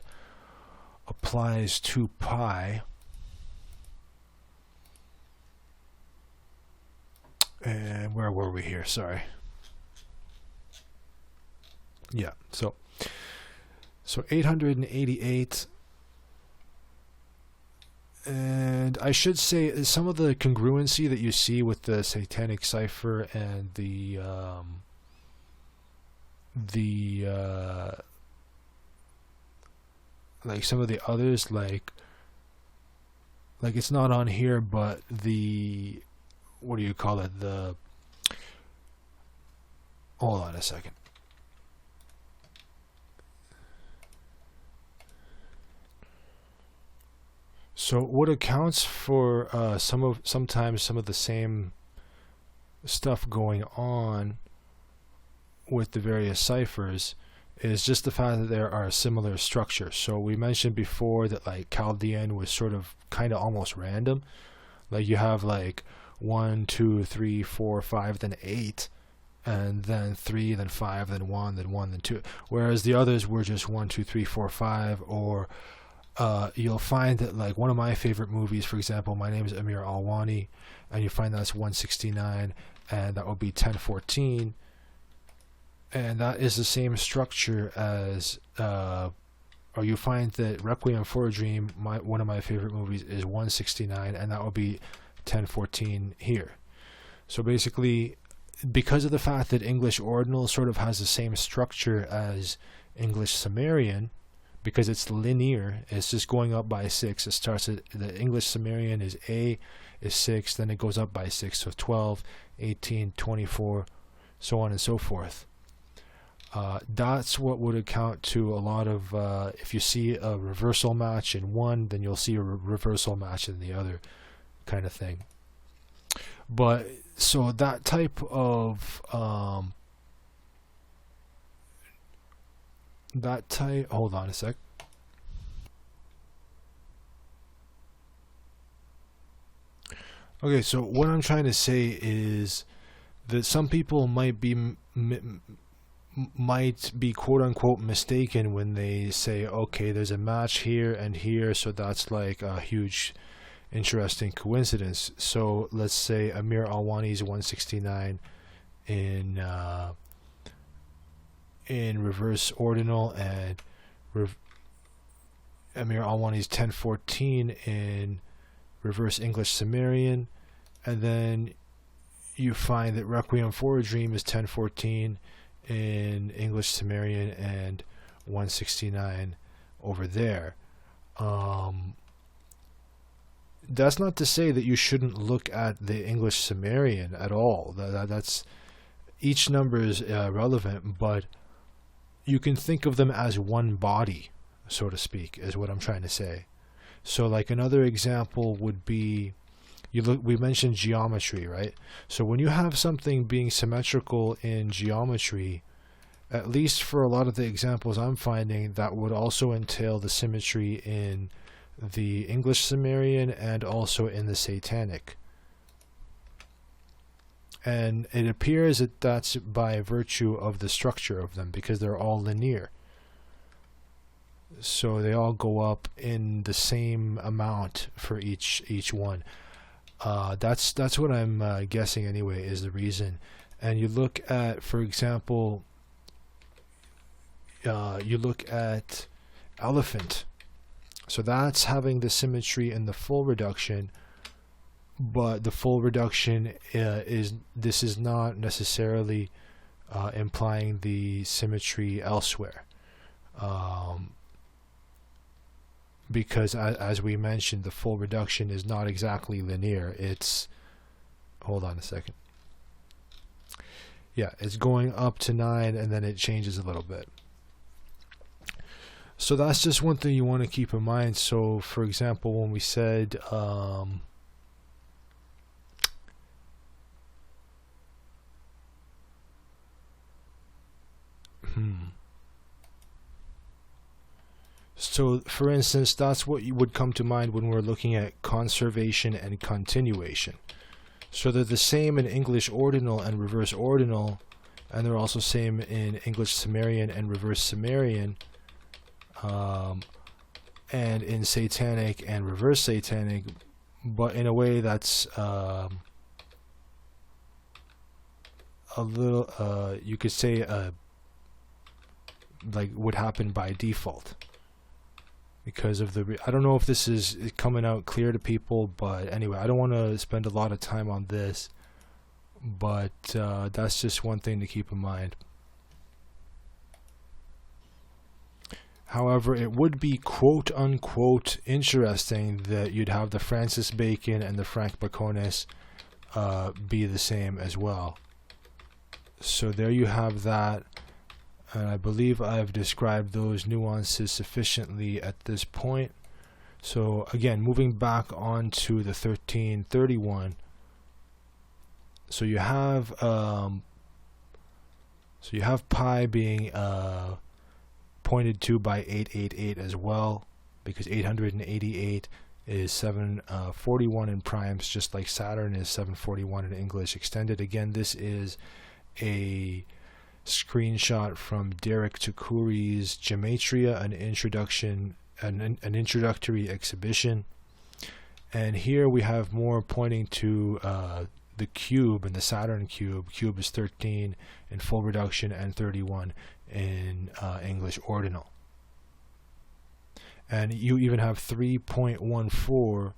applies to pi. And where were we here? Sorry. Yeah, so 888. And I should say some of the congruency that you see with the satanic cipher and the like some of the others, like it's not on here, but the, what do you call it, the, hold on a second. So what accounts for sometimes some of the same stuff going on with the various ciphers is just the fact that there are similar structures. So we mentioned before that like Chaldean was sort of kind of almost random. Like you have like 1, 2, 3, 4, 5, then 8, and then 3, then 5, then 1, then 1, then 2. Whereas the others were just 1, 2, 3, 4, 5, or you'll find that like one of my favorite movies, for example, my name is Amir Alwani, and you find that's 169, and that would be 1014, and that is the same structure as or you find that Requiem for a Dream, one of my favorite movies, is 169, and that would be 1014 here. So basically, because of the fact that English Ordinal sort of has the same structure as English Sumerian, because it's linear, it's just going up by 6. It starts at the English Sumerian is A, is 6, then it goes up by 6, so 12, 18, 24, so on and so forth. That's what would account to a lot of, if you see a reversal match in one, then you'll see a reversal match in the other, kind of thing. But so that type of hold on a sec. Okay, so what I'm trying to say is that some people might be quote unquote mistaken when they say, okay, there's a match here and here, so that's like a huge interesting coincidence. So let's say Amir Alwani's 169 in reverse ordinal, and Amir Alwani's 1014 in reverse English Sumerian, and then you find that Requiem for a Dream is 1014 in English Sumerian and 169 over there. That's not to say that you shouldn't look at the English Sumerian at all. That's each number is relevant, but you can think of them as one body, so to speak, is what I'm trying to say. So like another example would be, we mentioned geometry, right? So when you have something being symmetrical in geometry, at least for a lot of the examples I'm finding, that would also entail the symmetry in the English Sumerian and also in the Satanic. And it appears that that's by virtue of the structure of them, because they're all linear. So they all go up in the same amount for each one. That's what I'm guessing anyway is the reason. And you look at, for example, you look at elephant. So that's having the symmetry in the full reduction, but the full reduction is not necessarily implying the symmetry elsewhere. Because as we mentioned, the full reduction is not exactly linear. It's, hold on a second. Yeah, it's going up to 9 and then it changes a little bit. So that's just one thing you want to keep in mind. So for example, when we said So, for instance, that's what would come to mind when we're looking at conservation and continuation. So they're the same in English Ordinal and Reverse Ordinal, and they're also same in English Sumerian and Reverse Sumerian, and in Satanic and Reverse Satanic, but in a way that's a little, you could say, like would happen by default. Because of the, I don't know if this is coming out clear to people, but anyway, I don't want to spend a lot of time on this, but that's just one thing to keep in mind. However, it would be quote unquote interesting that you'd have the Francis Bacon and the Frank Baconis be the same as well. So there you have that. And I believe I've described those nuances sufficiently at this point. So again, moving back onto the 1331. So you have pi being pointed to by 888 as well, because 888 is 741 in primes, just like Saturn is 741 in English extended. Again, this is a screenshot from Derek Takuri's Gematria, an introductory exhibition. And here we have more pointing to the cube and the Saturn cube. Cube is 13 in full reduction and 31 in English ordinal. And you even have 3.14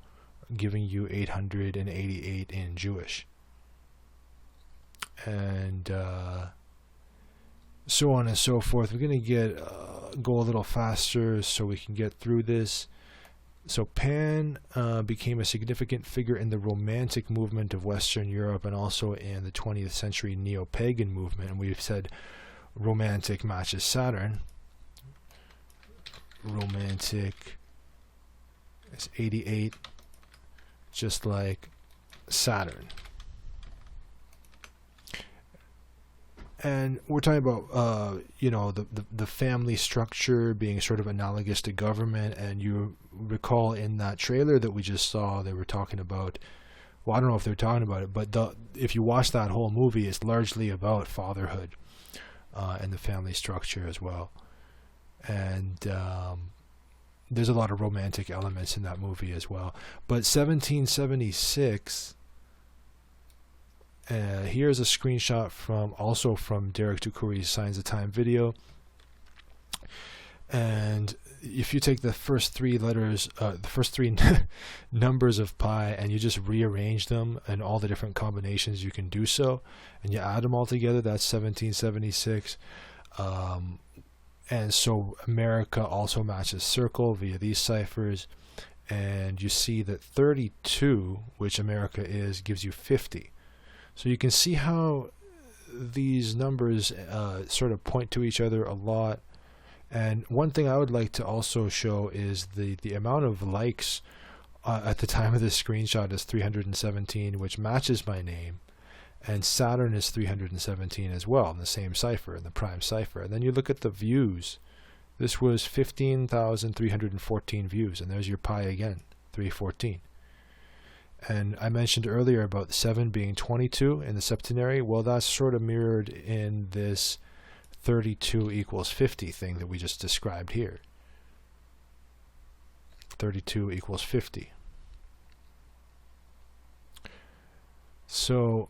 giving you 888 in Jewish. And so on and so forth. We're going to go a little faster so we can get through this. So Pan became a significant figure in the Romantic movement of Western Europe and also in the 20th century neo-pagan movement. And we've said Romantic matches Saturn. Romantic is 88, just like Saturn. And we're talking about, the family structure being sort of analogous to government. And you recall in that trailer that we just saw, they were talking about, well, I don't know if they're talking about it, but if you watch that whole movie, it's largely about fatherhood and the family structure as well. And there's a lot of romantic elements in that movie as well. But 1776... here's a screenshot from Derek Takuri's Signs of Time video. And if you take the first three letters, the first three numbers of pi, and you just rearrange them and all the different combinations you can do so, and you add them all together, that's 1776. And so America also matches circle via these ciphers. And you see that 32, which America is, gives you 50. So you can see how these numbers sort of point to each other a lot. And one thing I would like to also show is the amount of likes at the time of this screenshot is 317, which matches my name. And Saturn is 317 as well in the same cipher, in the prime cipher. And then you look at the views. This was 15,314 views. And there's your pi again, 314. And I mentioned earlier about 7 being 22 in the septenary. Well, that's sort of mirrored in this 32 equals 50 thing that we just described here. 32 equals 50. So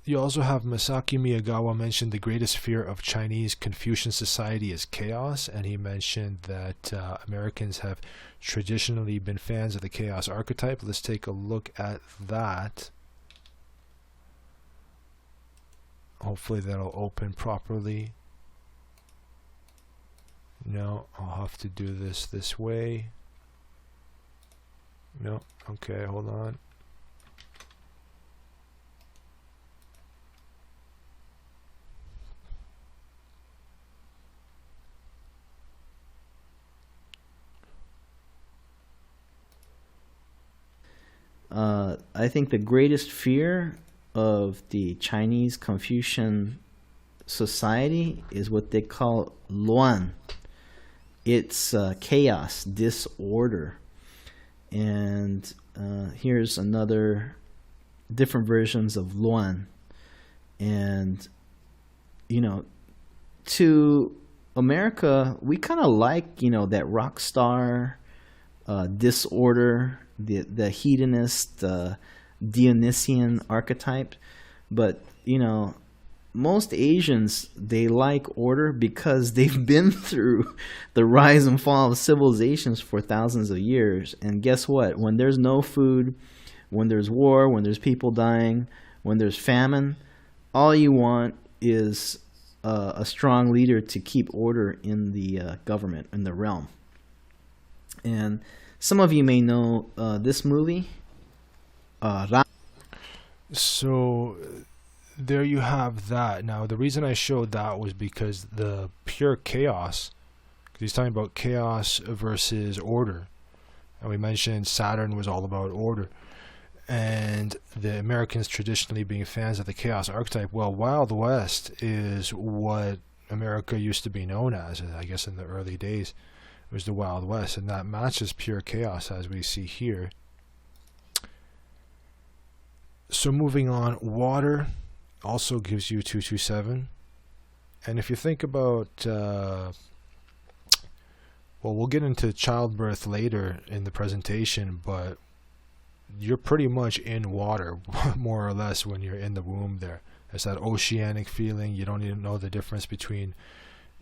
you also have Masaki Miyagawa mentioned the greatest fear of Chinese Confucian society is chaos, and he mentioned that Americans have traditionally been fans of the chaos archetype. Let's take a look at that. Hopefully that'll open properly. No, I'll have to do this way. No, okay, hold on. I think the greatest fear of the Chinese Confucian society is what they call luan. It's chaos, disorder. And here's another different versions of luan. And, to America, we kind of like, that rock star disorder, the hedonist, Dionysian archetype. But, most Asians, they like order because they've been through the rise and fall of civilizations for thousands of years. And guess what? When there's no food, when there's war, when there's people dying, when there's famine, all you want is a strong leader to keep order in the government, in the realm. And some of you may know this movie. So there you have that. Now, the reason I showed that was because the pure chaos, because he's talking about chaos versus order. And we mentioned Saturn was all about order. And the Americans traditionally being fans of the chaos archetype. Well, Wild West is what America used to be known as, I guess, in the early days. It was the Wild West, and that matches pure chaos as we see here. So moving on, water also gives you 227. And if you think about, well, we'll get into childbirth later in the presentation, but you're pretty much in water, more or less, when you're in the womb there. It's that oceanic feeling. You don't even know the difference between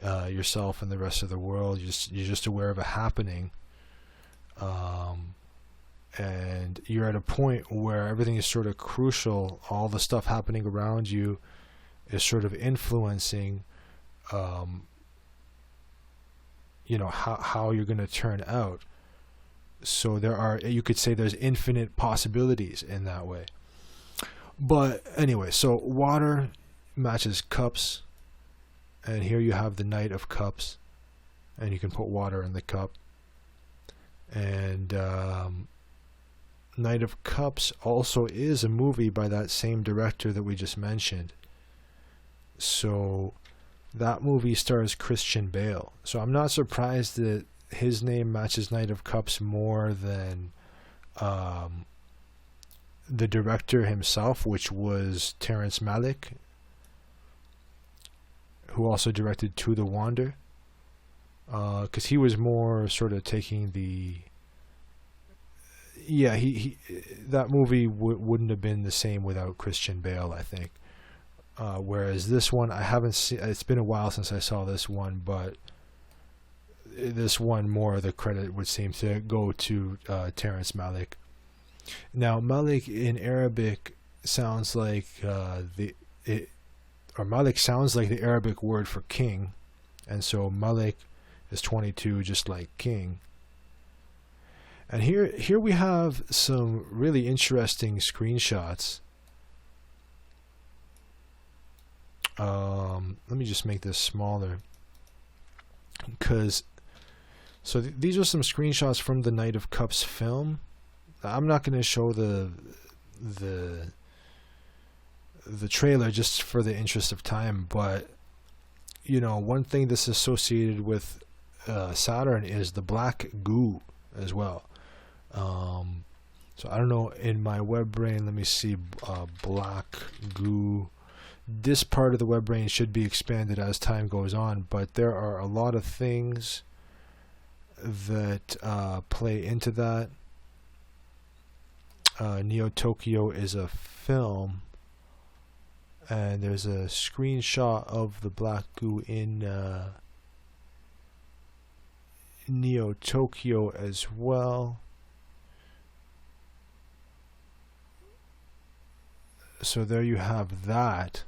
yourself and the rest of the world. You're just aware of it happening. And you're at a point where everything is sort of crucial. All the stuff happening around you is sort of influencing you know, how you're going to turn out. So there are, you could say there's infinite possibilities in that way. But anyway, so water matches cups, and here you have the Knight of Cups, and you can put water in the cup. And Knight of Cups also is a movie by that same director that we just mentioned. So that movie stars Christian Bale. So I'm not surprised that his name matches Knight of Cups more than the director himself, which was Terrence Malick, who also directed To the Wander, because he was more sort of taking the, yeah, he that movie wouldn't have been the same without Christian Bale, I think. Whereas this one, I haven't seen. It's been a while since I saw this one, but this one, more of the credit would seem to go to Terrence Malick. Now, Malik in Arabic sounds like Malik sounds like the Arabic word for king, and so Malik is 22, just like king. And here we have some really interesting screenshots. Let me just make this smaller, because these are some screenshots from the Knight of Cups film. I'm not going to show the trailer just for the interest of time, but you know, one thing that's associated with Saturn is the black goo as well. So I don't know, in my web brain, let me see, black goo. This part of the web brain should be expanded as time goes on, but there are a lot of things that play into that. Neo Tokyo is a film, and there's a screenshot of the black goo in Neo Tokyo as well. So there you have that.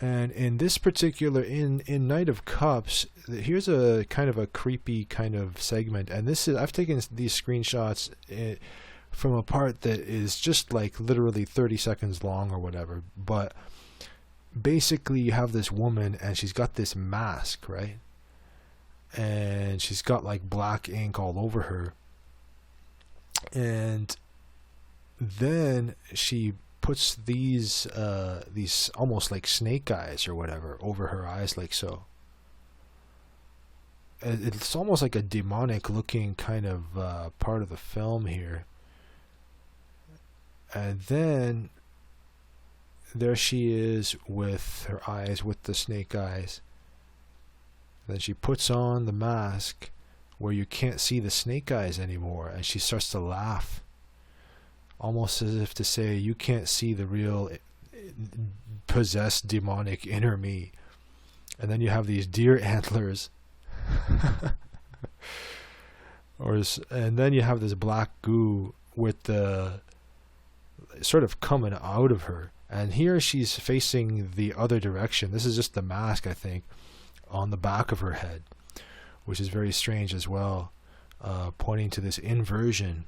And in this particular, in Knight of Cups, here's a kind of a creepy kind of segment. And this is, I've taken these screenshots from a part that is just like literally 30 seconds long or whatever. But basically you have this woman, and she's got this mask, right? And she's got like black ink all over her. And then she puts these almost like snake eyes or whatever over her eyes, like so. It's almost like a demonic looking kind of part of the film here. And then there she is with her eyes, with the snake eyes. Then she puts on the mask where you can't see the snake eyes anymore, and she starts to laugh, almost as if to say, you can't see the real possessed demonic inner me. And then you have these deer antlers and then you have this black goo with the sort of coming out of her, and here she's facing the other direction. This is just the mask, I think, on the back of her head, which is very strange as well, pointing to this inversion.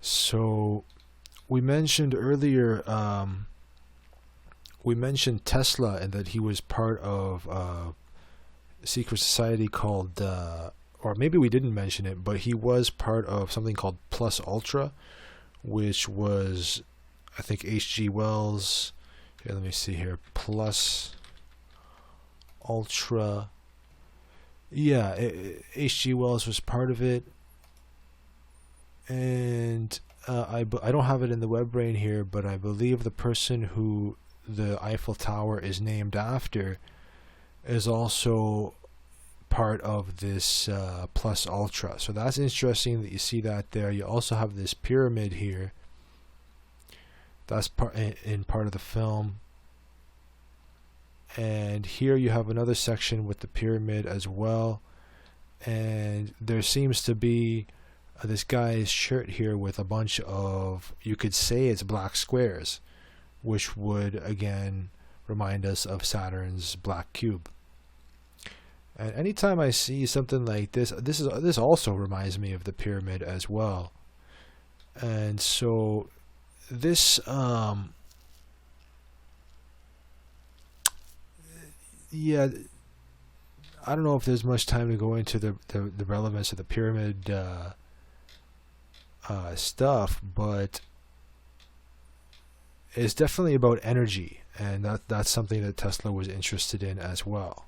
So we mentioned earlier, we mentioned Tesla, and that he was part of a secret society called, or maybe we didn't mention it, but he was part of something called Plus Ultra, which was, I think, H.G. Wells Okay, let me see here. Plus, ultra. Yeah, H.G. Wells was part of it. And I don't have it in the web brain here, but I believe the person who the Eiffel Tower is named after is also part of this plus ultra. So that's interesting that you see that there. You also have this pyramid here. That's part of the film. And here you have another section with the pyramid as well. And there seems to be this guy's shirt here with a bunch of, you could say it's black squares, which would again remind us of Saturn's black cube. And anytime I see something like this, this also reminds me of the pyramid as well. And so this yeah, I don't know if there's much time to go into the relevance of the pyramid stuff, but it's definitely about energy, and that's something that Tesla was interested in as well.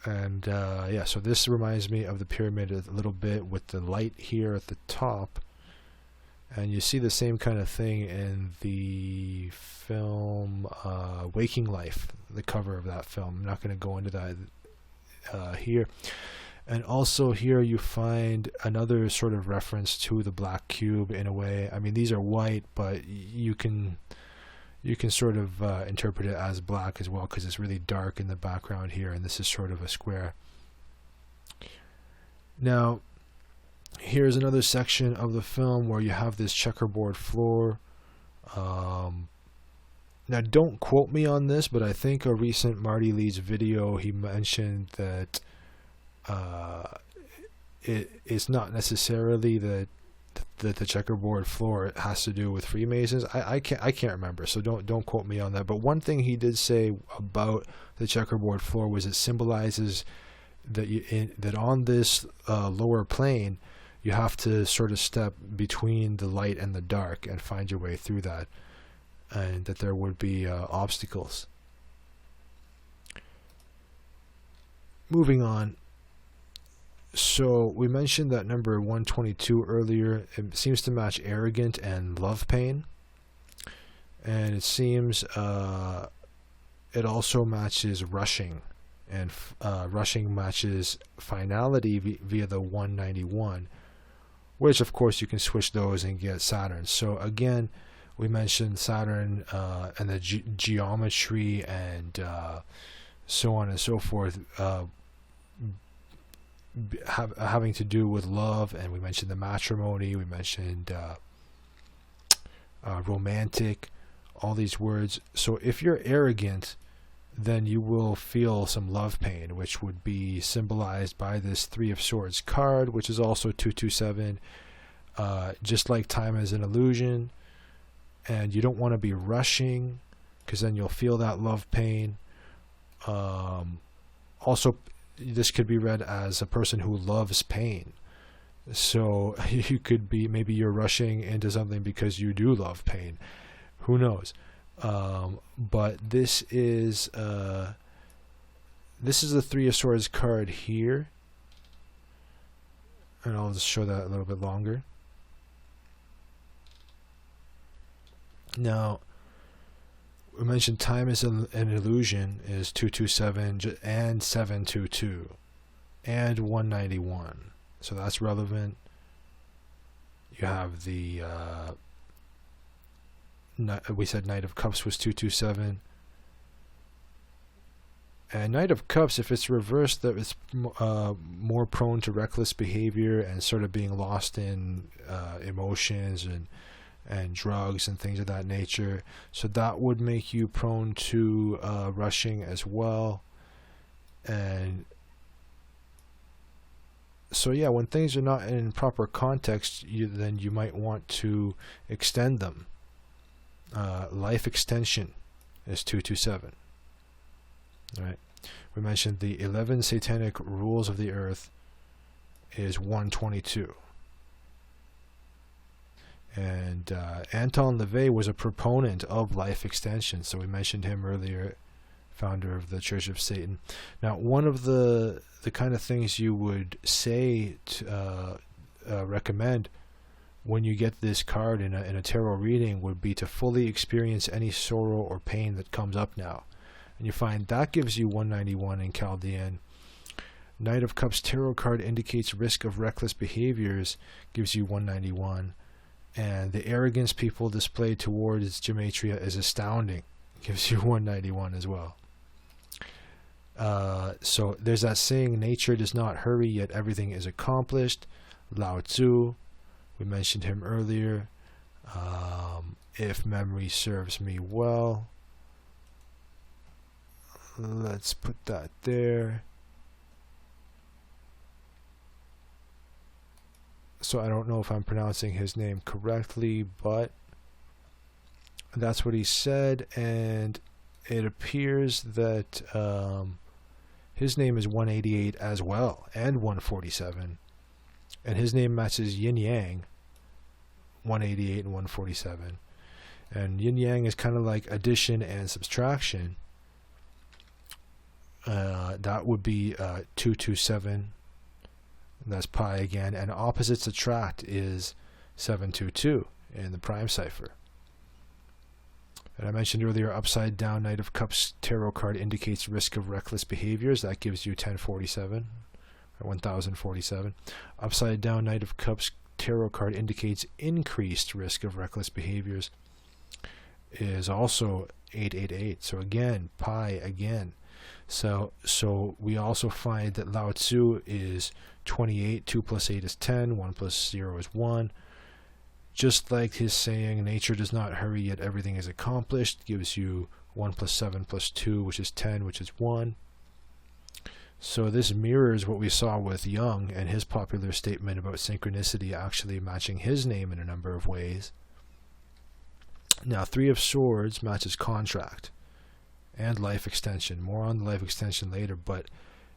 And yeah, so this reminds me of the pyramid a little bit with the light here at the top. And you see the same kind of thing in the film Waking Life, the cover of that film. I'm not going to go into that here. And also here you find another sort of reference to the black cube in a way. I mean, these are white, but you can sort of interpret it as black as well, because it's really dark in the background here, and this is sort of a square. Now, here's another section of the film where you have this checkerboard floor. Now, don't quote me on this, but I think a recent Marty Leeds video, he mentioned that it's not necessarily that the checkerboard floor has to do with Freemasons. I can't remember, so don't quote me on that. But one thing he did say about the checkerboard floor was it symbolizes that that on this lower plane, you have to sort of step between the light and the dark and find your way through that, and that there would be obstacles. Moving on. So we mentioned that number 122 earlier. It seems to match arrogant and love pain, and it seems it also matches rushing, and rushing matches finality via the 191, which of course you can switch those and get Saturn. So again, we mentioned Saturn and the geometry and so on and so forth, having to do with love, and we mentioned the matrimony, we mentioned romantic, all these words. So if you're arrogant, then you will feel some love pain, which would be symbolized by this 3 of Swords card, which is also 227. Just like time is an illusion, and you don't want to be rushing, because then you'll feel that love pain. Also, this could be read as a person who loves pain. So you could be, maybe you're rushing into something because you do love pain. Who knows? But this is the 3 of Swords card here, and I'll just show that a little bit longer. Now, we mentioned time is an illusion is 227 and 722 and 191, so that's relevant. You have the we said Knight of Cups was 227, and Knight of Cups, if it's reversed, that it's more prone to reckless behavior and sort of being lost in emotions and drugs and things of that nature. So that would make you prone to rushing as well. And so yeah, when things are not in proper context, then you might want to extend them. Life extension is 227. All right. We mentioned the 11 satanic rules of the earth is 122. And Anton LaVey was a proponent of life extension, so we mentioned him earlier, founder of the Church of Satan. Now, one of the kind of things you would say to recommend when you get this card in a tarot reading would be to fully experience any sorrow or pain that comes up now. And you find that gives you 191 in Chaldean. Knight of Cups tarot card indicates risk of reckless behaviors, gives you 191. And the arrogance people display towards Gematria is astounding, gives you 191 as well. So there's that saying, nature does not hurry, yet everything is accomplished. Lao Tzu, we mentioned him earlier. If memory serves me well, let's put that there. So I don't know if I'm pronouncing his name correctly, but that's what he said, and it appears that his name is 188 as well, and 147, and his name matches Yin Yang, 188 and 147, and Yin Yang is kind of like addition and subtraction. That would be 227. That's pi again, and opposites attract is 722 in the prime cipher. And I mentioned earlier, upside down Knight of Cups tarot card indicates risk of reckless behaviors. That gives you 1047 or 1047. Upside down Knight of Cups tarot card indicates increased risk of reckless behaviors, is also 888. So again, pi again. So we also find that Lao Tzu is 28, 2 plus 8 is 10, 1 plus 0 is 1. Just like his saying, nature does not hurry, yet everything is accomplished, gives you 1 plus 7 plus 2, which is 10, which is 1. So this mirrors what we saw with Jung and his popular statement about synchronicity actually matching his name in a number of ways. Now, Three of Swords matches contract and life extension. More on the life extension later, but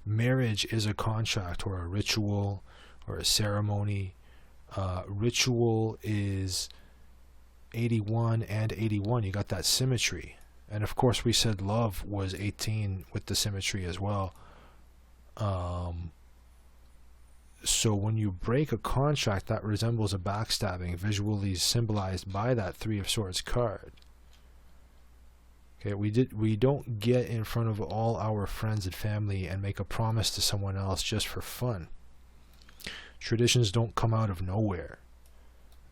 marriage is a contract or a ritual or a ceremony. Ritual is 81 and 81. You got that symmetry. And of course we said love was 18 with the symmetry as well. So when you break a contract, that resembles a backstabbing, visually symbolized by that Three of Swords card. Okay, we don't get in front of all our friends and family and make a promise to someone else just for fun. Traditions don't come out of nowhere.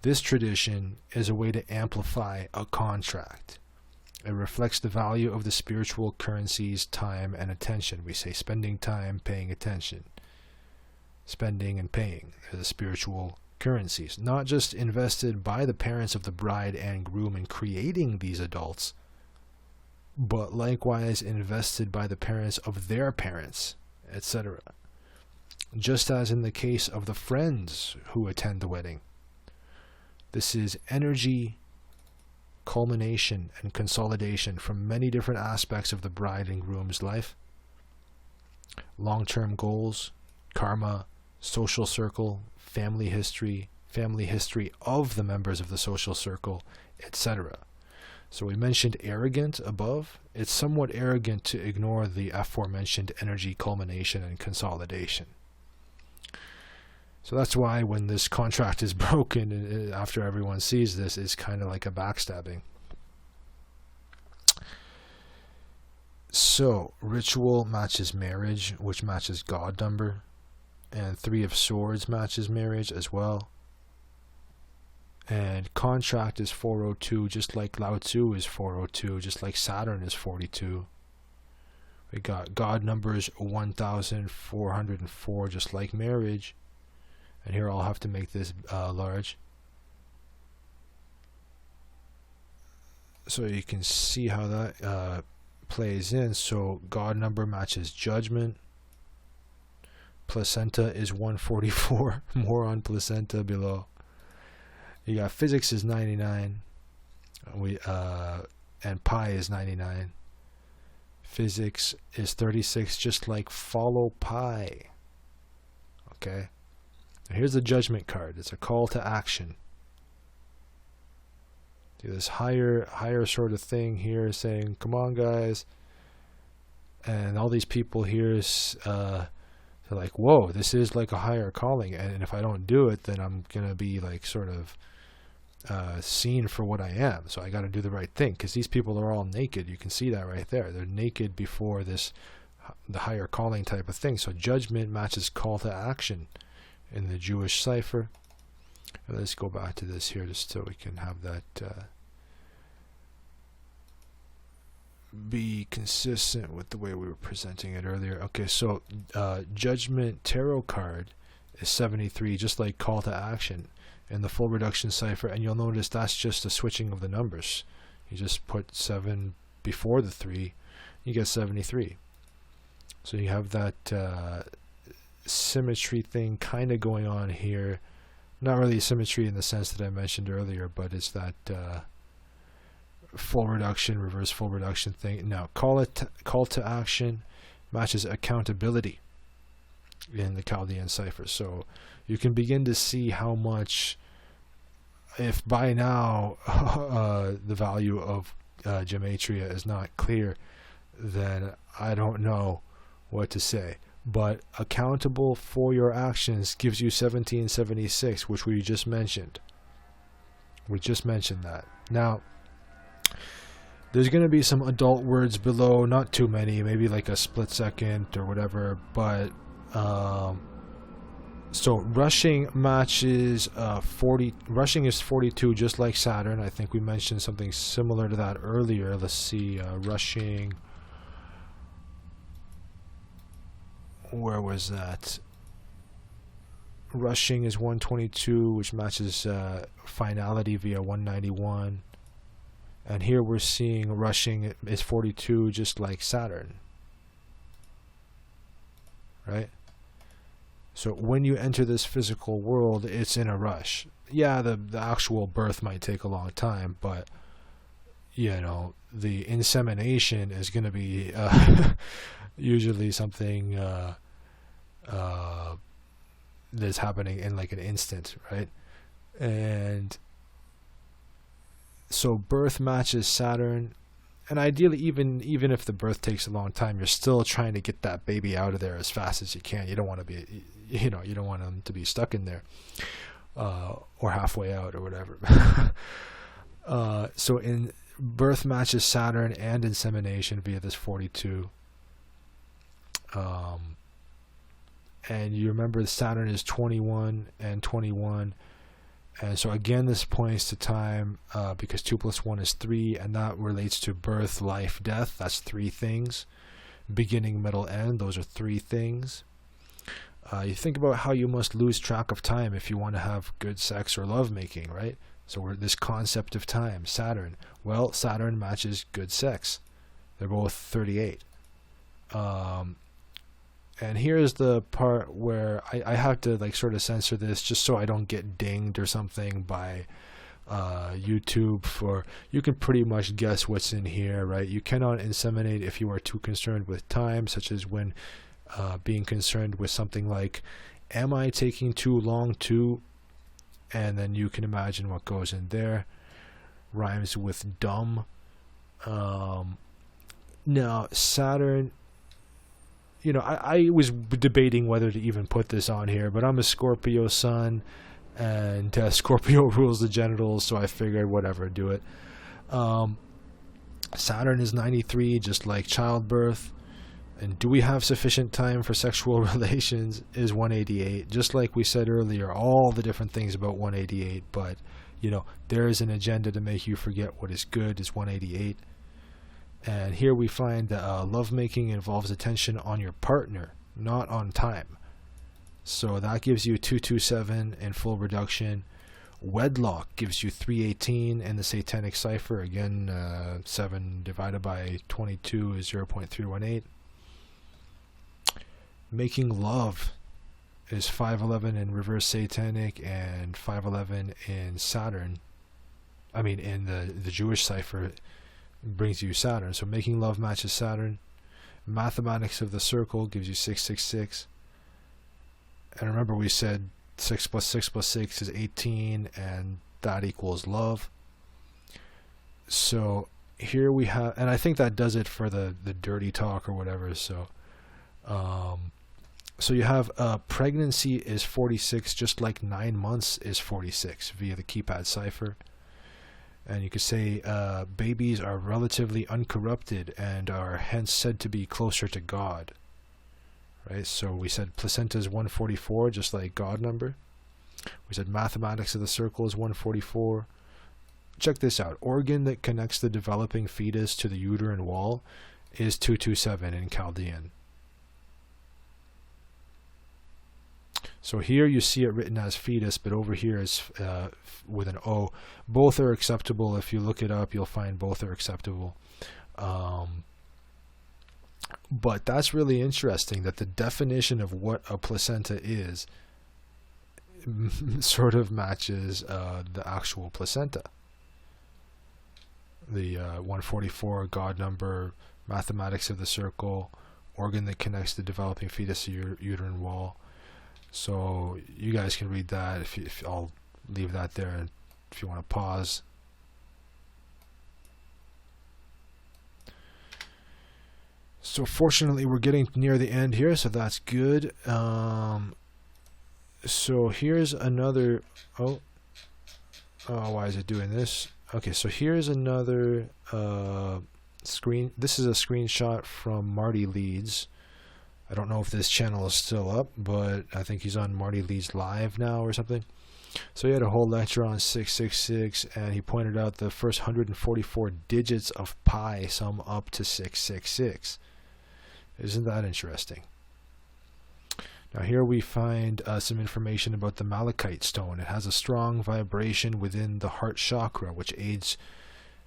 This tradition is a way to amplify a contract. It reflects the value of the spiritual currencies, time and attention. We say spending time, paying attention. Spending and paying are the spiritual currencies, not just invested by the parents of the bride and groom in creating these adults, but likewise invested by the parents of their parents, etc. Just as in the case of the friends who attend the wedding. This is energy, culmination, and consolidation from many different aspects of the bride and groom's life. Long-term goals, karma, social circle, family history of the members of the social circle, etc. So we mentioned arrogant above. It's somewhat arrogant to ignore the aforementioned energy, culmination, and consolidation. So that's why when this contract is broken after everyone sees this, it's kind of like a backstabbing. So ritual matches marriage, which matches God number, and Three of Swords matches marriage as well. And contract is 402, just like Lao Tzu is 402, just like Saturn is 42. We got God numbers 1404, just like marriage. And here I'll have to make this large, so you can see how that plays in. So God number matches judgment. Placenta is 144. More on placenta below. You got physics is 99. And pi is 99. Physics is 36, just like follow pi. Okay. Here's the judgment card. It's a call to action. this higher sort of thing here, saying, "Come on, guys," and all these people here is they're like, "Whoa, this is like a higher calling," and if I don't do it, then I'm gonna be like sort of seen for what I am. So I got to do the right thing, because these people are all naked. You can see that right there. They're naked before the higher calling type of thing. So judgment matches call to action in the Jewish cipher. Let's go back to this here just so we can have that be consistent with the way we were presenting it earlier. Okay, so judgment tarot card is 73, just like call to action in the full reduction cipher, and you'll notice that's just a switching of the numbers. You just put 7 before the 3, you get 73. So you have that symmetry thing kind of going on here. Not really symmetry in the sense that I mentioned earlier, but it's that full reduction, reverse full reduction thing. Now, call to action matches accountability in the Chaldean cipher. So you can begin to see how much, if by now the value of Gematria is not clear, then I don't know what to say. But accountable for your actions gives you 1776, which we just mentioned. We just mentioned that. Now, there's going to be some adult words below, not too many, maybe like a split second or whatever, but so rushing matches 40. Rushing is 42, just like Saturn. I think we mentioned something similar to that earlier. Let's see, rushing. Where was that? Rushing is 122, which matches finality via 191. And here we're seeing rushing is 42, just like Saturn. Right? So when you enter this physical world, it's in a rush. Yeah, the actual birth might take a long time, but you know, the insemination is going to be usually something that's happening in like an instant, right? And so birth matches Saturn, and ideally even if the birth takes a long time, you're still trying to get that baby out of there as fast as you can. You don't want to be, you don't want them to be stuck in there or halfway out or whatever. So in birth matches Saturn and insemination via this 42. And you remember Saturn is 21 and 21. And so again, this points to time because 2 + 1 is 3, and that relates to birth, life, death. That's 3 things. Beginning, middle, end. Those are 3 things. You think about how you must lose track of time if you want to have good sex or love making, right? So we're this concept of time, Saturn. Well, Saturn matches good sex. They're both 38. And here's the part where I have to like sort of censor this just so I don't get dinged or something by YouTube for, you can pretty much guess what's in here, right? You cannot inseminate if you are too concerned with time, such as when being concerned with something like, am I taking too long to? And then you can imagine what goes in there. Rhymes with dumb. Now, Saturn, you know, I was debating whether to even put this on here, but I'm a Scorpio sun, and Scorpio rules the genitals, so I figured whatever, do it. Saturn is 93, just like childbirth. And do we have sufficient time for sexual relations is 188, just like we said earlier, all the different things about 188, but you know, there is an agenda to make you forget what is good is 188. And here we find that lovemaking involves attention on your partner, not on time. So that gives you 227 in full reduction. Wedlock gives you 318 in the Satanic cipher. Again, 7 divided by 22 is 0.318. Making love is 511 in reverse Satanic and 511 in Saturn. I mean, in the Jewish cipher brings you Saturn. So making love matches Saturn. Mathematics of the circle gives you 666. And remember we said 6 + 6 + 6 is 18, and that equals love. So here we have, and I think that does it for the dirty talk or whatever. So so you have pregnancy is 46, just like 9 months is 46 via the keypad cipher. And you could say babies are relatively uncorrupted and are hence said to be closer to God. Right? So we said placenta is 144, just like God number. We said mathematics of the circle is 144. Check this out. Organ that connects the developing fetus to the uterine wall is 227 in Chaldean. So here you see it written as fetus, but over here is with an O. Both are acceptable. If you look it up, you'll find both are acceptable. But that's really interesting that the definition of what a placenta is sort of matches the actual placenta. The 144, God number, mathematics of the circle, organ that connects the developing fetus to your uterine wall. So you guys can read that. If I'll leave that there, and if you want to pause. So fortunately, we're getting near the end here, so that's good. So here's another. Oh, why is it doing this? Okay, so here's another screen. This is a screenshot from Marty Leeds. I don't know if this channel is still up, but I think he's on Marty Leeds Live now or something. So he had a whole lecture on 666, and he pointed out the first 144 digits of pi sum up to 666. Isn't that interesting? Now here we find some information about the malachite stone. It has a strong vibration within the heart chakra, which aids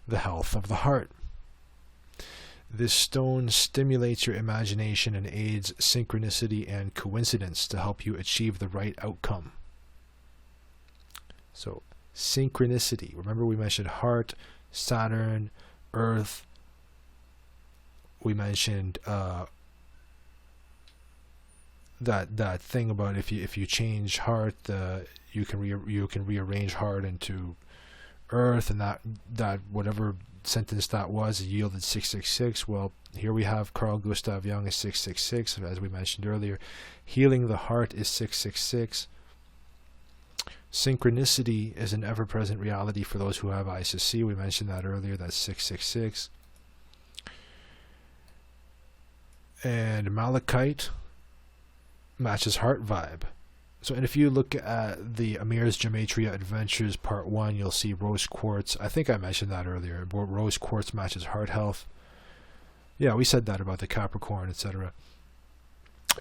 the health of the heart. This stone stimulates your imagination and aids synchronicity and coincidence to help you achieve the right outcome. So, synchronicity. Remember we mentioned heart, Saturn, Earth. We mentioned that thing about if you change heart, you can rearrange heart into Earth, and that whatever sentence that was yielded 666. Well, here we have Carl Gustav Jung is 666, as we mentioned earlier. Healing the heart is 666. Synchronicity is an ever-present reality for those who have eyes to see. We mentioned that earlier. That's 666. And malachite matches heart vibe. So, and if you look at the Amir's Gematria Adventures Part 1, you'll see rose quartz. I think I mentioned that earlier. Rose quartz matches heart health. Yeah, we said that about the Capricorn, etc.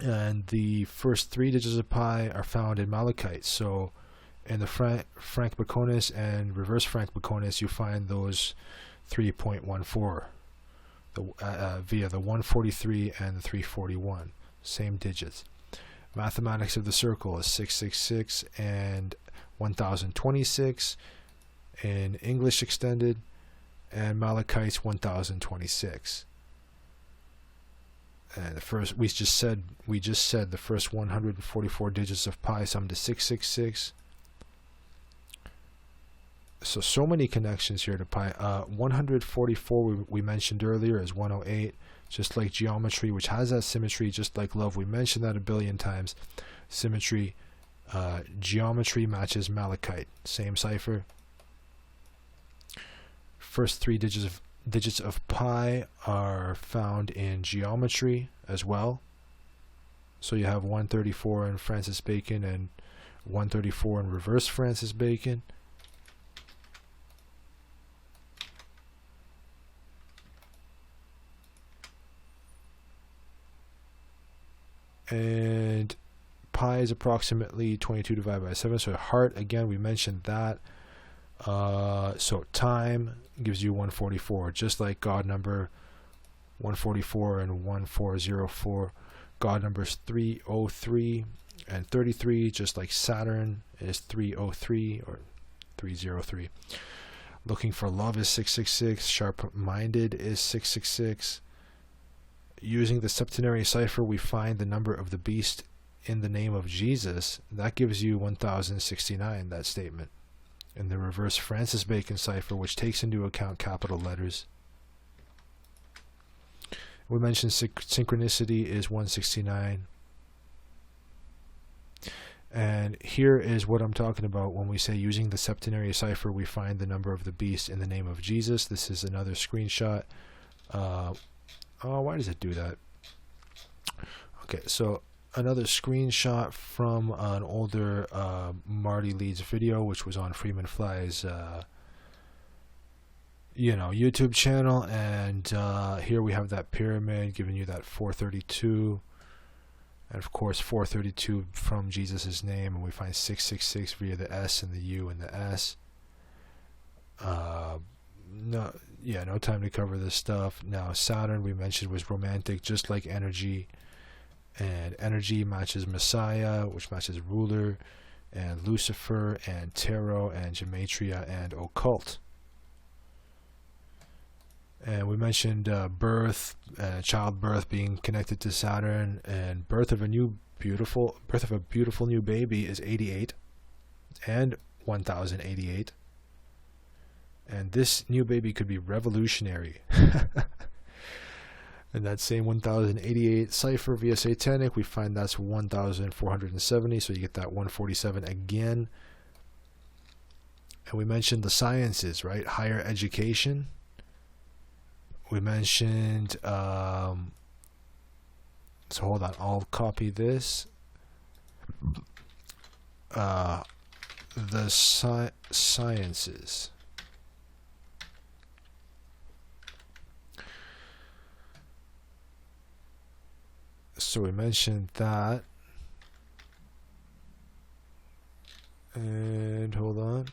And the first 3 digits of pi are found in malachite. So, in the Frank Baconis and reverse Frank Baconis, you find those 3.14 via the 143 and the 341. Same digits. Mathematics of the circle is 666 and 1026 in English extended, and malachite's 1026. And the first we just said the first 144 digits of pi sum to 666. So many connections here to pi. 144 we mentioned earlier is 108. Just like geometry, which has that symmetry, just like love, we mentioned that a billion times. Symmetry, geometry matches malachite, same cipher. First 3 digits of pi are found in geometry as well. So you have 134 in Francis Bacon and 134 in reverse Francis Bacon. And pi is approximately 22 divided by 7. So heart, again, we mentioned that. So time gives you 144, just like God number 144 and 1404. God numbers 303 and 33, just like Saturn is 303 or 303. Looking for love is 666. Sharp-minded is 666. Using the septenary cipher, we find the number of the beast in the name of Jesus. That gives you 1069, that statement. and the reverse Francis Bacon cipher, which takes into account capital letters. We mentioned synchronicity is 169. And here is what I'm talking about when we say using the septenary cipher we find the number of the beast in the name of Jesus. This is another screenshot. Oh, why does it do that? Okay, so another screenshot from an older Marty Leeds video, which was on Freeman Fly's YouTube channel, and here we have that pyramid giving you that 432. And of course 432 from Jesus' name, and we find 666 via the S and the U and the S. No time to cover this stuff. Now Saturn, we mentioned, was romantic, just like energy, and energy matches Messiah, which matches ruler, and Lucifer, and tarot, and Gematria, and occult. And we mentioned birth, childbirth being connected to Saturn, and birth of a beautiful new baby is 88 and 1088. And this new baby could be revolutionary. And that same 1088 cipher via Satanic, we find that's 1470, so you get that 147 again. And we mentioned the sciences, right? Higher education. We mentioned, so hold on, I'll copy this. The sciences. So we mentioned that. And hold on.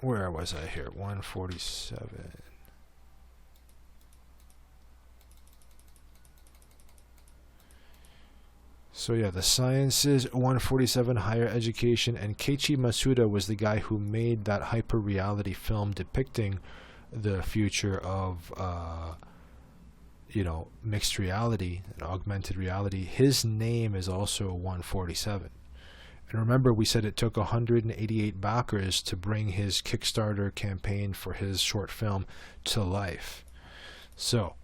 Where was I here? 147. So yeah, the sciences, 147, higher education, and Keiichi Masuda was the guy who made that hyper reality film depicting the future of mixed reality and augmented reality. His name is also 147. And remember, we said it took 188 backers to bring his Kickstarter campaign for his short film to life. So,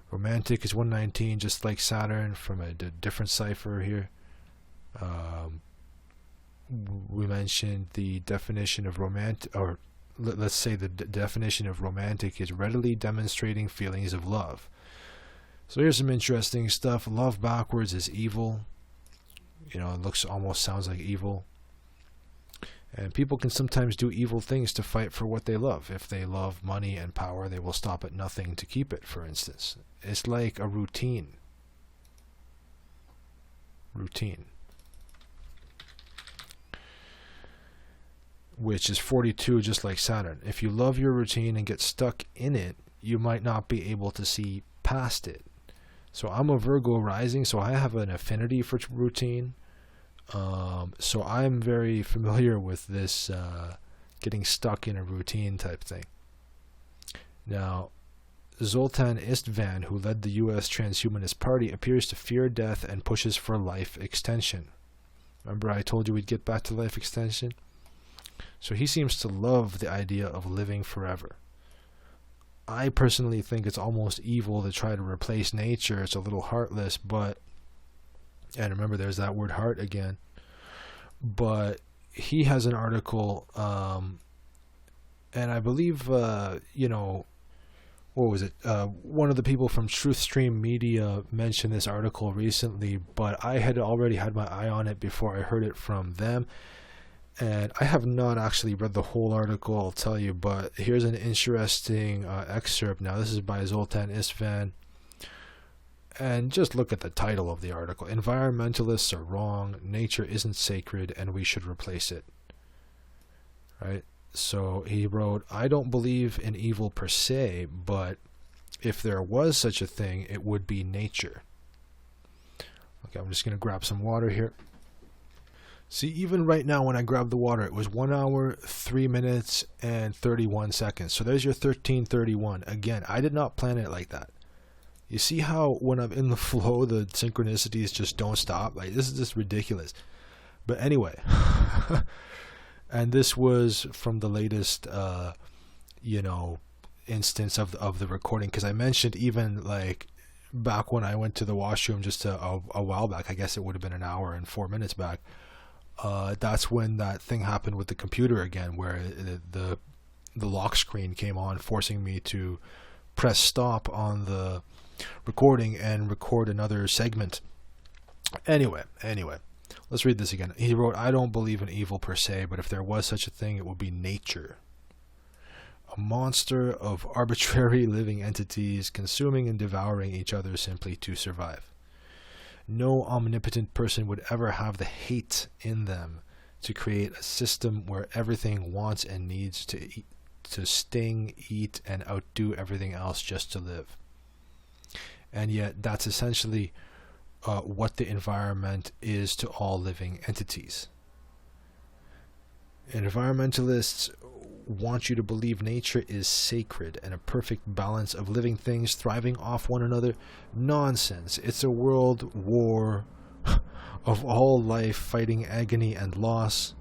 romantic is 119, just like Saturn, from a different cipher here. We mentioned the definition of romantic, or let's say the definition of romantic is readily demonstrating feelings of love. So here's some interesting stuff. Love backwards is evil. It almost sounds like evil. And people can sometimes do evil things to fight for what they love. If they love money and power, they will stop at nothing to keep it, for instance. It's like a routine. Which is 42, just like Saturn. If you love your routine and get stuck in it, you might not be able to see past it. So I'm a Virgo rising, so I have an affinity for routine. So I'm very familiar with this getting stuck in a routine type thing. Now, Zoltan Istvan, who led the U.S. Transhumanist Party, appears to fear death and pushes for life extension. Remember I told you we'd get back to life extension? So he seems to love the idea of living forever. I personally think it's almost evil to try to replace nature. It's a little heartless, but, and remember there's that word heart again, but he has an article, and I believe, what was it? One of the people from Truthstream Media mentioned this article recently, but I had already had my eye on it before I heard it from them. And I have not actually read the whole article, I'll tell you, but here's an interesting excerpt. Now, this is by Zoltan Istvan. And just look at the title of the article. Environmentalists are wrong, nature isn't sacred, and we should replace it. Right? So he wrote, I don't believe in evil per se, but if there was such a thing, it would be nature. Okay, I'm just going to grab some water here. See, even right now when I grabbed the water, it was 1 hour, 3 minutes, and 31 seconds. So there's your 1331. Again, I did not plan it like that. You see how when I'm in the flow, the synchronicities just don't stop? Like, this is just ridiculous. But anyway, and this was from the latest, instance of the recording, because I mentioned even like back when I went to the washroom just a while back, I guess it would have been an hour and 4 minutes back. That's when that thing happened with the computer again, where the lock screen came on, forcing me to press stop on the recording and record another segment. Anyway, let's read this again. He wrote, "I don't believe in evil per se, but if there was such a thing, it would be nature. A monster of arbitrary living entities consuming and devouring each other simply to survive. No omnipotent person would ever have the hate in them to create a system where everything wants and needs to eat, to sting, eat, and outdo everything else just to live. And yet that's essentially what the environment is to all living entities. Environmentalists want you to believe nature is sacred and a perfect balance of living things thriving off one another. Nonsense. It's a world war of all life fighting agony and loss,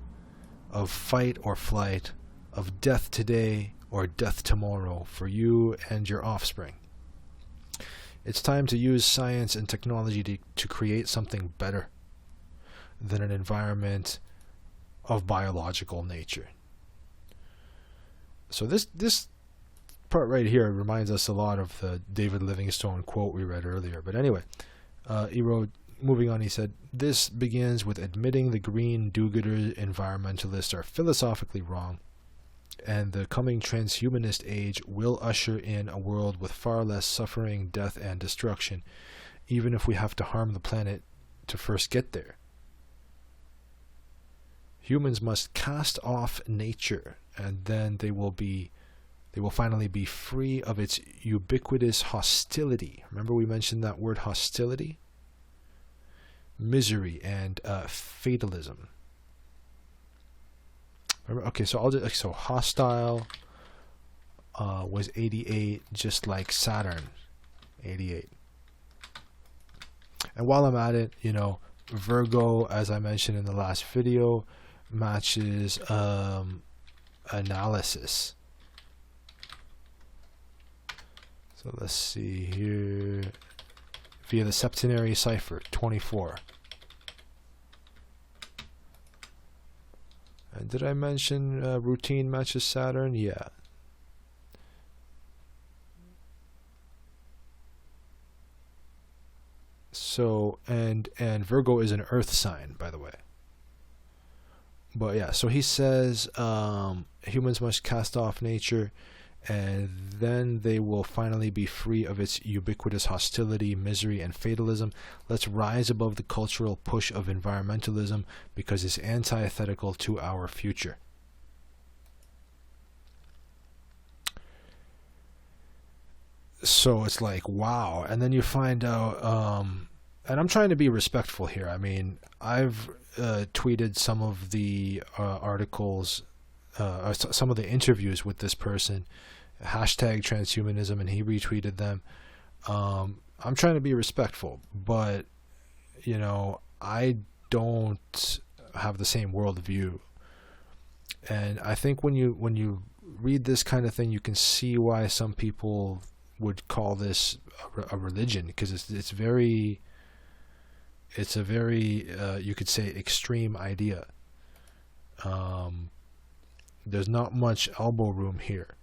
of fight or flight, of death today or death tomorrow for you and your offspring. It's time to use science and technology to create something better than an environment of biological nature." So this part right here reminds us a lot of the David Livingstone quote we read earlier. But anyway, he wrote, moving on, he said, "This begins with admitting the green do-gooder environmentalists are philosophically wrong, and the coming transhumanist age will usher in a world with far less suffering, death, and destruction, even if we have to harm the planet to first get there. Humans must cast off nature, and then they will finally be free of its ubiquitous hostility." Remember we mentioned that word hostility? Misery and fatalism. Remember? Okay, so hostile was 88, just like Saturn, 88. And while I'm at it, Virgo, as I mentioned in the last video, matches analysis. So let's see here, via the septenary cipher 24. And did I mention routine matches Saturn? Yeah. So and Virgo is an earth sign, by the way. But yeah, so he says humans must cast off nature, and then they will finally be free of its ubiquitous hostility, misery, and fatalism. Let's rise above the cultural push of environmentalism because it's antithetical to our future. So it's like, wow. And then you find out, and I'm trying to be respectful here. I mean, I've tweeted some of the articles, some of the interviews with this person, hashtag transhumanism, and he retweeted them. I'm trying to be respectful, but I don't have the same worldview, and I think when you read this kind of thing, you can see why some people would call this a religion, because it's a very you could say extreme idea. There's not much elbow room here.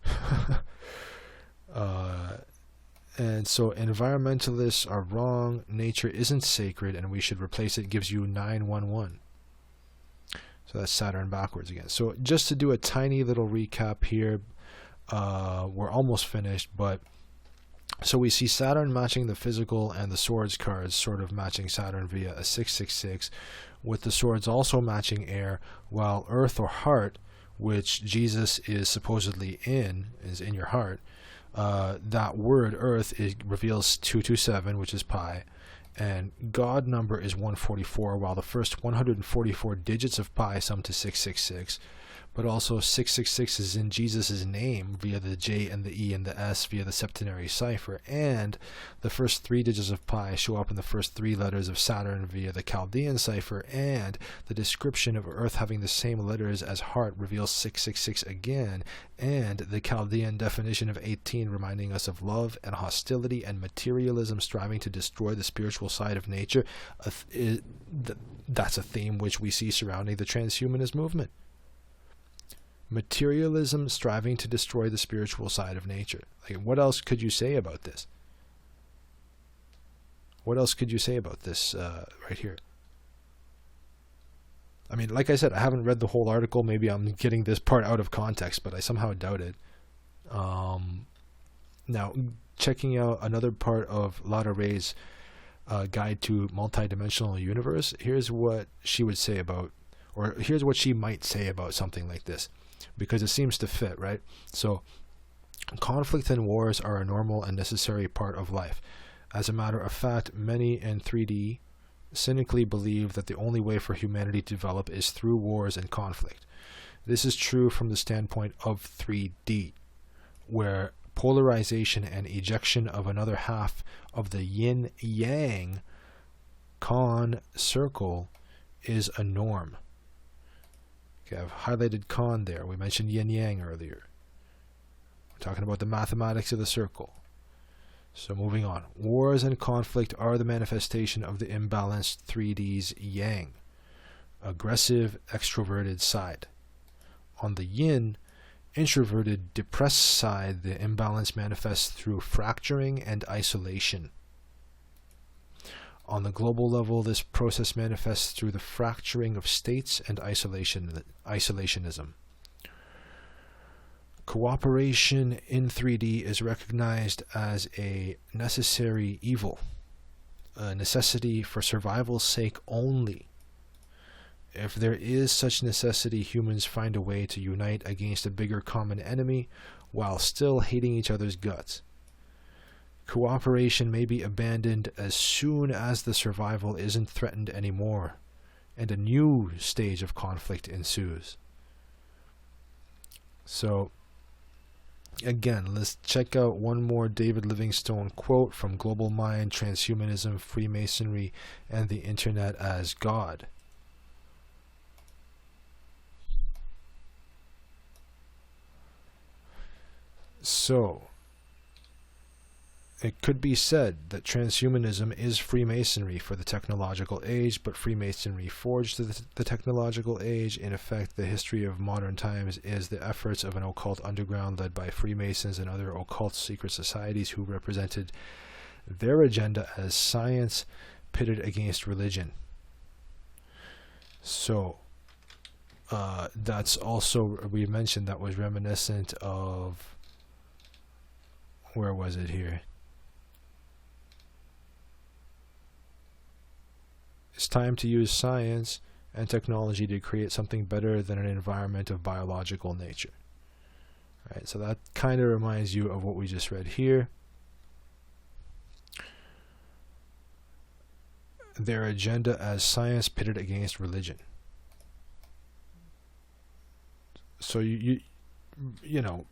And so environmentalists are wrong. Nature isn't sacred and we should replace it. Gives you 911. So that's Saturn backwards again. So just to do a tiny little recap here, we're almost finished, but so we see Saturn matching the physical and the swords cards sort of matching Saturn via a 666, with the swords also matching air, while earth or heart, which Jesus is supposedly is in your heart. That word earth reveals 227, which is pi, and God number is 144, while the first 144 digits of pi sum to 666. but also 666 is in Jesus' name via the J and the E and the S via the septenary cipher, and the first 3 digits of pi show up in the first 3 letters of Saturn via the Chaldean cipher, and the description of Earth having the same letters as heart reveals 666 again, and the Chaldean definition of 18 reminding us of love and hostility and materialism striving to destroy the spiritual side of nature. That's a theme which we see surrounding the transhumanist movement. Materialism striving to destroy the spiritual side of nature. Like, what else could you say about this? What else could you say about this right here? I mean, like I said, I haven't read the whole article. Maybe I'm getting this part out of context, but I somehow doubt it. Now, checking out another part of Lara Ray's Guide to Multidimensional Universe, here's what she would say about, or here's what she might say about something like this, because it seems to fit, right? So, conflict and wars are a normal and necessary part of life. As a matter of fact, many in 3D cynically believe that the only way for humanity to develop is through wars and conflict. This is true from the standpoint of 3D, where polarization and ejection of another half of the yin-yang Khan circle is a norm. Okay, I've highlighted Khan there. We mentioned yin-yang earlier. We're talking about the mathematics of the circle. So moving on. Wars and conflict are the manifestation of the imbalanced 3D's yang, aggressive, extroverted side. On the yin, introverted, depressed side, the imbalance manifests through fracturing and isolation. On the global level, this process manifests through the fracturing of states and isolationism. Cooperation in 3D is recognized as a necessary evil, a necessity for survival's sake only. If there is such necessity, humans find a way to unite against a bigger common enemy while still hating each other's guts. Cooperation may be abandoned as soon as the survival isn't threatened anymore, and a new stage of conflict ensues. So, again, let's check out one more David Livingstone quote from Global Mind, Transhumanism, Freemasonry, and the Internet as God. So, it could be said that transhumanism is Freemasonry for the technological age, but Freemasonry forged the technological age. In effect, the history of modern times is the efforts of an occult underground led by Freemasons and other occult secret societies who represented their agenda as science pitted against religion. So, that's also, we mentioned, that was reminiscent of, where was it here? It's time to use science and technology to create something better than an environment of biological nature. Right, so that kind of reminds you of what we just read here. Their agenda as science pitted against religion. So you know,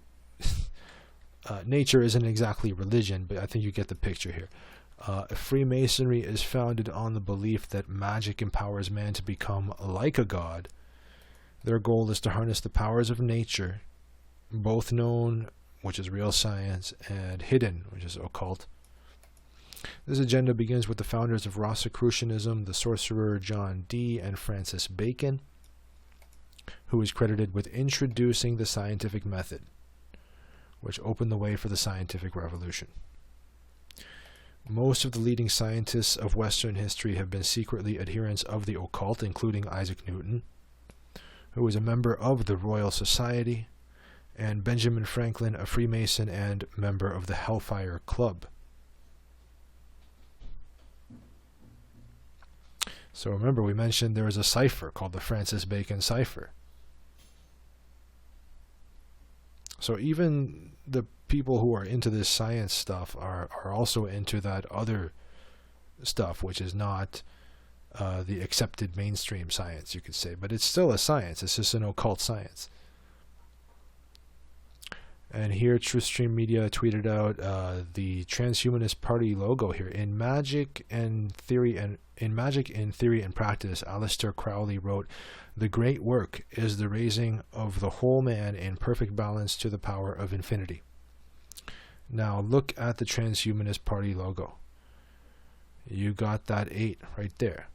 nature isn't exactly religion, but I think you get the picture here. Freemasonry is founded on the belief that magic empowers man to become like a god. Their goal is to harness the powers of nature, both known, which is real science, and hidden, which is occult. This agenda begins with the founders of Rosicrucianism, the sorcerer John Dee and Francis Bacon, who is credited with introducing the scientific method, which opened the way for the scientific revolution. Most of the leading scientists of Western history have been secretly adherents of the occult, including Isaac Newton, who was a member of the Royal Society, and Benjamin Franklin, a Freemason and member of the Hellfire Club. So remember, we mentioned there was a cipher called the Francis Bacon cipher. So even the people who are into this science stuff are also into that other stuff, which is not the accepted mainstream science, you could say. But it's still a science. It's just an occult science. And here, Truthstream Media tweeted out the Transhumanist Party logo here. In Magic in Theory and Practice, Aleister Crowley wrote, "The great work is the raising of the whole man in perfect balance to the power of infinity." Now look at the Transhumanist Party logo. You got that 8 right there.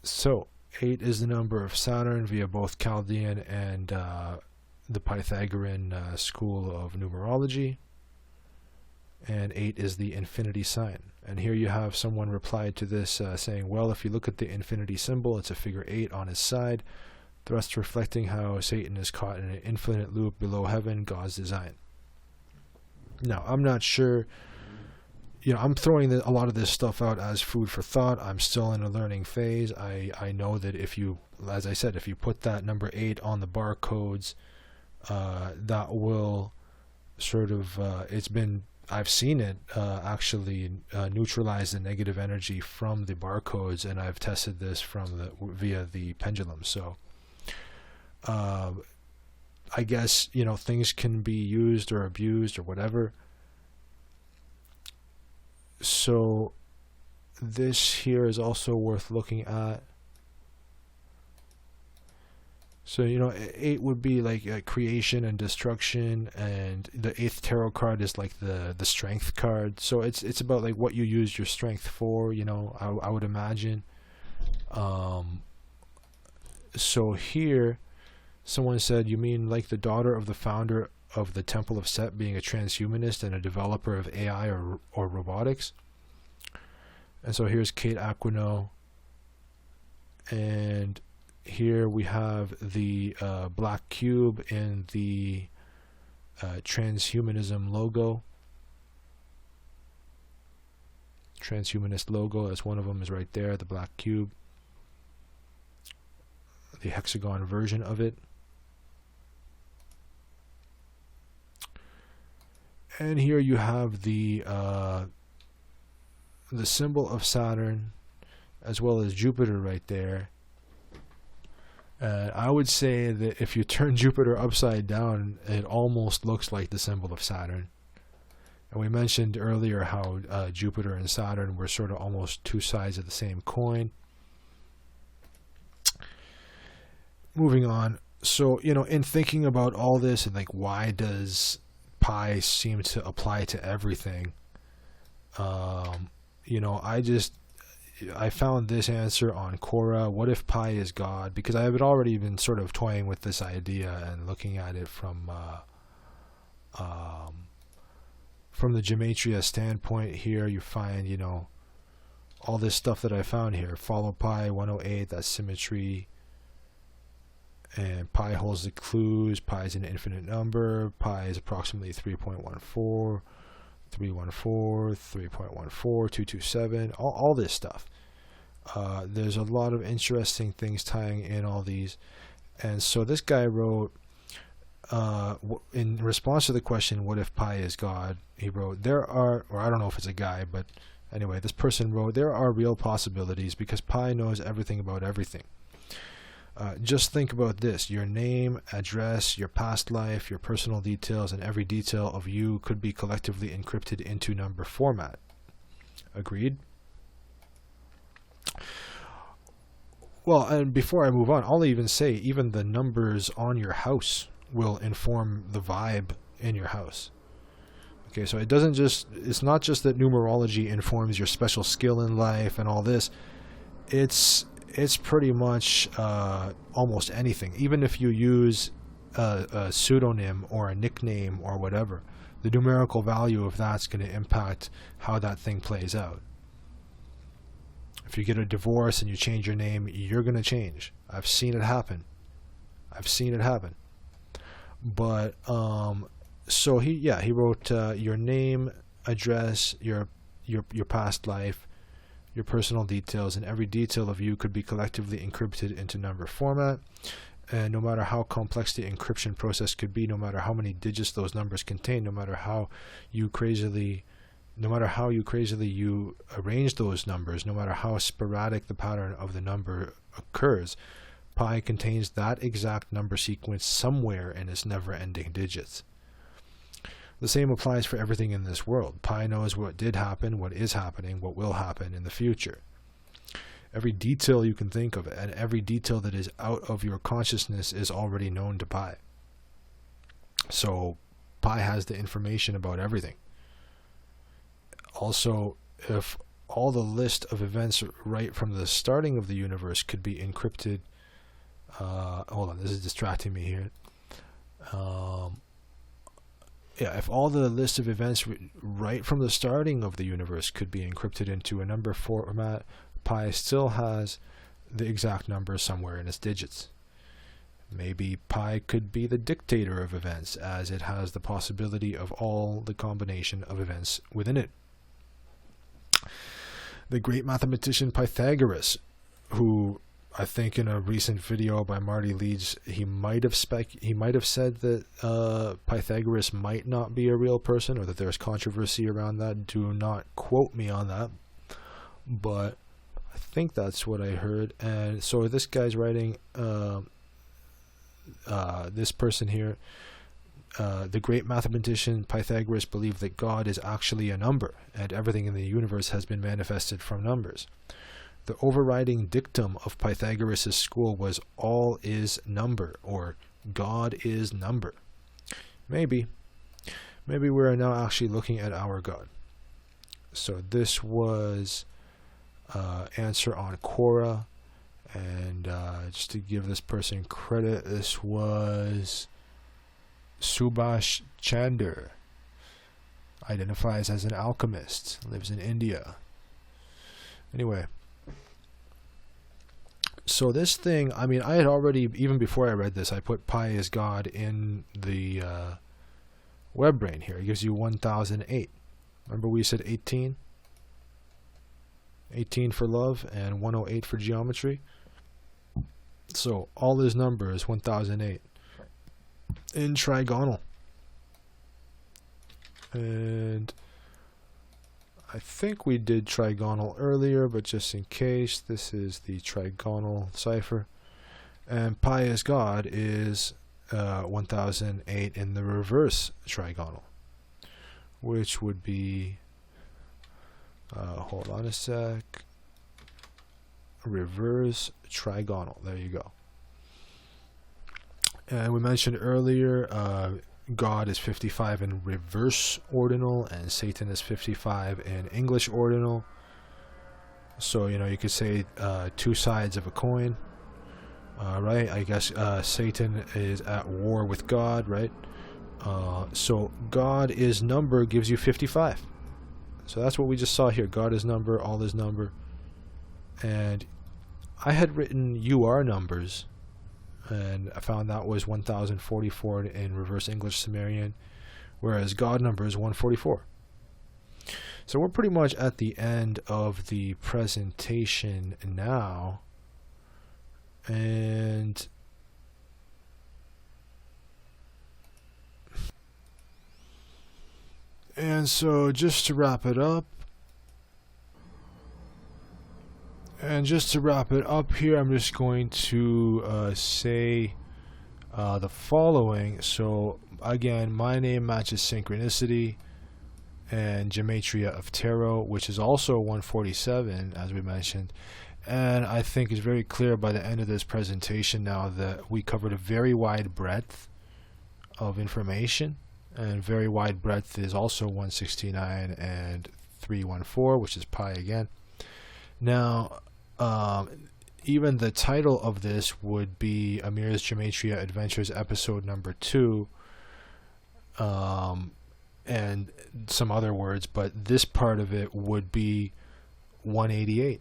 So 8 is the number of Saturn via both Chaldean and the Pythagorean school of numerology. And 8 is the infinity sign. And here you have someone replied to this saying, well, if you look at the infinity symbol, it's a figure 8 on his side, thus reflecting how Satan is caught in an infinite loop below heaven, God's design. Now, I'm not sure. I'm throwing a lot of this stuff out as food for thought. I'm still in a learning phase. I know that if you, as I said, if you put that number 8 on the barcodes, that will sort of, I've seen it actually neutralize the negative energy from the barcodes, and I've tested this via the pendulum. So I guess, things can be used or abused or whatever. So this here is also worth looking at. So 8 would be like creation and destruction, and the 8th tarot card is like the strength card. So it's about like what you use your strength for, I would imagine. So here someone said, you mean like the daughter of the founder of the Temple of Set being a transhumanist and a developer of AI or robotics? And so here's Kate Aquino, and here we have the black cube in the transhumanism logo. Transhumanist logo, as one of them is right there, the black cube, the hexagon version of it. And here you have the symbol of Saturn, as well as Jupiter right there. I would say that if you turn Jupiter upside down, it almost looks like the symbol of Saturn. And we mentioned earlier how Jupiter and Saturn were sort of almost two sides of the same coin. Moving on. So, in thinking about all this and like why does pi seem to apply to everything, I found this answer on Quora. What if pi is God? Because I had already been sort of toying with this idea and looking at it from the Gematria standpoint. Here you find, all this stuff that I found here. Follow pi 108, that's symmetry. And pi holds the clues. Pi is an infinite number. Pi is approximately 3.14. 314, 3.14, 227, all this stuff. There's a lot of interesting things tying in all these. And so this guy wrote, in response to the question, what if pi is God? He wrote, or I don't know if it's a guy, but anyway, this person wrote, there are real possibilities because pi knows everything about everything. Just think about this. Your name, address, your past life, your personal details, and every detail of you could be collectively encrypted into number format. Agreed? Well, and before I move on, I'll even say even the numbers on your house will inform the vibe in your house. Okay, so it's not just that numerology informs your special skill in life and all this. It's pretty much almost anything. Even if you use a pseudonym or a nickname or whatever, the numerical value of that's going to impact how that thing plays out. If you get a divorce and you change your name, you're going to change. I've seen it happen. But so he wrote your name, address, your past life, your personal details, and every detail of you could be collectively encrypted into number format. And no matter how complex the encryption process could be, no matter how many digits those numbers contain, no matter how you crazily no matter how crazily you arrange those numbers, no matter how sporadic the pattern of the number occurs, pi contains that exact number sequence somewhere in its never-ending digits. The same applies for everything in this world. Pi knows what did happen, what is happening, what will happen in the future. Every detail you can think of, and every detail that is out of your consciousness is already known to pi. So pi has the information about everything. Also, if all the list of events right from the starting of the universe could be encrypted, hold on, this is distracting me here. If all the list of events right from the starting of the universe could be encrypted into a number format, pi still has the exact number somewhere in its digits. Maybe pi could be the dictator of events, as it has the possibility of all the combination of events within it. The great mathematician Pythagoras, who I think in a recent video by Marty Leeds, he might have said that Pythagoras might not be a real person, or that there's controversy around that. Do not quote me on that, but I think that's what I heard. And so this guy's writing, this person here, the great mathematician Pythagoras believed that God is actually a number, and everything in the universe has been manifested from numbers. The overriding dictum of Pythagoras' school was all is number, or God is number. Maybe we are now actually looking at our God. So this was answer on Quora, and just to give this person credit, this was Subhash Chandra, identifies as an alchemist, lives in India. Anyway, so this thing, I mean, I had already, even before I read this, I put pi is God in the web brain here. It gives you 1008. Remember we said 18? 18 for love and 108 for geometry. So all his number is 1008 in trigonal. And I think we did trigonal earlier, but just in case, this is the trigonal cipher. And pi is God is 1008 in the reverse trigonal, which would be, hold on a sec, reverse trigonal. There you go. And we mentioned earlier, God is 55 in reverse ordinal, and Satan is 55 in English ordinal. So, you know, you could say two sides of a coin, right? I guess Satan is at war with God, right? So God is number gives you 55. So that's what we just saw here. God is number, all is number. And I had written you are numbers, and I found that was 1044 in reverse English Sumerian, whereas God number is 144. So we're pretty much at the end of the presentation now, and so just to wrap it up, here, I'm just going to say the following. So again, my name matches Synchronicity and Gematria of Tarot, which is also 147, as we mentioned. And I think it's very clear by the end of this presentation now that we covered a very wide breadth of information, and very wide breadth is also 169 and 314, which is pi again. Now, even the title of this would be Amir's Gematria Adventures episode number 2, and some other words, but this part of it would be 188.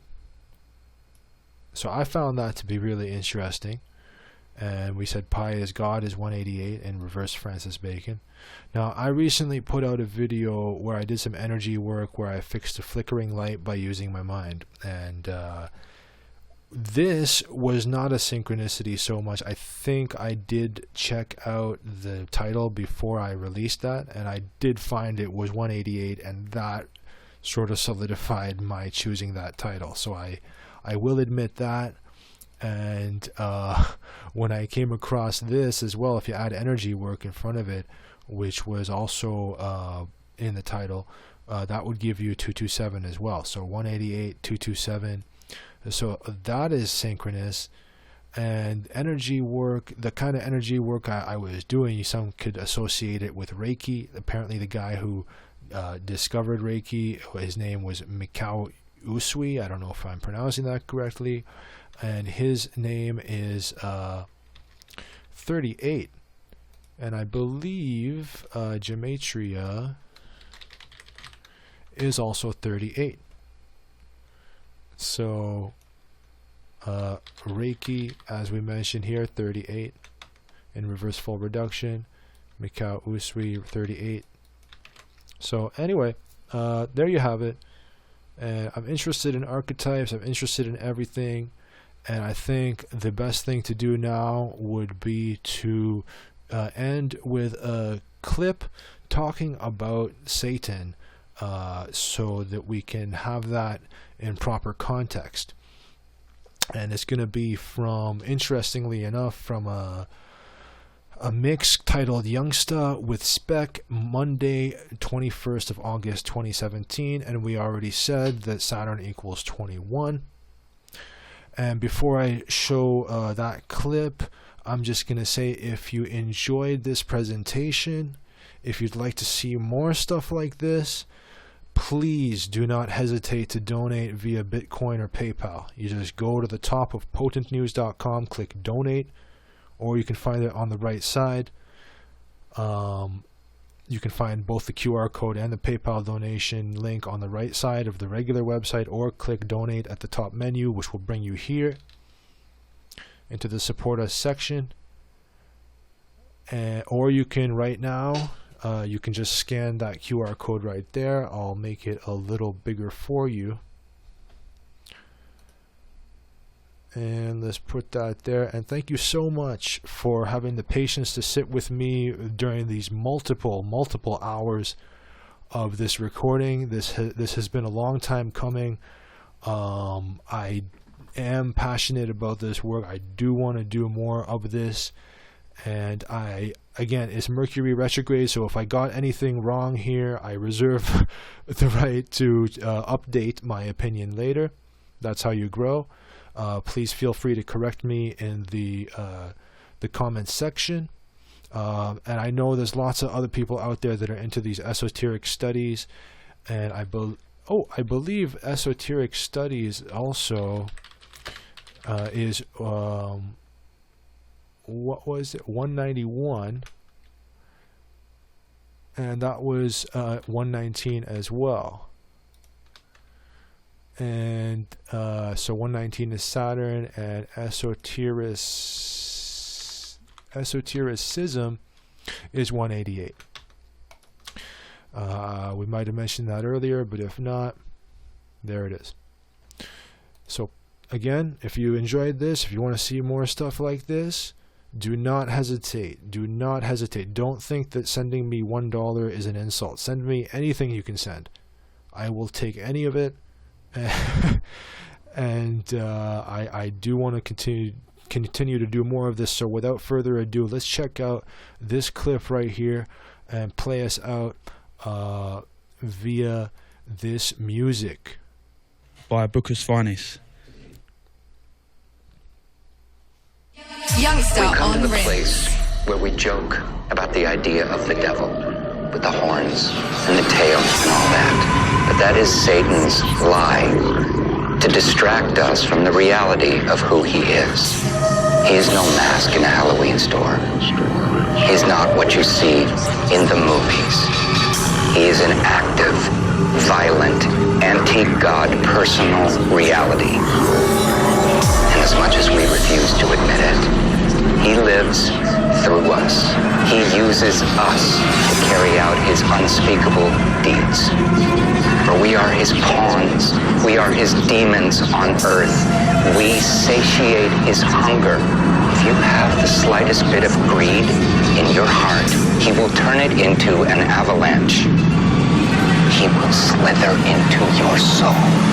So I found that to be really interesting. And we said pi is God is 188 in reverse Francis Bacon. Now, I recently put out a video where I did some energy work where I fixed a flickering light by using my mind. And this was not a synchronicity so much. I think I did check out the title before I released that, and I did find it was 188, and that sort of solidified my choosing that title. So I will admit that. And when I came across this as well, if you add energy work in front of it, which was also in the title, that would give you 227 as well. So 188, 227. So that is synchronous. And energy work, the kind of energy work I was doing, some could associate it with Reiki. Apparently the guy who discovered Reiki, his name was Mikao Usui. I don't know if I'm pronouncing that correctly. And his name is 38. And I believe Gematria is also 38. So Reiki, as we mentioned here, 38 in reverse full reduction. Mikao Usui, 38. So anyway, there you have it. And I'm interested in archetypes. I'm interested in everything. And I think the best thing to do now would be to end with a clip talking about Satan, so that we can have that in proper context. And it's going to be from, interestingly enough, from a mix titled Youngsta with Spec, Monday 21st of August 2017. And we already said that Saturn equals 21. And before I show that clip, I'm just going to say, if you enjoyed this presentation, if you'd like to see more stuff like this, please do not hesitate to donate via Bitcoin or PayPal. You just go to the top of potentnews.com, click donate, or you can find it on the right side. You can find both the QR code and the PayPal donation link on the right side of the regular website, or click donate at the top menu, which will bring you here into the support us section. Or you can right now, you can just scan that QR code right there. I'll make it a little bigger for you. And let's put that there. And thank you so much for having the patience to sit with me during these multiple hours of this recording. This has been a long time coming. I am passionate about this work. I do want to do more of this. And again, it's Mercury retrograde, so if I got anything wrong here, I reserve the right to update my opinion later. That's how you grow. Please feel free to correct me in the comments section. And I know there's lots of other people out there that are into these esoteric studies, and I believe esoteric studies also is what was it, 191, and that was 119 as well. And so 119 is Saturn, and Esotericism is 188. We might have mentioned that earlier, but if not, there it is. So again, if you enjoyed this, if you want to see more stuff like this, do not hesitate. Do not hesitate. Don't think that sending me $1 is an insult. Send me anything you can send. I will take any of it. And I do want to continue to do more of this. So without further ado, let's check out this clip right here and play us out via this music by Booker's Finest. We come to the place where we joke about the idea of the devil, with the horns and the tail and all that. But that is Satan's lie, to distract us from the reality of who he is. He is no mask in a Halloween store. He is not what you see in the movies. He is an active, violent, anti-God personal reality. And as much as we refuse to admit it, he lives through us. He uses us to carry out his unspeakable deeds. For we are his pawns. We are his demons on earth. We satiate his hunger. If you have the slightest bit of greed in your heart, he will turn it into an avalanche. he will slither into your soul.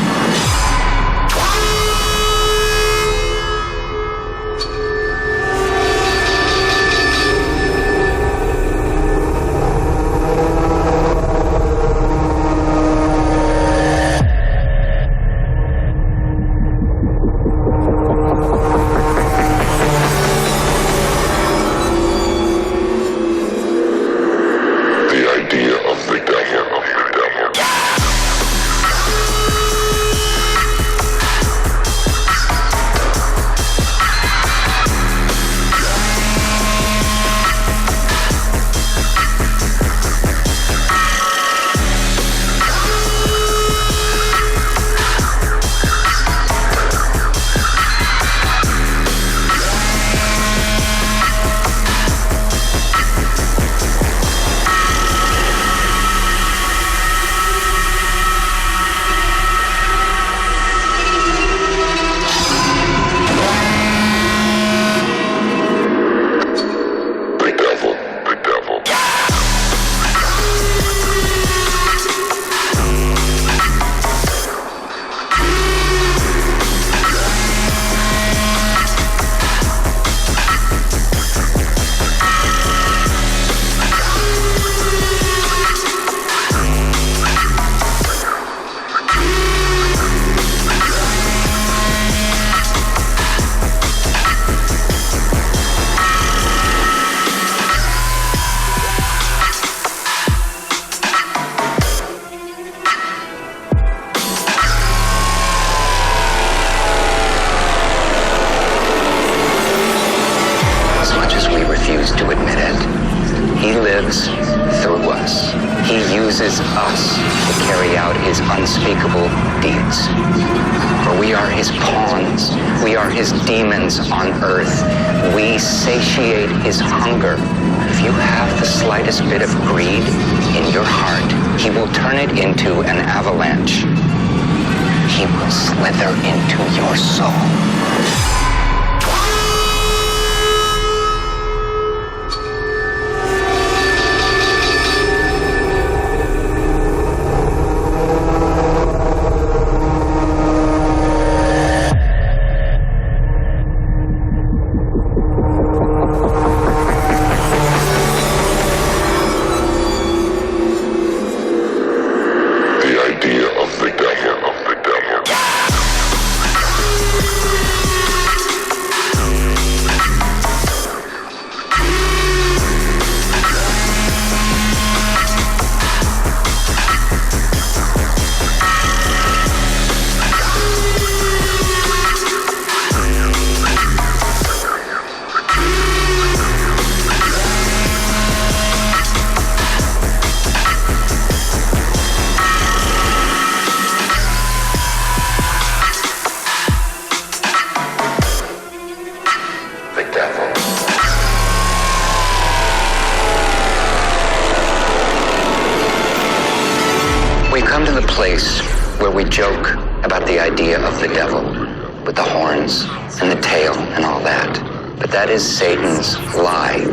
Satan's lie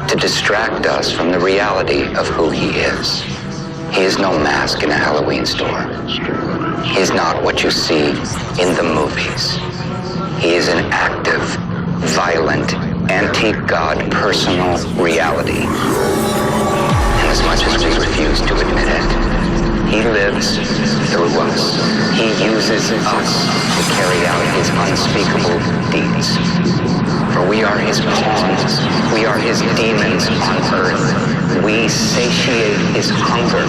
to distract us from the reality of who he is. He is no mask in a Halloween store. He is not what you see in the movies. He is an active, violent, anti-God personal reality. And as much as we refuse to admit it, he lives through us. He uses us to carry out his unspeakable deeds. For we are his pawns, we are his demons on earth. We satiate his hunger.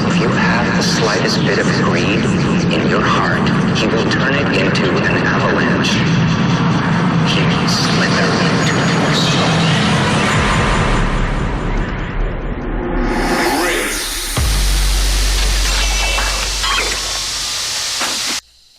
If you have the slightest bit of greed in your heart, he will turn it into an avalanche